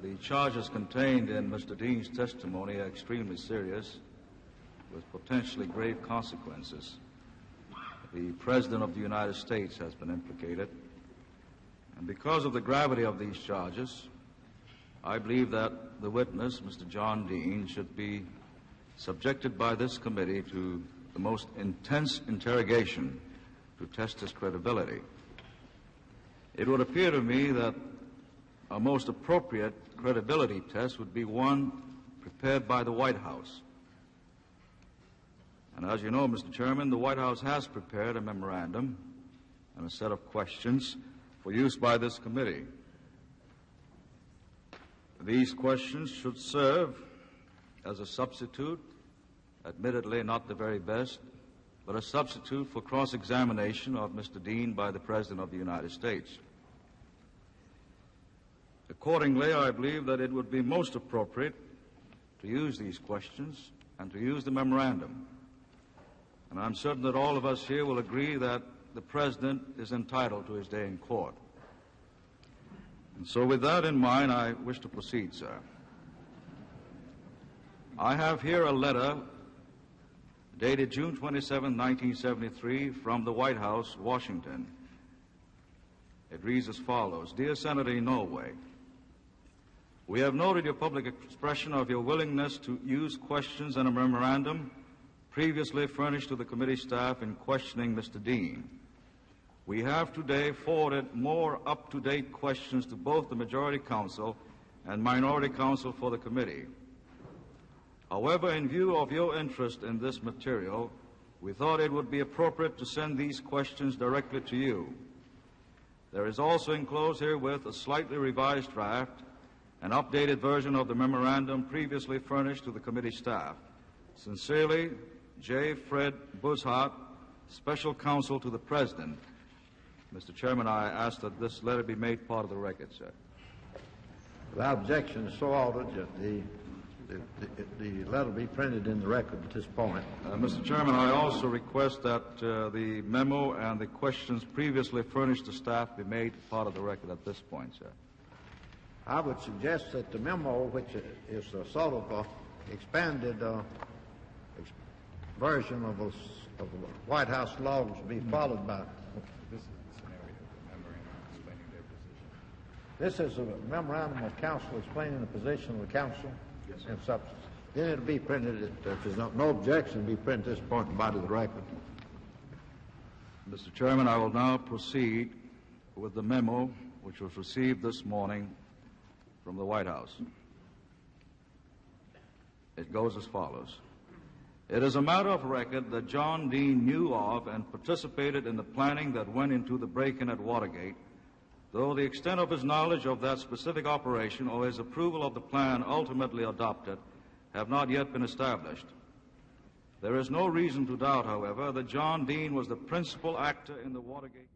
the charges contained in Mr. Dean's testimony are extremely serious with potentially grave consequences. the President of the United States has been implicated. And because of the gravity of these charges, I believe that the witness, Mr. John Dean, should be subjected by this committee to the most intense interrogation to test his credibility. It would appear to me that a most appropriate credibility test would be one prepared by the White House. And as you know, Mr. Chairman, the White House has prepared a memorandum and a set of questions for use by this committee. These questions should serve as a substitute, admittedly not the very best, but a substitute for cross-examination of Mr. Dean by the President of the United States. Accordingly, I believe that it would be most appropriate to use these questions and to use the memorandum. And I'm certain that all of us here will agree that the President is entitled to his day in court. And so with that in mind, I wish to proceed, sir. I have here a letter dated June 27, 1973, from the White House, Washington. It reads as follows: Dear Senator Inouye, we have noted your public expression of your willingness to use questions and a memorandum previously furnished to the committee staff in questioning Mr. Dean. We have today forwarded more up-to-date questions to both the Majority Counsel and Minority Counsel for the committee. However, in view of your interest in this material, we thought it would be appropriate to send these questions directly to you. There is also enclosed herewith a slightly revised draft, an updated version of the memorandum previously furnished to the committee staff. Sincerely, J. Fred Bushart, Special Counsel to the President. Mr. Chairman, I ask that this letter be made part of the record, sir. Without objection, so ordered that the letter be printed in the record at this point. Mr. Chairman, I also request that the memo and the questions previously furnished to staff be made part of the record at this point, sir. I would suggest that the memo, which is a sort of expanded version of the White House logs, be followed by. This is a memorandum of counsel explaining the position of the counsel in substance. Then it'll be printed, if there's no objection, be printed at this point and body of the record. Mr. Chairman, I will now proceed with the memo which was received this morning from the White House. It goes as follows. It is a matter of record that John Dean knew of and participated in the planning that went into the break-in at Watergate, though the extent of his knowledge of that specific operation or his approval of the plan ultimately adopted have not yet been established. There is no reason to doubt, however, that John Dean was the principal actor in the Watergate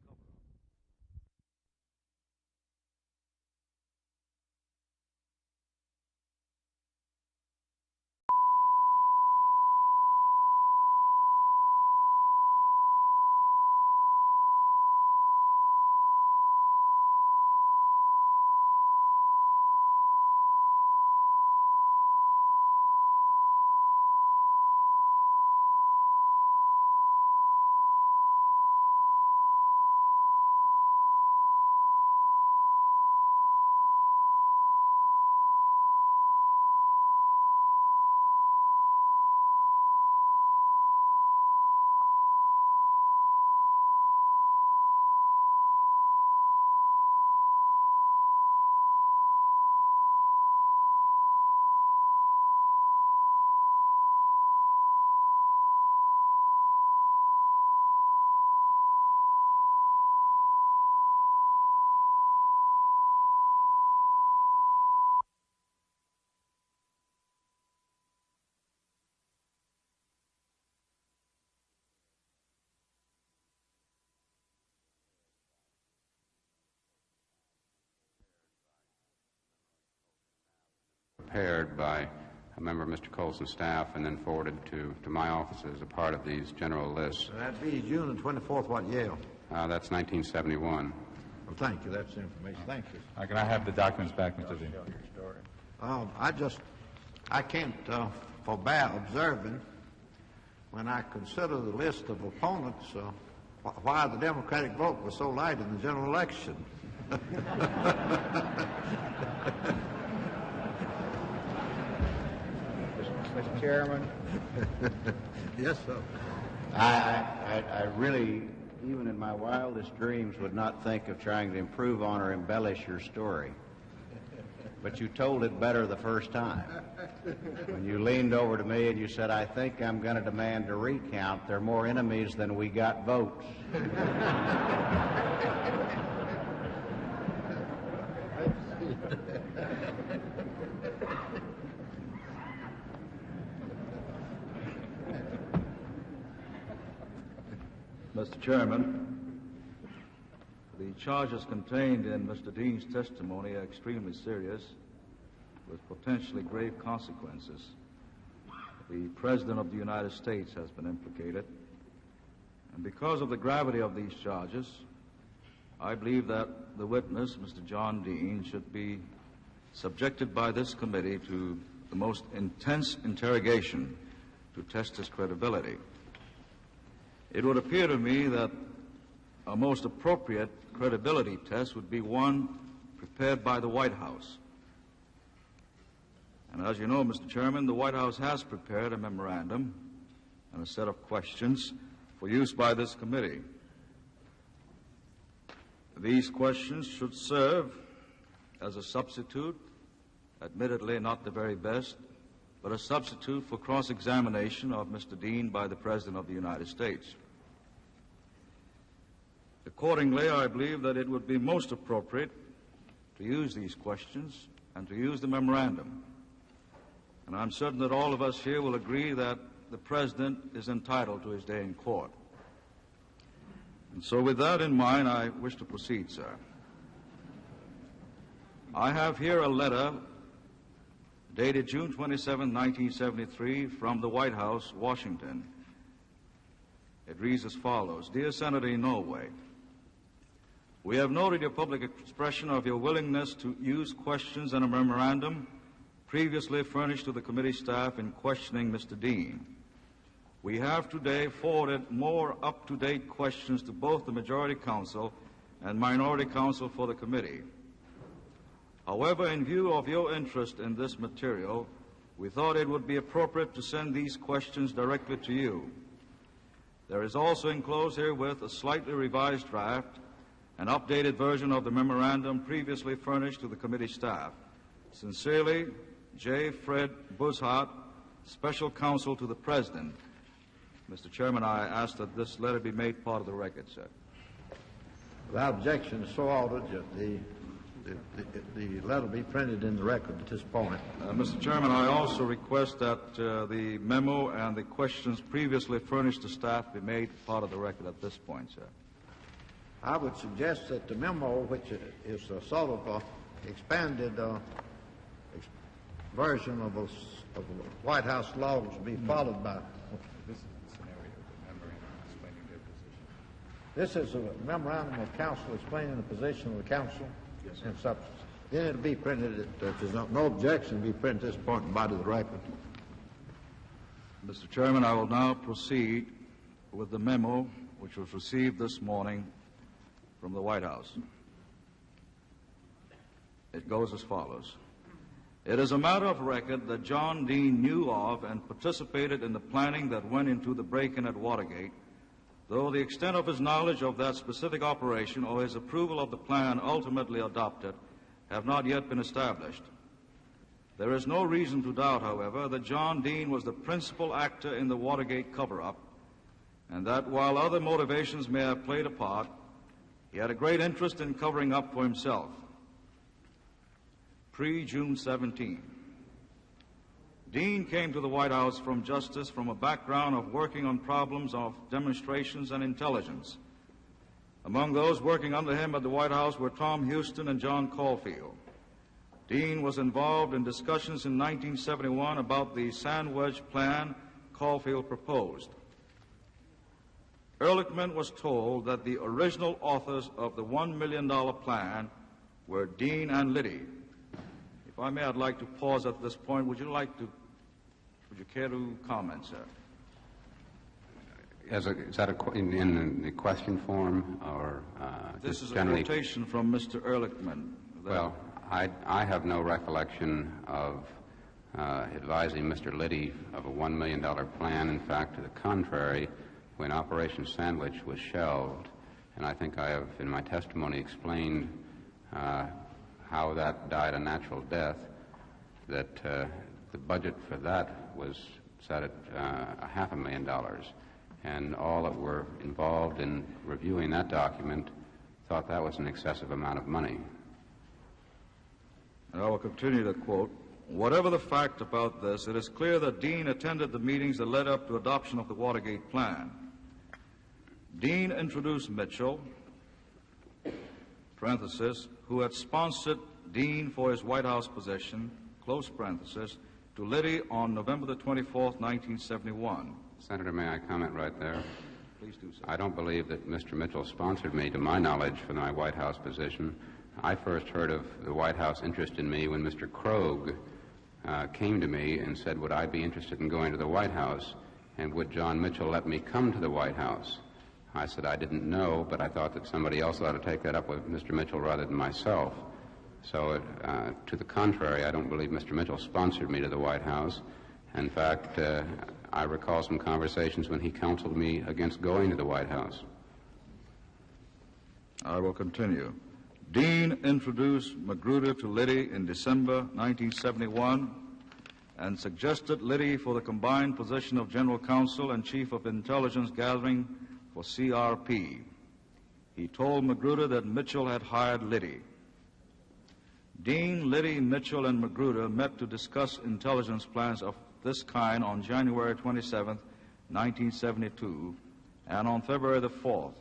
prepared by a member of Mr. Colson's staff and then forwarded to my office as a part of these general lists. So that'd be June the 24th, what year? That's 1971. Well, thank you. That's the information. Thank you. Can I have the documents back, Mr. Dean? I can't forbear observing when I consider the list of opponents why the Democratic vote was so light in the general election. Mr. Chairman. Yes, sir. I really, even in my wildest dreams, would not think of trying to improve on or embellish your story. But you told it better the first time. When you leaned over to me and you said, I think I'm going to demand a recount. There are more enemies than we got votes. Mr. Chairman, the charges contained in Mr. Dean's testimony are extremely serious, with potentially grave consequences. The President of the United States has been implicated, and because of the gravity of these charges, I believe that the witness, Mr. John Dean, should be subjected by this committee to the most intense interrogation to test his credibility. It would appear to me that a most appropriate credibility test would be one prepared by the White House. And as you know, Mr. Chairman, the White House has prepared a memorandum and a set of questions for use by this committee. These questions should serve as a substitute, admittedly not the very best, but a substitute for cross-examination of Mr. Dean by the President of the United States. Accordingly, I believe that it would be most appropriate to use these questions and to use the memorandum. And I'm certain that all of us here will agree that the President is entitled to his day in court. And so with that in mind, I wish to proceed, sir. I have here a letter dated June 27, 1973, from the White House, Washington. It reads as follows. Dear Senator Inouye, we have noted your public expression of your willingness to use questions and a memorandum previously furnished to the committee staff in questioning Mr. Dean. We have today forwarded more up-to-date questions to both the Majority Counsel and Minority Counsel for the committee. However, in view of your interest in this material, we thought it would be appropriate to send these questions directly to you. There is also enclosed herewith a slightly revised draft, an updated version of the memorandum previously furnished to the committee staff. Sincerely, J. Fred Bushart, Special Counsel to the President. Mr. Chairman, I ask that this letter be made part of the record, sir. Without objection, so ordered. The letter be printed in the record at this point. Mr. Chairman, I also request that the memo and the questions previously furnished to staff be made part of the record at this point, sir. I would suggest that the memo, which is a sort of expanded version of White House laws, be followed by. This is the scenario, the memorandum explaining their position. This is a memorandum of counsel explaining the position of the counsel in substance. Then it'll be printed, if there's no objection, be printed at this point and body of the record. Mr. Chairman, I will now proceed with the memo which was received this morning from the White House. It goes as follows. It is a matter of record that John Dean knew of and participated in the planning that went into the break-in at Watergate, though the extent of his knowledge of that specific operation or his approval of the plan ultimately adopted have not yet been established. There is no reason to doubt, however, that John Dean was the principal actor in the Watergate cover-up, and that while other motivations may have played a part, he had a great interest in covering up for himself. Pre-June 17. Dean came to the White House from justice from a background of working on problems of demonstrations and intelligence. Among those working under him at the White House were Tom Houston and John Caulfield. Dean was involved in discussions in 1971 about the sand wedge plan Caulfield proposed. Ehrlichman was told that the original authors of the $1 million plan were Dean and Liddy. If I may, I'd like to pause at this point. Would you care to comment, sir? Is that in the question form, or this is generally? A quotation from Mr. Ehrlichman. Well, I have no recollection of advising Mr. Liddy of a $1 million plan. In fact, to the contrary, when Operation Sandwich was shelved, and I think I have in my testimony explained how that died a natural death, that the budget for that was set at $500,000. And all that were involved in reviewing that document thought that was an excessive amount of money. And I will continue to quote, "Whatever the fact about this, it is clear that Dean attended the meetings that led up to adoption of the Watergate plan. Dean introduced Mitchell, parenthesis, who had sponsored Dean for his White House position, close parenthesis, to Liddy on November the 24th, 1971. Senator, may I comment right there? Please do so. I don't believe that Mr. Mitchell sponsored me, to my knowledge, for my White House position. I first heard of the White House interest in me when Mr. Krogh came to me and said, would I be interested in going to the White House, and would John Mitchell let me come to the White House? I said I didn't know, but I thought that somebody else ought to take that up with Mr. Mitchell rather than myself. So, to the contrary, I don't believe Mr. Mitchell sponsored me to the White House. In fact, I recall some conversations when he counseled me against going to the White House. I will continue. Dean introduced Magruder to Liddy in December 1971 and suggested Liddy for the combined position of General Counsel and Chief of Intelligence Gathering for CRP. He told Magruder that Mitchell had hired Liddy. Dean, Liddy, Mitchell, and Magruder met to discuss intelligence plans of this kind on January 27, 1972, and on February the 4th.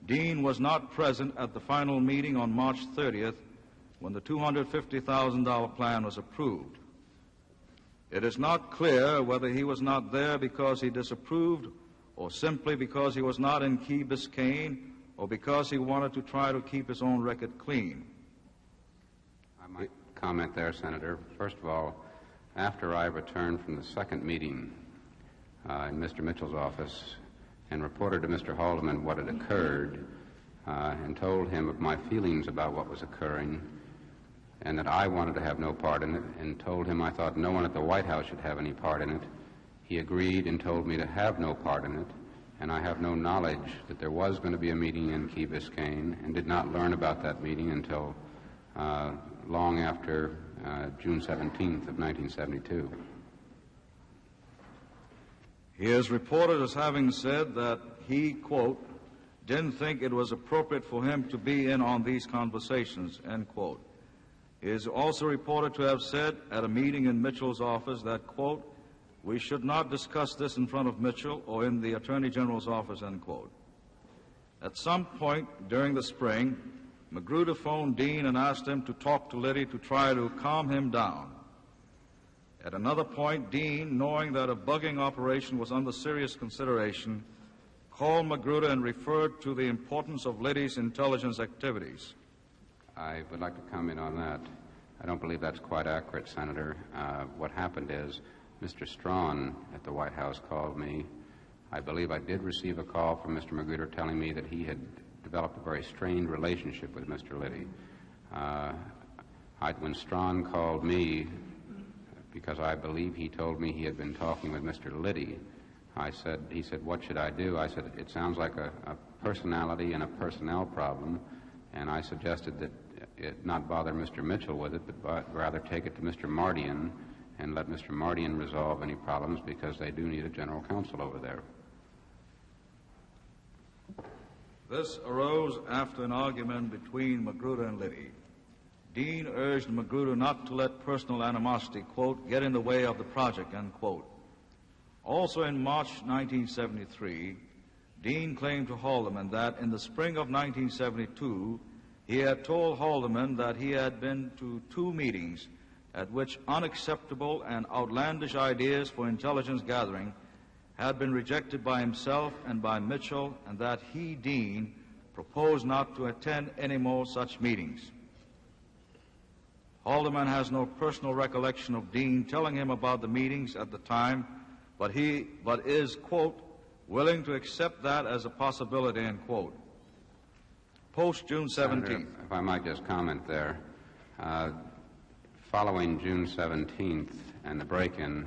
Dean was not present at the final meeting on March 30th when the $250,000 plan was approved. It is not clear whether he was not there because he disapproved or simply because he was not in Key Biscayne or because he wanted to try to keep his own record clean. I might comment there, Senator. First of all, after I returned from the second meeting in Mr. Mitchell's office and reported to Mr. Haldeman what had occurred and told him of my feelings about what was occurring and that I wanted to have no part in it and told him I thought no one at the White House should have any part in it, he agreed and told me to have no part in it, and I have no knowledge that there was going to be a meeting in Key Biscayne and did not learn about that meeting until long after June 17th of 1972. He is reported as having said that he, quote, didn't think it was appropriate for him to be in on these conversations, end quote. He is also reported to have said at a meeting in Mitchell's office that, quote, we should not discuss this in front of Mitchell or in the Attorney General's office, end quote. At some point during the spring, Magruder phoned Dean and asked him to talk to Liddy to try to calm him down. At another point, Dean, knowing that a bugging operation was under serious consideration, called Magruder and referred to the importance of Liddy's intelligence activities. I would like to comment on that. I don't believe that's quite accurate, Senator. What happened is Mr. Strawn at the White House called me. I believe I did receive a call from Mr. Magruder telling me that he had developed a very strained relationship with Mr. Liddy. When Strawn called me, because I believe he told me he had been talking with Mr. Liddy, he said, what should I do? I said, it sounds like a personality and a personnel problem, and I suggested that it not bother Mr. Mitchell with it, but rather take it to Mr. Mardian and let Mr. Mardian resolve any problems because they do need a general counsel over there. This arose after an argument between Magruder and Liddy. Dean urged Magruder not to let personal animosity, quote, get in the way of the project, end quote. Also in March 1973, Dean claimed to Haldeman that in the spring of 1972, he had told Haldeman that he had been to 2 meetings at which unacceptable and outlandish ideas for intelligence gathering had been rejected by himself and by Mitchell, and that he, Dean, proposed not to attend any more such meetings. Haldeman has no personal recollection of Dean telling him about the meetings at the time, but is, quote, willing to accept that as a possibility, end quote. Post June 17th. Senator, if I might just comment there. Following June 17th and the break-in,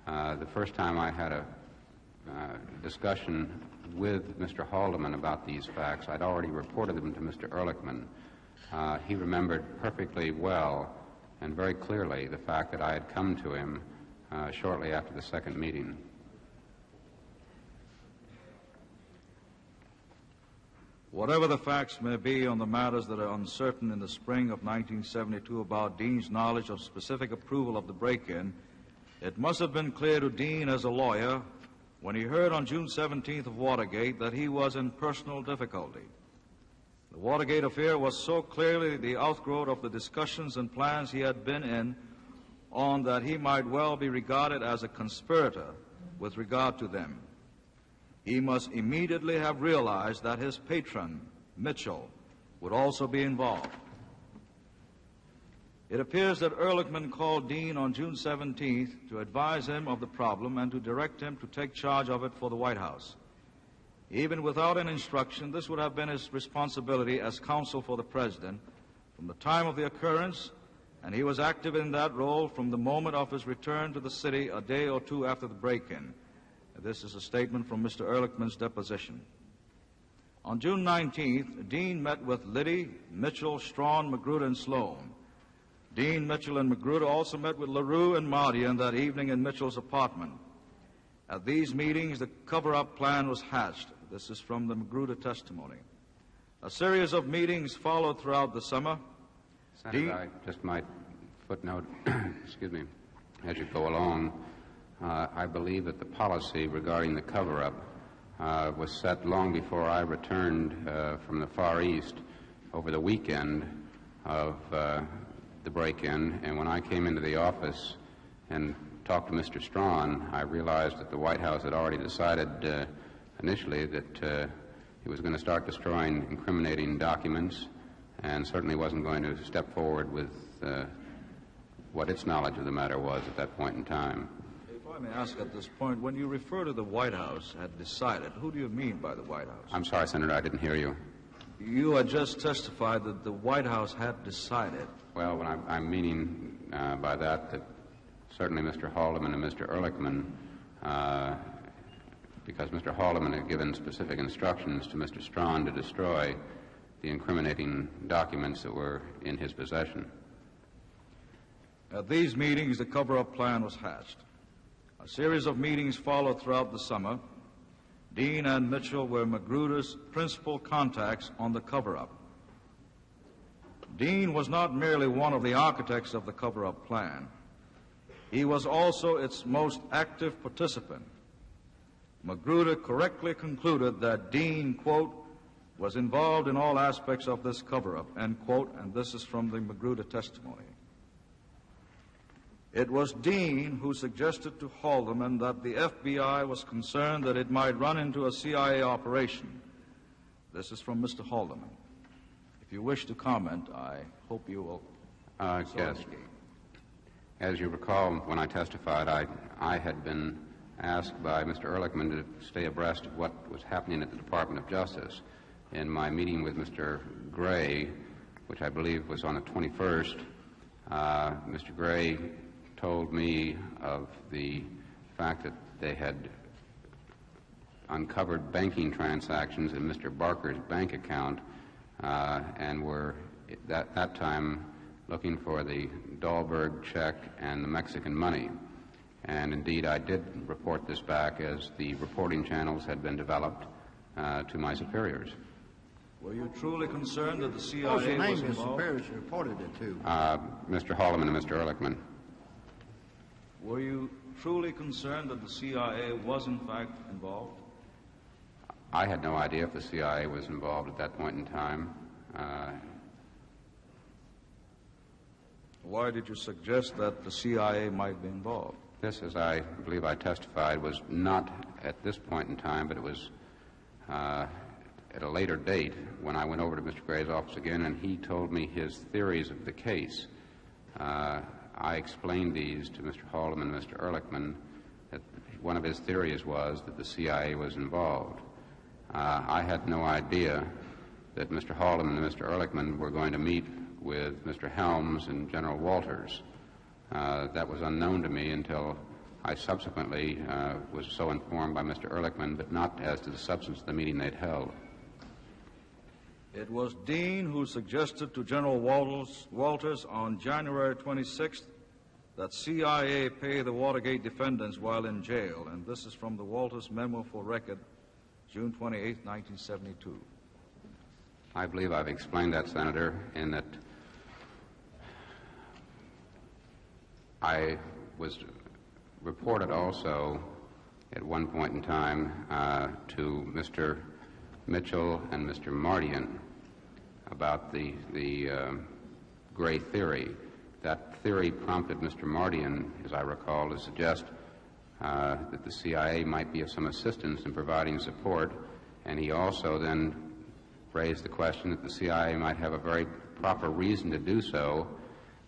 the first time I had a discussion with Mr. Haldeman about these facts, I'd already reported them to Mr. Ehrlichman. He remembered perfectly well and very clearly the fact that I had come to him shortly after the second meeting. Whatever the facts may be on the matters that are uncertain in the spring of 1972 about Dean's knowledge of specific approval of the break-in, it must have been clear to Dean as a lawyer when he heard on June 17th of Watergate that he was in personal difficulty. The Watergate affair was so clearly the outgrowth of the discussions and plans he had been in on that he might well be regarded as a conspirator with regard to them. He must immediately have realized that his patron, Mitchell, would also be involved. It appears that Ehrlichman called Dean on June 17th to advise him of the problem and to direct him to take charge of it for the White House. Even without an instruction, this would have been his responsibility as counsel for the President from the time of the occurrence, and he was active in that role from the moment of his return to the city a day or two after the break-in. This is a statement from Mr. Ehrlichman's deposition. On June 19th, Dean met with Liddy, Mitchell, Strawn, Magruder, and Sloan. Dean, Mitchell, and Magruder also met with LaRue and Mardian that evening in Mitchell's apartment. At these meetings, the cover-up plan was hatched. This is from the Magruder testimony. A series of meetings followed throughout the summer. Senator, I just might footnote, excuse me, as you go along, I believe that the policy regarding the cover-up was set long before I returned from the Far East over the weekend of the break-in, and when I came into the office and talked to Mr. Strawn, I realized that the White House had already decided initially that he was going to start destroying incriminating documents and certainly wasn't going to step forward with what its knowledge of the matter was at that point in time. If I may ask at this point, when you refer to the White House had decided, who do you mean by the White House? I'm sorry, Senator, I didn't hear you. You had just testified that the White House had decided. Well, what I'm meaning by that certainly Mr. Haldeman and Mr. Ehrlichman, because Mr. Haldeman had given specific instructions to Mr. Strawn to destroy the incriminating documents that were in his possession. At these meetings, the cover-up plan was hatched. A series of meetings followed throughout the summer. Dean and Mitchell were Magruder's principal contacts on the cover-up. Dean was not merely one of the architects of the cover-up plan. He was also its most active participant. Magruder correctly concluded that Dean, quote, was involved in all aspects of this cover-up, end quote, and this is from the Magruder testimony. It was Dean who suggested to Haldeman that the FBI was concerned that it might run into a CIA operation. This is from Mr. Haldeman. If you wish to comment, I hope you will. Yes. As you recall, when I testified, I had been asked by Mr. Ehrlichman to stay abreast of what was happening at the Department of Justice. In my meeting with Mr. Gray, which I believe was on the 21st, Mr. Gray told me of the fact that they had uncovered banking transactions in Mr. Barker's bank account and were at that time looking for the Dahlberg check and the Mexican money. And indeed, I did report this back as the reporting channels had been developed to my superiors. Were you truly concerned that the CIA What was the name was of the involved? superiors you reported it to? Mr. Haldeman and Mr. Ehrlichman. Were you truly concerned that the CIA was in fact involved? I had no idea if the CIA was involved at that point in time. Why did you suggest that the CIA might be involved? This, as I believe I testified, was not at this point in time, but it was at a later date when I went over to Mr. Gray's office again and he told me his theories of the case. I explained these to Mr. Haldeman and Mr. Ehrlichman that one of his theories was that the CIA was involved. I had no idea that Mr. Haldeman and Mr. Ehrlichman were going to meet with Mr. Helms and General Walters. That was unknown to me until I subsequently was so informed by Mr. Ehrlichman, but not as to the substance of the meeting they'd held. It was Dean who suggested to General Walters on January 26th that CIA pay the Watergate defendants while in jail, and this is from the Walters memo for record, June 28, 1972. I believe I've explained that, Senator, in that I was reported also at one point in time to Mr. Mitchell and Mr. Mardian about the gray theory. That theory prompted Mr. Mardian, as I recall, to suggest that the CIA might be of some assistance in providing support, and he also then raised the question that the CIA might have a very proper reason to do so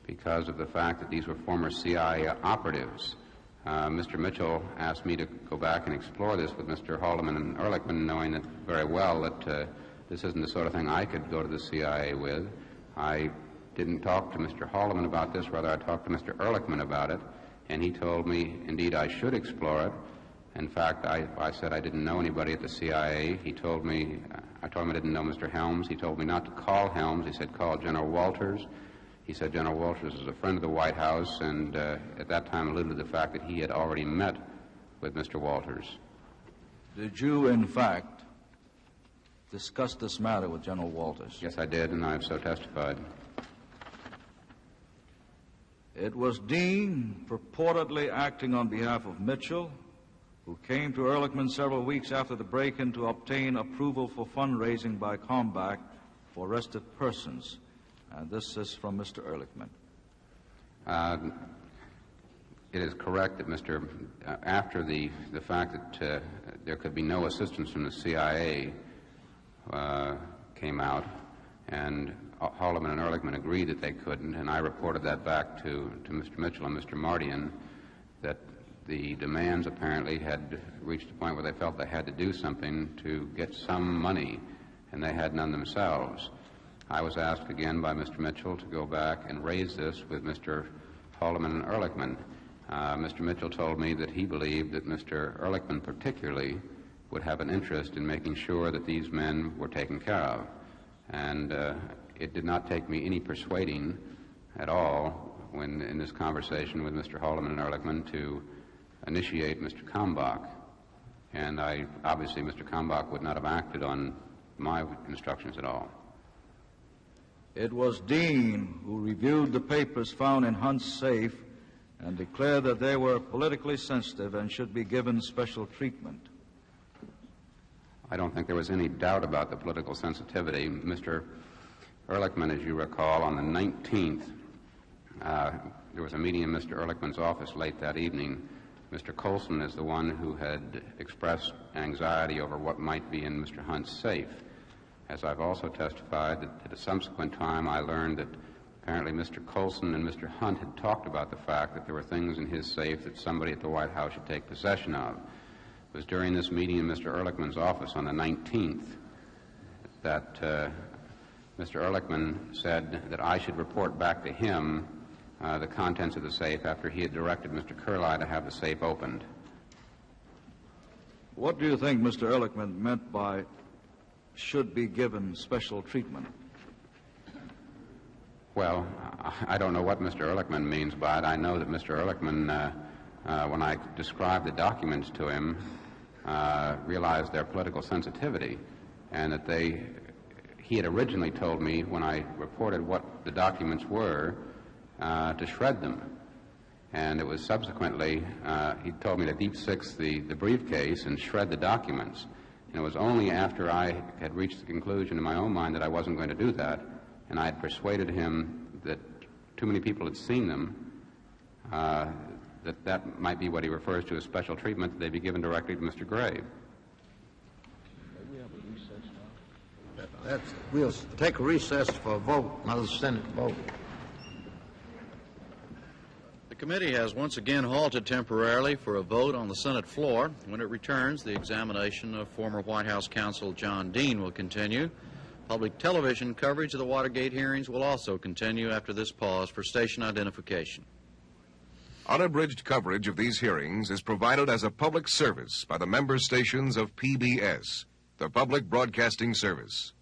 because of the fact that these were former CIA operatives. Mr. Mitchell asked me to go back and explore this with Mr. Haldeman and Ehrlichman, knowing that very well that this isn't the sort of thing I could go to the CIA with. I didn't talk to Mr. Haldeman about this, rather I talked to Mr. Ehrlichman about it, and he told me, indeed, I should explore it. In fact, I said I didn't know anybody at the CIA. He told me, I told him I didn't know Mr. Helms. He told me not to call Helms. He said call General Walters. He said General Walters is a friend of the White House, and at that time alluded to the fact that he had already met with Mr. Walters. Did you, in fact, discuss this matter with General Walters? Yes, I did, and I have so testified. It was Dean, purportedly acting on behalf of Mitchell, who came to Ehrlichman several weeks after the break-in to obtain approval for fundraising by Comback for arrested persons. And this is from Mr. Ehrlichman. It is correct that after the fact that there could be no assistance from the CIA came out, and Haldeman and Ehrlichman agreed that they couldn't, and I reported that back to Mr. Mitchell and Mr. Mardian, that the demands apparently had reached a point where they felt they had to do something to get some money, and they had none themselves. I was asked again by Mr. Mitchell to go back and raise this with Mr. Haldeman and Ehrlichman. Mr. Mitchell told me that he believed that Mr. Ehrlichman particularly would have an interest in making sure that these men were taken care of. And it did not take me any persuading at all when in this conversation with Mr. Haldeman and Ehrlichman to initiate Mr. Kalmbach. And obviously Mr. Kalmbach would not have acted on my instructions at all. It was Dean who reviewed the papers found in Hunt's safe and declared that they were politically sensitive and should be given special treatment. I don't think there was any doubt about the political sensitivity. Mr. Ehrlichman, as you recall, on the 19th, there was a meeting in Mr. Ehrlichman's office late that evening. Mr. Colson is the one who had expressed anxiety over what might be in Mr. Hunt's safe. As I've also testified, that at a subsequent time I learned that apparently Mr. Colson and Mr. Hunt had talked about the fact that there were things in his safe that somebody at the White House should take possession of. It was during this meeting in Mr. Ehrlichman's office on the 19th that Mr. Ehrlichman said that I should report back to him the contents of the safe after he had directed Mr. Curlie to have the safe opened. What do you think Mr. Ehrlichman meant by should be given special treatment? Well, I don't know what Mr. Ehrlichman means by it. I know that Mr. Ehrlichman, when I described the documents to him, realized their political sensitivity, and that he had originally told me when I reported what the documents were to shred them. And it was subsequently, he told me to deep six the briefcase and shred the documents. And it was only after I had reached the conclusion in my own mind that I wasn't going to do that, and I had persuaded him that too many people had seen them, that might be what he refers to as special treatment, that they be given directly to Mr. Gray. We'll take a recess for a vote, another Senate vote. The The committee has once again halted temporarily for a vote on the Senate floor. When it returns, the examination of former White House counsel John Dean will continue. Public television coverage of the Watergate hearings will also continue after this pause for station identification. Unabridged coverage of these hearings is provided as a public service by the member stations of PBS, the Public Broadcasting Service.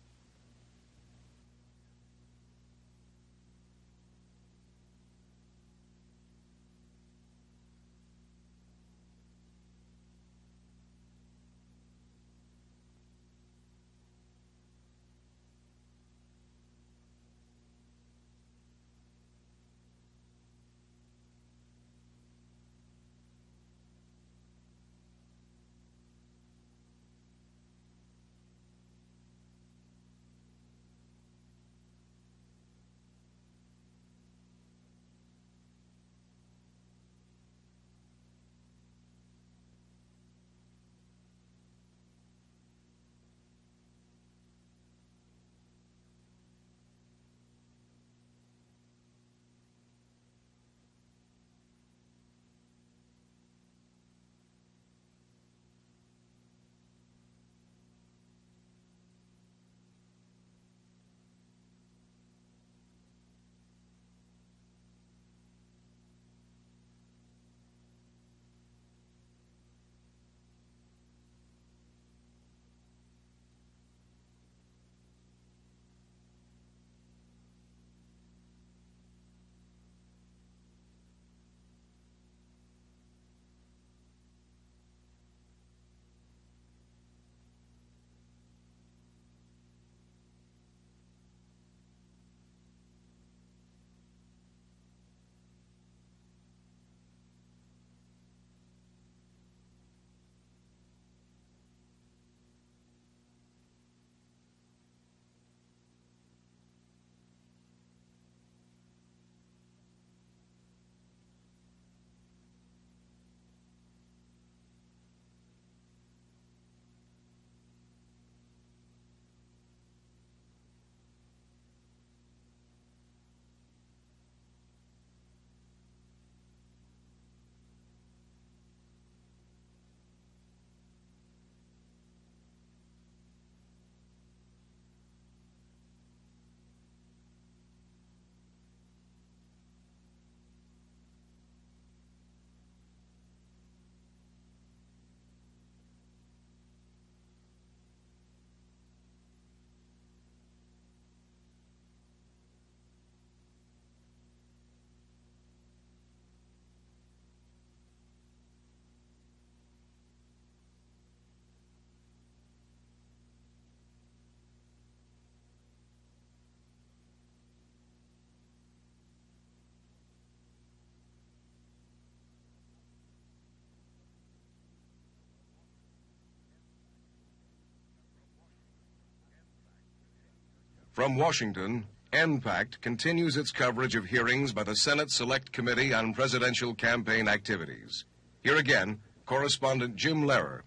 From Washington, NPACT continues its coverage of hearings by the Senate Select Committee on Presidential Campaign Activities. Here again, correspondent Jim Lehrer.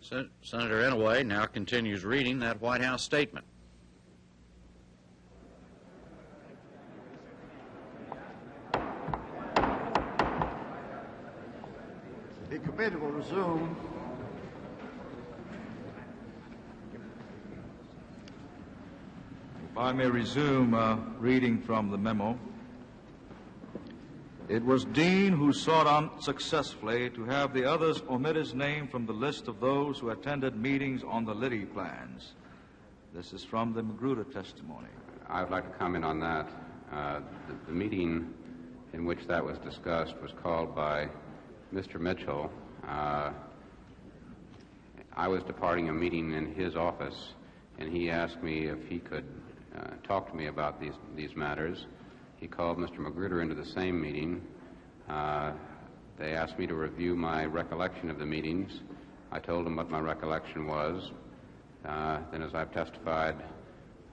Senator Inouye now continues reading that White House statement. The committee will resume. If I may resume reading from the memo. It was Dean who sought unsuccessfully to have the others omit his name from the list of those who attended meetings on the Liddy plans. This is from the Magruder testimony. I would like to comment on that. The meeting in which that was discussed was called by Mr. Mitchell. I was departing a meeting in his office, and he asked me if he could talk to me about these matters. He called Mr. Magruder into the same meeting. They asked me to review my recollection of the meetings. I told them what my recollection was. Then, as I've testified,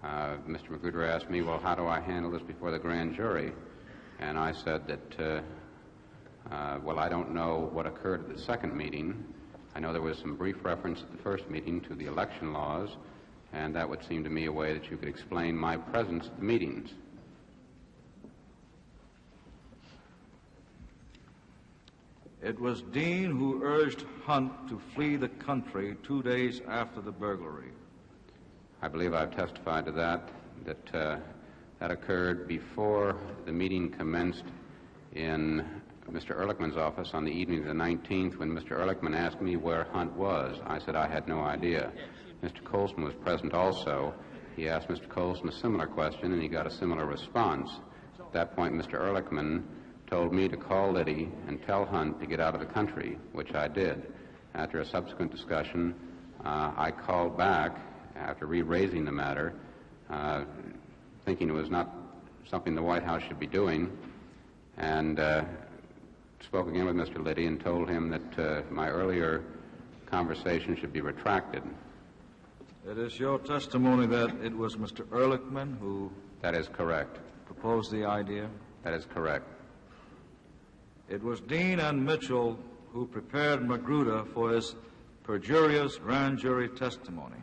Mr. Magruder asked me, well, how do I handle this before the grand jury? And I said that, well, I don't know what occurred at the second meeting. I know there was some brief reference at the first meeting to the election laws, and that would seem to me a way that you could explain my presence at the meetings. It was Dean who urged Hunt to flee the country 2 days after the burglary. I believe I've testified to that that occurred before the meeting commenced in Mr. Ehrlichman's office on the evening of the 19th when Mr. Ehrlichman asked me where Hunt was. I said I had no idea. Mr. Colson was present also. He asked Mr. Colson a similar question, and he got a similar response. At that point, Mr. Ehrlichman told me to call Liddy and tell Hunt to get out of the country, which I did. After a subsequent discussion, I called back after re-raising the matter, thinking it was not something the White House should be doing, and spoke again with Mr. Liddy and told him that my earlier conversation should be retracted. It is your testimony that it was Mr. Ehrlichman who... That is correct. ...proposed the idea? That is correct. It was Dean and Mitchell who prepared Magruder for his perjurious grand jury testimony.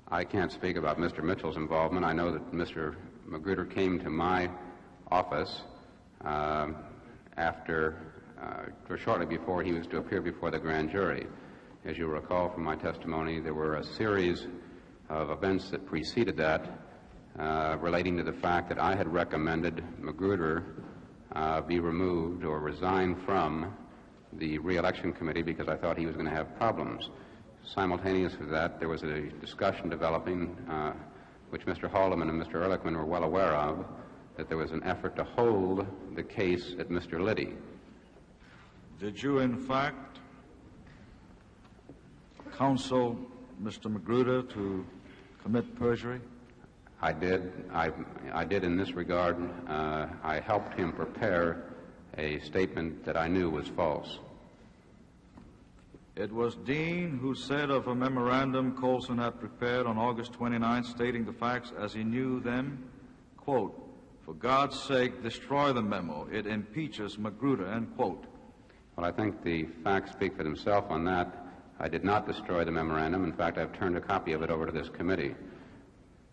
I can't speak about Mr. Mitchell's involvement. I know that Mr. Magruder came to my office or shortly before he was to appear before the grand jury. As you recall from my testimony, there were a series of events that preceded that relating to the fact that I had recommended Magruder be removed or resign from the re-election committee because I thought he was going to have problems. Simultaneous with that, there was a discussion developing, which Mr. Haldeman and Mr. Ehrlichman were well aware of, that there was an effort to hold the case at Mr. Liddy. Did you, in fact, counsel Mr. Magruder to commit perjury? I did. I did in this regard. I helped him prepare a statement that I knew was false. It was Dean who said of a memorandum Colson had prepared on August 29th stating the facts as he knew them, quote, "For God's sake, destroy the memo. It impeaches Magruder," end quote. Well, I think the facts speak for themselves on that. I did not destroy the memorandum. In fact, I've turned a copy of it over to this committee.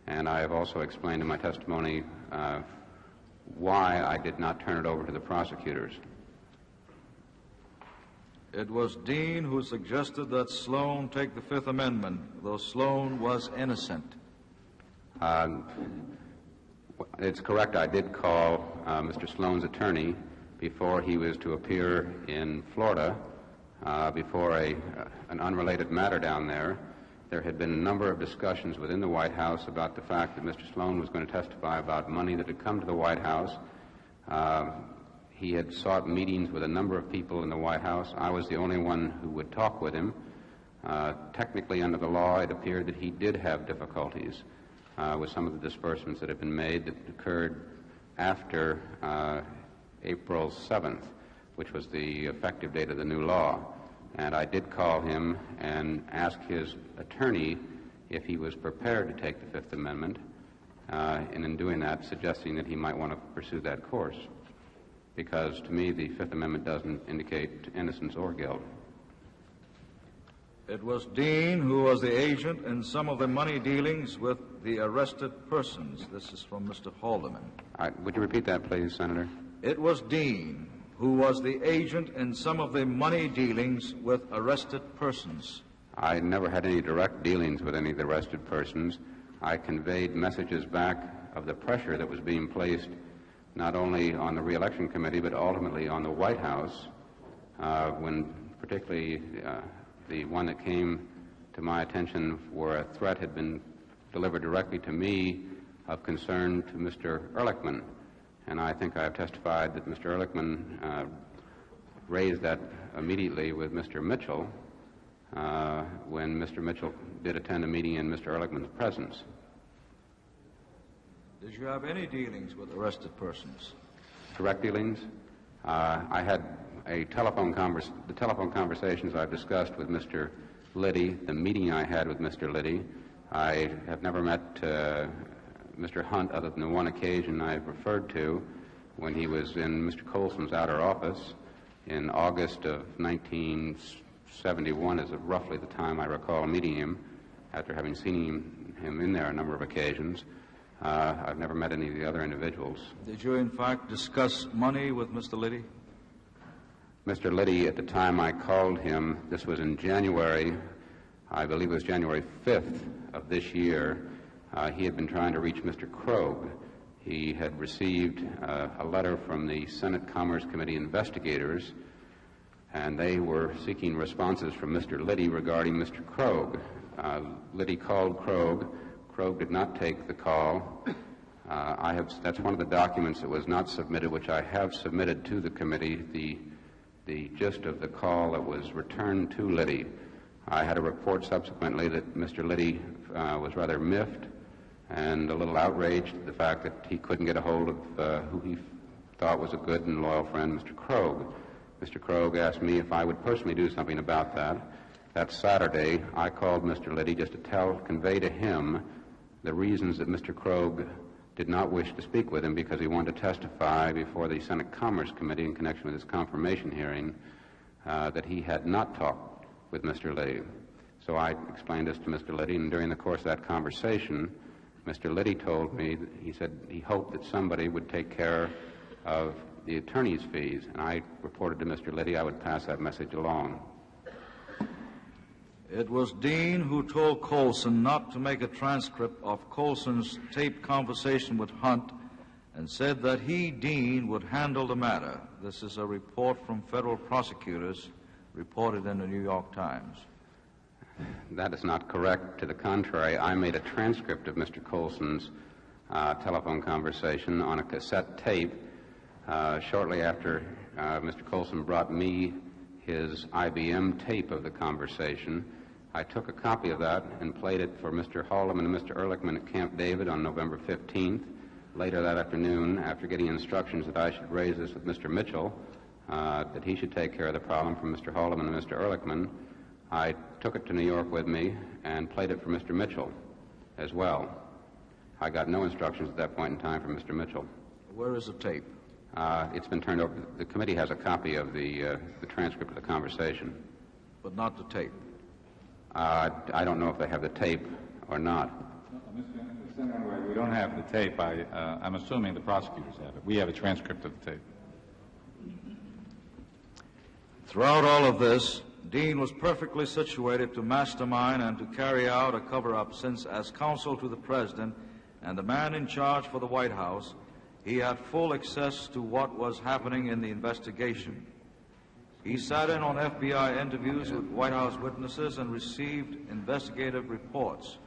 And I have also explained in my testimony why I did not turn it over to the prosecutors. It was Dean who suggested that Sloan take the Fifth Amendment, though Sloan was innocent. It's correct. I did call Mr. Sloan's attorney before he was to appear in Florida before an unrelated matter down there. There had been a number of discussions within the White House about the fact that Mr. Sloan was going to testify about money that had come to the White House. He had sought meetings with a number of people in the White House. I was the only one who would talk with him. Technically, under the law, it appeared that he did have difficulties with some of the disbursements that had been made that occurred after April 7th, which was the effective date of the new law. And I did call him and ask his attorney if he was prepared to take the Fifth Amendment, and in doing that, suggesting that he might want to pursue that course. Because to me, the Fifth Amendment doesn't indicate innocence or guilt. It was Dean who was the agent in some of the money dealings with the arrested persons. This is from Mr. Haldeman. Would you repeat that, please, Senator? It was Dean who was the agent in some of the money dealings with arrested persons. I never had any direct dealings with any of the arrested persons. I conveyed messages back of the pressure that was being placed not only on the re-election committee, but ultimately on the White House, when particularly the one that came to my attention where a threat had been delivered directly to me of concern to Mr. Ehrlichman. And I think I have testified that Mr. Ehrlichman raised that immediately with Mr. Mitchell when Mr. Mitchell did attend a meeting in Mr. Ehrlichman's presence. Did you have any dealings with arrested persons? Direct dealings? I had the telephone conversations I've discussed with Mr. Liddy, the meeting I had with Mr. Liddy. I have never met Mr. Hunt other than the one occasion I've referred to when he was in Mr. Colson's outer office in August of 1971 is roughly the time I recall meeting him after having seen him in there a number of occasions. I've never met any of the other individuals. Did you, in fact, discuss money with Mr. Liddy? Mr. Liddy, at the time I called him, this was in January, I believe it was January 5th of this year, he had been trying to reach Mr. Krogh. He had received a letter from the Senate Commerce Committee investigators, and they were seeking responses from Mr. Liddy regarding Mr. Krogh. Liddy called Krogh. Krogh did not take the call. That's one of the documents that was not submitted, which I have submitted to the committee, the gist of the call that was returned to Liddy. I had a report subsequently that Mr. Liddy was rather miffed and a little outraged at the fact that he couldn't get a hold of who he thought was a good and loyal friend, Mr. Krogh. Mr. Krogh asked me if I would personally do something about that. That Saturday, I called Mr. Liddy just to convey to him the reasons that Mr. Krogh did not wish to speak with him, because he wanted to testify before the Senate Commerce Committee in connection with his confirmation hearing that he had not talked with Mr. Liddy. So I explained this to Mr. Liddy, and during the course of that conversation, Mr. Liddy told me that he said he hoped that somebody would take care of the attorney's fees, and I reported to Mr. Liddy I would pass that message along. It was Dean who told Colson not to make a transcript of Colson's taped conversation with Hunt and said that he, Dean, would handle the matter. This is a report from federal prosecutors reported in the New York Times. That is not correct. To the contrary, I made a transcript of Mr. Colson's telephone conversation on a cassette tape shortly after Mr. Colson brought me his IBM tape of the conversation. I took a copy of that and played it for Mr. Haldeman and Mr. Ehrlichman at Camp David on November 15th. Later that afternoon, after getting instructions that I should raise this with Mr. Mitchell, that he should take care of the problem from Mr. Haldeman and Mr. Ehrlichman, I took it to New York with me and played it for Mr. Mitchell as well. I got no instructions at that point in time from Mr. Mitchell. Where is the tape? It's been turned over. The committee has a copy of the transcript of the conversation. But not the tape? I don't know if they have the tape or not. Mr. Senator, we don't have the tape. I'm assuming the prosecutors have it. We have a transcript of the tape. Throughout all of this, Dean was perfectly situated to mastermind and to carry out a cover-up, since as counsel to the President and the man in charge for the White House, he had full access to what was happening in the investigation. He sat in on FBI interviews with White House witnesses and received investigative reports.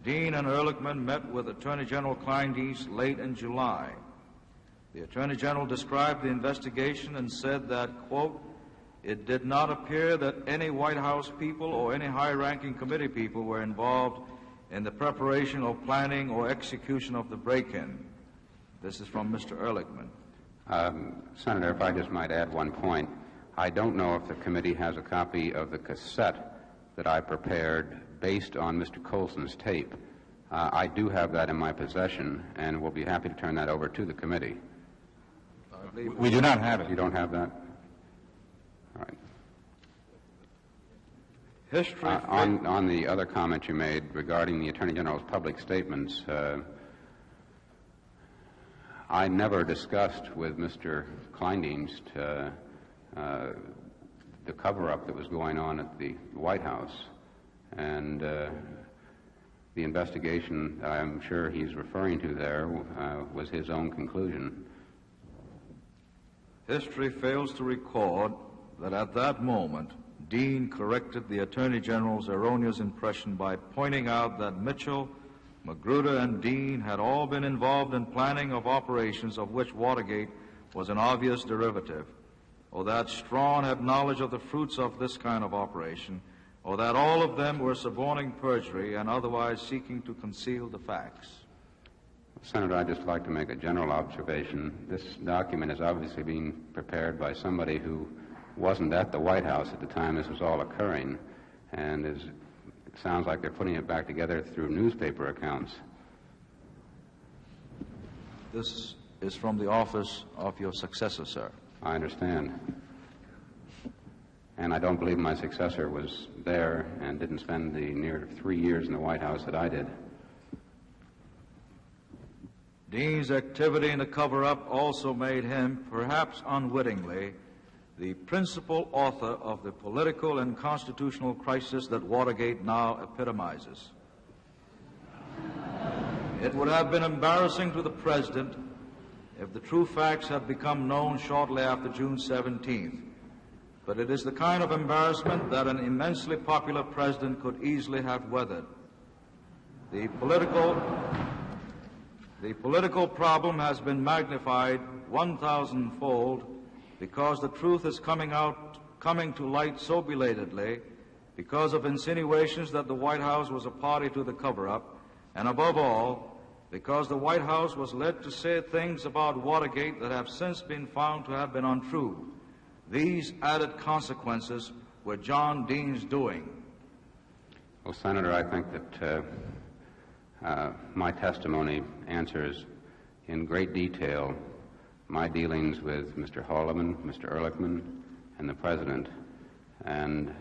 Dean and Ehrlichman met with Attorney General Kleindienst late in July. The Attorney General described the investigation and said that, quote, "It did not appear that any White House people or any high-ranking committee people were involved in the preparation or planning or execution of the break-in." This is from Mr. Ehrlichman. Senator, if I just might add one point. I don't know if the committee has a copy of the cassette that I prepared based on Mr. Colson's tape. I do have that in my possession, and will be happy to turn that over to the committee. We do not have it. You don't have that? All right. History on the other comment you made regarding the Attorney General's public statements, I never discussed with Mr. Kleindienst the cover-up that was going on at the White House, and the investigation I'm sure he's referring to there was his own conclusion. History fails to record that at that moment, Dean corrected the Attorney General's erroneous impression by pointing out that Mitchell, Magruder, and Dean had all been involved in planning of operations of which Watergate was an obvious derivative, or that Strawn had knowledge of the fruits of this kind of operation, or that all of them were suborning perjury and otherwise seeking to conceal the facts. Senator, I'd just like to make a general observation. This document is obviously being prepared by somebody who wasn't at the White House at the time this was all occurring, and it sounds like they're putting it back together through newspaper accounts. This is from the office of your successor, sir. I understand. And I don't believe my successor was there and didn't spend the near 3 years in the White House that I did. Dean's activity in the cover-up also made him, perhaps unwittingly, the principal author of the political and constitutional crisis that Watergate now epitomizes. It would have been embarrassing to the President if the true facts had become known shortly after June 17th, but it is the kind of embarrassment that an immensely popular President could easily have weathered. The political problem has been magnified 1,000-fold because the truth is coming to light so belatedly because of insinuations that the White House was a party to the cover-up, and above all, because the White House was led to say things about Watergate that have since been found to have been untrue. These added consequences were John Dean's doing. Well, Senator, I think that my testimony answers in great detail my dealings with Mr. Olbermann, Mr. Ehrlichman, and the President. And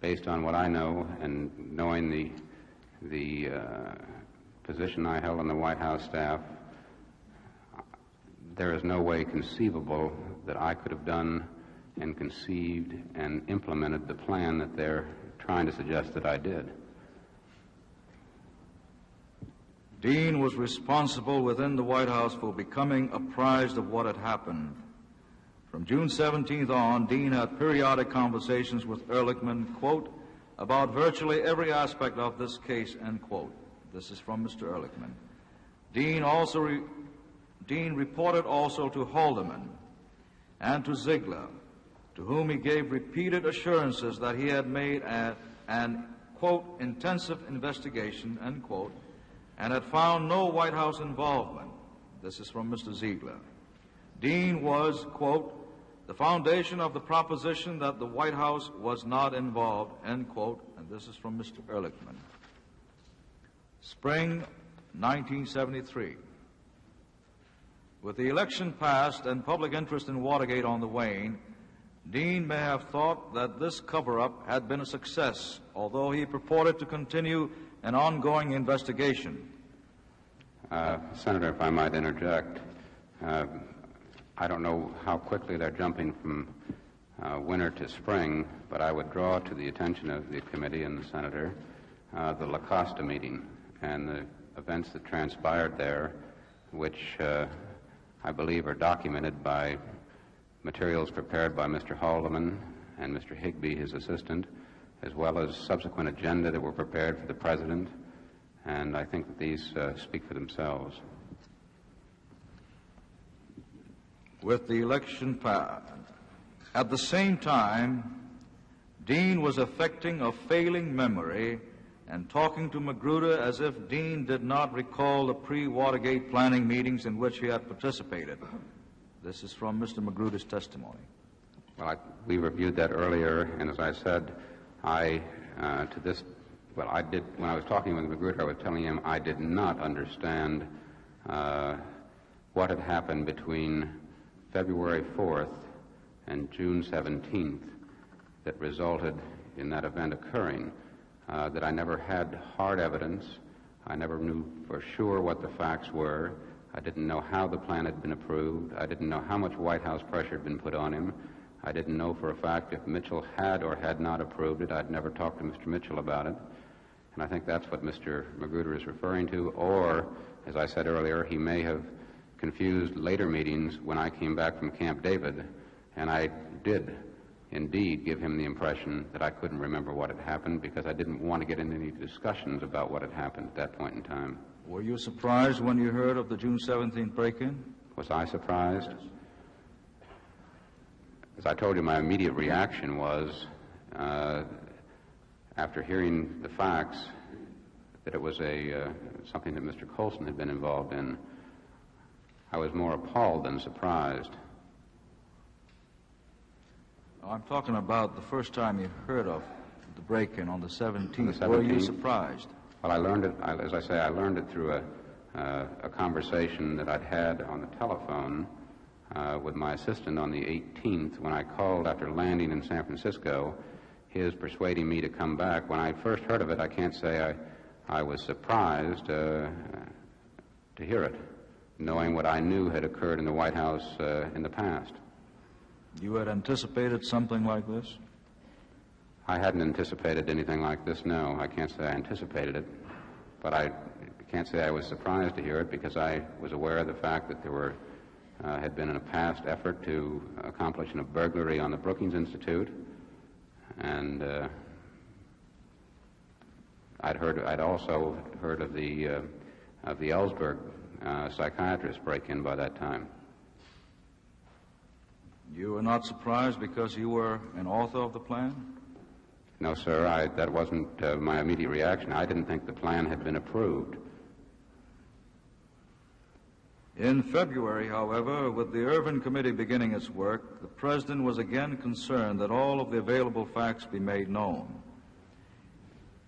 based on what I know and knowing the position I held on the White House staff, there is no way conceivable that I could have done and conceived and implemented the plan that they're trying to suggest that I did. Dean was responsible within the White House for becoming apprised of what had happened. From June 17th on, Dean had periodic conversations with Ehrlichman, quote, about virtually every aspect of this case, end quote. This is from Mr. Ehrlichman. Dean reported also to Haldeman and to Ziegler, to whom he gave repeated assurances that he had made an, quote, intensive investigation, end quote, and had found no White House involvement. This is from Mr. Ziegler. Dean was, quote, the foundation of the proposition that the White House was not involved, end quote, and this is from Mr. Ehrlichman. Spring 1973. With the election passed and public interest in Watergate on the wane, Dean may have thought that this cover-up had been a success, although he purported to continue an ongoing investigation. Senator, if I might interject, I don't know how quickly they're jumping from winter to spring, but I would draw to the attention of the committee and the Senator the La Costa meeting and the events that transpired there, which I believe are documented by materials prepared by Mr. Haldeman and Mr. Higbee, his assistant, as well as subsequent agenda that were prepared for the President, and I think that these speak for themselves. With the election passed, at the same time, Dean was affecting a failing memory and talking to Magruder as if Dean did not recall the pre-Watergate planning meetings in which he had participated. This is from Mr. Magruder's testimony. Well, we reviewed that earlier, and as I said, I did, when I was talking with Magruder, I was telling him I did not understand what had happened between February 4th and June 17th that resulted in that event occurring, that I never had hard evidence. I never knew for sure what the facts were. I didn't know how the plan had been approved. I didn't know how much White House pressure had been put on him. I didn't know for a fact if Mitchell had or had not approved it. I'd never talked to Mr. Mitchell about it. And I think that's what Mr. Magruder is referring to. Or, as I said earlier, he may have confused later meetings when I came back from Camp David, and I did indeed give him the impression that I couldn't remember what had happened because I didn't want to get into any discussions about what had happened at that point in time. Were you surprised when you heard of the June 17th break-in? Was I surprised? As I told you, my immediate reaction was, after hearing the facts, that it was something that Mr. Colson had been involved in. I was more appalled than surprised. I'm talking about the first time you heard of the break-in on the 17th. The 17th. Were you surprised? Well, I learned it, as I say, I learned it through a conversation that I'd had on the telephone with my assistant on the 18th when I called after landing in San Francisco, his persuading me to come back. When I first heard of it, I can't say I was surprised to hear it, knowing what I knew had occurred in the White House in the past. You had anticipated something like this? I hadn't anticipated anything like this, no. I can't say I anticipated it, but I can't say I was surprised to hear it because I was aware of the fact that there had been a past effort to accomplish a burglary on the Brookings Institute, and I'd also heard of the Ellsberg psychiatrist break-in by that time. You were not surprised because you were an author of the plan? No, sir. That wasn't my immediate reaction. I didn't think the plan had been approved. In February, however, with the Irvin Committee beginning its work, the President was again concerned that all of the available facts be made known.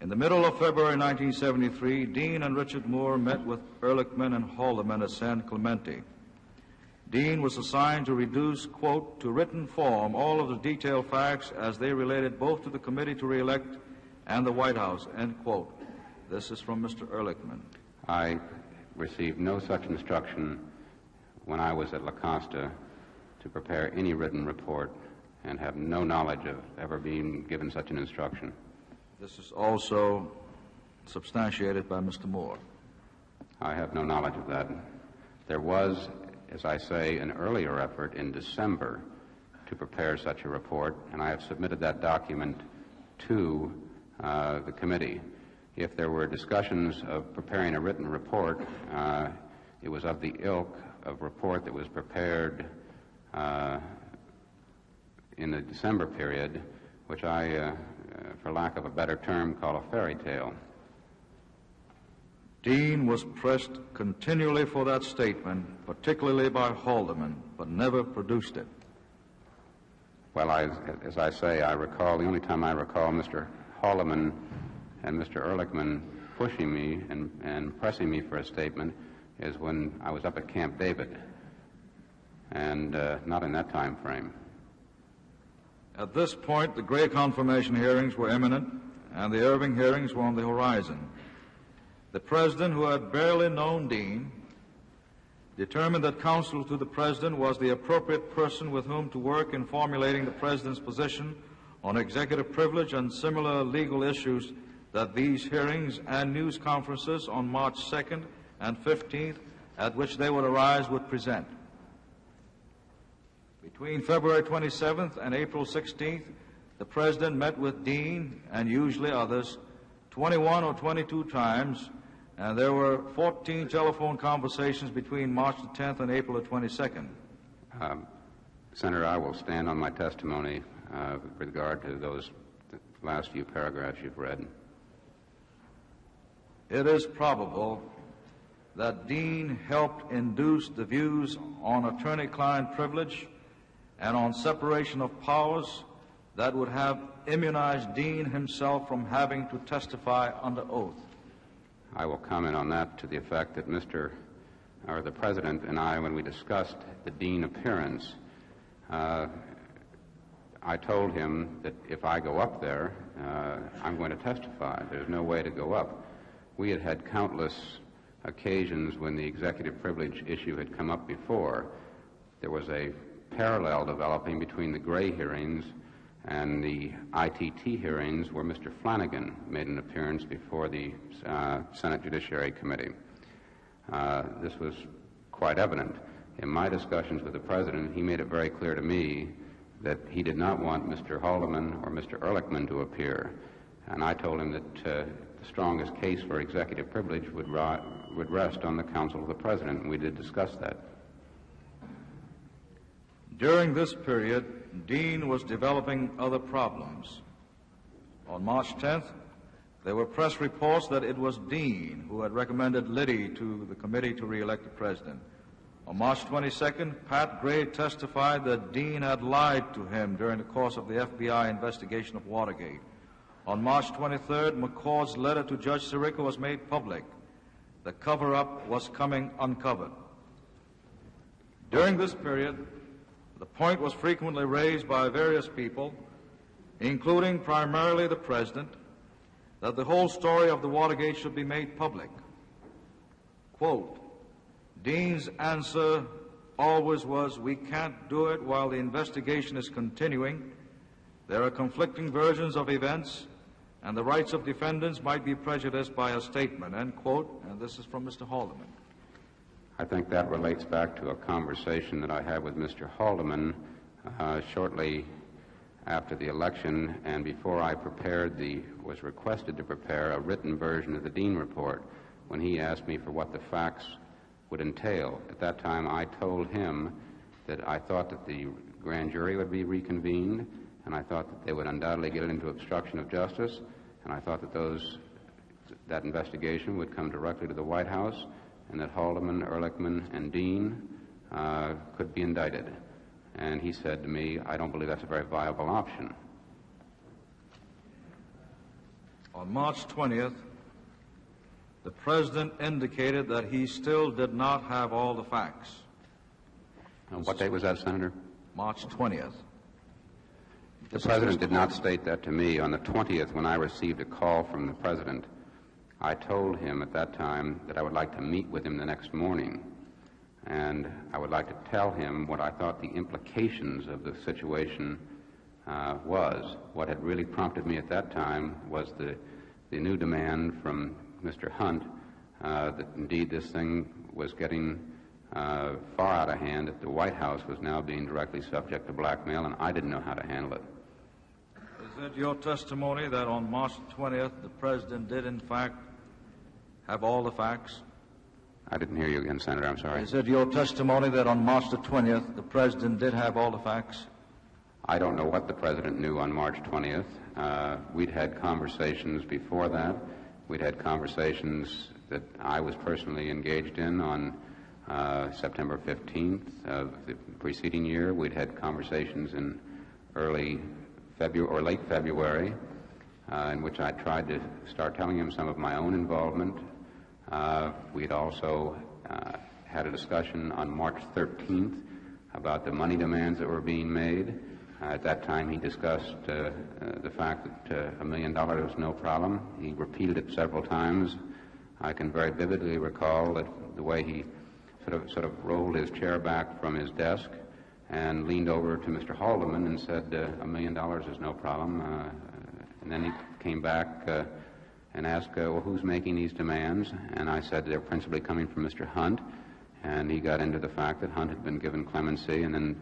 In the middle of February 1973, Dean and Richard Moore met with Ehrlichman and Haldeman at San Clemente. Dean was assigned to reduce, quote, to written form all of the detailed facts as they related both to the Committee to Re-elect and the White House, end quote. This is from Mr. Ehrlichman. I received no such instruction when I was at La Costa to prepare any written report and have no knowledge of ever being given such an instruction. This is also substantiated by Mr. Moore. I have no knowledge of that. There was, as I say, an earlier effort in December to prepare such a report, and I have submitted that document to the committee. If there were discussions of preparing a written report, it was of the ilk of report that was prepared in the December period, which I, for lack of a better term, call a fairy tale. Dean was pressed continually for that statement, particularly by Haldeman, but never produced it. Well, as I say, I recall, the only time I recall Mr. Haldeman and Mr. Ehrlichman pushing me and pressing me for a statement is when I was up at Camp David, and not in that time frame. At this point, the Gray confirmation hearings were imminent, and the Irving hearings were on the horizon. The President, who had barely known Dean, determined that counsel to the President was the appropriate person with whom to work in formulating the President's position on executive privilege and similar legal issues that these hearings and news conferences on March 2nd and 15th, at which they would arise, would present. Between February 27th and April 16th, the President met with Dean and usually others 21 or 22 times, and there were 14 telephone conversations between March the 10th and April the 22nd. Senator, I will stand on my testimony with regard to those last few paragraphs you've read. It is probable that Dean helped induce the views on attorney-client privilege and on separation of powers that would have immunized Dean himself from having to testify under oath. I will comment on that to the effect that the President and I, when we discussed the Dean appearance, I told him that if I go up there, I'm going to testify. There's no way to go up. We had had countless occasions when the executive privilege issue had come up before. There was a parallel developing between the Gray hearings and the ITT hearings where Mr. Flanagan made an appearance before the Senate Judiciary Committee. This was quite evident. In my discussions with the President, he made it very clear to me that he did not want Mr. Haldeman or Mr. Ehrlichman to appear. And I told him that the strongest case for executive privilege would rest on the counsel of the President, and we did discuss that. During this period, Dean was developing other problems. On March 10th, there were press reports that it was Dean who had recommended Liddy to the committee to re-elect the President. On March 22nd, Pat Gray testified that Dean had lied to him during the course of the FBI investigation of Watergate. On March 23rd, McCord's letter to Judge Sirica was made public. The cover-up was coming uncovered. During this period, the point was frequently raised by various people, including primarily the President, that the whole story of the Watergate should be made public. Quote, Dean's answer always was, we can't do it while the investigation is continuing. There are conflicting versions of events, and the rights of defendants might be prejudiced by a statement, end quote. And this is from Mr. Haldeman. I think that relates back to a conversation that I had with Mr. Haldeman shortly after the election and before I was requested to prepare a written version of the Dean report, when he asked me for what the facts would entail. At that time, I told him that I thought that the grand jury would be reconvened, and I thought that they would undoubtedly get it into obstruction of justice, and I thought that that investigation would come directly to the White House, and that Haldeman, Ehrlichman, and Dean could be indicted. And he said to me, I don't believe that's a very viable option. On March 20th, the President indicated that he still did not have all the facts. What date was that, Senator? March 20th. The President did not state that to me. On the 20th, when I received a call from the President, I told him at that time that I would like to meet with him the next morning, and I would like to tell him what I thought the implications of the situation was. What had really prompted me at that time was the new demand from Mr. Hunt that indeed this thing was getting far out of hand, that the White House was now being directly subject to blackmail, and I didn't know how to handle it. Is it your testimony that on March 20th the President did in fact have all the facts? I didn't hear you again, Senator. I'm sorry. Is it your testimony that on March the 20th the President did have all the facts? I don't know what the President knew on March 20th. We'd had conversations before that. We'd had conversations that I was personally engaged in on September 15th of the preceding year. We'd had conversations in early February or late February in which I tried to start telling him some of my own involvement. We'd also had a discussion on March 13th about the money demands that were being made. At that time, he discussed the fact that $1 million was no problem. He repeated it several times. I can very vividly recall that the way he sort of rolled his chair back from his desk and leaned over to Mr. Haldeman and said, $1 million is no problem. And then he came back and asked, well, who's making these demands? And I said they're principally coming from Mr. Hunt. And he got into the fact that Hunt had been given clemency, and then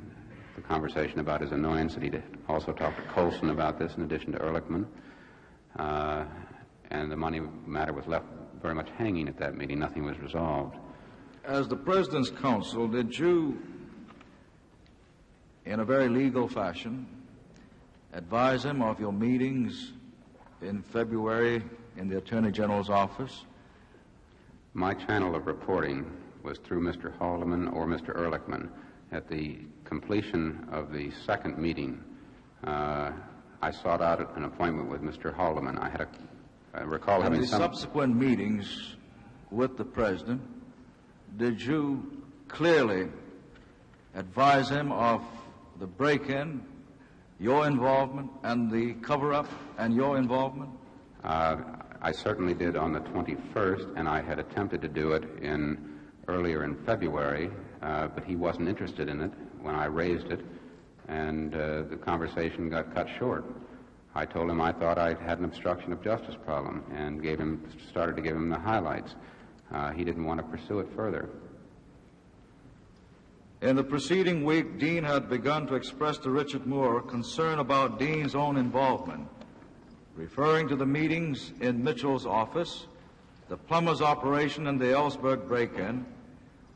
the conversation about his annoyance that he'd also talked to Colson about this in addition to Ehrlichman. And the money matter was left very much hanging at that meeting. Nothing was resolved. As the President's counsel, did you, in a very legal fashion, advise him of your meetings in February in the Attorney General's office? My channel of reporting was through Mr. Haldeman or Mr. Ehrlichman. At the completion of the second meeting, I sought out an appointment with Mr. Haldeman. I recall having some... In the subsequent meetings with the President, did you clearly advise him of the break-in, your involvement, and the cover-up and your involvement? I certainly did on the 21st, and I had attempted to do it earlier in February, but he wasn't interested in it when I raised it, and the conversation got cut short. I told him I thought I had an obstruction of justice problem and started to give him the highlights. He didn't want to pursue it further. In the preceding week, Dean had begun to express to Richard Moore concern about Dean's own involvement, referring to the meetings in Mitchell's office, the Plumbers operation and the Ellsberg break-in,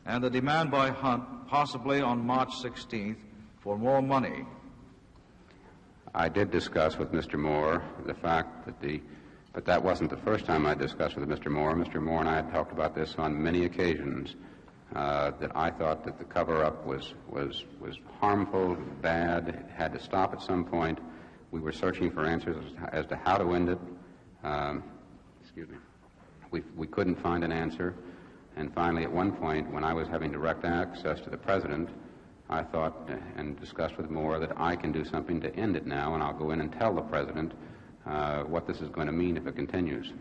and the demand by Hunt, possibly on March 16th, for more money. I did discuss with Mr. Moore the fact that but that wasn't the first time I discussed with Mr. Moore. Mr. Moore and I had talked about this on many occasions, that I thought that the cover-up was harmful, bad, had to stop at some point. We were searching for answers as to how to end it. We couldn't find an answer. And finally, at one point, when I was having direct access to the President, I thought and discussed with Moore that I can do something to end it now, and I'll go in and tell the President what this is going to mean if it continues.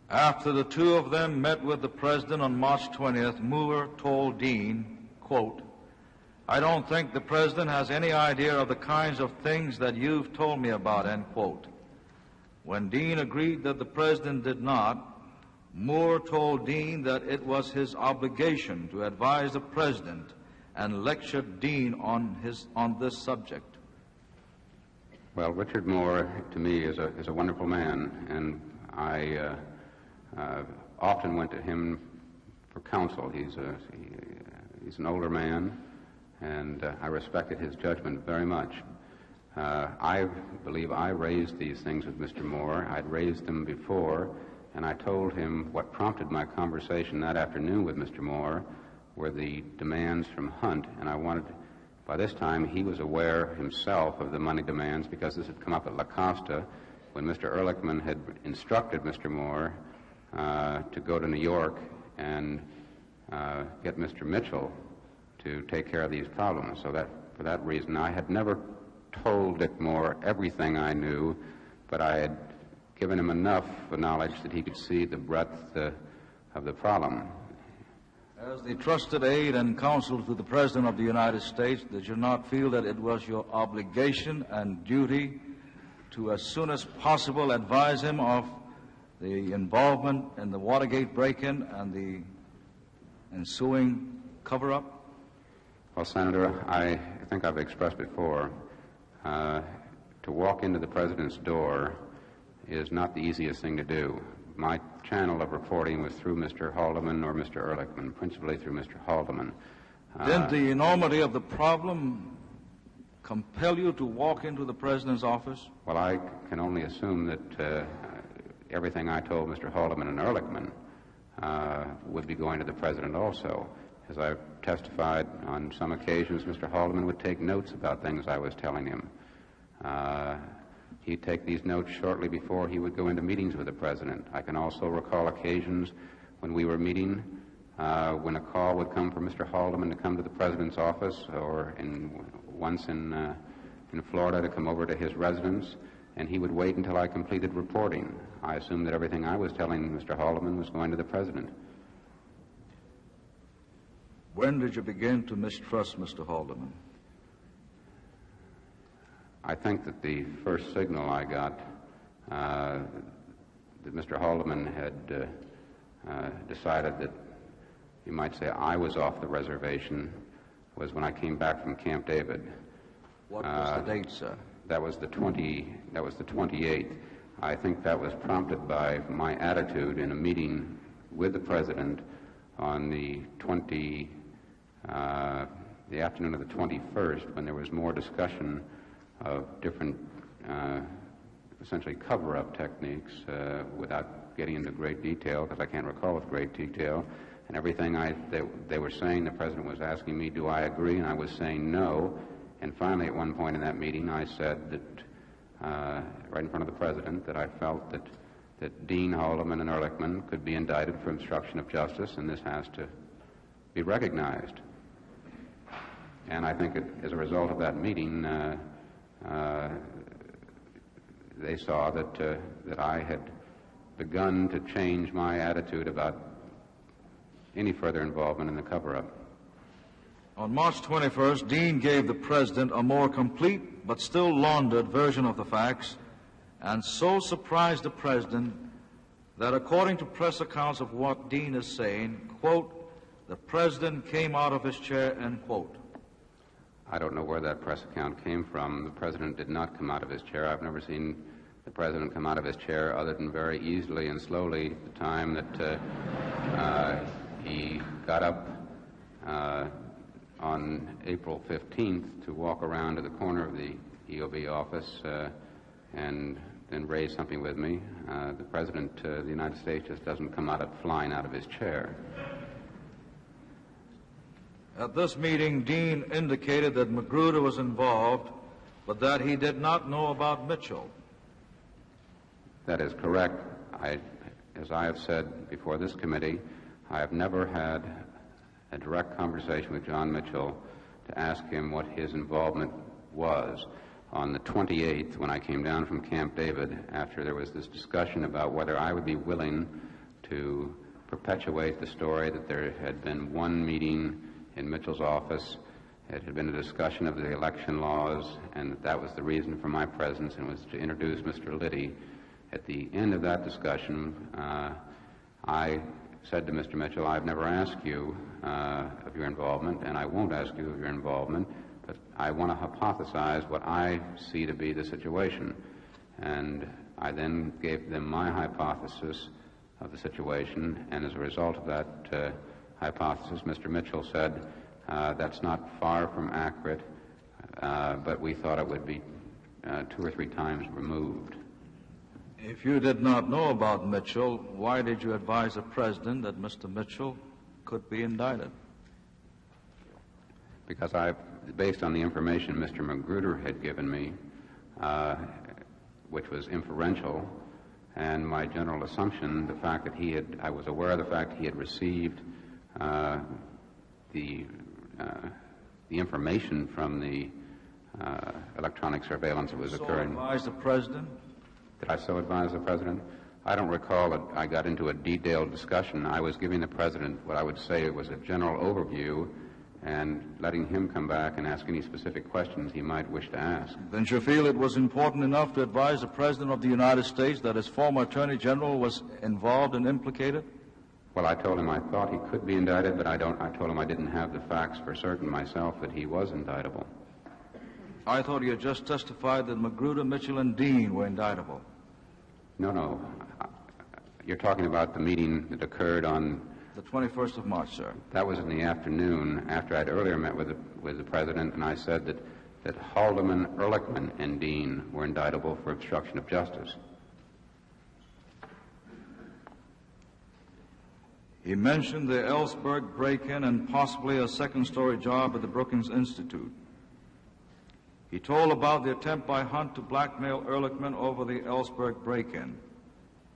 After the two of them met with the President on March 20th, Moore told Dean, quote, I don't think the President has any idea of the kinds of things that you've told me about, end quote. When Dean agreed that the President did not, Moore told Dean that it was his obligation to advise the President and lectured Dean on this subject. Well, Richard Moore, to me, is a wonderful man, and I often went to him for counsel. He's an older man, and I respected his judgment very much. I believe I raised these things with Mr. Moore. I'd raised them before, and I told him what prompted my conversation that afternoon with Mr. Moore were the demands from Hunt, and I wanted, by this time he was aware himself of the money demands because this had come up at La Costa when Mr. Ehrlichman had instructed Mr. Moore to go to New York and get Mr. Mitchell to take care of these problems. So that, for that reason, I had never told Dick Moore everything I knew, but I had given him enough knowledge that he could see the breadth of the problem. As the trusted aide and counsel to the President of the United States, did you not feel that it was your obligation and duty to, as soon as possible, advise him of the involvement in the Watergate break-in and the ensuing cover-up? Well, Senator, I think I've expressed before, to walk into the President's door is not the easiest thing to do. My channel of reporting was through Mr. Haldeman or Mr. Ehrlichman, principally through Mr. Haldeman. Didn't the enormity of the problem compel you to walk into the President's office? Well, I can only assume that everything I told Mr. Haldeman and Ehrlichman would be going to the President also. As I've testified on some occasions, Mr. Haldeman would take notes about things I was telling him. He'd take these notes shortly before he would go into meetings with the President. I can also recall occasions when we were meeting when a call would come from Mr. Haldeman to come to the President's office, or once in Florida to come over to his residence, and he would wait until I completed reporting. I assumed that everything I was telling Mr. Haldeman was going to the President. When did you begin to mistrust Mr. Haldeman? I think that the first signal I got that Mr. Haldeman had decided that you might say I was off the reservation was when I came back from Camp David. What was the date, sir? That was the 28th. I think that was prompted by my attitude in a meeting with the President on the afternoon of the 21st, when there was more discussion of different, essentially cover-up techniques, without getting into great detail, because I can't recall with great detail. And everything they were saying, the President was asking me, do I agree? And I was saying no. And finally, at one point in that meeting, I said that, right in front of the President, that I felt that Dean, Haldeman, and Ehrlichman could be indicted for obstruction of justice, and this has to be recognized. And I think as a result of that meeting, they saw that I had begun to change my attitude about any further involvement in the cover-up. On March 21st, Dean gave the President a more complete but still laundered version of the facts, and so surprised the President that, according to press accounts of what Dean is saying, quote, the President came out of his chair, end quote. I don't know where that press account came from. The President did not come out of his chair. I've never seen the President come out of his chair other than very easily and slowly the time that he got up on April 15th to walk around to the corner of the EOB office and then raise something with me. The President of the United States just doesn't come flying out of his chair. At this meeting, Dean indicated that Magruder was involved, but that he did not know about Mitchell. That is correct. As I have said before this committee, I have never had a direct conversation with John Mitchell to ask him what his involvement was. On the 28th, when I came down from Camp David, after there was this discussion about whether I would be willing to perpetuate the story that there had been one meeting in Mitchell's office. It had been a discussion of the election laws, and that was the reason for my presence, and was to introduce Mr. Liddy. At the end of that discussion, I said to Mr. Mitchell, I've never asked you of your involvement, and I won't ask you of your involvement, but I want to hypothesize what I see to be the situation. And I then gave them my hypothesis of the situation, and as a result of that hypothesis, Mr. Mitchell said, that's not far from accurate, but we thought it would be 2 or 3 times removed. If you did not know about Mitchell, why did you advise the President that Mr. Mitchell could be indicted? Because based on the information Mr. Magruder had given me, which was inferential, and my general assumption, the fact that I was aware of the fact he had received the information from the electronic surveillance that was occurring. So advise the President? Did I so advise the President? I don't recall that I got into a detailed discussion. I was giving the President what I would say was a general overview and letting him come back and ask any specific questions he might wish to ask. Then you feel it was important enough to advise the President of the United States that his former Attorney General was involved and implicated? Well, I told him I thought he could be indicted, but I told him I didn't have the facts for certain myself that he was indictable. I thought you had just testified that Magruder, Mitchell, and Dean were indictable. No. You're talking about the meeting that occurred on the 21st of March, sir. That was in the afternoon after I'd earlier met with the President, and I said that Haldeman, Ehrlichman, and Dean were indictable for obstruction of justice. He mentioned the Ellsberg break-in and possibly a second-story job at the Brookings Institute. He told about the attempt by Hunt to blackmail Ehrlichman over the Ellsberg break-in.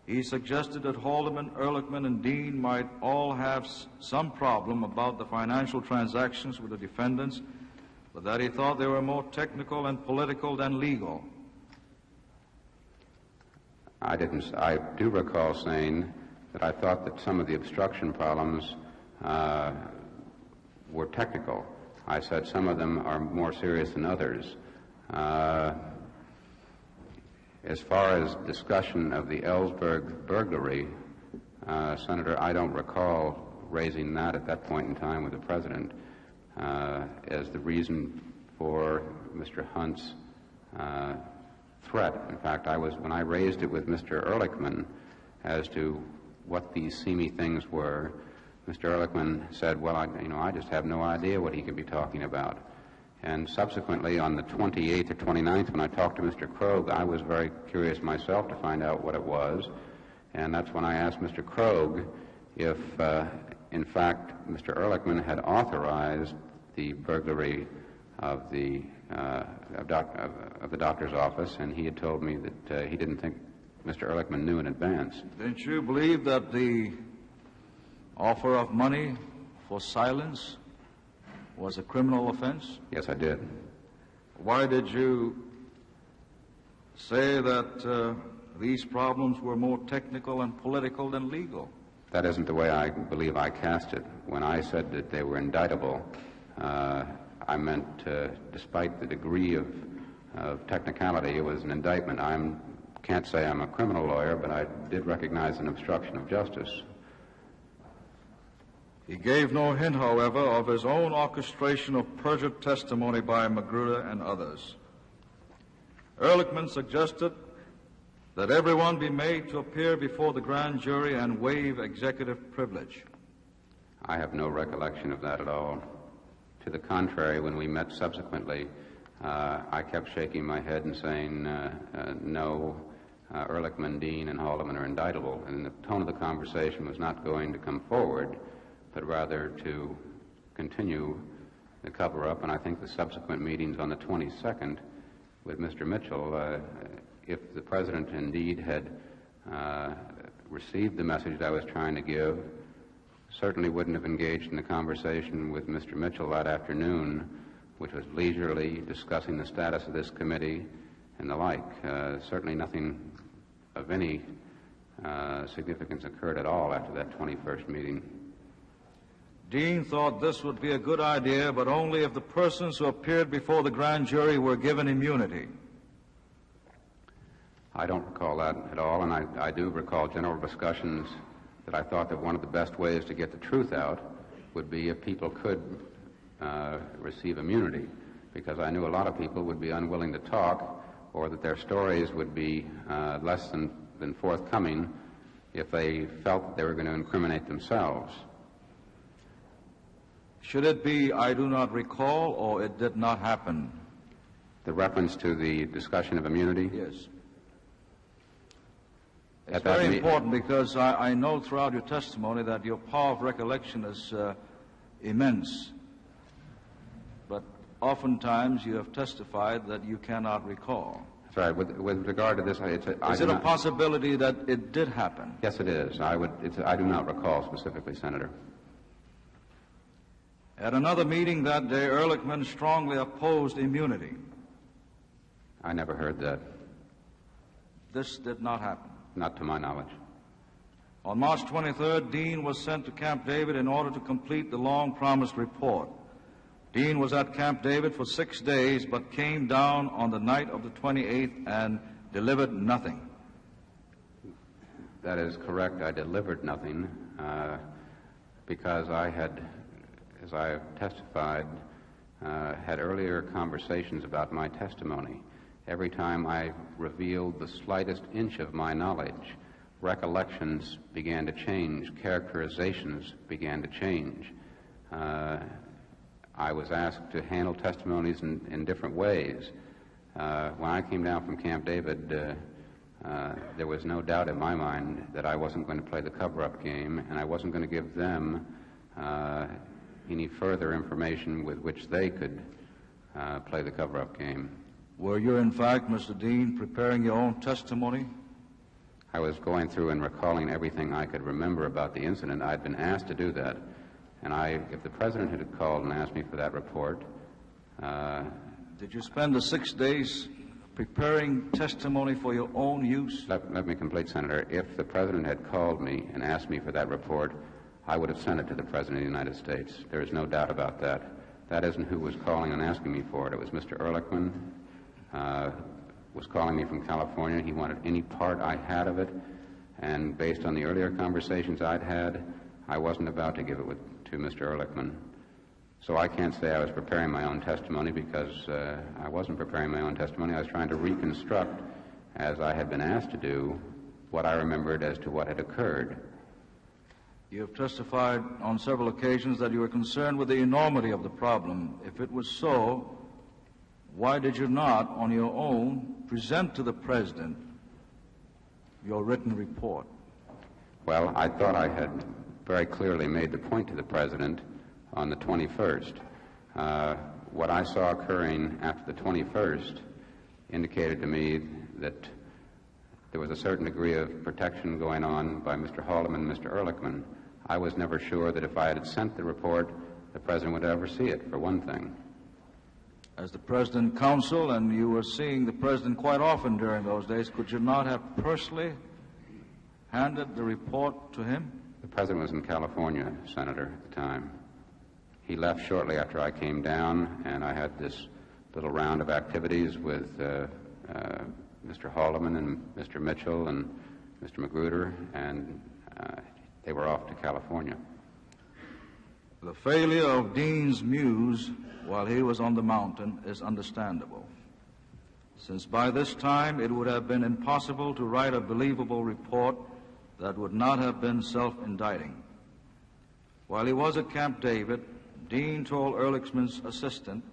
He suggested that Haldeman, Ehrlichman, and Dean might all have some problem about the financial transactions with the defendants, but that he thought they were more technical and political than legal. I do recall saying that I thought that some of the obstruction problems were technical. I said some of them are more serious than others. As far as discussion of the Ellsberg burglary, Senator, I don't recall raising that at that point in time with the President as the reason for Mr. Hunt's threat. In fact, when I raised it with Mr. Ehrlichman as to what these seamy things were, Mr. Ehrlichman said, well, I just have no idea what he could be talking about. And subsequently, on the 28th or 29th, when I talked to Mr. Krogh, I was very curious myself to find out what it was. And that's when I asked Mr. Krogh if, in fact, Mr. Ehrlichman had authorized the burglary of the doctor's office, and he had told me that he didn't think Mr. Ehrlichman knew in advance. Didn't you believe that the offer of money for silence was a criminal offense? Yes, I did. Why did you say that these problems were more technical and political than legal? That isn't the way I believe I cast it. When I said that they were indictable, I meant despite the degree of technicality, it was an indictment. I can't say I'm a criminal lawyer, but I did recognize an obstruction of justice. He gave no hint, however, of his own orchestration of perjured testimony by Magruder and others. Ehrlichman suggested that everyone be made to appear before the grand jury and waive executive privilege. I have no recollection of that at all. To the contrary, when we met subsequently, I kept shaking my head and saying, no, Ehrlichman, Dean, and Haldeman are indictable. And the tone of the conversation was not going to come forward, but rather to continue the cover-up. And I think the subsequent meetings on the 22nd with Mr. Mitchell, if the President indeed had received the message that I was trying to give, certainly wouldn't have engaged in the conversation with Mr. Mitchell that afternoon, which was leisurely discussing the status of this committee and the like. Certainly nothing of any significance occurred at all after that 21st meeting. Dean thought this would be a good idea, but only if the persons who appeared before the grand jury were given immunity. I don't recall that at all, and I do recall general discussions that I thought that one of the best ways to get the truth out would be if people could receive immunity, because I knew a lot of people would be unwilling to talk, or that their stories would be less than forthcoming if they felt that they were going to incriminate themselves. Should it be, I do not recall, or it did not happen? The reference to the discussion of immunity? Yes. It's very important because I know throughout your testimony that your power of recollection is immense. But oftentimes you have testified that you cannot recall. That's right. With regard to this, is it a possibility that it did happen? Yes, it is. I do not recall specifically, Senator. At another meeting that day, Ehrlichman strongly opposed immunity. I never heard that. This did not happen? Not to my knowledge. On March 23rd, Dean was sent to Camp David in order to complete the long-promised report. Dean was at Camp David for 6 days, but came down on the night of the 28th and delivered nothing. That is correct. I delivered nothing because I had, as I have testified, had earlier conversations about my testimony. Every time I revealed the slightest inch of my knowledge, recollections began to change, characterizations began to change. I was asked to handle testimonies in different ways. When I came down from Camp David, there was no doubt in my mind that I wasn't going to play the cover-up game, and I wasn't going to give them any further information with which they could play the cover-up game. Were you, in fact, Mr. Dean, preparing your own testimony? I was going through and recalling everything I could remember about the incident. I'd been asked to do that. And if the President had called and asked me for that report... Did you spend the 6 days preparing testimony for your own use? Let me complete, Senator. If the President had called me and asked me for that report, I would have sent it to the President of the United States. There is no doubt about that. That isn't who was calling and asking me for it. It was Mr. Ehrlichman. Was calling me from California. He wanted any part I had of it, and based on the earlier conversations I'd had, I wasn't about to give it to Mr. Ehrlichman. So I can't say I was preparing my own testimony, because I wasn't preparing my own testimony. I was trying to reconstruct, as I had been asked to do, what I remembered as to what had occurred. You have testified on several occasions that you were concerned with the enormity of the problem. If it was so, why did you not, on your own, present to the President your written report? Well, I thought I had very clearly made the point to the President on the 21st. What I saw occurring after the 21st indicated to me that there was a certain degree of protection going on by Mr. Haldeman and Mr. Ehrlichman. I was never sure that if I had sent the report, the President would ever see it, for one thing. As the President counsel, and you were seeing the President quite often during those days, could you not have personally handed the report to him? The President was in California, Senator, at the time. He left shortly after I came down, and I had this little round of activities with Mr. Haldeman and Mr. Mitchell and Mr. Magruder, and they were off to California. The failure of Dean's muse while he was on the mountain is understandable, since by this time it would have been impossible to write a believable report that would not have been self-indicting. While he was at Camp David, Dean told Ehrlichman's assistant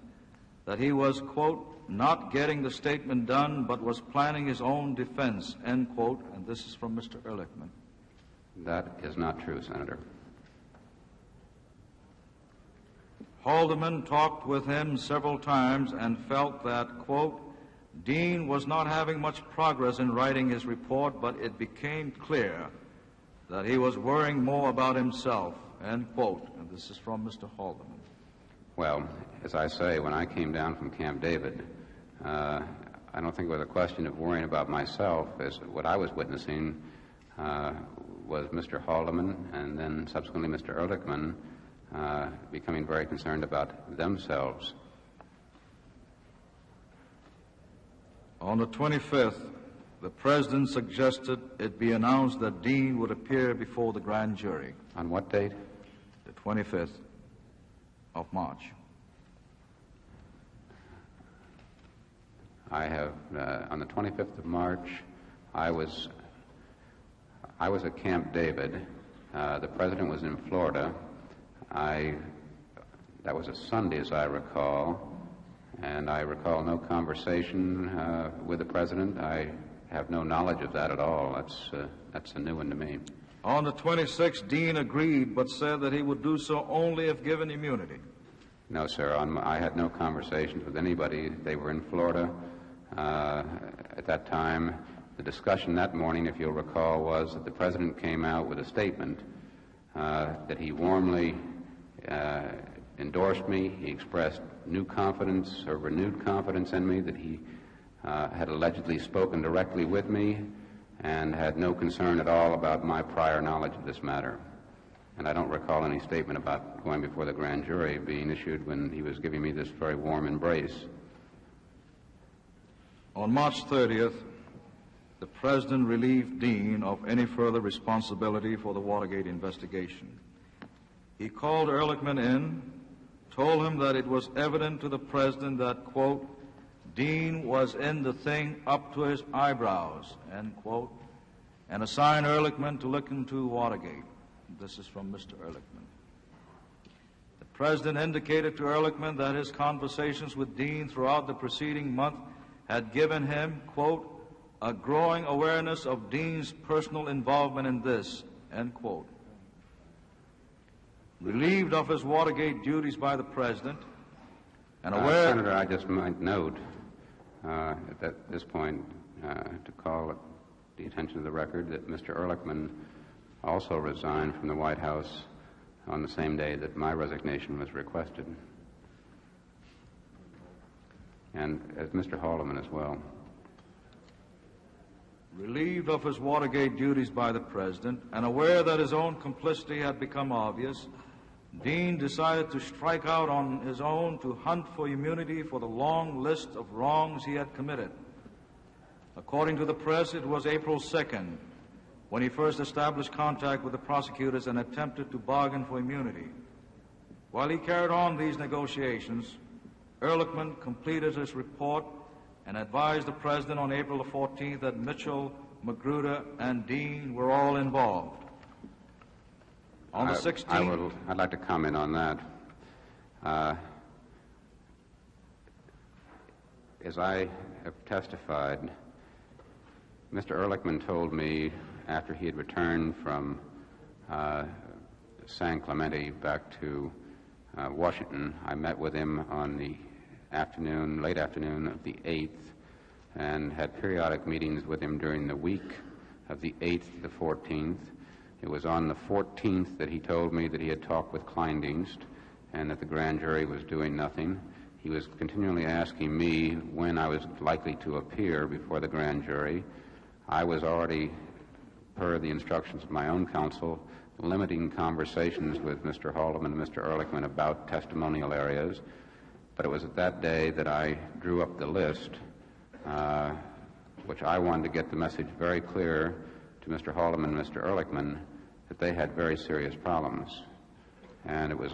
that he was, quote, not getting the statement done, but was planning his own defense, end quote, and this is from Mr. Ehrlichman. That is not true, Senator. Haldeman talked with him several times and felt that, quote, Dean was not having much progress in writing his report, but it became clear that he was worrying more about himself, end quote. And this is from Mr. Haldeman. Well, as I say, when I came down from Camp David, I don't think it was a question of worrying about myself. As what I was witnessing was Mr. Haldeman and then subsequently Mr. Ehrlichman becoming very concerned about themselves. On the 25th, the President suggested it be announced that Dean would appear before the grand jury. On what date? The 25th of March. I have, on the 25th of March, I was at Camp David. The President was in Florida. That was a Sunday, as I recall, and I recall no conversation with the President. I have no knowledge of that at all. That's a new one to me. On the 26th, Dean agreed, but said that he would do so only if given immunity. No, sir. I had no conversations with anybody. They were in Florida at that time. The discussion that morning, if you'll recall, was that the President came out with a statement that he warmly endorsed me. He expressed new confidence or renewed confidence in me, that he had allegedly spoken directly with me and had no concern at all about my prior knowledge of this matter. And I don't recall any statement about going before the grand jury being issued when he was giving me this very warm embrace. On March 30th, the President relieved Dean of any further responsibility for the Watergate investigation. He called Ehrlichman in, told him that it was evident to the President that, quote, Dean was in the thing up to his eyebrows, end quote, and assigned Ehrlichman to look into Watergate. This is from Mr. Ehrlichman. The President indicated to Ehrlichman that his conversations with Dean throughout the preceding month had given him, quote, a growing awareness of Dean's personal involvement in this, end quote. Relieved of his Watergate duties by the President, and aware... Senator, I just might note at this point to call the attention of the record that Mr. Ehrlichman also resigned from the White House on the same day that my resignation was requested, and as Mr. Haldeman as well. Relieved of his Watergate duties by the President, and aware that his own complicity had become obvious, Dean decided to strike out on his own to hunt for immunity for the long list of wrongs he had committed. According to the press, it was April 2nd when he first established contact with the prosecutors and attempted to bargain for immunity. While he carried on these negotiations, Ehrlichman completed his report and advised the President on April the 14th that Mitchell, Magruder, and Dean were all involved. On the 16th... I'd like to comment on that. As I have testified, Mr. Ehrlichman told me after he had returned from San Clemente back to Washington, I met with him on the late afternoon of the 8th, and had periodic meetings with him during the week of the 8th to the 14th. It was on the 14th that he told me that he had talked with Kleindienst and that the grand jury was doing nothing. He was continually asking me when I was likely to appear before the grand jury. I was already, per the instructions of my own counsel, limiting conversations with Mr. Haldeman and Mr. Ehrlichman about testimonial areas. But it was at that day that I drew up the list, which I wanted to get the message very clear to Mr. Haldeman and Mr. Ehrlichman that they had very serious problems. And it was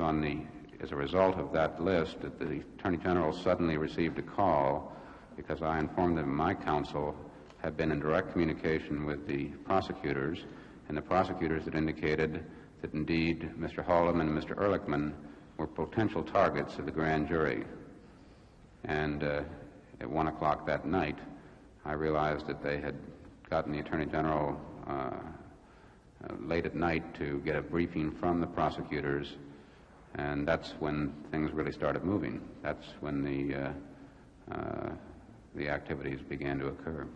as a result of that list that the Attorney General suddenly received a call, because I informed them my counsel had been in direct communication with the prosecutors, and the prosecutors had indicated that indeed Mr. Haldeman and Mr. Ehrlichman were potential targets of the grand jury. And at 1 o'clock that night, I realized that they had gotten the Attorney General late at night to get a briefing from the prosecutors, and that's when things really started moving. That's when the activities began to occur.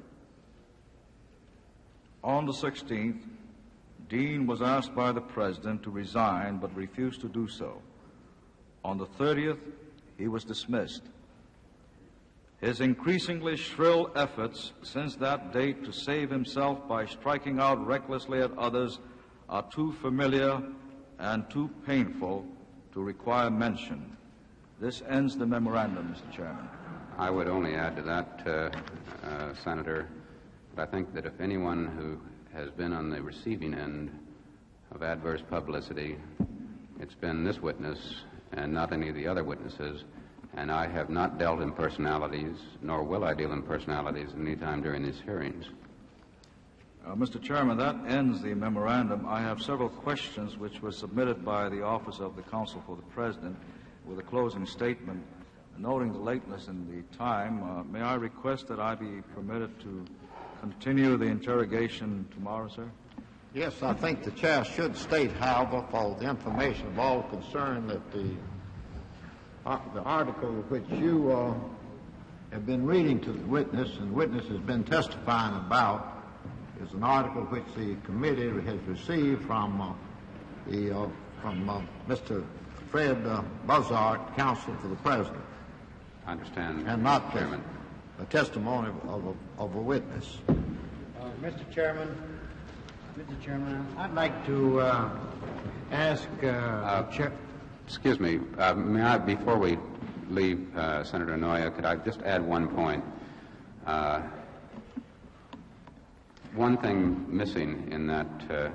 On the 16th, Dean was asked by the President to resign, but refused to do so. On the 30th, he was dismissed. His increasingly shrill efforts since that date to save himself by striking out recklessly at others are too familiar and too painful to require mention. This ends the memorandum, Mr. Chairman. I would only add to that, Senator, that I think that if anyone who has been on the receiving end of adverse publicity, it's been this witness and not any of the other witnesses, and I have not dealt in personalities, nor will I deal in personalities any time during these hearings. Mr. Chairman, that ends the memorandum. I have several questions which were submitted by the Office of the Counsel for the President with a closing statement. Noting the lateness in the time, may I request that I be permitted to continue the interrogation tomorrow, sir? Yes, I think the chair should state, however, for the information of all concerned, that the article which you have been reading to the witness and the witness has been testifying about is an article which the committee has received from Mr. Fred Buzzard, counsel for the president. I understand, and not Chairman. A testimony of a witness. Mr. Chairman, I'd like to ask Chair. Excuse me. May I, before we leave Senator Noya, could I just add one point? One thing missing in that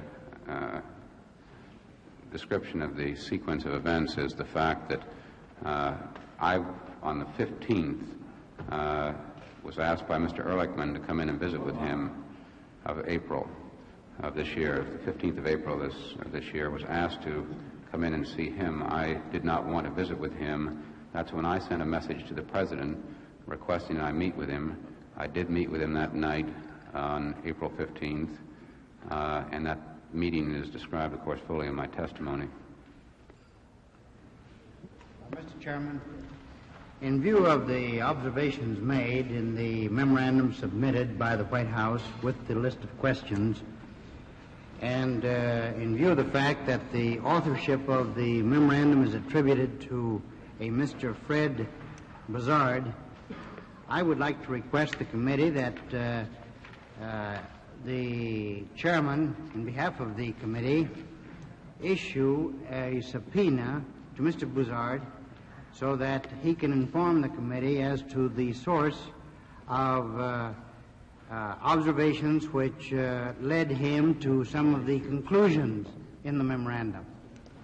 description of the sequence of events is the fact that on the 15th, was asked by Mr. Ehrlichman to come in and visit with him of April of this year. The 15th of April this year was asked to come in and see him. I did not want to visit with him. That's when I sent a message to the President requesting I meet with him. I did meet with him that night on April 15th, and that meeting is described, of course, fully in my testimony. Mr. Chairman, in view of the observations made in the memorandum submitted by the White House with the list of questions, and in view of the fact that the authorship of the memorandum is attributed to a Mr. Fred Buzzard, I would like to request the committee that the chairman, in behalf of the committee, issue a subpoena to Mr. Buzzard so that he can inform the committee as to the source of observations which led him to some of the conclusions in the memorandum.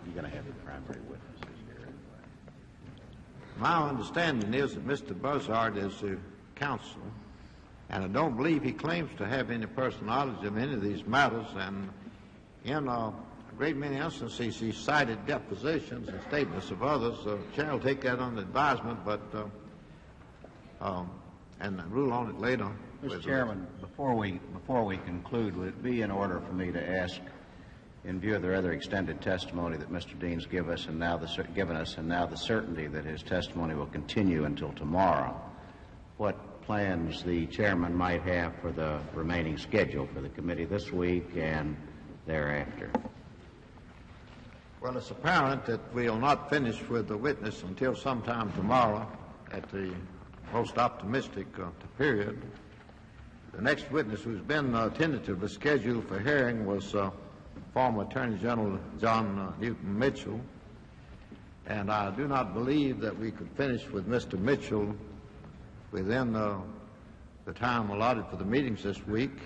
You're going to have the primary witnesses here anyway. My understanding is that Mr. Buzzard is the counsel, and I don't believe he claims to have any personal knowledge of any of these matters, and in a great many instances he cited depositions and statements of others. Chair will take that under advisement, but and rule on it later. Mr. Chairman, before we conclude, would it be in order for me to ask, in view of the rather extended testimony that Mr. Dean's given us, and now the certainty that his testimony will continue until tomorrow, what plans the chairman might have for the remaining schedule for the committee this week and thereafter? Well, it's apparent that we'll not finish with the witness until sometime tomorrow at the most optimistic period. The next witness who's been tentatively scheduled for hearing was former Attorney General John Newton Mitchell, and I do not believe that we could finish with Mr. Mitchell within the time allotted for the meetings this week,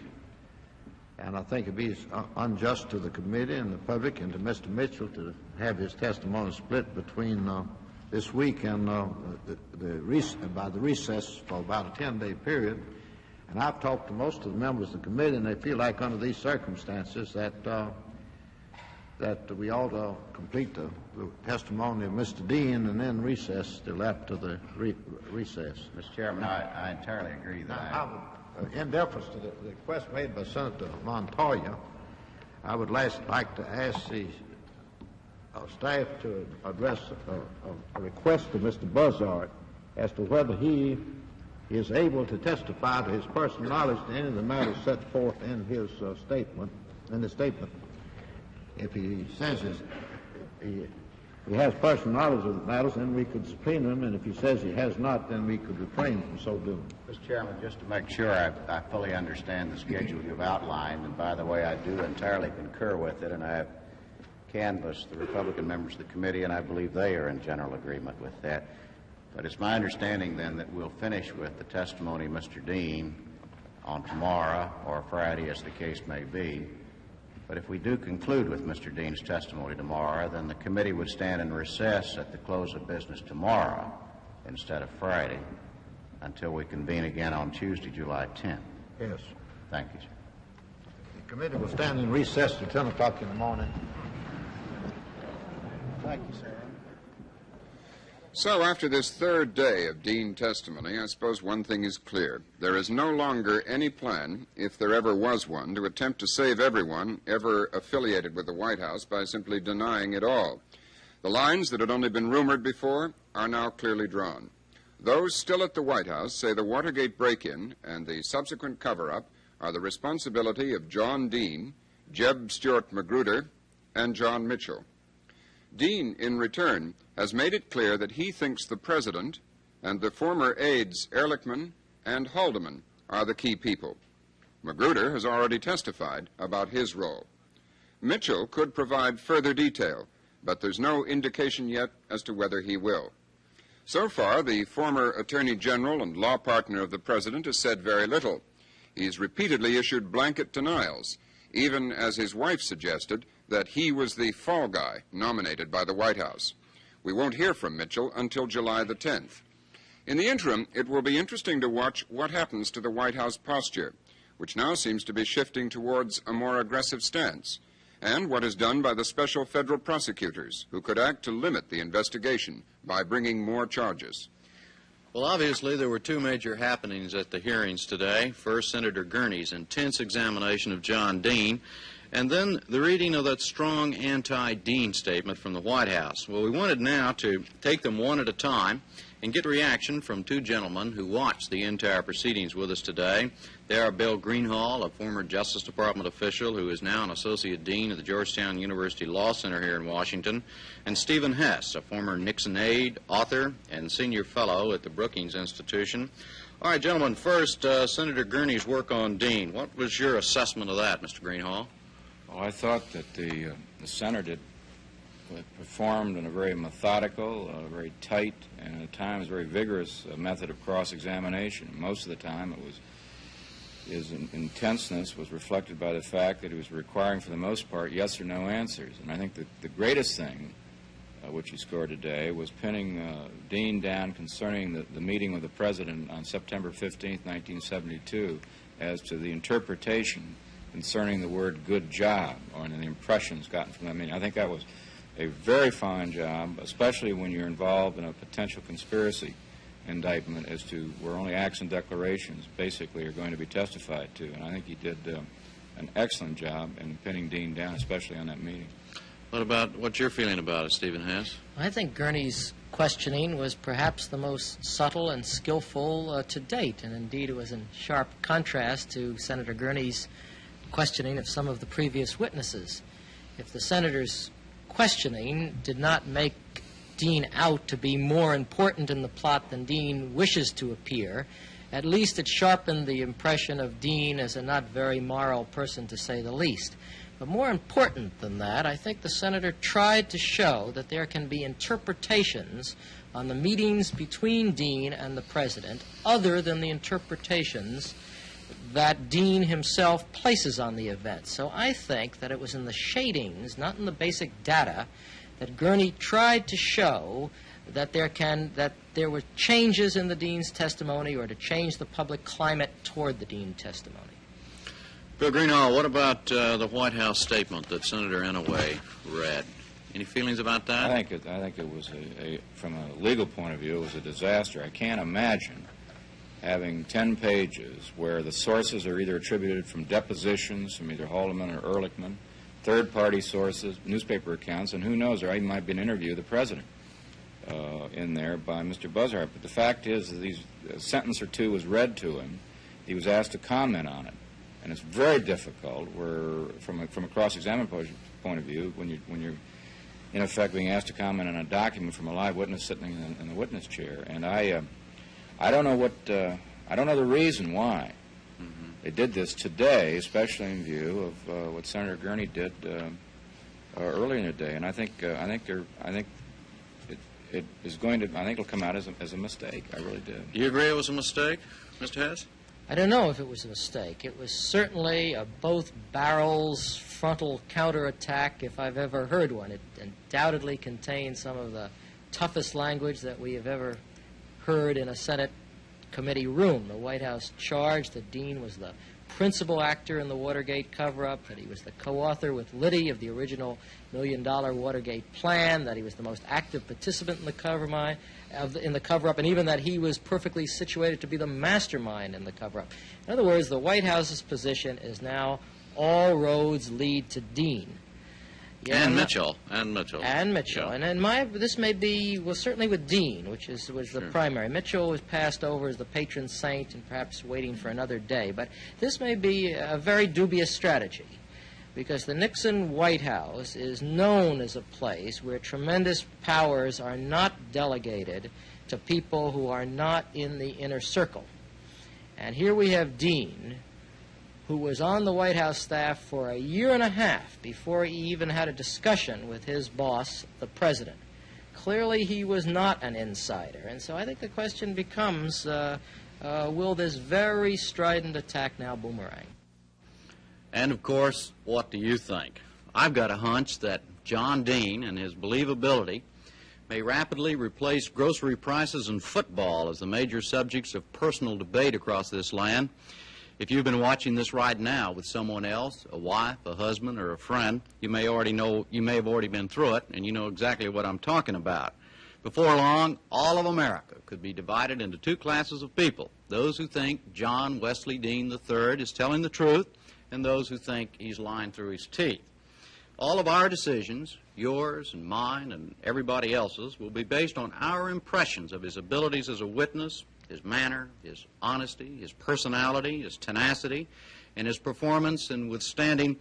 and I think it'd be unjust to the committee and the public and to Mr. Mitchell to have his testimony split between this week and by the recess for about a 10-day period. And I've talked to most of the members of the committee, and they feel like under these circumstances that we ought to complete the testimony of Mr. Dean and then recess till after the recess. Mr. Chairman, I entirely agree that. In deference to the request made by Senator Montoya, I would like to ask the staff to address a request to Mr. Buzzard as to whether he is able to testify to his personal knowledge to any of the matters set forth in his statement. If he says he has personal knowledge of the matters, then we could subpoena him, and if he says he has not, then we could refrain from so doing. Mr. Chairman, just to make sure I fully understand the schedule you've outlined, and by the way, I do entirely concur with it, and I have canvass the Republican members of the committee, and I believe they are in general agreement with that. But it's my understanding then that we'll finish with the testimony of Mr. Dean on tomorrow or Friday, as the case may be. But if we do conclude with Mr. Dean's testimony tomorrow, then the committee would stand in recess at the close of business tomorrow instead of Friday until we convene again on Tuesday, July 10th. Yes. Thank you, sir. The committee will stand in recess till 10 o'clock in the morning. Thank you, sir. So after this third day of Dean testimony, I suppose one thing is clear. There is no longer any plan, if there ever was one, to attempt to save everyone ever affiliated with the White House by simply denying it all. The lines that had only been rumored before are now clearly drawn. Those still at the White House say the Watergate break-in and the subsequent cover-up are the responsibility of John Dean, Jeb Stuart Magruder, and John Mitchell. Dean, in return, has made it clear that he thinks the President and the former aides Ehrlichman and Haldeman are the key people. Magruder has already testified about his role. Mitchell could provide further detail, but there's no indication yet as to whether he will. So far, the former Attorney General and law partner of the President has said very little. He's repeatedly issued blanket denials, even as his wife suggested that he was the fall guy nominated by the White House. We won't hear from Mitchell until July the 10th. In the interim, it will be interesting to watch what happens to the White House posture, which now seems to be shifting towards a more aggressive stance, and what is done by the special federal prosecutors, who could act to limit the investigation by bringing more charges. Well, obviously, there were two major happenings at the hearings today. First, Senator Gurney's intense examination of John Dean, and then the reading of that strong anti-Dean statement from the White House. Well, we wanted now to take them one at a time and get reaction from two gentlemen who watched the entire proceedings with us today. They are Bill Greenhall, a former Justice Department official who is now an Associate Dean of the Georgetown University Law Center here in Washington, and Stephen Hess, a former Nixon aide, author, and senior fellow at the Brookings Institution. All right, gentlemen, first, Senator Gurney's work on Dean. What was your assessment of that, Mr. Greenhall? Well, I thought that the Senator performed in a very methodical, very tight, and at times very vigorous method of cross-examination. Most of the time his intenseness was reflected by the fact that he was requiring, for the most part, yes or no answers. And I think that the greatest thing which he scored today was pinning Dean down concerning the meeting with the President on September 15th, 1972, as to the interpretation concerning the word good job, or the impressions gotten from that meeting. I think that was a very fine job, especially when you're involved in a potential conspiracy indictment as to where only acts and declarations basically are going to be testified to. And I think he did an excellent job in pinning Dean down, especially on that meeting. What's your feeling about it, Stephen Hess? I think Gurney's questioning was perhaps the most subtle and skillful to date, and indeed it was in sharp contrast to Senator Gurney's questioning of some of the previous witnesses. If the senator's questioning did not make Dean out to be more important in the plot than Dean wishes to appear, at least it sharpened the impression of Dean as a not very moral person, to say the least. But more important than that, I think the senator tried to show that there can be interpretations on the meetings between Dean and the President other than the interpretations that Dean himself places on the event. So I think that it was in the shadings, not in the basic data, that Gurney tried to show that there were changes in the Dean's testimony, or to change the public climate toward the Dean testimony. Bill Greenhall, what about the White House statement that Senator Inouye read? Any feelings about that? I think it was from a legal point of view, it was a disaster. I can't imagine having 10 pages where the sources are either attributed from depositions from either Haldeman or Ehrlichman, third-party sources, newspaper accounts, and who knows, there even might be an interview of the President in there by Mr. Buzhardt. But the fact is that a sentence or two was read to him. He was asked to comment on it. And it's very difficult from a cross-examination point of view, when you're in effect being asked to comment on a document from a live witness sitting in the witness chair. And I don't know I don't know the reason why they did this today, especially in view of what Senator Gurney did early in the day, and I think it is going to. I think it'll come out as a mistake. I really do. Do you agree it was a mistake, Mr. Hess? I don't know if it was a mistake. It was certainly a both barrels frontal counterattack, if I've ever heard one. It undoubtedly contained some of the toughest language that we have ever heard in a Senate committee room. The White House charged that Dean was the principal actor in the Watergate cover-up, that he was the co-author with Liddy of the original $1 million Watergate plan, that he was the most active participant in the cover-up, and even that he was perfectly situated to be the mastermind in the cover-up. In other words, the White House's position is now all roads lead to Dean. Yeah, and Mitchell. And Mitchell. Yeah. And this may be, well, certainly with Dean, which was the primary. Mitchell was passed over as the patron saint and perhaps waiting for another day. But this may be a very dubious strategy, because the Nixon White House is known as a place where tremendous powers are not delegated to people who are not in the inner circle. And here we have Dean, who was on the White House staff for a year and a half before he even had a discussion with his boss, the president. Clearly, he was not an insider. And so I think the question becomes, will this very strident attack now boomerang? And, of course, what do you think? I've got a hunch that John Dean and his believability may rapidly replace grocery prices and football as the major subjects of personal debate across this land. If you've been watching this right now with someone else, a wife, a husband, or a friend, you may have already been through it, and you know exactly what I'm talking about. Before long, all of America could be divided into two classes of people: those who think John Wesley Dean III is telling the truth, and those who think he's lying through his teeth. All of our decisions, yours and mine and everybody else's, will be based on our impressions of his abilities as a witness, his manner, his honesty, his personality, his tenacity, and his performance in withstanding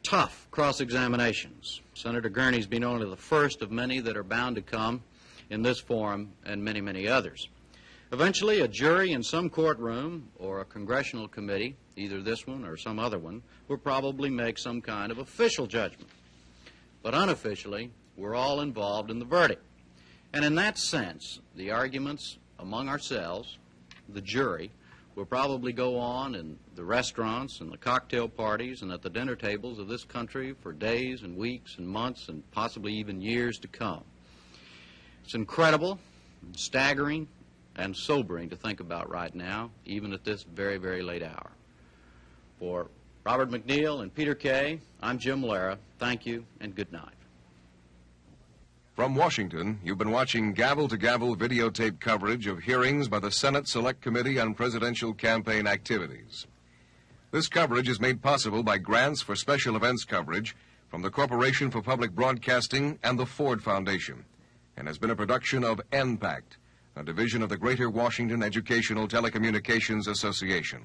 tough cross-examinations. Senator Gurney's been only the first of many that are bound to come in this forum and many, many others. Eventually, a jury in some courtroom or a congressional committee, either this one or some other one, will probably make some kind of official judgment. But unofficially, we're all involved in the verdict. And in that sense, the arguments among ourselves, the jury, will probably go on in the restaurants and the cocktail parties and at the dinner tables of this country for days and weeks and months and possibly even years to come. It's incredible, staggering, and sobering to think about right now, even at this very, very late hour. For Robert McNeil and Peter Kay, I'm Jim Lara. Thank you and good night. From Washington, you've been watching gavel-to-gavel videotape coverage of hearings by the Senate Select Committee on Presidential Campaign Activities. This coverage is made possible by grants for special events coverage from the Corporation for Public Broadcasting and the Ford Foundation, and has been a production of NPACT, a division of the Greater Washington Educational Telecommunications Association.